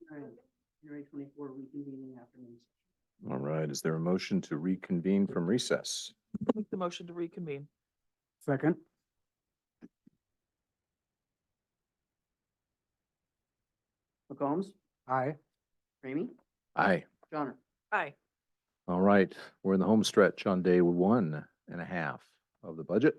January 24 reconvening afternoon. All right, is there a motion to reconvene from recess? Make the motion to reconvene. Second, McCombs, aye. Ramey, Aye. Johnner. Aye. All right, we're in the home stretch on day 1.5 of the budget.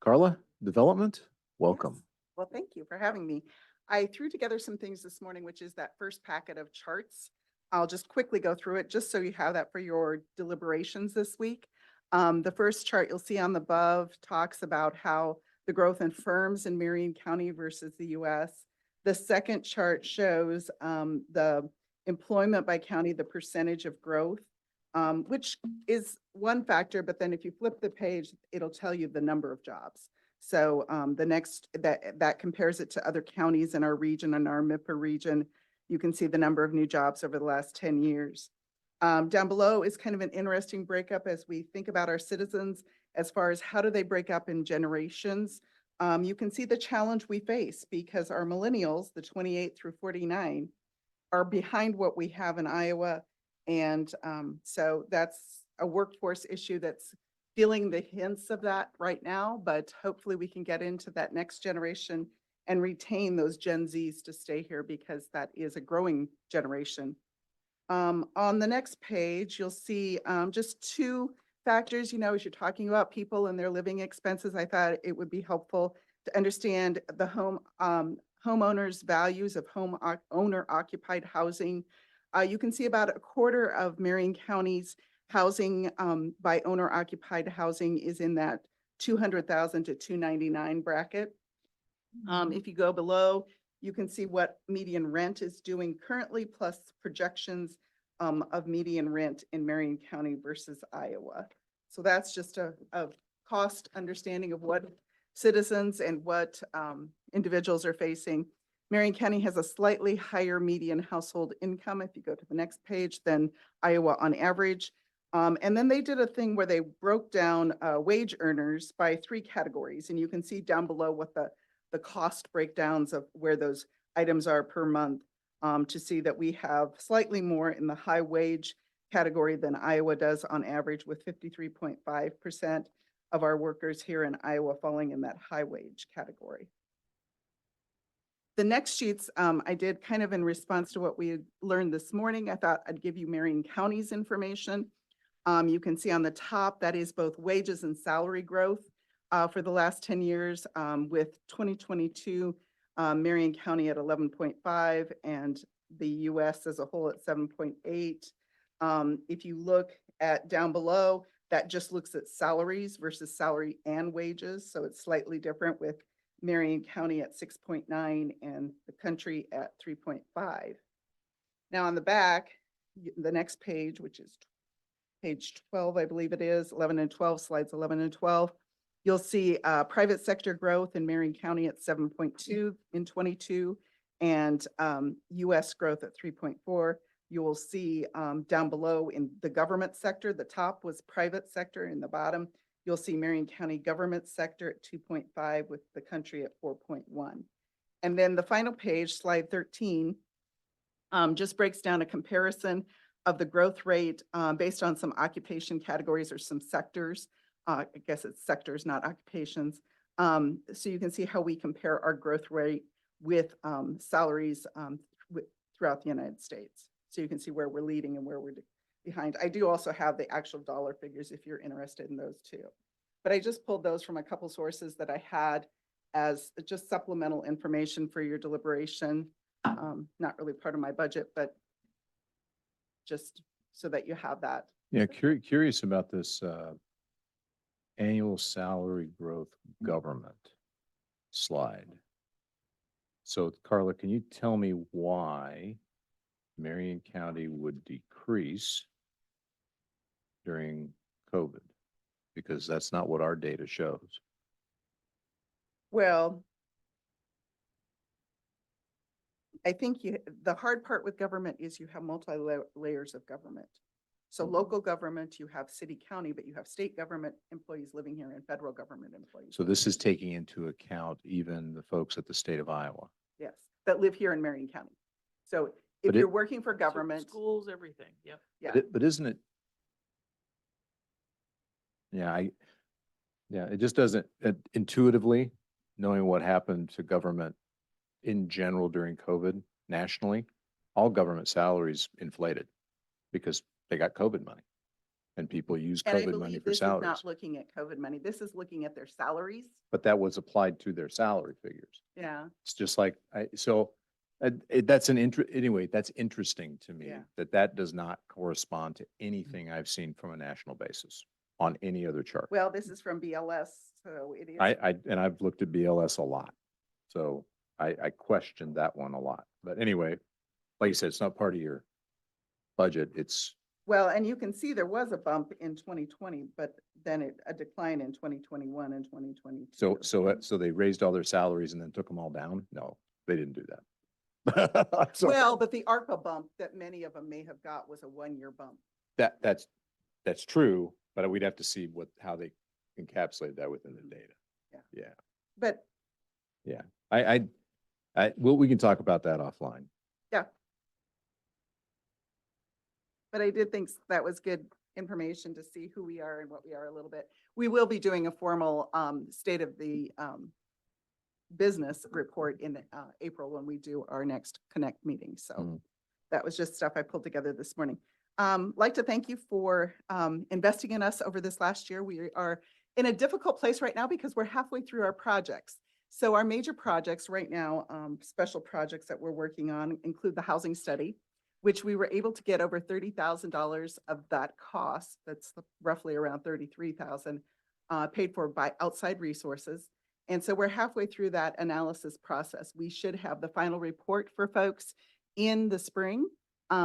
Carla, development, welcome. Yes. Well, thank you for having me. I threw together some things this morning, which is that first packet of charts. I'll just quickly go through it, just so you have that for your deliberations this week. The first chart you'll see on the above talks about how the growth in firms in Marion County versus the US. The second chart shows the employment by county, the percentage of growth, which is one factor, but then if you flip the page, it'll tell you the number of jobs. So the next, that compares it to other counties in our region, in our MIPA region. You can see the number of new jobs over the last 10 years. Down below is kind of an interesting breakup as we think about our citizens as far as how do they break up in generations. You can see the challenge we face because our millennials, the 28 through 49, are behind what we have in Iowa. And so that's a workforce issue that's feeling the hints of that right now, but hopefully we can get into that next generation and retain those Gen Zs to stay here because that is a growing generation. On the next page, you'll see just two factors, you know, as you're talking about people and their living expenses, I thought it would be helpful to understand the homeowners' values of owner occupied housing. You can see about a quarter of Marion County's housing by owner occupied housing is in that 200,000 to 299 bracket. If you go below, you can see what median rent is doing currently, plus projections of median rent in Marion County versus Iowa. So that's just a cost understanding of what citizens and what individuals are facing. Marion County has a slightly higher median household income, if you go to the next page, than Iowa on average. And then they did a thing where they broke down wage earners by 3 categories. And you can see down below what the cost breakdowns of where those items are per month to see that we have slightly more in the high wage category than Iowa does on average, with 53.5% of our workers here in Iowa falling in that high wage category. The next sheets I did kind of in response to what we had learned this morning. I thought I'd give you Marion County's information. You can see on the top, that is both wages and salary growth for the last 10 years with 2022, Marion County at 11.5 and the US as a whole at 7.8. If you look at down below, that just looks at salaries versus salary and wages. So it's slightly different with Marion County at 6.9 and the country at 3.5. Now on the back, the next page, which is page 12, I believe it is, 11 and 12, slides 11 and 12, you'll see private sector growth in Marion County at 7.2 in 22 and US growth at 3.4. You will see down below in the government sector, the top was private sector, in the bottom, you'll see Marion County government sector at 2.5 with the country at 4.1. And then the final page, slide 13, just breaks down a comparison of the growth rate based on some occupation categories or some sectors. I guess it's sectors, not occupations. So you can see how we compare our growth rate with salaries throughout the United States. So you can see where we're leading and where we're behind. I do also have the actual dollar figures if you're interested in those too. But I just pulled those from a couple sources that I had as just supplemental information for your deliberation. Not really part of my budget, but just so that you have that. Yeah, curious about this annual salary growth government slide. So Carla, can you tell me why Marion County would decrease during COVID? Because that's not what our data shows. Well, I think the hard part with government is you have multi-layers of government. So local government, you have city, county, but you have state government employees living here and federal government employees. So this is taking into account even the folks at the state of Iowa. Yes, that live here in Marion County. So if But it- you're working for So government, Schools, everything, yep. yeah. But isn't it? Yeah, it just doesn't intuitively, knowing what happened to government in general during COVID nationally, all government salaries inflated because they got COVID money and people use And I COVID money believe for this is salaries. not looking at COVID money. This is looking at their salaries. But that was applied to their salary figures. Yeah. It's just like, anyway, that's interesting to me Yeah. that does not correspond to anything I've seen from a national basis on any other chart. Well, this is from BLS, so it is. And I've looked at BLS a lot. So I questioned that one a lot. But anyway, like you said, it's not part of your budget. It's, Well, and you can see there was a bump in 2020, but then a decline in 2021 and 2022. so they raised all their salaries and then took them all down? No, they didn't do that. I'm sorry. Well, but the ARPA bump that many of them may have got was a one-year bump. That's true, but we'd have to see how they encapsulate that within the data. Yeah. Yeah. But We can talk about that offline. But I did think that was good information to see who we are and what we are a little bit. We will be doing a formal state of the business report in April when we do our next Connect meeting. So Mm. that was just stuff I pulled together this morning. Like to thank you for investing in us over this last year. We are in a difficult place right now because we're halfway through our projects. So our major projects right now, special projects that we're working on include the housing study, which we were able to get over $30,000 of that cost. That's roughly around $33,000 paid for by outside resources. And so we're halfway through that analysis process. We should have the final report for folks in the spring.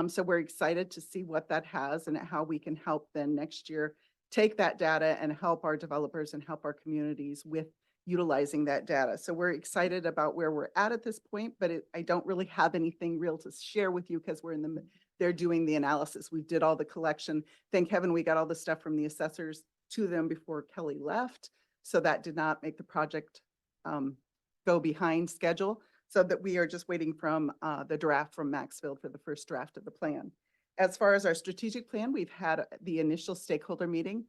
So we're excited to see what that has and how we can help then next year take that data and help our developers and help our communities with utilizing that data. So we're excited about where we're at this point, but I don't really have anything real to share with you because they're doing the analysis. We did all the collection. Thank heaven we got all the stuff from the assessors to them before Kelly left. So that did not make the project go behind schedule. So that we are just waiting from the draft from Maxfield for the first draft of the plan. As far as our strategic plan, we've had the initial stakeholder meeting,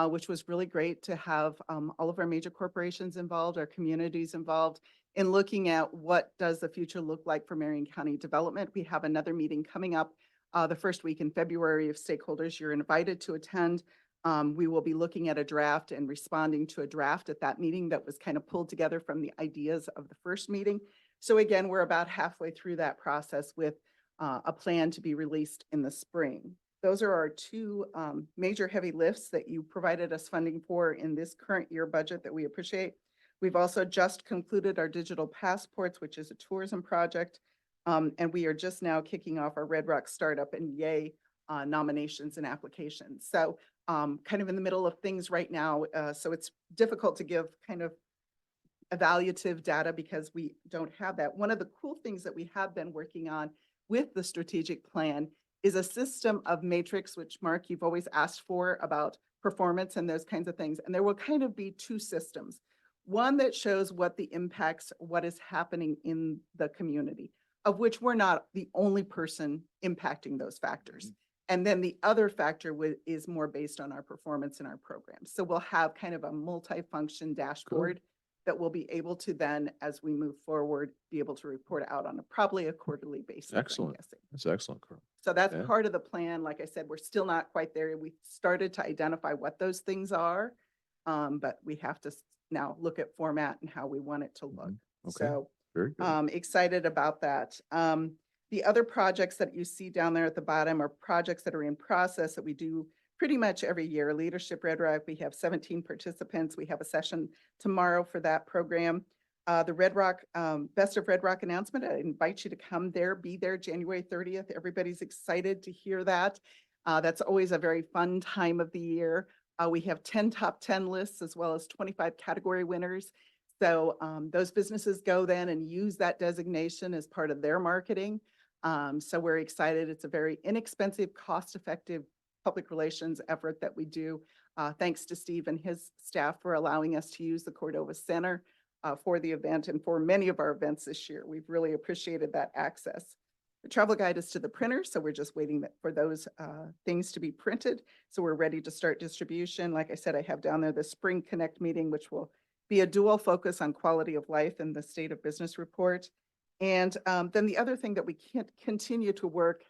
which was really great to have all of our major corporations involved, our communities involved in looking at what does the future look like for Marion County development. We have another meeting coming up the first week in February of stakeholders. You're invited to attend. We will be looking at a draft and responding to a draft at that meeting that was kind of pulled together from the ideas of the first meeting. So again, we're about halfway through that process with a plan to be released in the spring. Those are our two major heavy lifts that you provided us funding for in this current year budget that we appreciate. We've also just concluded our digital passports, which is a tourism project. And we are just now kicking off our Red Rock startup and yay nominations and applications. So kind of in the middle of things right now. So it's difficult to give kind of evaluative data because we don't have that. One of the cool things that we have been working on with the strategic plan is a system of matrix, which Mark, you've always asked for about performance and those kinds of things. And there will kind of be two systems. One that shows what the impacts, what is happening in the community, of which we're not the only person impacting those factors. And then the other factor is more based on our performance in our programs. So we'll have kind of a multi-function dashboard that we'll be able to then, as we move forward, be able to report out on probably a quarterly basis. I'm Excellent. guessing. That's excellent, Carl. So that's Yeah. part of the plan. Like I said, we're still not quite there. We started to identify what those things are, but we have to now look at format and how we want it to look. Okay. So Very good. excited about that. The other projects that you see down there at the bottom are projects that are in process that we do pretty much every year. Leadership Red Rock, we have 17 participants. We have a session tomorrow for that program. The Red Rock, Best of Red Rock announcement, I invite you to come there, be there January 30th. Everybody's excited to hear that. That's always a very fun time of the year. We have 10 top 10 lists as well as 25 category winners. So those businesses go then and use that designation as part of their marketing. So we're excited. It's a very inexpensive, cost-effective public relations effort that we do. Thanks to Steve and his staff for allowing us to use the Cordova Center for the event and for many of our events this year. We've really appreciated that access. The travel guide is to the printer, so we're just waiting for those things to be printed. So we're ready to start distribution. Like I said, I have down there the Spring Connect meeting, which will be a dual focus on quality of life and the state of business report. And then the other thing that we can't continue to work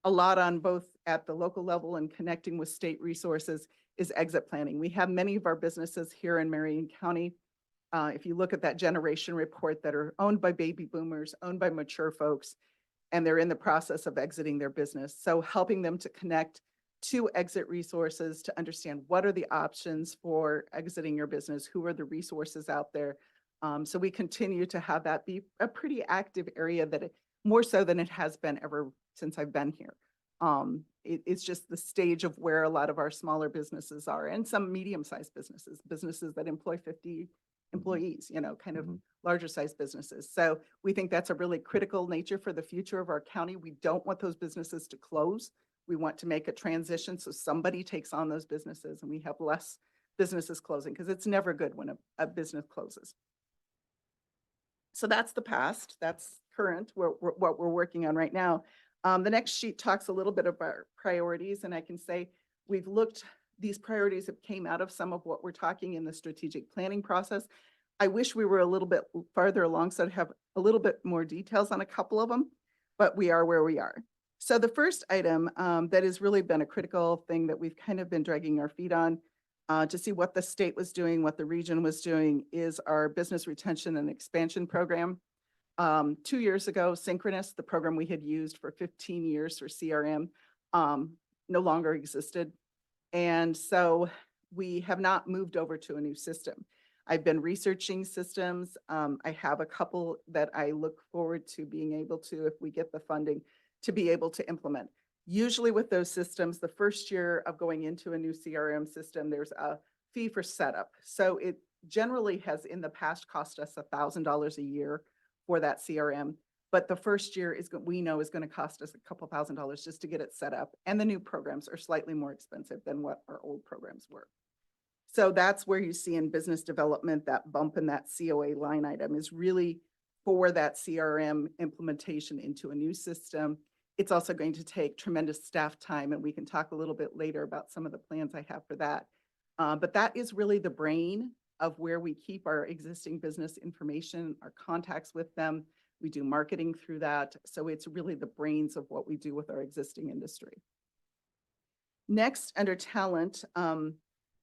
a lot on, both at the local level and connecting with state resources, is exit planning. We have many of our businesses here in Marion County. If you look at that generation report, that are owned by baby boomers, owned by mature folks, and they're in the process of exiting their business. So helping them to connect to exit resources to understand what are the options for exiting your business, who are the resources out there. So we continue to have that be a pretty active area, that more so than it has been ever since I've been here. It's just the stage of where a lot of our smaller businesses are, and some medium-sized businesses that employ 50 employees, kind of larger sized businesses. So we think that's a really critical nature for the future of our county. We don't want those businesses to close. We want to make a transition so somebody takes on those businesses and we have less businesses closing, because it's never good when a business closes. So that's the past, that's current, what we're working on right now. The next sheet talks a little bit about priorities, and I can say these priorities have came out of some of what we're talking in the strategic planning process. I wish we were a little bit farther along, so I'd have a little bit more details on a couple of them, but we are where we are. So the first item that has really been a critical thing that we've kind of been dragging our feet on to see what the state was doing, what the region was doing, is our business retention and expansion program. 2 years ago, Synchronous, the program we had used for 15 years for CRM, no longer existed. And so we have not moved over to a new system. I've been researching systems. I have a couple that I look forward to being able to, if we get the funding, to be able to implement. Usually with those systems, the first year of going into a new CRM system, there's a fee for setup. So it generally has in the past cost us $1,000 a year for that CRM. But the first year we know is going to cost us a couple $1,000s just to get it set up. And the new programs are slightly more expensive than what our old programs were. So that's where you see in business development, that bump in that COA line item is really for that CRM implementation into a new system. It's also going to take tremendous staff time, and we can talk a little bit later about some of the plans I have for that. But that is really the brain of where we keep our existing business information, our contacts with them. We do marketing through that. So it's really the brains of what we do with our existing industry. Next, under talent,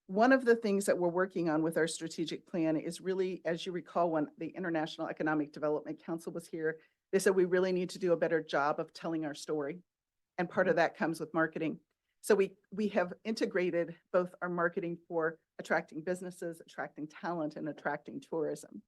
one of the things that we're working on with our strategic plan is really, as you recall, when the International Economic Development Council was here, they said we really need to do a better job of telling our story. And part of that comes with marketing. So we have integrated both our marketing for attracting businesses, attracting talent, and attracting tourism.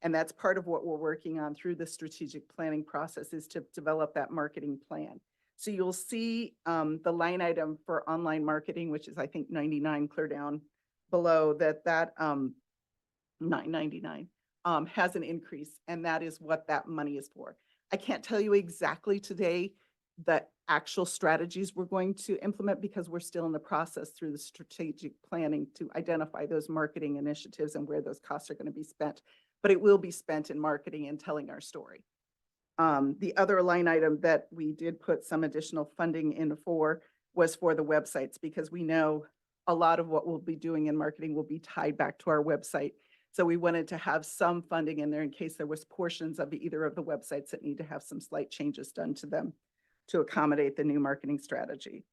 And that's part of what we're working on through the strategic planning process, is to develop that marketing plan. So you'll see the line item for online marketing, which is I think 99, clear down below that $9.99 has an increase, and that is what that money is for. I can't tell you exactly today the actual strategies we're going to implement, because we're still in the process through the strategic planning to identify those marketing initiatives and where those costs are going to be spent. But it will be spent in marketing and telling our story. The other line item that we did put some additional funding in for was for the websites, because we know a lot of what we'll be doing in marketing will be tied back to our website. So we wanted to have some funding in there in case there was portions of either of the websites that need to have some slight changes done to them to accommodate the new marketing strategy.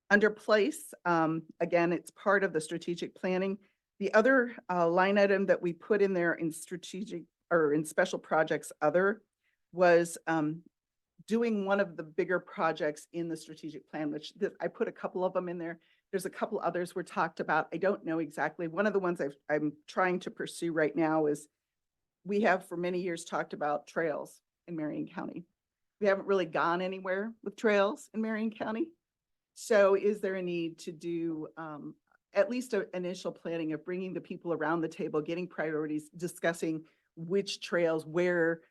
Under place, again, it's part of the strategic planning. The other line item that we put in there in strategic or in special projects other was doing one of the bigger projects in the strategic plan, which I put a couple of them in there. There's a couple others were talked about. I don't know exactly. One of the ones I'm trying to pursue right now is we have for many years talked about trails in Marion County. We haven't really gone anywhere with trails in Marion County. So is there a need to do at least an initial planning of bringing the people around the table, getting priorities, discussing which trails, where,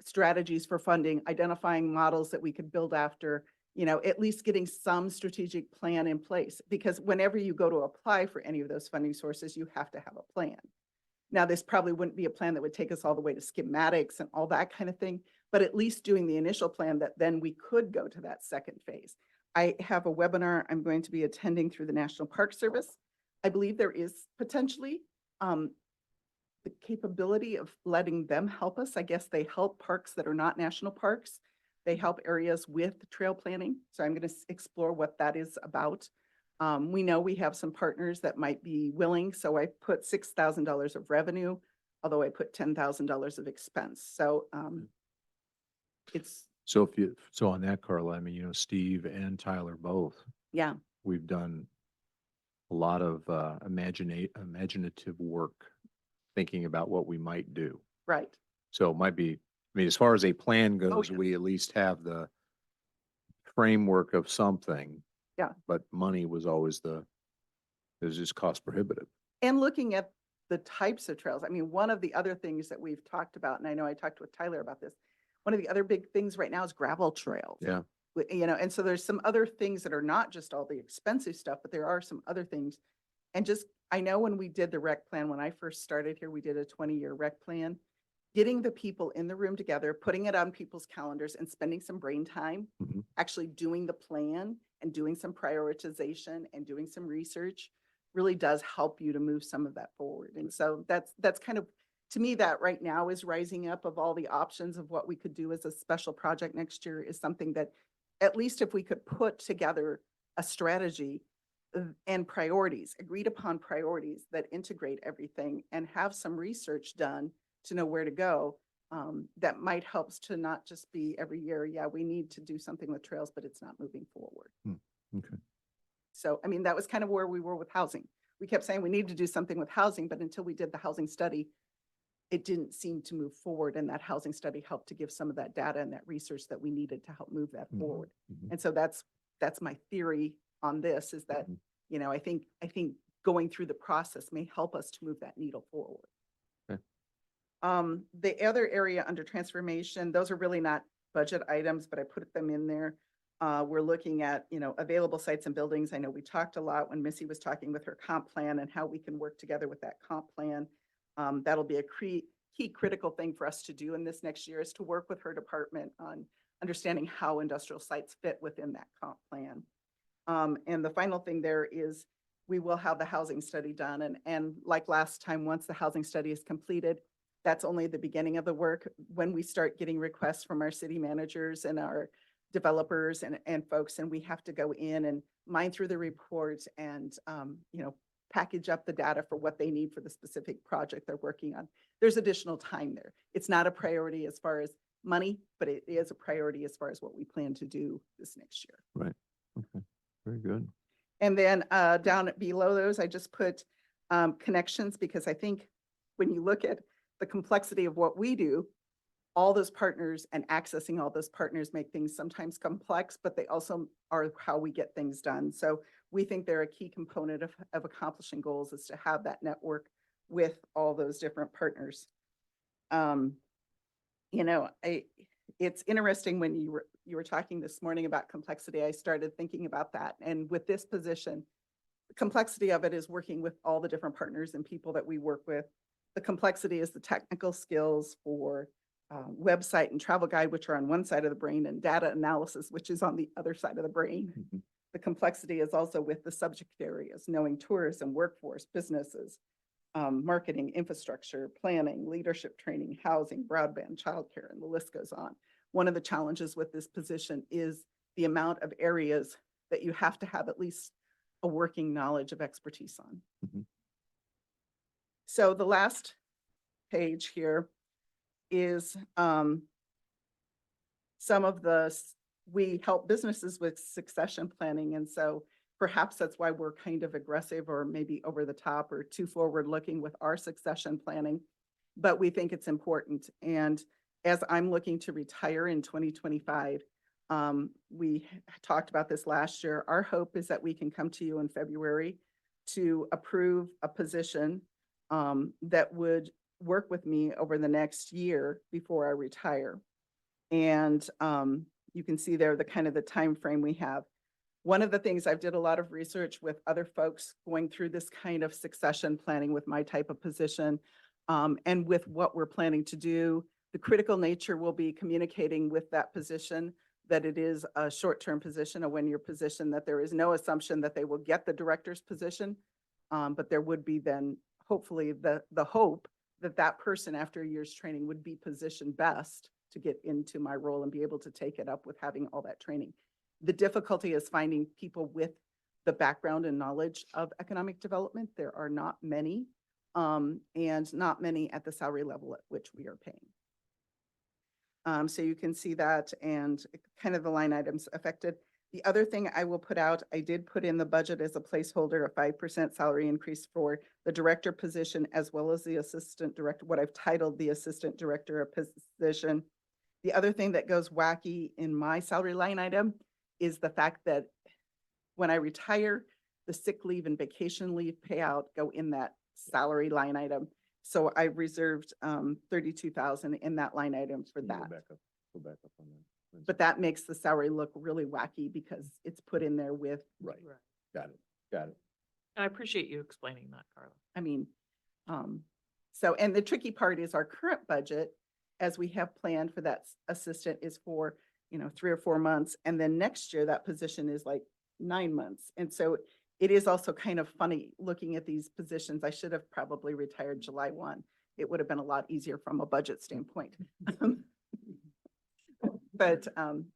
strategies for funding, identifying models that we could build after, at least getting some strategic plan in place. Because whenever you go to apply for any of those funding sources, you have to have a plan. Now, this probably wouldn't be a plan that would take us all the way to schematics and all that kind of thing, but at least doing the initial plan that then we could go to that second phase. I have a webinar I'm going to be attending through the National Park Service. I believe there is potentially the capability of letting them help us. I guess they help parks that are not national parks. They help areas with trail planning. So I'm going to explore what that is about. We know we have some partners that might be willing. So I put $6,000 of revenue, although I put $10,000 of expense. So it's, So on that, Carla, I mean, you know, Steve and Tyler both, yeah, we've done a lot of imaginative work thinking about what we might do. right. So it might be, I mean, as far as a plan goes, yeah. we at least have the framework of something. Yeah. But money was always it was just cost prohibitive. And looking at the types of trails. I mean, one of the other things that we've talked about, and I know I talked with Tyler about this, one of the other big things right now is gravel trails. Yeah. You know, and so there's some other things that are not just all the expensive stuff, but there are some other things. And just, I know when we did the rec plan, when I first started here, we did a 20-year rec plan. Getting the people in the room together, putting it on people's calendars and spending some brain time, Mhm. actually doing the plan and doing some prioritization and doing some research really does help you to move some of that forward. And so that's kind of, to me, that right now is rising up of all the options of what we could do as a special project next year is something that, at least if we could put together a strategy and priorities, agreed upon priorities that integrate everything and have some research done to know where to go, that might help us to not just be every year, yeah, we need to do something with trails, but it's not moving forward. Okay. So, I mean, that was kind of where we were with housing. We kept saying we need to do something with housing, but until we did the housing study, it didn't seem to move forward. And that housing study helped to give some of that data and that research that we needed to help move that Mhm. forward. Mhm. And so that's my theory on this is that, Mhm. you know, I think going through the process may help us to move that needle forward. Okay. The other area under transformation, those are really not budget items, but I put them in there. We're looking at, you know, available sites and buildings. I know we talked a lot when Missy was talking with her comp plan and how we can work together with that comp plan. That'll be a key critical thing for us to do in this next year is to work with her department on understanding how industrial sites fit within that comp plan. And the final thing there is we will have the housing study done. And like last time, once the housing study is completed, that's only the beginning of the work. When we start getting requests from our city managers and our developers and folks, and we have to go in and mine through the reports and, you know, package up the data for what they need for the specific project they're working on. There's additional time there. It's not a priority as far as money, but it is a priority as far as what we plan to do this next year. Right. Okay. Very good. And then down below those, I just put connections because I think when you look at the complexity of what we do, all those partners and accessing all those partners make things sometimes complex, but they also are how we get things done. So we think they're a key component of accomplishing goals is to have that network with all those different partners. You know, it's interesting when you were talking this morning about complexity, I started thinking about that. And with this position, the complexity of it is working with all the different partners and people that we work with. The complexity is the technical skills for website and travel guide, which are on one side of the brain, and data analysis, which is on the other side of the brain. Mhm. The complexity is also with the subject areas, knowing tourism, workforce, businesses, marketing, infrastructure, planning, leadership training, housing, broadband, childcare, and the list goes on. One of the challenges with this position is the amount of areas that you have to have at least a working knowledge of expertise on. Mhm. So the last page here is some of we help businesses with succession planning. And so perhaps that's why we're kind of aggressive or maybe over the top or too forward looking with our succession planning, but we think it's important. And as I'm looking to retire in 2025, we talked about this last year. Our hope is that we can come to you in February to approve a position that would work with me over the next year before I retire. And you can see there the kind of the time frame we have. One of the things I've did a lot of research with other folks going through this kind of succession planning with my type of position and with what we're planning to do. The critical nature will be communicating with that position that it is a short-term position, a one-year position, that there is no assumption that they will get the director's position. But there would be then hopefully the hope that that person after a year's training would be positioned best to get into my role and be able to take it up with having all that training. The difficulty is finding people with the background and knowledge of economic development. There are not many, and not many at the salary level at which we are paying. So you can see that and kind of the line items affected. The other thing I will put out, I did put in the budget as a placeholder, a 5% salary increase for the director position as well as the assistant director, what I've titled the assistant director position. The other thing that goes wacky in my salary line item is the fact that when I retire, the sick leave and vacation leave payout go in that salary line item. So I reserved 32,000 in that line item for Can you that. Go back up on that. Lindsay? But that makes the salary look really wacky because it's put in there with, Right, got it, got it. I appreciate you explaining that, Carla. I mean, so, and the tricky part is our current budget, as we have planned for that assistant, is for, 3 or 4 months. And then next year, that position is like 9 months. And so it is also kind of funny looking at these positions. I should have probably retired July 1. It would have been a lot easier from a budget standpoint. But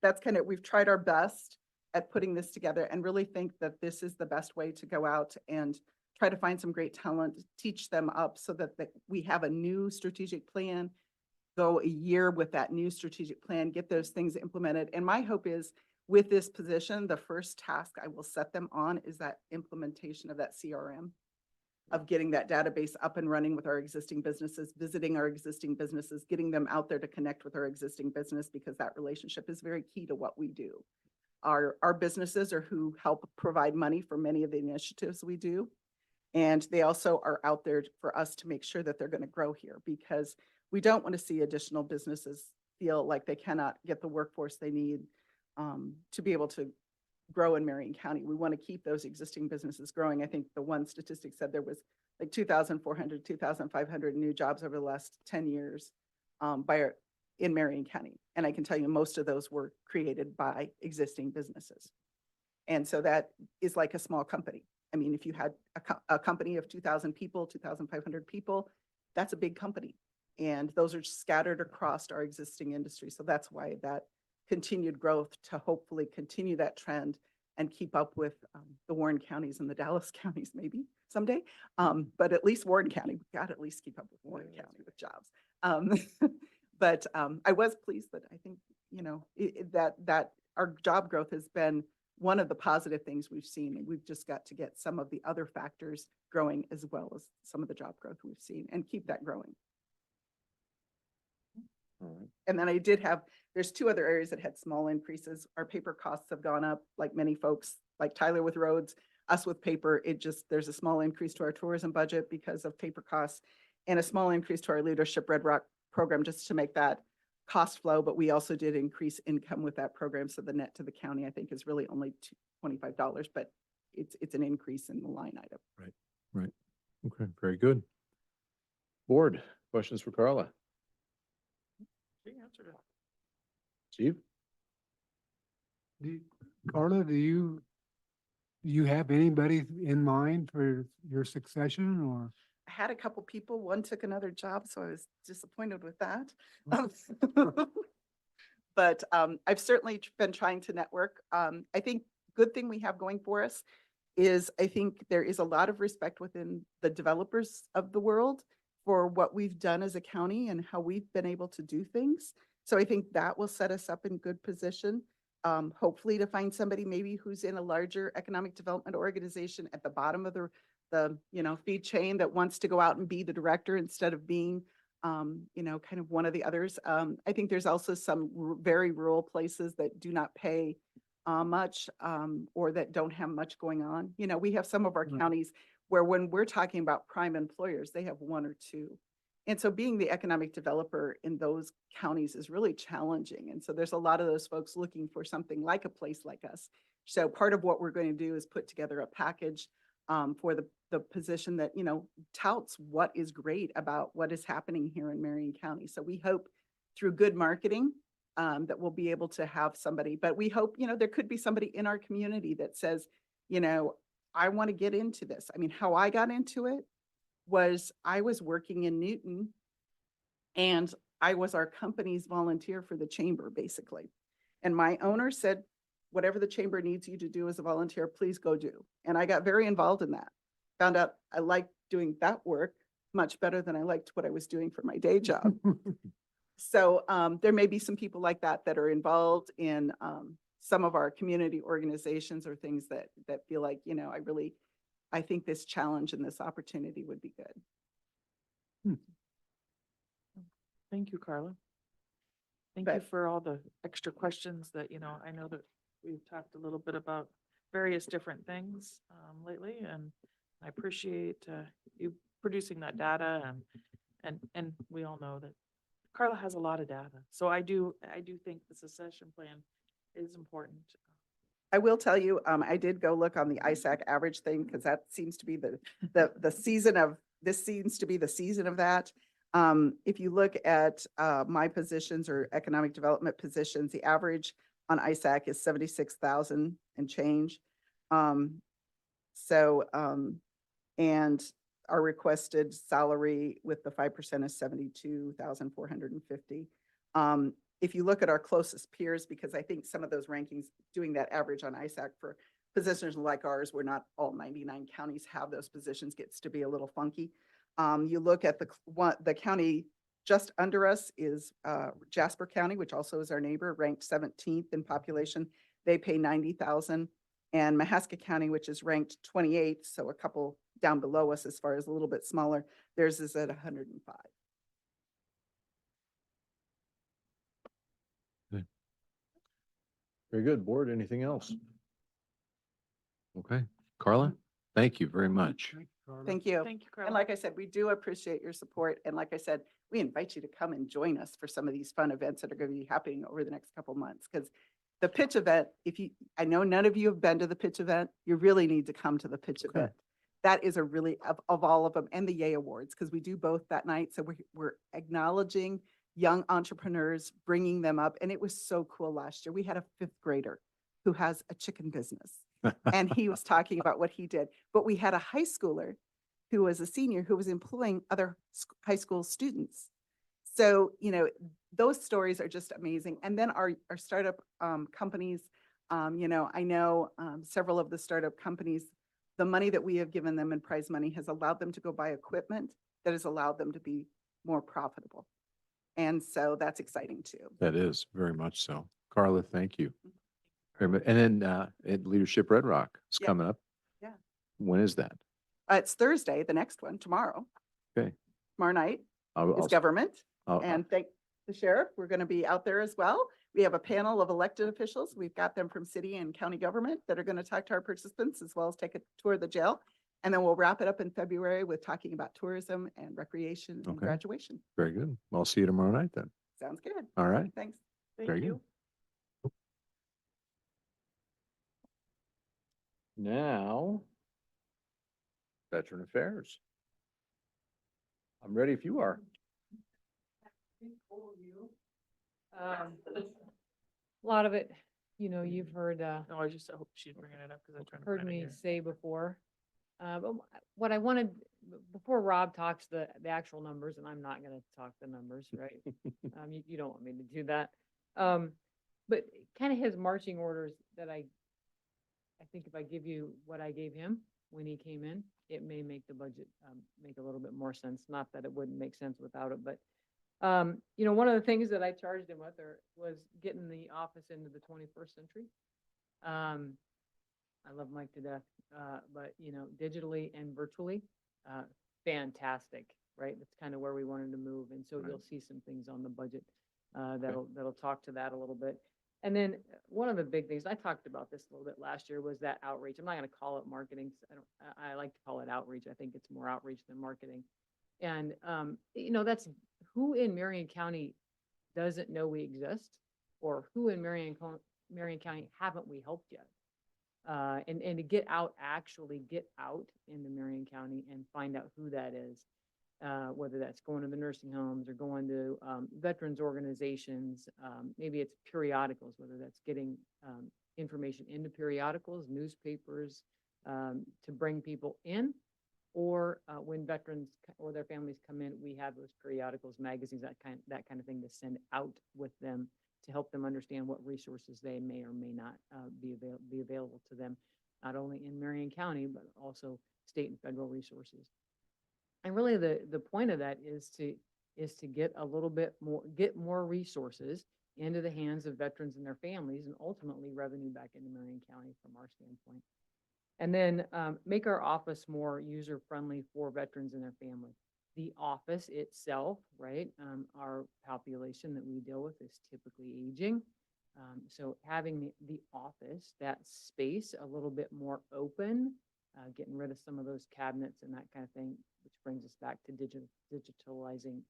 that's kind of, we've tried our best at putting this together and really think that this is the best way to go out and try to find some great talent, teach them up so that we have a new strategic plan, go a year with that new strategic plan, get those things implemented. And my hope is with this position, the first task I will set them on is that implementation of that CRM, of getting that database up and running with our existing businesses, visiting our existing businesses, getting them out there to connect with our existing business, because that relationship is very key to what we do. Our businesses are who help provide money for many of the initiatives we do. And they also are out there for us to make sure that they're going to grow here, because we don't want to see additional businesses feel like they cannot get the workforce they need to be able to grow in Marion County. We want to keep those existing businesses growing. I think the one statistic said there was like 2,400, 2,500 new jobs over the last 10 years in Marion County. And I can tell you most of those were created by existing businesses. And so that is like a small company. I mean, if you had a company of 2,000 people, 2,500 people, that's a big company. And those are scattered across our existing industry. So that's why that continued growth to hopefully continue that trend and keep up with the Warren counties and the Dallas counties maybe someday. But at least Warren County, we've got to at least keep up with Warren County with jobs. But I was pleased that I think, that our job growth has been one of the positive things we've seen. And we've just got to get some of the other factors growing as well as some of the job growth we've seen and keep that growing. All right. And then there's 2 other areas that had small increases. Our paper costs have gone up, like many folks, like Tyler with roads, us with paper. There's a small increase to our tourism budget because of paper costs, and a small increase to our Leadership Red Rock program just to make that cost flow. But we also did increase income with that program. So the net to the county, I think, is really only $25, but it's an increase in the line item. Right. Okay, very good. Board, questions for Carla? She answered it. Steve? Carla, do you have anybody in mind for your succession, or? I had a couple people, one took another job, so I was disappointed with that. But I've certainly been trying to network. I think good thing we have going for us is I think there is a lot of respect within the developers of the world for what we've done as a county and how we've been able to do things. So I think that will set us up in good position. Hopefully to find somebody maybe who's in a larger economic development organization at the bottom of the feed chain that wants to go out and be the director instead of being, kind of one of the others. I think there's also some very rural places that do not pay much or that don't have much going on. We have some of our counties where when we're talking about prime employers, they have 1 or 2. And so being the economic developer in those counties is really challenging. And so there's a lot of those folks looking for something like a place like us. So part of what we're going to do is put together a package for the position that, touts what is great about what is happening here in Marion County. So we hope through good marketing, that we'll be able to have somebody, but we hope, there could be somebody in our community that says, I want to get into this. I mean, how I got into it was I was working in Newton and I was our company's volunteer for the chamber, basically. And my owner said, whatever the chamber needs you to do as a volunteer, please go do. And I got very involved in that. Found out I liked doing that work much better than I liked what I was doing for my day job. So there may be some people like that that are involved in some of our community organizations or things that feel like, I think this challenge and this opportunity would be good. Thank you, Carla. Thank you But- for all the extra questions that, I know that we've talked a little bit about various different things lately, and I appreciate you producing that data, and we all know that Carla has a lot of data. So I do think the succession plan is important. I will tell you, I did go look on the ISAC average thing because that seems to be the season of, this seems to be the season of that. If you look at my positions or economic development positions, the average on ISAC is 76,000 and change. And our requested salary with the 5% is 72,450. If you look at our closest peers, because I think some of those rankings, doing that average on ISAC for positions like ours, where not all 99 counties have those positions, gets to be a little funky. You look at the county just under us is Jasper County, which also is our neighbor, ranked 17th in population. They pay 90,000. And Mahaska County, which is ranked 28th, so a couple down below us as far as a little bit smaller, theirs is at 105. Very good. Board, anything else? Okay. Carla, thank you very much. Thank you. Thank you, And Carla. like I said, we do appreciate your support. And like I said, we invite you to come and join us for some of these fun events that are going to be happening over the next couple months. Because the pitch event, I know none of you have been to the pitch event, you really need to come to the pitch Okay. event. That is a really, of all of them, and the Yay Awards, because we do both that night. So we're acknowledging young entrepreneurs, bringing them up. And it was so cool last year. We had a 5th grader who has a chicken business. And he was talking about what he did. But we had a high schooler who was a senior who was employing other high school students. So, those stories are just amazing. And then our startup companies, I know several of the startup companies, the money that we have given them in prize money has allowed them to go buy equipment that has allowed them to be more profitable. And so that's exciting too. That is very much so. Carla, thank you. Very much. And then Leadership Red Rock is Yeah. coming up. Yeah. When is that? It's Thursday, the next one, tomorrow. Okay. Tomorrow night I'll- is I'll- government. I'll- And thank the sheriff, we're going to be out there as well. We have a panel of elected officials. We've got them from city and county government that are going to talk to our participants as well as take a tour of the jail. And then we'll wrap it up in February with talking about tourism and recreation and Okay. graduation. Very good. Well, I'll see you tomorrow night then. Sounds good. All right. Thanks. Thank very you. good. Now, Veteran Affairs. I'm ready if you are. A lot of it, you've heard, No, I just hope she's bringing it up because I'm trying to heard find it me here. say before. But what I wanted, before Rob talks the actual numbers, and I'm not gonna talk the numbers, right? You don't want me to do that. But kind of his marching orders that I think if I give you what I gave him when he came in, it may make the budget, make a little bit more sense. Not that it wouldn't make sense without it, but one of the things that I charged him with was getting the office into the 21st century. I love Mike to death, but digitally and virtually, fantastic, right? That's kind of where we wanted to move. And so Right. you'll see some things on the budget, that'll talk to that a little bit. And then one of the big things, I talked about this a little bit last year, was that outreach. I'm not going to call it marketing. 'Cause I like to call it outreach. I think it's more outreach than marketing. And, that's who in Marion County doesn't know we exist, or who in Marion County haven't we helped yet? And to actually get out into Marion County and find out who that is. whether that's going to the nursing homes or going to veterans organizations. Maybe it's periodicals, whether that's getting information into periodicals, newspapers, to bring people in. Or when veterans or their families come in, we have those periodicals, magazines, that kind of thing to send out with them to help them understand what resources they may or may not be available to them, not only in Marion County, but also state and federal resources. And really the point of that is to get a little bit more, get more resources into the hands of veterans and their families, and ultimately revenue back into Marion County from our standpoint. And then make our office more user-friendly for veterans and their family. The office itself, right? Our population that we deal with is typically aging. So having the office, that space a little bit more open, getting rid of some of those cabinets and that kind of thing, which brings us back to digitalizing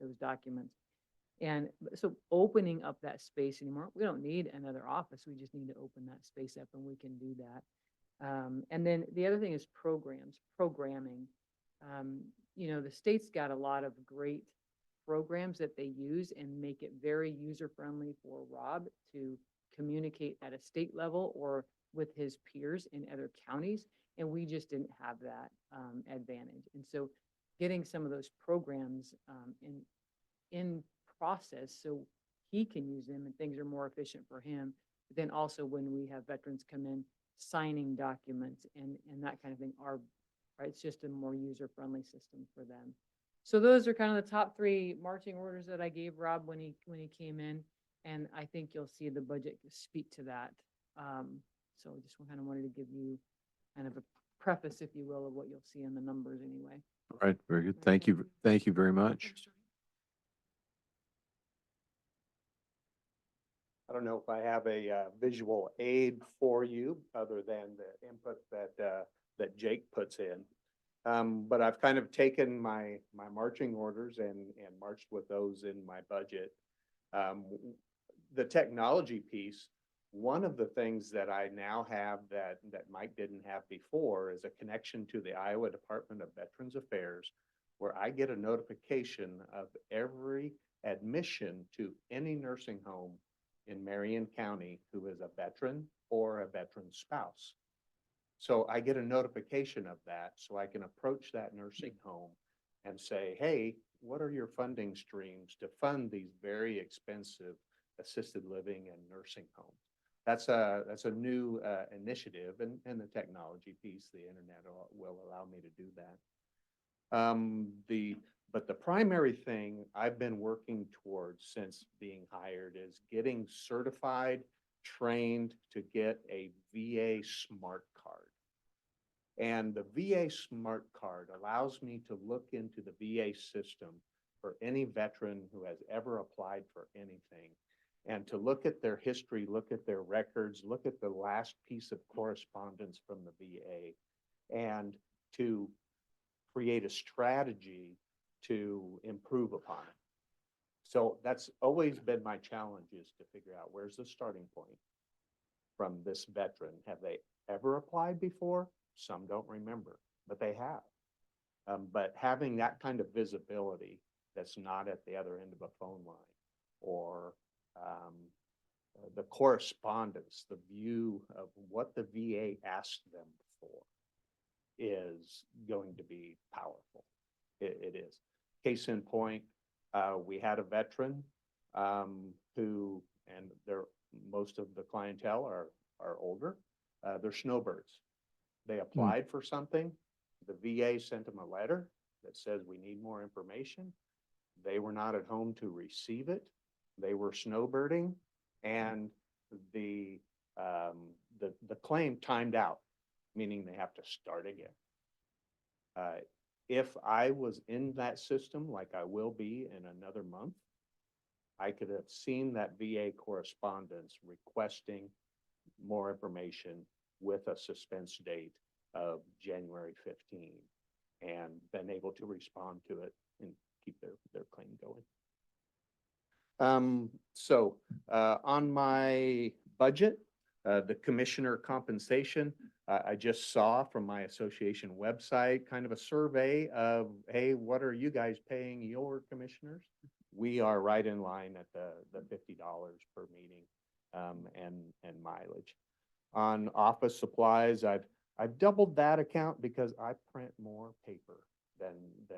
those documents. And so opening up that space anymore, we don't need another office. We just need to open that space up, and we can do that. And then the other thing is programming. You know, the state's got a lot of great programs that they use and make it very user-friendly for Rob to communicate at a state level or with his peers in other counties. And we just didn't have that advantage. And so getting some of those programs in process so he can use them and things are more efficient for him. But then also when we have veterans come in, signing documents and that kind of thing are, right, it's just a more user-friendly system for them. So those are kind of the top 3 marching orders that I gave Rob when he came in, and I think you'll see the budget speak to that. So I just kind of wanted to give you kind of a preface, if you will, of what you'll see in the numbers anyway. All right, very good. Thank you. Thank you very much. I don't know if I have a visual aid for you other than the input that Jake puts in. But I've kind of taken my marching orders and marched with those in my budget. The technology piece, one of the things that I now have that Mike didn't have before is a connection to the Iowa Department of Veterans Affairs, where I get a notification of every admission to any nursing home in Marion County who is a veteran or a veteran's spouse. So I get a notification of that, so I can approach that nursing home and say, hey, what are your funding streams to fund these very expensive assisted living and nursing homes? That's a new initiative, and the technology piece, the internet will allow me to do that. But the primary thing I've been working towards since being hired is getting certified, trained to get a VA smart card. And the VA smart card allows me to look into the VA system for any veteran who has ever applied for anything, and to look at their history, look at their records, look at the last piece of correspondence from the VA, and to create a strategy to improve upon it. So that's always been my challenge, is to figure out where's the starting point from this veteran. Have they ever applied before? Some don't remember, but they have. But having that kind of visibility that's not at the other end of a phone line, or the correspondence, the view of what the VA asked them for, is going to be powerful. It is. Case in point, we had a veteran who, and most of the clientele are older, they're snowbirds. They applied for something. The VA sent them a letter that says we need more information. They were not at home to receive it. They were snowbirding, and the claim timed out, meaning they have to start again. If I was in that system, like I will be in another month, I could have seen that VA correspondence requesting more information with a suspense date of January 15, and been able to respond to it and keep their claim going. So on my budget, the commissioner compensation, I just saw from my association website, kind of a survey of, hey, what are you guys paying your commissioners? We are right in line at the $50 per meeting, and mileage. On office supplies, I've doubled that account because I print more paper than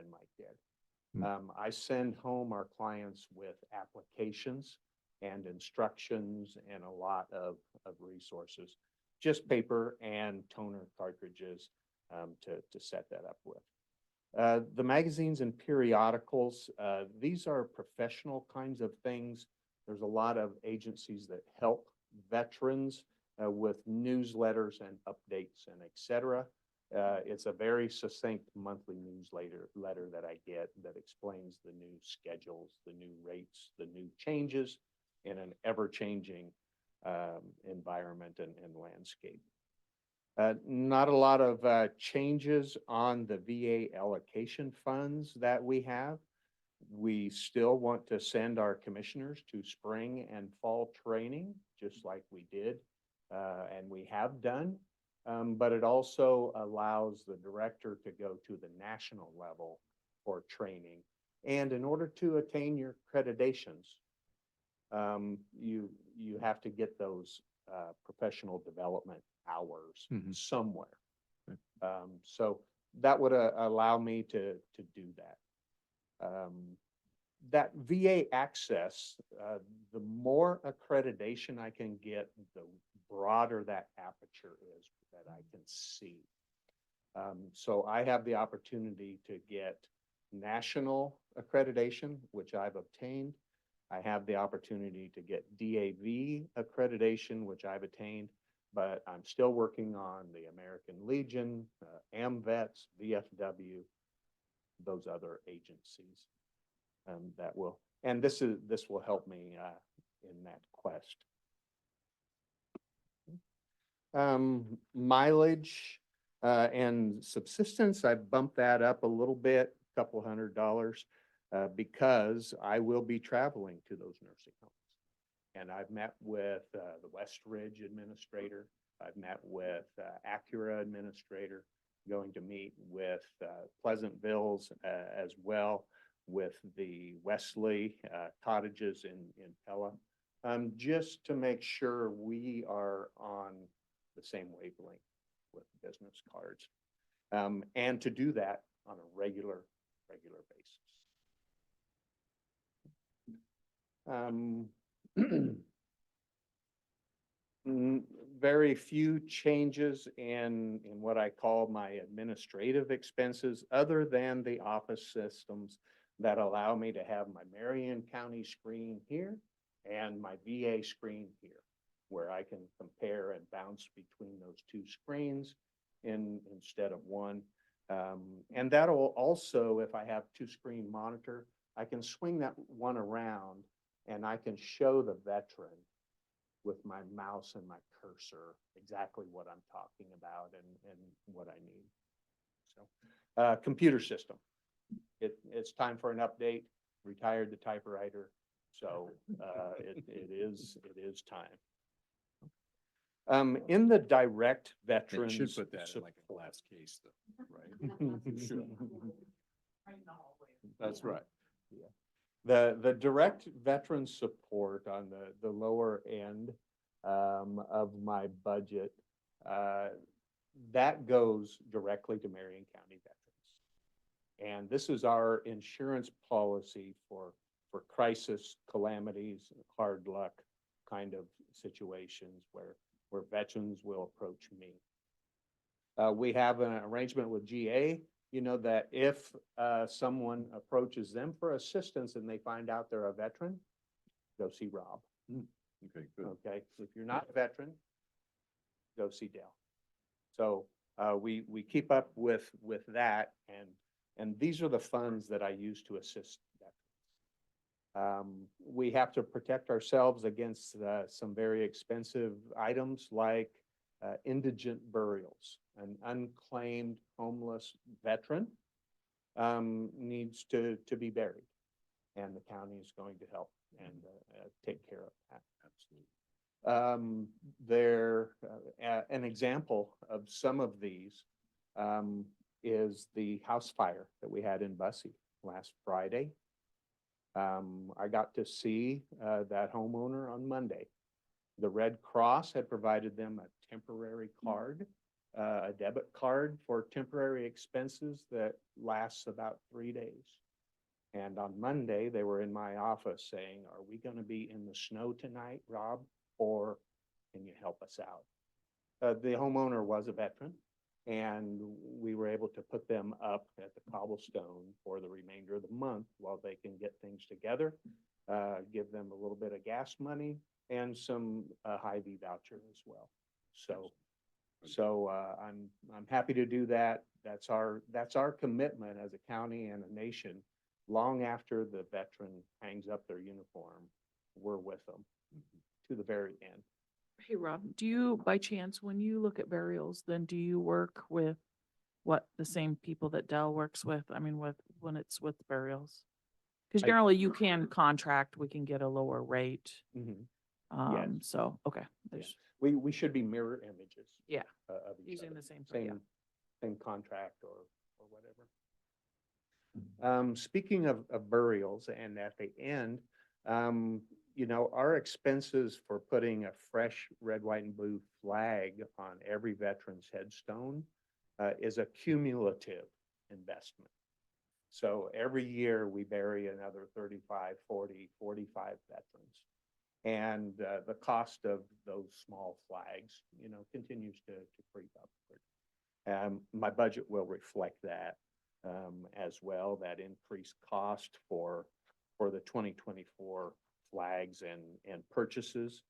Mike did. I send home our clients with applications and instructions and a lot of resources, just paper and toner cartridges, to set that up with. The magazines and periodicals, these are professional kinds of things. There's a lot of agencies that help veterans with newsletters and updates and et cetera. It's a very succinct monthly newsletter that I get that explains the new schedules, the new rates, the new changes in an ever-changing environment and landscape. Not a lot of changes on the VA allocation funds that we have. We still want to send our commissioners to spring and fall training, just like we did, and we have done. But it also allows the director to go to the national level for training. And in order to attain your accreditations, you have to get those professional development hours somewhere. So that would allow me to do that. That VA access, the more accreditation I can get, the broader that aperture is that I can see. So I have the opportunity to get national accreditation, which I've obtained. I have the opportunity to get DAV accreditation, which I've attained, but I'm still working on the American Legion, AMVETS, VFW, those other agencies that will, and this will help me in that quest. Mileage and subsistence, I bumped that up a little bit, a couple $100, because I will be traveling to those nursing homes. And I've met with the West Ridge administrator. I've met with Acura administrator, going to meet with Pleasantville's as well, with the Wesley cottages in Pella, just to make sure we are on the same wavelength with business cards, and to do that on a regular basis. Very few changes in what I call my administrative expenses, other than the office systems that allow me to have my Marion County screen here and my VA screen here, where I can compare and bounce between those two screens instead of one. And that'll also, if I have two screen monitor, I can swing that one around and I can show the veteran with my mouse and my cursor exactly what I'm talking about and what I need. So computer system. It's time for an update. Retired the typewriter. So it is time. In the direct veterans Should put that in like a support. glass case though, right? Sure. That's right. Yeah. The direct veteran support on the lower end of my budget, that goes directly to Marion County veterans. And this is our insurance policy for crisis, calamities, hard luck kind of situations where veterans will approach me. We have an arrangement with GA, that if someone approaches them for assistance and they find out they're a veteran, go see Rob. Okay, good. Okay, if you're not a veteran, go see Dale. So we keep up with that, and these are the funds that I use to assist veterans. We have to protect ourselves against some very expensive items like indigent burials. An unclaimed homeless veteran needs to be buried, and the county is going to help and take care of that. An example of some of these is the house fire that we had in Bussey last Friday. I got to see that homeowner on Monday. The Red Cross had provided them a temporary card, a debit card for temporary expenses that lasts about 3 days. And on Monday, they were in my office saying, "Are we going to be in the snow tonight, Rob? Or can you help us out?" The homeowner was a veteran, and we were able to put them up at the Cobblestone for the remainder of the month while they can get things together, give them a little bit of gas money and some Hy-Vee voucher as well. So I'm happy to do that. That's our commitment as a county and a nation. Long after the veteran hangs up their uniform, we're with them to the very end. Hey, Rob, do you, by chance, when you look at burials, then do you work with the same people that Dell works with? I mean, when it's with burials? Because I- generally you can contract, we can get a lower rate. Mhm. So, okay, there's, We should be mirror images. Yeah, Of each using other. the same, yeah. Same contract or whatever. Speaking of burials, and at the end, our expenses for putting a fresh red, white, and blue flag on every veteran's headstone is a cumulative investment. So every year we bury another 35, 40, 45 veterans. And the cost of those small flags, continues to creep upward. My budget will reflect that as well, that increased cost for the 2024 flags and purchases.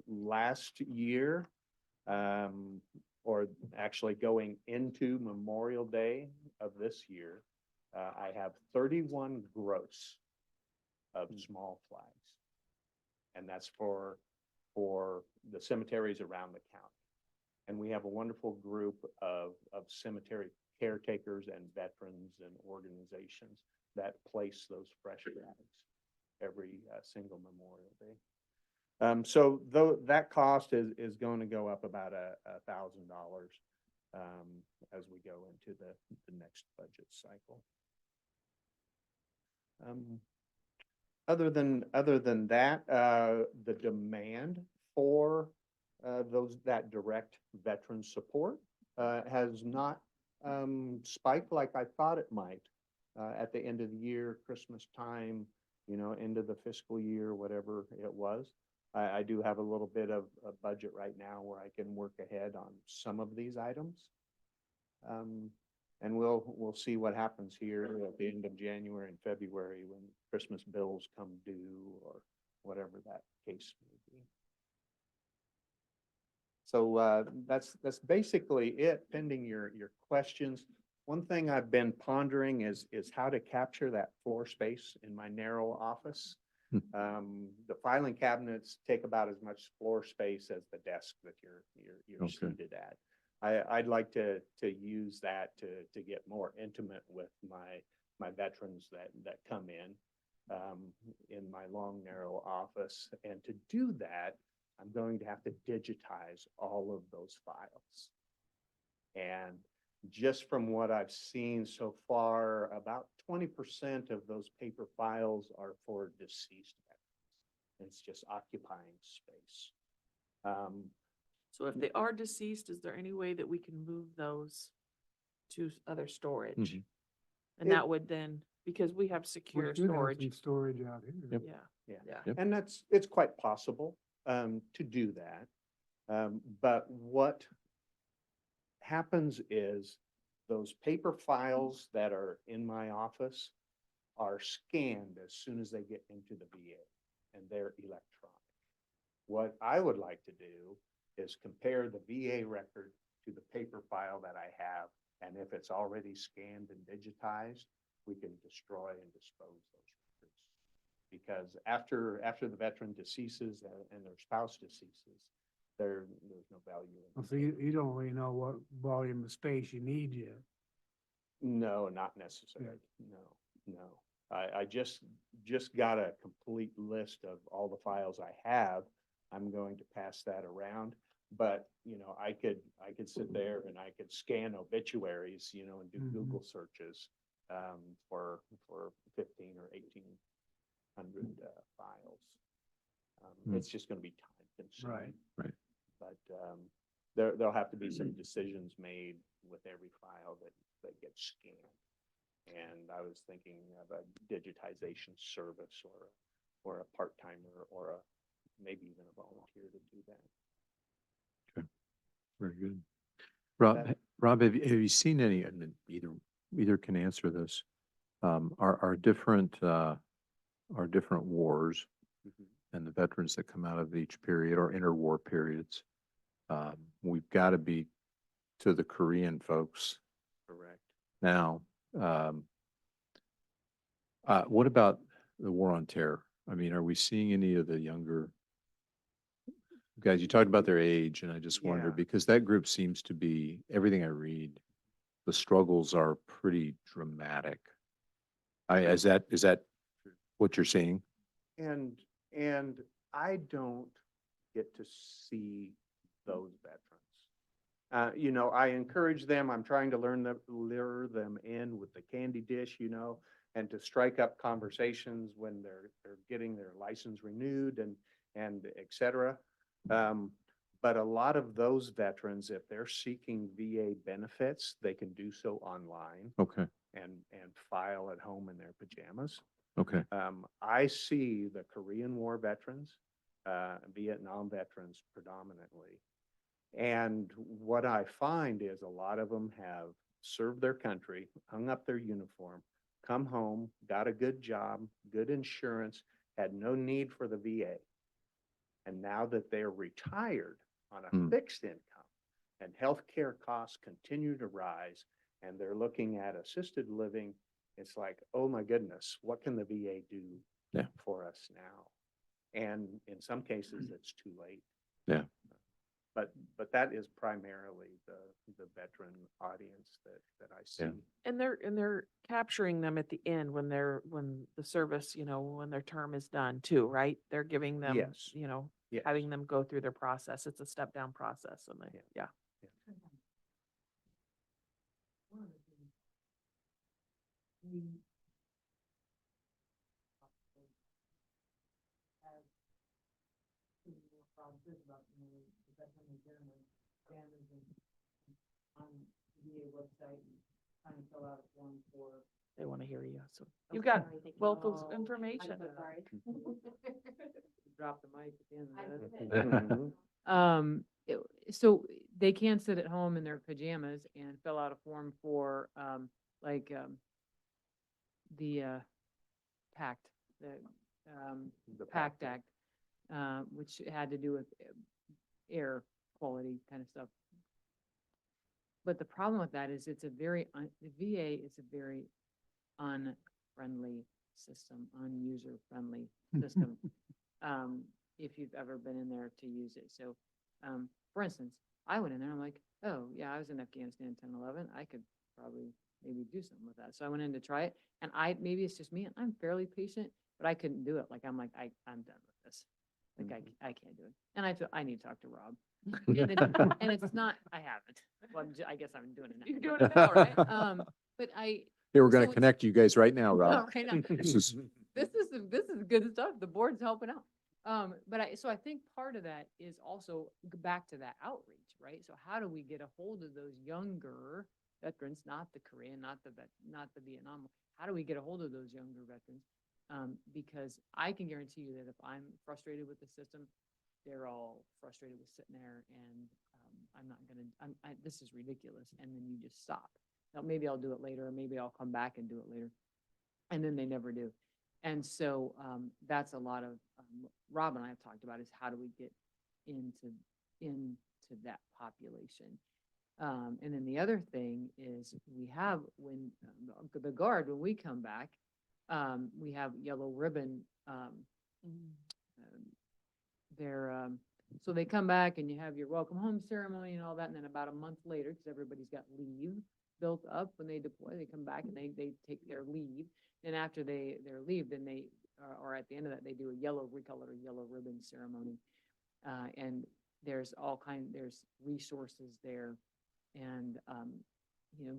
Last year, or actually going into Memorial Day of this year, I have 31 gross of small flags. And that's for the cemeteries around the county. And we have a wonderful group of cemetery caretakers and veterans and organizations that place those fresh flags every single Memorial Day. So though that cost is going to go up about $1,000 as we go into the next budget cycle. Other than that, the demand for that direct veteran support has not spiked like I thought it might at the end of the year, Christmas time, end of the fiscal year, whatever it was. I do have a little bit of a budget right now where I can work ahead on some of these items. And we'll see what happens here at the end of January and February when Christmas bills come due or whatever that case may be. So that's basically it, pending your questions. One thing I've been pondering is how to capture that floor space in my narrow office. The filing cabinets take about as much floor space as the desk that you're Okay. seated at. I'd like to use that to get more intimate with my veterans that come in my long, narrow office. And to do that, I'm going to have to digitize all of those files. And just from what I've seen so far, about 20% of those paper files are for deceased veterans. It's just occupying space. So if they are deceased, is there any way that we can move those to other storage? Mhm. And that would then, because we have secure We should have some storage. storage out here. Yep. Yeah. Yeah. Yep. And it's quite possible to do that. But what happens is those paper files that are in my office are scanned as soon as they get into the VA, and they're electronic. What I would like to do is compare the VA record to the paper file that I have, and if it's already scanned and digitized, we can destroy and dispose those records. Because after the veteran deceases and their spouse deceases, there's no value in it. So you don't really know what volume of space you need yet. No, not necessarily. No. I just got a complete list of all the files I have. I'm going to pass that around. But, you know, I could sit there and I could scan obituaries, you know, and do Mhm. Google searches for 15 or 1,800 files. Hmm. It's just gonna be time consuming. Right. Right. But there'll have to be some decisions made with every file that gets scanned. And I was thinking of a digitization service or a part-timer or maybe even a volunteer to do that. Very good. Rob, That- Rob, have you seen any, and either can answer this, our different wars Mhm. and the veterans that come out of each period or interwar periods, we've got to be to the Korean folks Correct. now. What about the war on terror? I mean, are we seeing any of the younger guys? You talked about their age, and I just wonder, Yeah. because that group seems to be, everything I read, the struggles are pretty dramatic. Is that what you're seeing? And I don't get to see those veterans. You know, I encourage them. I'm trying to lure them in with the candy dish, you know, and to strike up conversations when they're getting their license renewed and et cetera. But a lot of those veterans, if they're seeking VA benefits, they can do so online Okay, and file at home in their pajamas. okay. I see the Korean War veterans, Vietnam veterans predominantly. And what I find is a lot of them have served their country, hung up their uniform, come home, got a good job, good insurance, had no need for the VA. And now that they're retired on a Hmm. fixed income and healthcare costs continue to rise and they're looking at assisted living, it's like, oh my goodness, what can the VA do Yeah. for us now? And in some cases, it's too late. Yeah. But that is primarily the veteran audience that I see. Yeah. And they're capturing them at the end when the service, you know, when their term is done too, right? They're giving them, Yes. you know, Yes. having them go through their process. It's a step down process and Yeah. yeah. They want to hear you. So you've got wealth of information. Drop the mic at the end of Mhm. So they can't sit at home in their pajamas and fill out a form for, the PACT, The PACT Act, which had to do with air quality kind of stuff. But the problem with that is the VA is a very unfriendly system, user-friendly system. If you've ever been in there to use it. So, for instance, I went in there, I'm like, oh, yeah, I was in Afghanistan 10/11. I could probably maybe do something with that. So I went in to try it, and maybe it's just me, I'm fairly patient, but I couldn't do it. Like, I'm done with this. Like, I can't do it. And I feel, I need to talk to Rob. And it's not, I haven't. Well, I guess I'm doing it now. You're doing it now, right? But Hey, we're going so to connect you guys right now, Rob. right now, This is, this is good stuff. The board's helping out. So I think part of that is also back to that outreach, right? So how do we get a hold of those younger veterans, not the Korean, not the Vietnam? How do we get a hold of those younger veterans? Because I can guarantee you that if I'm frustrated with the system, they're all frustrated with sitting there and, this is ridiculous. And then you just stop. Now, maybe I'll do it later, or maybe I'll come back and do it later. And then they never do. And so that's a lot of Rob and I have talked about is how do we get into that population. And then the other thing is we have when the Guard, when we come back, we have yellow ribbon. So they come back and you have your welcome home ceremony and all that. And then about a month later, because everybody's got leave built up when they deploy, they come back and they take their leave. And after their leave, then or at the end of that, they do a recolor yellow ribbon ceremony. And there's there's resources there. And,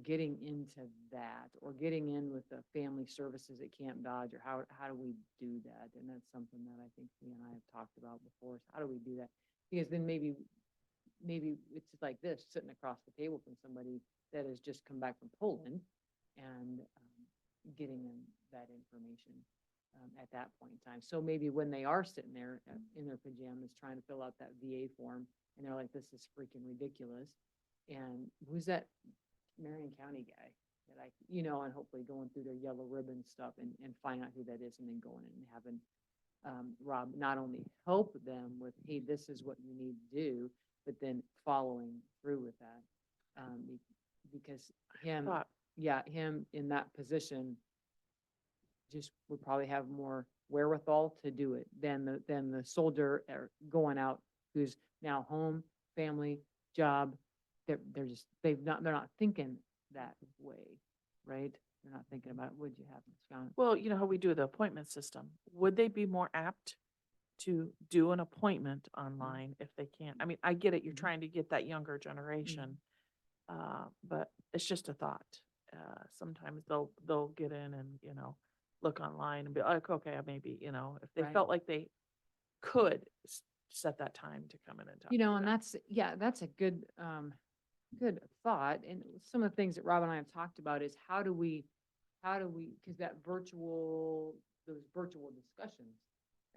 getting into that or getting in with the family services at Camp Dodge, or how do we do that? And that's something that I think we and I have talked about before, is how do we do that? Because then maybe it's like this, sitting across the table from somebody that has just come back from Poland and getting them that information at that point in time. So maybe when they are sitting there in their pajamas trying to fill out that VA form, and they're like, this is freaking ridiculous. And who's that Marion County guy that and hopefully going through their yellow ribbon stuff and find out who that is, and then going in and having Rob not only help them with, hey, this is what you need to do, but then following through with that. Because him in that position just would probably have more wherewithal to do it than the soldier going out who's now home, family, job. They're not thinking that way, right? They're not thinking about, would you have, Ms. John? Well, you know how we do the appointment system. Would they be more apt to do an appointment online if they can't? I mean, I get it, you're trying to get that younger generation. But it's just a thought. Sometimes they'll get in and, look online and be like, okay, maybe, if they Right. felt like they could set that time to come in and talk. And that's a good thought. And some of the things that Rob and I have talked about is how do we, because those virtual discussions,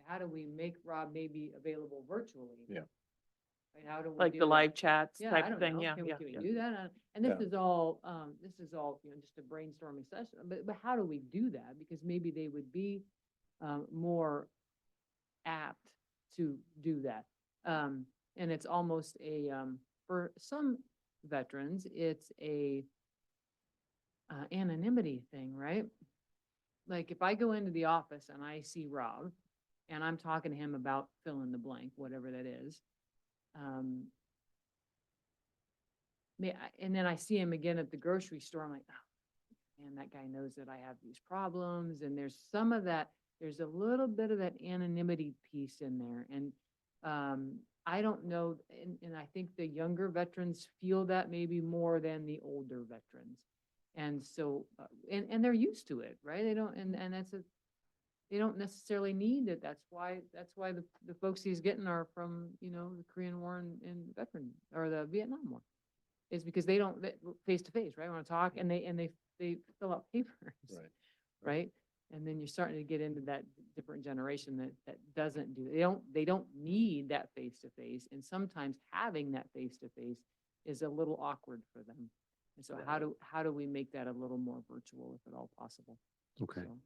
how do we make Rob maybe available virtually? Yeah. Right, how do we Like do the that? live chats Yeah, I type don't thing, know. yeah, Can we yeah. do that? And this Yeah. is all, just a brainstorming session, but how do we do that? Because maybe they would be, more apt to do that. And it's almost for some veterans, it's a anonymity thing, right? Like if I go into the office and I see Rob and I'm talking to him about fill in the blank, whatever that is. And then I see him again at the grocery store. I'm like, oh, man, that guy knows that I have these problems. And there's some of that, there's a little bit of that anonymity piece in there. And I don't know, and I think the younger veterans feel that maybe more than the older veterans. And so, and they're used to it, right? They don't, and they don't necessarily need it. That's why the folks he's getting are from, the Korean War and veteran, or the Vietnam War. Is because they don't, face to face, right? Want to talk, and they fill out papers. Right. Right? And then you're starting to get into that different generation that doesn't do, they don't need that face to face. And sometimes having that face to face is a little awkward for them. And so how do we make that a little more virtual if at all possible? Okay, So,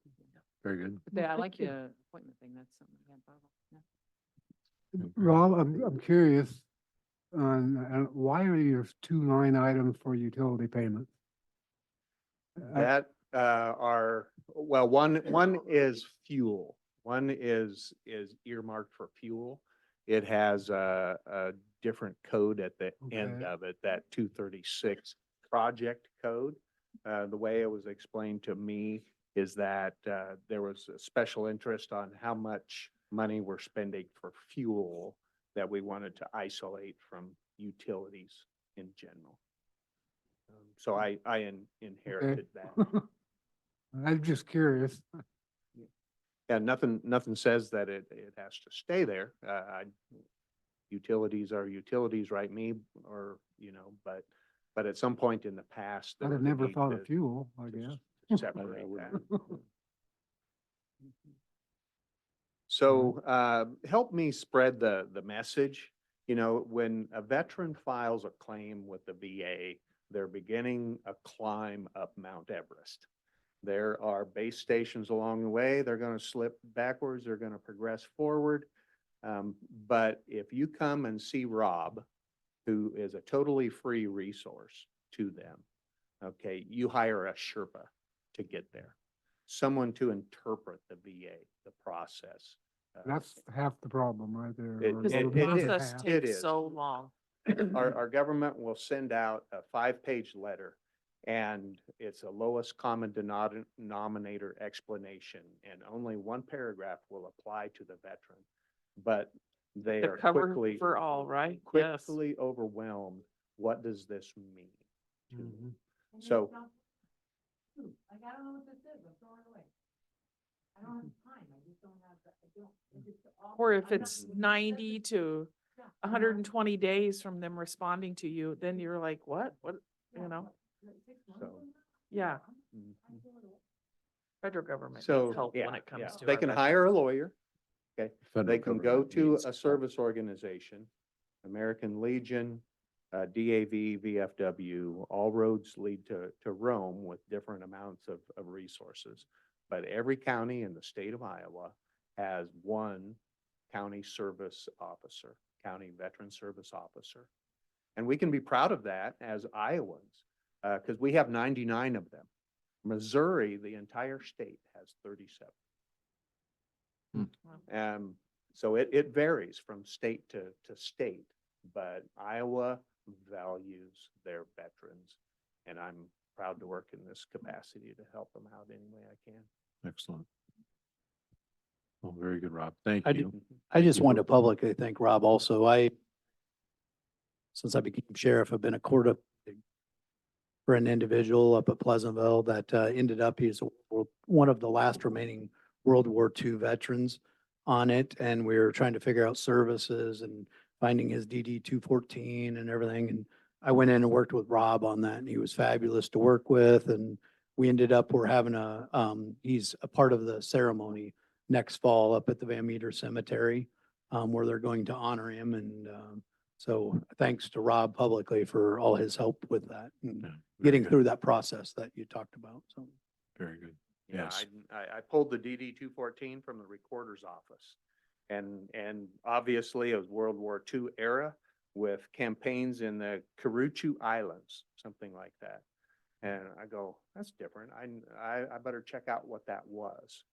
very good. but I Thank like you. the appointment thing. That's something I hadn't thought about. Yeah. Rob, I'm curious on why are there 2 line items for utility payments? That one is fuel. One is earmarked for fuel. It has a different code at the end Okay. of it, that 236 project code. The way it was explained to me is that there was a special interest on how much money we're spending for fuel that we wanted to isolate from utilities in general. So I inherited that. I'm just curious. Yeah, nothing says that it has to stay there. Utilities are utilities, right? But at some point in the past. there I'd have was a never need thought to- of fuel, I to guess. Separate that. So help me spread the message. When a veteran files a claim with the VA, they're beginning a climb up Mount Everest. There are base stations along the way. They're going to slip backwards. They're going to progress forward. But if you come and see Rob, who is a totally free resource to them, okay, you hire a Sherpa to get there, someone to interpret the VA, the process. That's half the problem right there. It- or Because the it more than is. process half. It takes is. so long. Our government will send out a 5-page letter, and it's a lowest common denominator explanation, and only one paragraph will apply to the veteran. But They The are cover quickly, for all, right? Yes. quickly overwhelmed. What does this mean? to me? Mm-hmm. So, Like, I don't know what this is, I'm throwing it away. I don't have time, I just don't have, I don't, it's just all. Or if it's 90 to 120 days from them responding to you, then you're like, what? What, you know? so. Yeah, mhm. federal government So, needs help yeah, when it comes yeah. to They our can veterans. hire a lawyer. Okay, Federal they can go government to needs a help. service organization, American Legion, DAV, VFW, all roads lead to Rome with different amounts of resources. But every county in the state of Iowa has one county service officer, county veteran service officer. And we can be proud of that as Iowans, because we have 99 of them. Missouri, the entire state, has 37. So it varies from state to state, but Iowa values their veterans. And I'm proud to work in this capacity to help them out any way I can. Excellent. Well, very good, Rob. Thank I you. I just you. wanted to publicly thank Rob also. Since I became sheriff, I've been a court of for an individual up at Pleasantville that ended up, he's one of the last remaining World War II veterans on it. And we were trying to figure out services and finding his DD 214 and everything. And I went in and worked with Rob on that, and he was fabulous to work with. And we ended up, we're having he's a part of the ceremony next fall up at the Van Meter Cemetery, where they're going to honor him. And so thanks to Rob publicly for all his help with that and Yeah, very getting good. through that process that you talked about. So Very good. Yeah, Yes. I pulled the DD 214 from the recorder's office. And obviously it was World War II era with campaigns in the Karuchu Islands, something like that. And I go, that's different. I better check out what that was.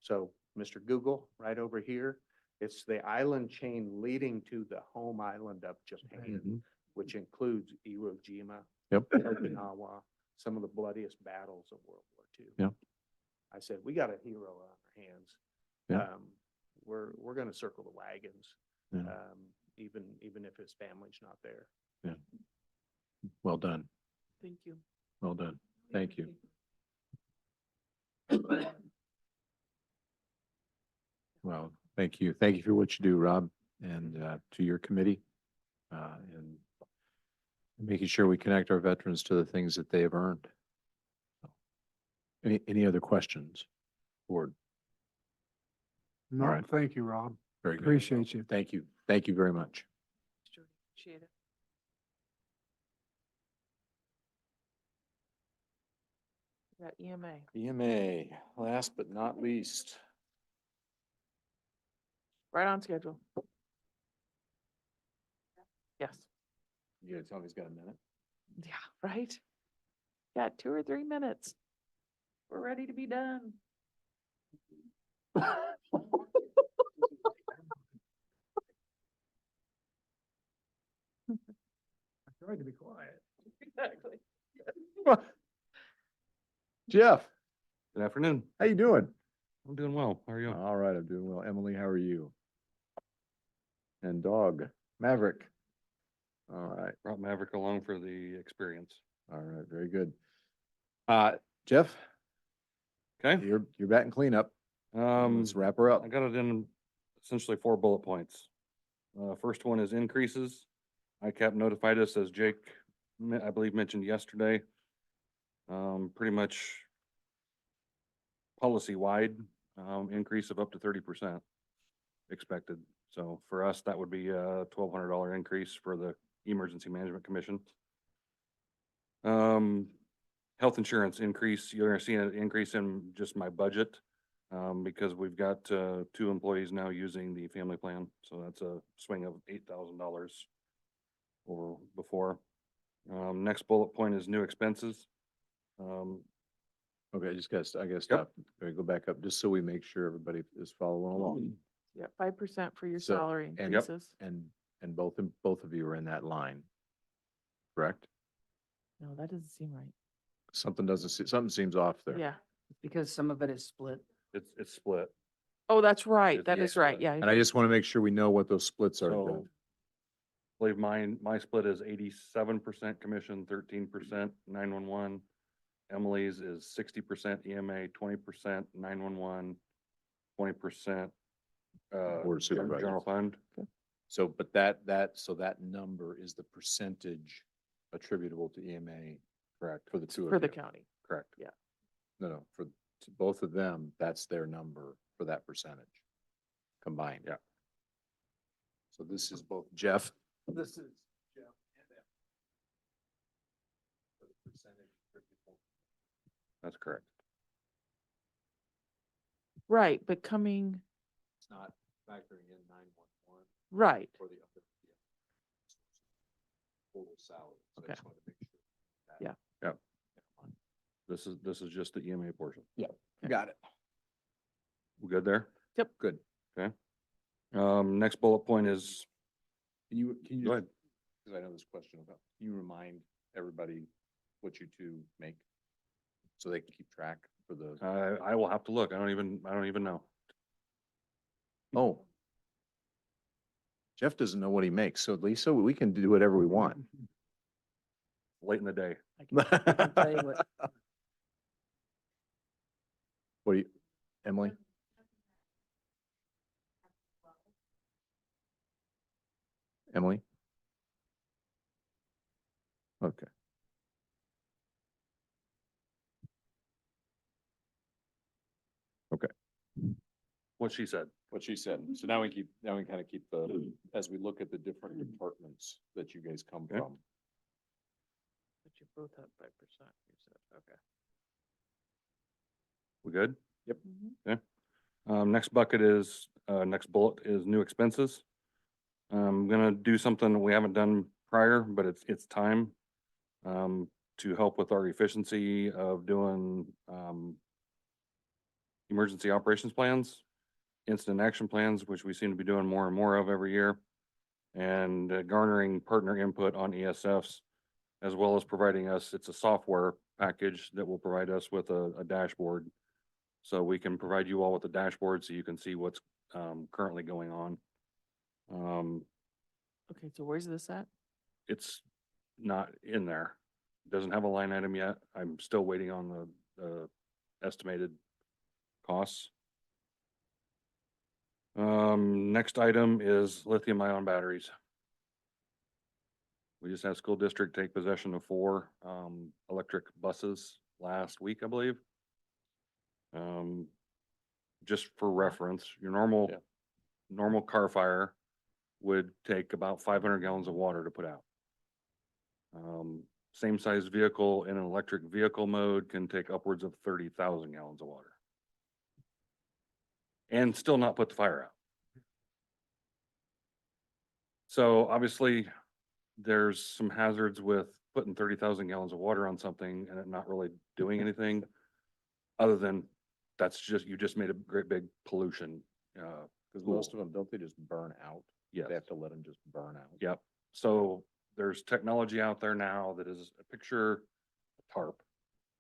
So Mr. Google, right over here, it's the island chain leading to the home island of Japan, Mhm. which includes Iwo Jima, Yep. Okinawa, some of the bloodiest battles of World War II. Yep. I said, we got a hero on our hands. Yeah. We're gonna circle the wagons, Yeah. even if his family's not there. Yeah. Well done. Thank you. Well done. Thank you. Well, thank you. Thank you for what you do, Rob, and to your committee. And making sure we connect our veterans to the things that they have earned. Any other questions? Board, No, right. thank you, Rob. very good. Appreciate you. Thank you. Thank you very much. Appreciate it. We got EMA. EMA, last but not least. Right on schedule. Yes. You gonna tell me he's got a minute? Yeah, right? Got 2 or 3 minutes. We're ready to be done. I tried to be quiet. Exactly. Jeff, Good afternoon. how you doing? I'm doing well. How are you? All right, I'm doing well. Emily, how are you? And dog, Maverick. All right, Brought Maverick along for the experience. all right, very good. Jeff, Okay. you're batting cleanup. Let's wrap her up. I got it in essentially 4 bullet points. First one is increases. ICAP notified us, as Jake, I believe, mentioned yesterday. Pretty much policy-wide, increase of up to 30% expected. So for us, that would be a $1,200 increase for the Emergency Management Commission. Health insurance increase, you're gonna see an increase in just my budget, because we've got 2 employees now using the family plan. So that's a swing of $8,000 over before. Next bullet point is new expenses. Okay, I gotta stop. Let me go back up, just so we make sure everybody is following along. Yeah, 5% for your So- salary and- increases. And both of you are in that line, correct? No, that doesn't seem right. Something seems off there. Yeah. because some of it is split. It's split. Oh, that's right. It's- That yeah, is right. right. Yeah. And I just want to make sure we know what those splits are. So, I believe my split is 87% commission, 13% 911. Emily's is 60% EMA, 20% 911, 20% Board of Supervisors. general fund. So, but so that number is the percentage attributable to EMA. Correct. For the two of you. For the county. Correct. No, for to both of them, that's their number for that percentage combined. Yeah. So this is both Jeff. This is Jeff and Em. For the percentage attributable. That's correct. Right, but coming, It's not factoring in 911 right. or the other. Total salary. So I Okay. just wanted to make sure. that- Yeah. Yep. This is just the EMA portion. Got it. We good there? Yep. Good. Next bullet point is, Can you go ahead. because I know this question about, can you remind everybody what you two make? So they can keep track for the, I will have to look. I don't even know. oh. Jeff doesn't know what he makes, so Lisa, we can do whatever we want. Late in the day. I can tell you what, What do you, Emily? Emily? Okay. What she said. What she said. So now we kind of keep as we look at the different departments that you guys come Okay. from. But you both have 5%, you said, okay. We good? Yep. Okay. Next bucket is, next bullet is new expenses. I'm gonna do something we haven't done prior, but it's time to help with our efficiency of doing emergency operations plans, incident action plans, which we seem to be doing more and more of every year, and garnering partner input on ESFs, as well as providing us, it's a software package that will provide us with a dashboard. So we can provide you all with a dashboard so you can see what's currently going on. Okay, so where's this at? It's not in there. Doesn't have a line item yet. I'm still waiting on the estimated costs. Next item is lithium ion batteries. We just had school district take possession of 4 electric buses last week, I believe. Just for reference, your normal car fire would take about 500 gallons of water to put out. Same size vehicle in an electric vehicle mode can take upwards of 30,000 gallons of water. And still not put the fire out. So obviously, there's some hazards with putting 30,000 gallons of water on something and it not really doing anything. Other than, you just made a great big pollution. Because most of them, don't they just burn out? Yes. They have to let them just burn out. Yep. So there's technology out there now that is a picture, a tarp,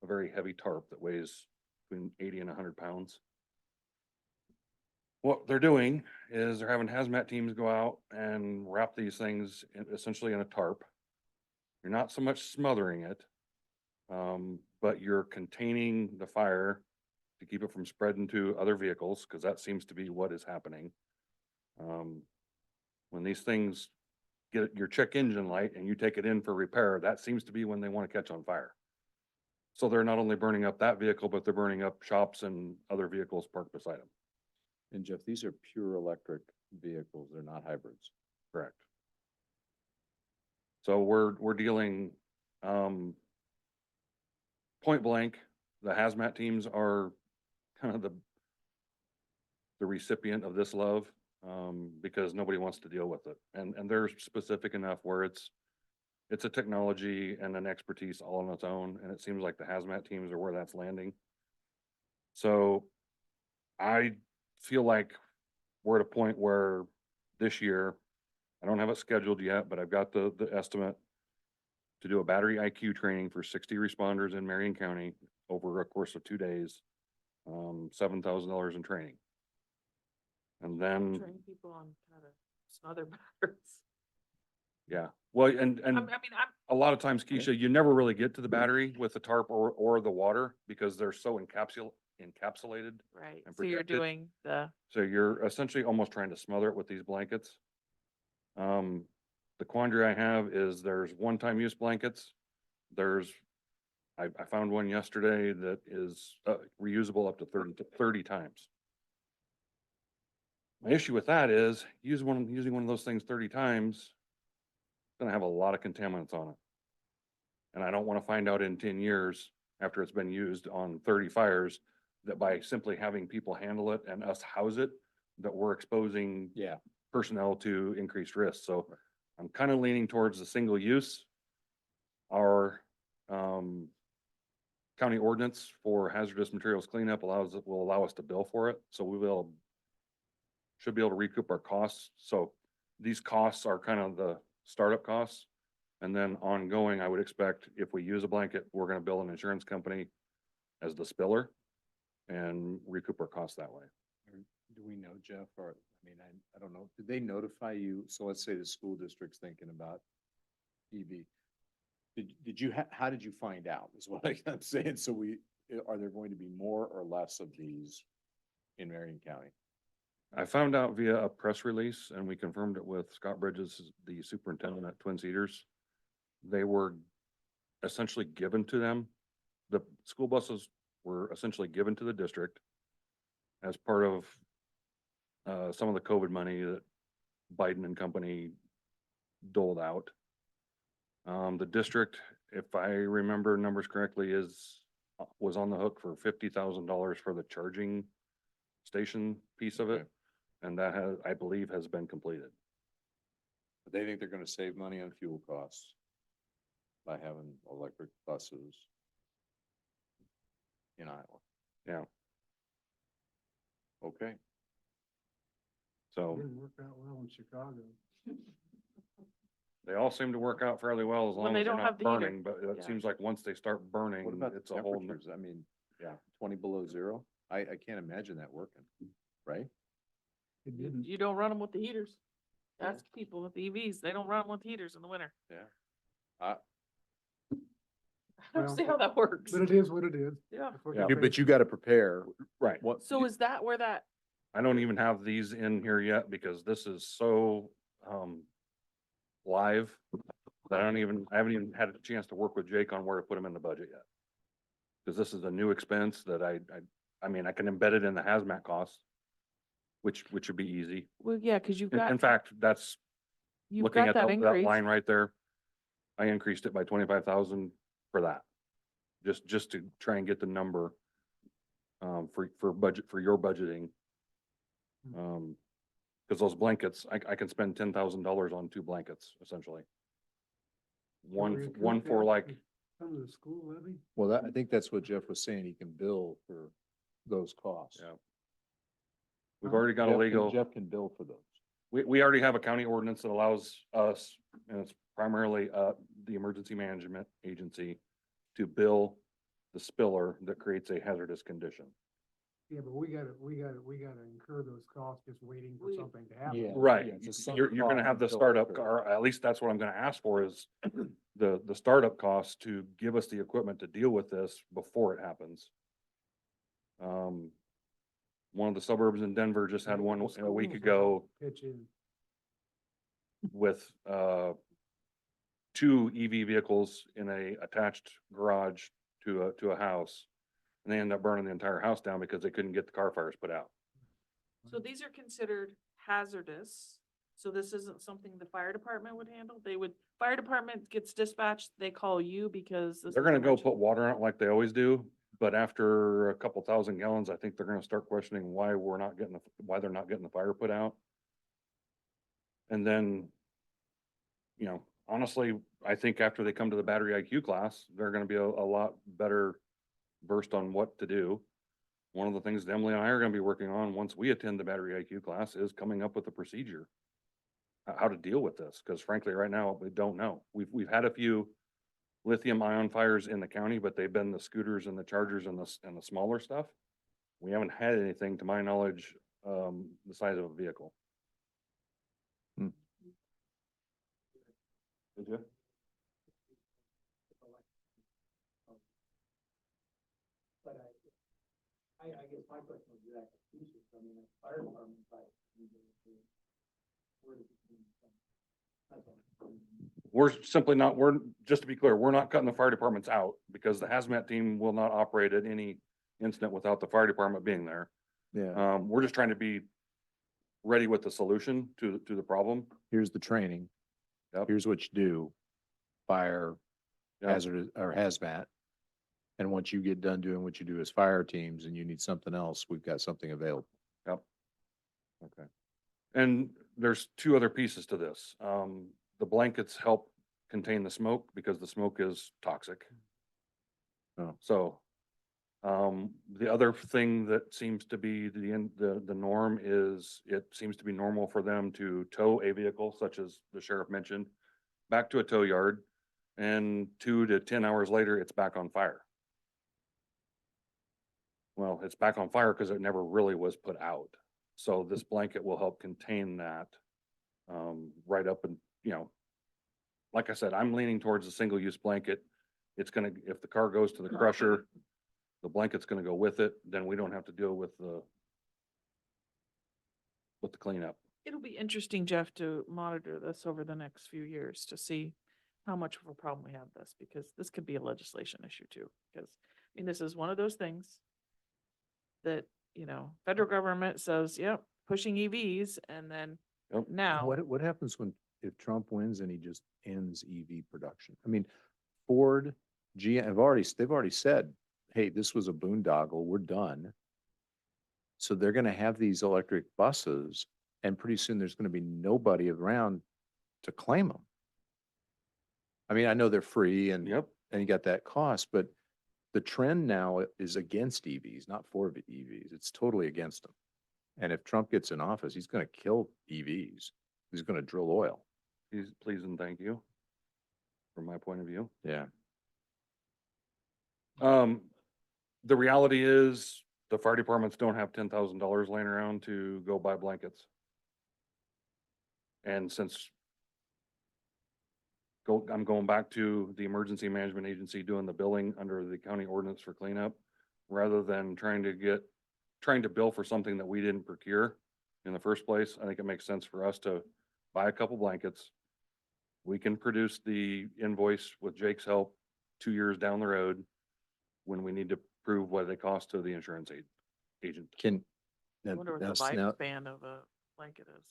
a very heavy tarp that weighs between 80 and 100 pounds. What they're doing is they're having hazmat teams go out and wrap these things essentially in a tarp. You're not so much smothering it, but you're containing the fire to keep it from spreading to other vehicles, because that seems to be what is happening. When these things get your check engine light and you take it in for repair, that seems to be when they want to catch on fire. So they're not only burning up that vehicle, but they're burning up shops and other vehicles parked beside them. And Jeff, these are pure electric vehicles. They're not hybrids. Correct. So we're dealing, point blank, the hazmat teams are kind of the recipient of this love, because nobody wants to deal with it. And they're specific enough where it's a technology and an expertise all on its own. And it seems like the hazmat teams are where that's landing. So I feel like we're at a point where this year, I don't have it scheduled yet, but I've got the estimate to do a battery IQ training for 60 responders in Marion County over a course of 2 days, $7,000 in training. And then, Train people on how to smother birds. yeah, well, and, I and mean, I'm, a lot of times, Keisha, you never really get to the battery with the tarp or the water because they're so encapsulated. right, and so you're protected. doing the, So you're essentially almost trying to smother it with these blankets. The quandary I have is there's one-time use blankets. I found one yesterday that is reusable up to 30 times. My issue with that is using one of those things 30 times, gonna have a lot of contaminants on it. And I don't want to find out in 10 years after it's been used on 30 fires that by simply having people handle it and us house it, that we're exposing Yeah. personnel to increased risk. So I'm kind of leaning towards the single use. Our county ordinance for hazardous materials cleanup will allow us to bill for it. So should be able to recoup our costs. So these costs are kind of the startup costs. And then ongoing, I would expect if we use a blanket, we're gonna bill an insurance company as the spiller and recoup our costs that way. Do we know, Jeff, or, I mean, I don't know, did they notify you? So let's say the school district's thinking about EV. Did you, how did you find out is what I'm saying? So are there going to be more or less of these in Marion County? I found out via a press release and we confirmed it with Scott Bridges, the superintendent at Twin Cedars. They were essentially given to them. The school buses were essentially given to the district as part of some of the COVID money that Biden and company doled out. The district, if I remember numbers correctly, was on the hook for $50,000 for the charging station piece of it. Okay. And that I believe has been completed. But they think they're gonna save money on fuel costs by having electric buses in Iowa. Yeah. Okay. So Didn't work out well in Chicago. they all seem to work out fairly well as When long they as they're don't not have the heater. burning, but it Yeah. seems like once they start burning, What about it's a whole. temperatures? I mean, yeah, 20 below zero. I can't imagine that working, right? It didn't. you don't run them with the heaters. Ask people with EVs, they don't run with heaters in the winter. Yeah. I don't Well, see how that works. But it is what it is. Yeah. If we're Yeah, gonna but you gotta prepare. Right. What? So is that where that, I don't even have these in here yet because this is so live that I haven't even had a chance to work with Jake on where to put them in the budget yet. Because this is a new expense that I mean, I can embed it in the hazmat costs, which would be easy. well, yeah, cause you've In got, fact, that's you've looking got at that that increase. line right there. I increased it by 25,000 for that. Just to try and get the number for budget, for your budgeting. Cause those blankets, I can spend $10,000 on 2 blankets essentially. One for like, Come to the school levy? Well, I think that's what Jeff was saying. He can bill for those costs. yeah. We've already got a legal. Jeff can bill for those. We already have a county ordinance that allows us, and it's primarily the emergency management agency to bill the spiller that creates a hazardous condition. Yeah, but we gotta incur those costs just waiting for We- something to happen. Yeah. Right, it's a sunk you're gonna cost have the until startup, occurs. or at least that's what I'm gonna ask for is the startup costs to give us the equipment to deal with this before it happens. One of the suburbs in Denver just had one a week ago Pitch in. with 2 EV vehicles in a attached garage to a house. And they ended up burning the entire house down because they couldn't get the car fires put out. So these are considered hazardous. So this isn't something the fire department would handle. Fire department gets dispatched, they call you because. this They're is gonna go emergency. put water on it like they always do, but after a couple thousand gallons, I think they're gonna start questioning why why they're not getting the fire put out. And then, honestly, I think after they come to the battery IQ class, they're gonna be a lot better versed on what to do. One of the things that Emily and I are gonna be working on once we attend the battery IQ class is coming up with a procedure. How to deal with this, because frankly, right now, we don't know. We've had a few lithium ion fires in the county, but they've been the scooters and the chargers and the smaller stuff. We haven't had anything, to my knowledge, the size of a vehicle. Hmm. Did you? I guess my question was that, I mean, fire department, We're simply not, just to be clear, we're not cutting the fire departments out because the hazmat team will not operate at any incident without the fire department being there. Yeah. We're just trying to be ready with the solution to the problem. Here's the training. Yep. Here's what you do. Fire, Yep. hazard or hazmat. And once you get done doing what you do as fire teams and you need something else, we've got something available. Yep. Okay. And there's two other pieces to this. The blankets help contain the smoke because the smoke is toxic. Oh. So, the other thing that seems to be the norm is it seems to be normal for them to tow a vehicle such as the sheriff mentioned back to a tow yard, and 2 to 10 hours later, it's back on fire. Well, it's back on fire because it never really was put out. So this blanket will help contain that, right up and, like I said, I'm leaning towards a single-use blanket. It's gonna, if the car goes to the crusher, the blanket's gonna go with it, then we don't have to deal with the cleanup. It'll be interesting, Jeff, to monitor this over the next few years to see how much of a problem we have this, because this could be a legislation issue too. Because, I mean, this is one of those things that, federal government says, yep, pushing EVs, and then Yep. now. What happens if Trump wins and he just ends EV production? I mean, Ford, GM they've already said, hey, this was a boondoggle, we're done. So they're gonna have these electric buses and pretty soon there's gonna be nobody around to claim them. I mean, I know they're free and Yep. and you got that cost, but the trend now is against EVs, not for EVs. It's totally against them. And if Trump gets in office, he's gonna kill EVs. He's gonna drill oil. Please and thank you, from my point of view. Yeah. The reality is the fire departments don't have $10,000 laying around to go buy blankets. And since I'm going back to the emergency management agency doing the billing under the county ordinance for cleanup, rather than trying to bill for something that we didn't procure in the first place, I think it makes sense for us to buy a couple blankets. We can produce the invoice with Jake's help 2 years down the road when we need to prove what they cost to the insurance agent. Can, I now, wonder what the now, lifespan of a blanket is.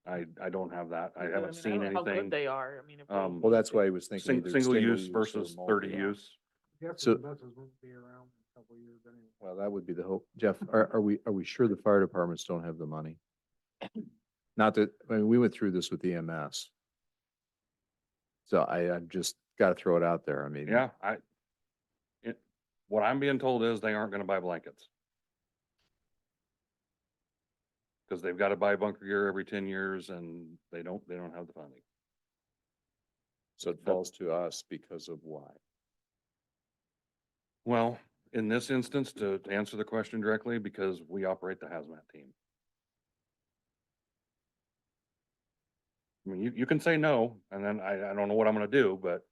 I don't have that. I I haven't mean, I seen don't know how good anything. they are. I mean, if they Well, that's why I was thinking either Single use or versus multi. 30 Yeah. use. Yes, So- the buses won't be around in a couple of years anyway. Well, that would be the hope. Jeff, are we sure the fire departments don't have the money? Not that, I mean, we went through this with EMS. So I've just got to throw it out there. I mean. Yeah, what I'm being told is they aren't gonna buy blankets. Cause they've gotta buy bunker gear every 10 years and they don't have the funding. So it falls to us because of why? Well, in this instance, to answer the question directly, because we operate the hazmat team. I mean, you can say no, and then I don't know what I'm gonna do, but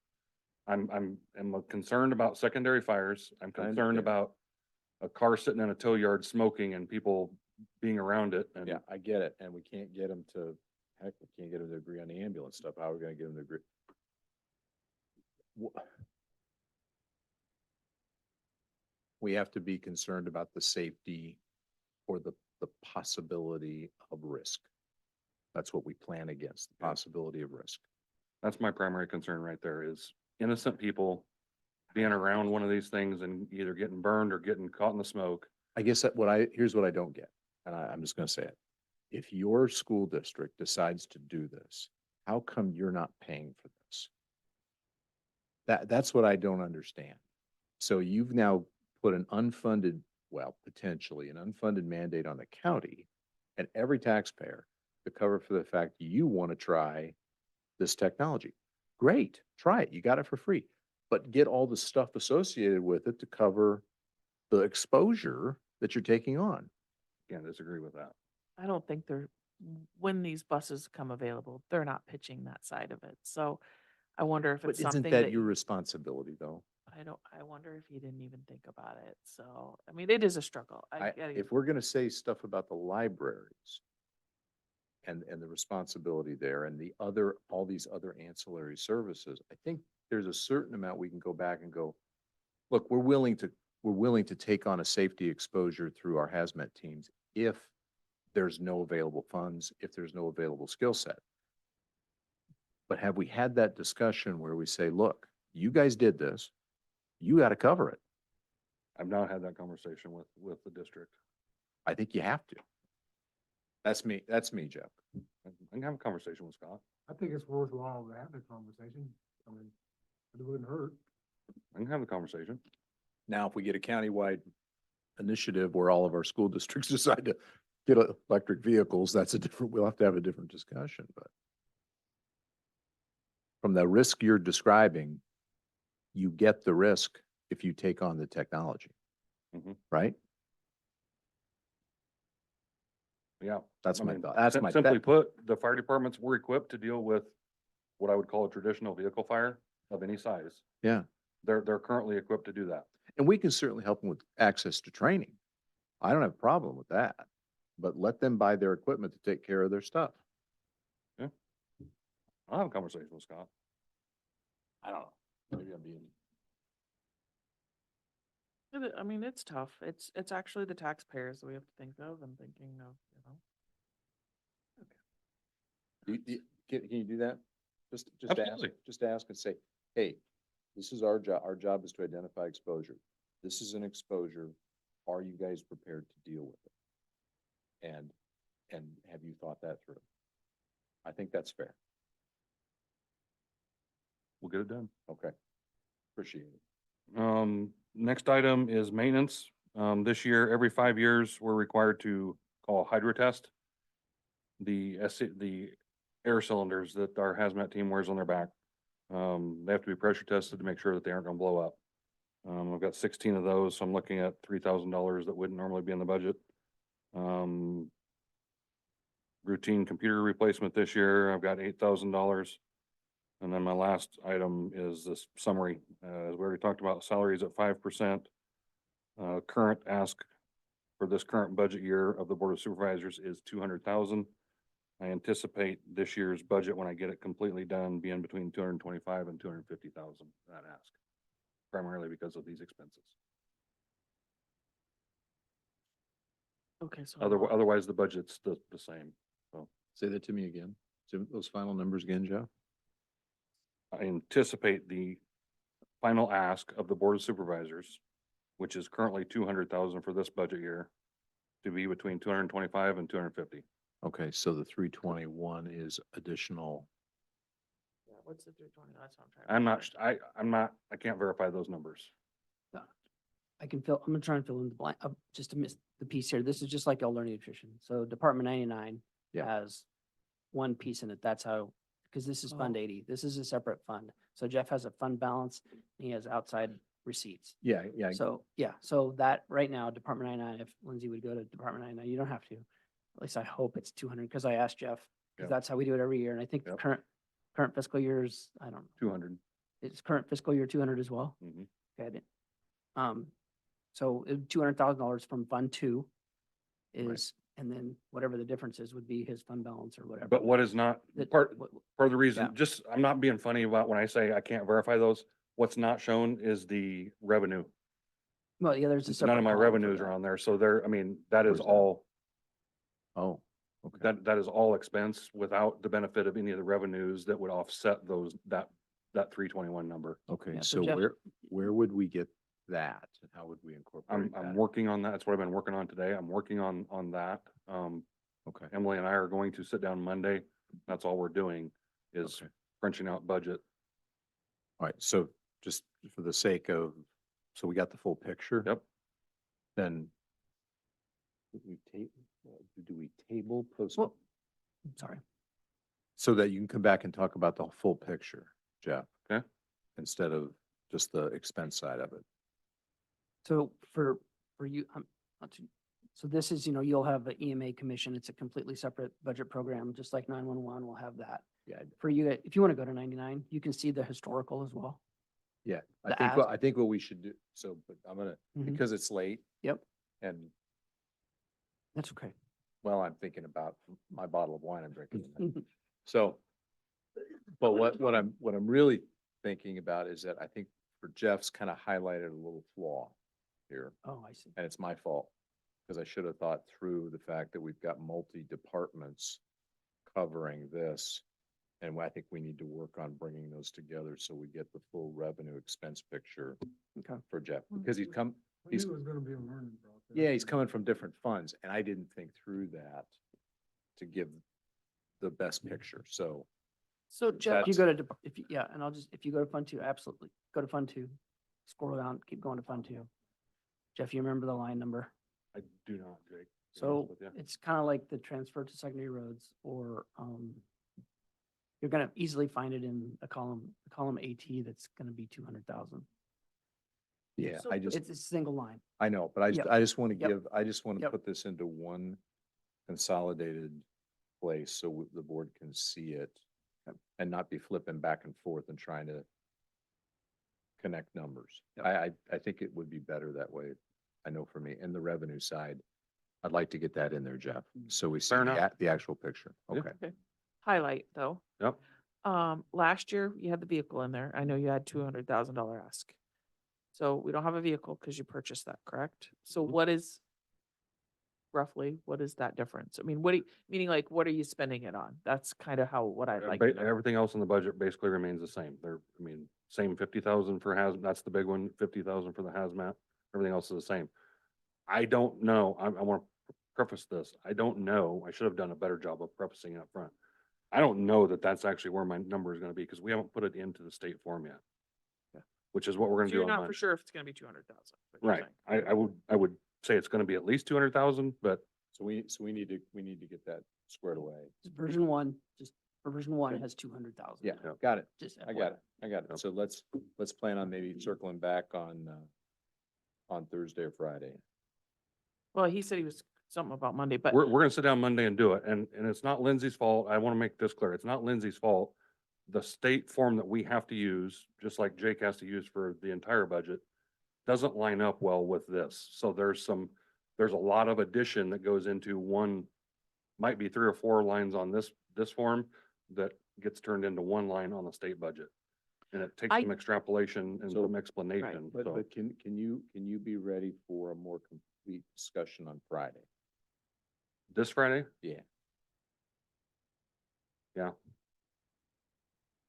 I'm concerned about secondary fires. I'm I concerned understand. about a car sitting in a tow yard smoking and people being around it. And Yeah, I get it. And we can't get them to, heck, we can't get them to agree on the ambulance stuff. How are we gonna get them to agree? We have to be concerned about the safety or the possibility of risk. That's what we plan against, the Yeah. possibility of risk. that's my primary concern right there is innocent people being around one of these things and either getting burned or getting caught in the smoke. I guess that here's what I don't get, and I'm just gonna say it. If your school district decides to do this, how come you're not paying for this? That's what I don't understand. So you've now put an unfunded, well, potentially an unfunded mandate on the county and every taxpayer to cover for the fact you want to try this technology. Great, try it. You got it for free, but get all the stuff associated with it to cover the exposure that you're taking on. Can't disagree with that. I don't think they're, when these buses come available, they're not pitching that side of it. So I wonder if But it's isn't something that that, your responsibility, though? I wonder if he didn't even think about it. So, I mean, it is a struggle. If we're gonna say stuff about the libraries and the responsibility there and the other, all these other ancillary services, I think there's a certain amount we can go back and go, look, we're willing to take on a safety exposure through our hazmat teams if there's no available funds, if there's no available skill set. But have we had that discussion where we say, look, you guys did this, you got to cover it? I've not had that conversation with the district. I think you have to. That's me, Jeff. I can have a conversation with Scott. I think it's worthwhile to have the conversation. I mean, it wouldn't hurt. I can have the conversation. Now, if we get a countywide initiative where all of our school districts decide to get electric vehicles, that's a different, we'll have to have a different discussion, but from the risk you're describing, you get the risk if you take on the technology, Mhm. right? Yeah. That's I my mean, thought. That's my, Simply put, the fire departments were equipped to deal with what I would call a traditional vehicle fire of any size. yeah. They're currently equipped to do that. And we can certainly help them with access to training. I don't have a problem with that, but let them buy their equipment to take care of their stuff. I'll have a conversation with Scott. I don't know. Maybe I'm being. I mean, it's tough. It's actually the taxpayers that we have to think of and thinking of, Can you do that? Just ask, Absolutely. just ask and say, hey, this is our job. Our job is to identify exposure. This is an exposure. Are you guys prepared to deal with it? And have you thought that through? I think that's fair. We'll get it done. Okay. Appreciate it. Next item is maintenance. This year, every 5 years, we're required to call a hydro test. The air cylinders that our hazmat team wears on their back. They have to be pressure tested to make sure that they aren't gonna blow up. I've got 16 of those, so I'm looking at $3,000 that wouldn't normally be in the budget. Routine computer replacement this year, I've got $8,000. And then my last item is this summary. As we already talked about, salaries at 5%. Current ask for this current budget year of the Board of Supervisors is 200,000. I anticipate this year's budget, when I get it completely done, being between 225 and 250,000, that ask, primarily because of these expenses. Okay, so. Otherwise, the budget's the same. So Say that to me again. Say those final numbers again, Jeff. I anticipate the final ask of the Board of Supervisors, which is currently 200,000 for this budget year, to be between 225 and 250. Okay, so the 321 is additional. Yeah, what's the 320? That's what I'm trying. I can't verify those numbers. I'm gonna try and fill in the blank, just to miss the piece here. This is just like elder nutrition. So Department 99 Yeah. has one piece in it. That's how, because this is Fund Oh. 80. This is a separate fund. So Jeff has a fund balance. He has outside receipts. Yeah, yeah. So, yeah, so that right now, Department 99, if Lindsay would go to Department 99, you don't have to. At least I hope it's 200, because I asked Jeff, Yep. because that's how we do it every year. And I think the Yep. current fiscal years, I don't know, 200. it's current fiscal year 200 as well. Mhm. Got it. So $200,000 from Fund 2 is, and then whatever the difference is would be his fund balance or whatever. But what is not, That- part what- of the reason, Yeah. just, I'm not being funny about when I say I can't verify those. What's not shown is the revenue. Well, yeah, there's a separate. None of my column for revenues that. are on there, so there, I mean, that is Where's that? all, Oh, okay. that is all expense without the benefit of any of the revenues that would offset that 321 number. Okay, Yeah, so so Jeff- where would we get that? And how would we incorporate I'm that? working on that. That's what I've been working on today. I'm working on that. Okay, Emily and I are going to sit down Monday. That's all we're doing is okay. crunching out budget. All right, so just for the sake of, so we got the full picture? Yep. Then do we table post? Well, sorry. So that you can come back and talk about the full picture, Jeff? Okay. Instead of just the expense side of it. So for you, So this is, you'll have the EMA commission. It's a completely separate budget program, just like 911 will have that. Yeah. For you, if you want to go to 99, you can see the historical as well. Yeah, The I think what we should do, so, but I'm gonna, Mhm. because it's late Yep, and, that's okay. well, I'm thinking about my bottle of wine I'm drinking. tonight. So, but what I'm really thinking about is that I think for Jeff's kind of highlighted a little flaw here, Oh, I see. and it's my fault. Because I should have thought through the fact that we've got multi-departments covering this. And I think we need to work on bringing those together so we get the full revenue expense picture Okay. for Jeff, because he's come, I he's, knew it was gonna be a learning process. yeah, he's coming from different funds, and I didn't think through that to give the best picture, so. So If Jeff, you go to, yeah, and if you go to Fund 2, absolutely, go to Fund 2, scroll down, keep going to Fund 2. Jeff, you remember the line number? I do not, Jake. to be honest So with you. it's kind of like the transfer to secondary roads, or, you're gonna easily find it in a column AT that's gonna be 200,000. Yeah, So It's a single line. I know, but Yep. I just want to Yep. I just want to Yep. put this into one consolidated place so the board can see it Yep. and not be flipping back and forth and trying to connect numbers. Yep. I think it would be better that way. I know for me, and the revenue side, I'd like to get that in there, Jeff, so we see Fair enough. the actual picture. Yeah. Okay. highlight though. Yep. Last year you had the vehicle in there. I know you had $200,000 ask. So we don't have a vehicle because you purchased that, correct? So Mhm. what is what is that difference? I mean, meaning like, what are you spending it on? That's kind of what I'd like to know. Everything else in the budget basically remains the same. Same 50,000 for that's the big one, 50,000 for the hazmat. Everything else is the same. I don't know. I want to preface this. I don't know. I should have done a better job of prefacing it up front. I don't know that that's actually where my number is going to be because we haven't put it into the state form yet. Yeah. Which is what we're going So to do you're on not for Monday. sure if it's gonna be 200,000. Right. I would say it's going to be at least 200,000, but So we need to get that squared away. Version 1, just for version 1 Okay. has 200,000. Yeah, Yeah. got it. Just I got it. I got Yep. it. So let's plan on maybe circling back on Thursday or Friday. Well, he said he was something about Monday, but we're going to sit down Monday and do it. And it's not Lindsay's fault. I want to make this clear. It's not Lindsay's fault. The state form that we have to use, just like Jake has to use for the entire budget, doesn't line up well with this. So there's a lot of addition that goes into one, might be 3 or 4 lines on this form that gets turned into one line on the state budget. And it takes I- some extrapolation and So- some explanation. But, So but can you be ready for a more complete discussion on Friday? this Friday, Yeah. Yeah.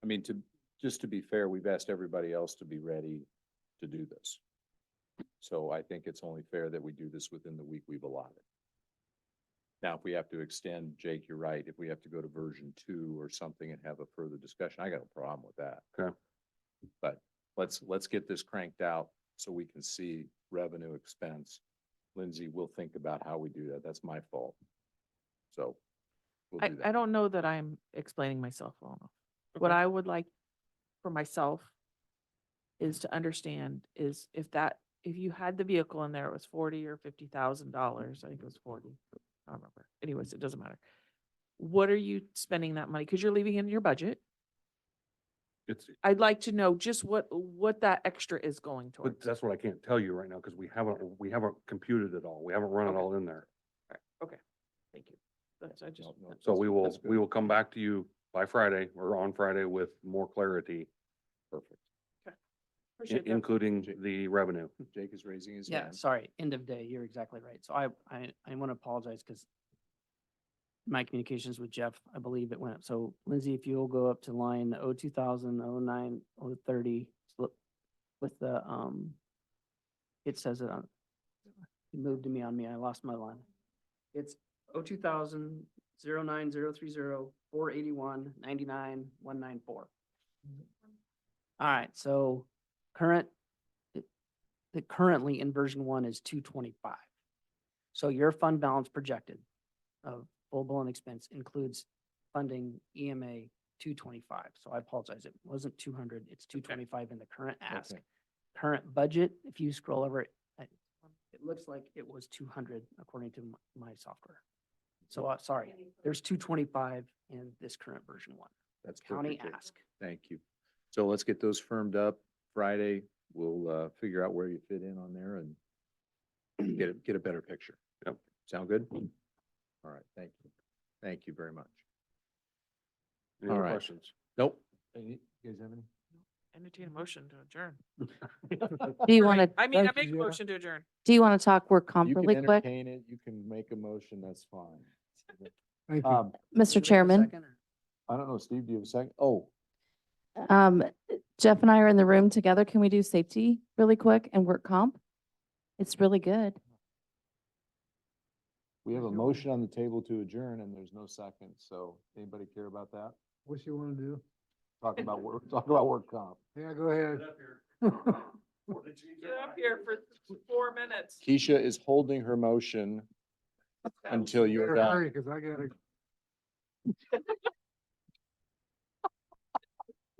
I mean, just to be fair, we've asked everybody else to be ready to do this. So I think it's only fair that we do this within the week we've allotted. Now, if we have to extend, Jake, you're right, if we have to go to version 2 or something and have a further discussion, I got no problem with that. Okay. But let's get this cranked out so we can see revenue expense. Lindsay, we'll think about how we do that. That's my fault. So we'll do that. I don't know that I'm explaining myself well enough. What Okay. I would like for myself is to understand is if you had the vehicle in there, it was $40,000 or $50,000. I think it was 40. I don't remember. Anyways, it doesn't matter. What are you spending that money? Because you're leaving it in your budget. it's, I'd like to know just what that extra is going but towards. that's what I can't tell you right now because we haven't computed it all. We haven't run it Okay. all in there. Okay, thank you. That's, I just. No, So that's good. we will come back to you by Friday or on Friday with more clarity, Perfect. Appreciate that. including the revenue. Jake is raising his Yeah, hand. sorry, end of day, you're exactly right. So I want to apologize because my communications with Jeff, I believe it went up. So Lindsay, if you'll go up to line 02,000, 09, 030, with the, it says it on, it moved to me on me, I lost my line. It's 02,000, 09, 030, 481, 99, 194. All right, so currently in version 1 is 225. So your fund balance projected of full blown expense includes funding EMA 225. So I apologize, it wasn't 200, it's 225 in the current ask. Okay. Current budget, if you scroll over it, It looks like it was 200 according to my software. So, sorry, there's 225 in this current version 1. That's County perfect, Jake. ask. Thank you. So let's get those firmed up Friday. We'll figure out where you fit in on there and get a better picture. Yep. Sound good? All right, thank you. Thank you very much. Any All other right. questions? Nope. You guys have any? Entertain a motion to adjourn. Do you want to, I mean, I Thank you, make a Jenna. motion to adjourn. do you want to talk work comp You can really quick? entertain it, you can make a motion, that's fine. Thank you. Um, Mr. Chairman, I don't know, Steve, do you have a second? Oh, Jeff and I are in the room together. Can we do safety really quick and work comp? It's really good. we have a motion on the table to adjourn and there's no second, so anybody care about that? What you want to do? Talk about work comp. Yeah, go ahead. Get up here for 4 minutes. Keisha is holding her motion until you are done. Hurry, because I gotta.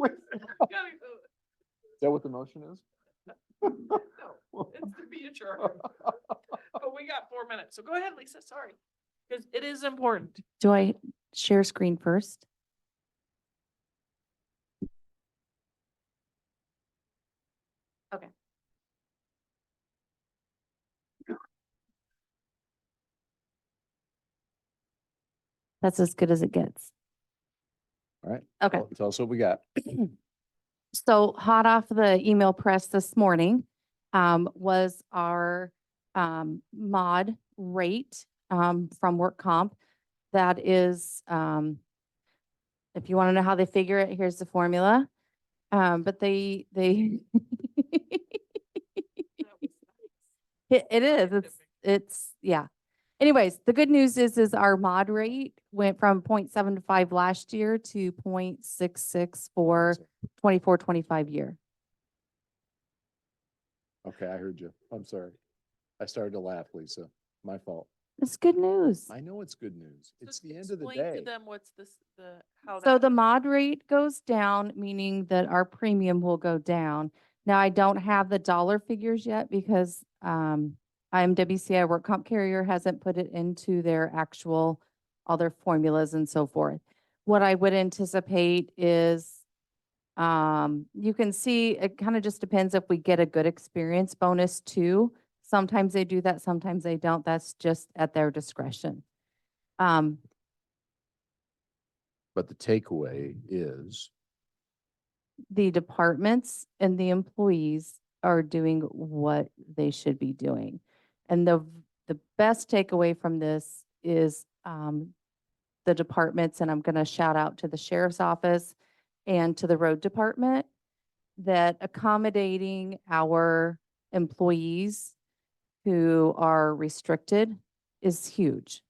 Is that what the motion is? No, it's to be adjourned. But we got 4 minutes, so go ahead, Lisa, sorry. Because it is important. Do I share screen first? Okay. That's as good as it gets. All right. Okay. Tell us what we got. So hot off the email press this morning, was our, mod rate, from work comp. That is, if you want to know how they figure it, here's the formula. But they, it is, it's, yeah. Anyways, the good news is our mod rate went from 0.75 last year to 0.66 for 24-25 year. Okay, I heard you. I'm sorry. I started to laugh, Lisa. My fault. It's good news. I know it's good news. So It's the end of the explain day. to them what's this, how So that. the mod rate goes down, meaning that our premium will go down. Now, I don't have the dollar figures yet because IMWCI Work Comp Carrier hasn't put it into their actual, all their formulas and so forth. What I would anticipate is you can see, it kind of just depends if we get a good experience bonus too. Sometimes they do that, sometimes they don't. That's just at their discretion. But the takeaway is, The departments and the employees are doing what they should be doing. And the best takeaway from this is the departments, and I'm going to shout out to the sheriff's office and to the road department, that accommodating our employees who are restricted is huge.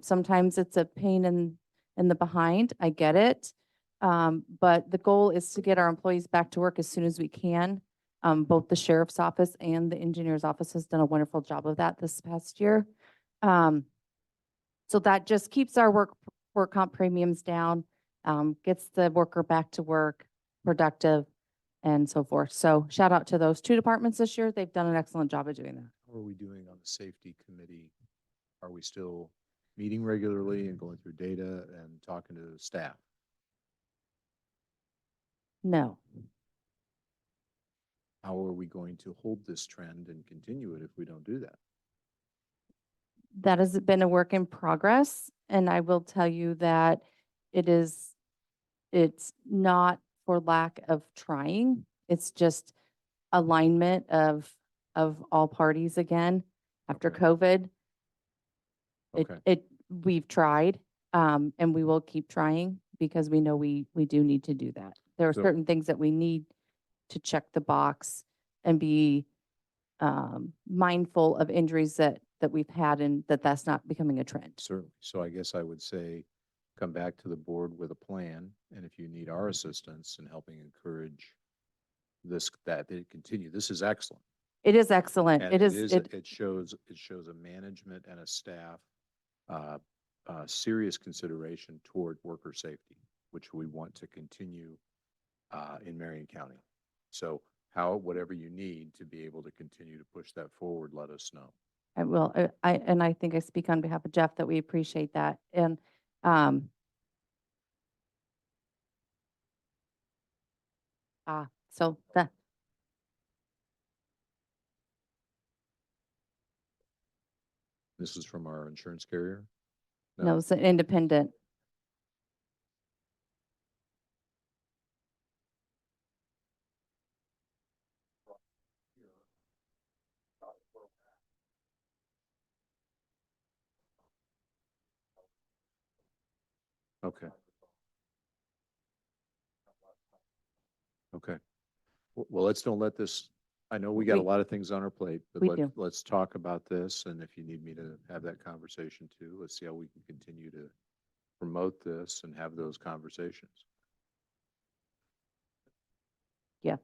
Sometimes it's a pain in the behind. I get it. But the goal is to get our employees back to work as soon as we can. Both the sheriff's office and the engineer's office has done a wonderful job of that this past year. So that just keeps our work comp premiums down, gets the worker back to work, productive, and so forth. So shout out to those two departments this year. They've done an excellent job of doing that. how are we doing on the safety committee? Are we still meeting regularly and going through data and talking to staff? No. How are we going to hold this trend and continue it if we don't do that? That has been a work in progress, and I will tell you that it's not for lack of trying. It's just alignment of all parties again after Okay. COVID. Okay. We've tried, and we will keep trying because we know we do need to do that. There are So- certain things that we need to check the box and be mindful of injuries that we've had, and that's not becoming a trend. Certainly. So I guess I would say, come back to the board with a plan, and if you need our assistance in helping encourage that they continue, this is excellent. It is excellent. And It is, it shows a management and a staff, serious consideration toward worker safety, which we want to continue, in Marion County. So whatever you need to be able to continue to push that forward, let us know. I will, and I think I speak on behalf of Jeff that we appreciate that. And, so that, This is from our insurance carrier? no, it's an independent. Okay. Okay. Well, let's don't let this, I know we got a We- lot of things on our plate, but we do. let's talk about this. And if you need me to have that conversation too, let's see how we can continue to promote this and have those conversations. Yeah.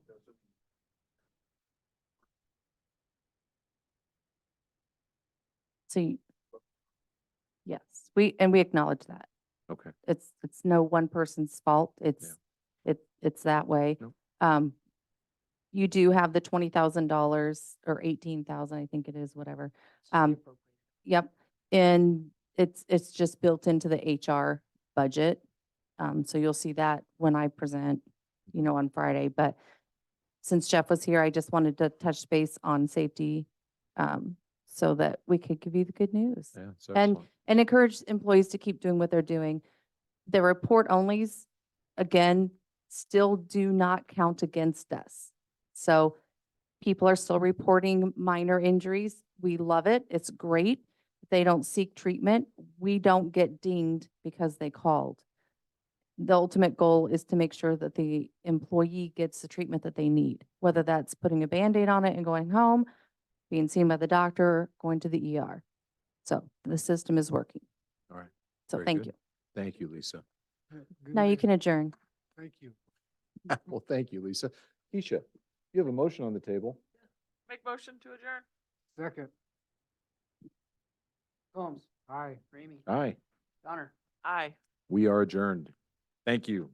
So, yes, we acknowledge that. Okay. It's no one person's fault. It's that way. Nope. You do have the $20,000 or 18,000, I think it is, whatever. Yep. And it's just built into the HR budget. So you'll see that when I present, on Friday. But since Jeff was here, I just wanted to touch base on safety, so that we could give you the good news. Yeah, it's And, excellent. and encourage employees to keep doing what they're doing. The report onlys, again, still do not count against us. So people are still reporting minor injuries. We love it. It's great. If they don't seek treatment, we don't get dinged because they called. The ultimate goal is to make sure that the employee gets the treatment that they need, whether that's putting a Band-Aid on it and going home, being seen by the doctor, going to the ER. So the system is working. All right. So Very thank good. you. Thank you, Lisa. Now you can adjourn. Thank you. Well, thank you, Lisa. Keisha, you have a motion on the table. Make motion to adjourn. Second. Holmes, Aye. Ramey, Aye, Donner. Aye. we are adjourned. Thank you.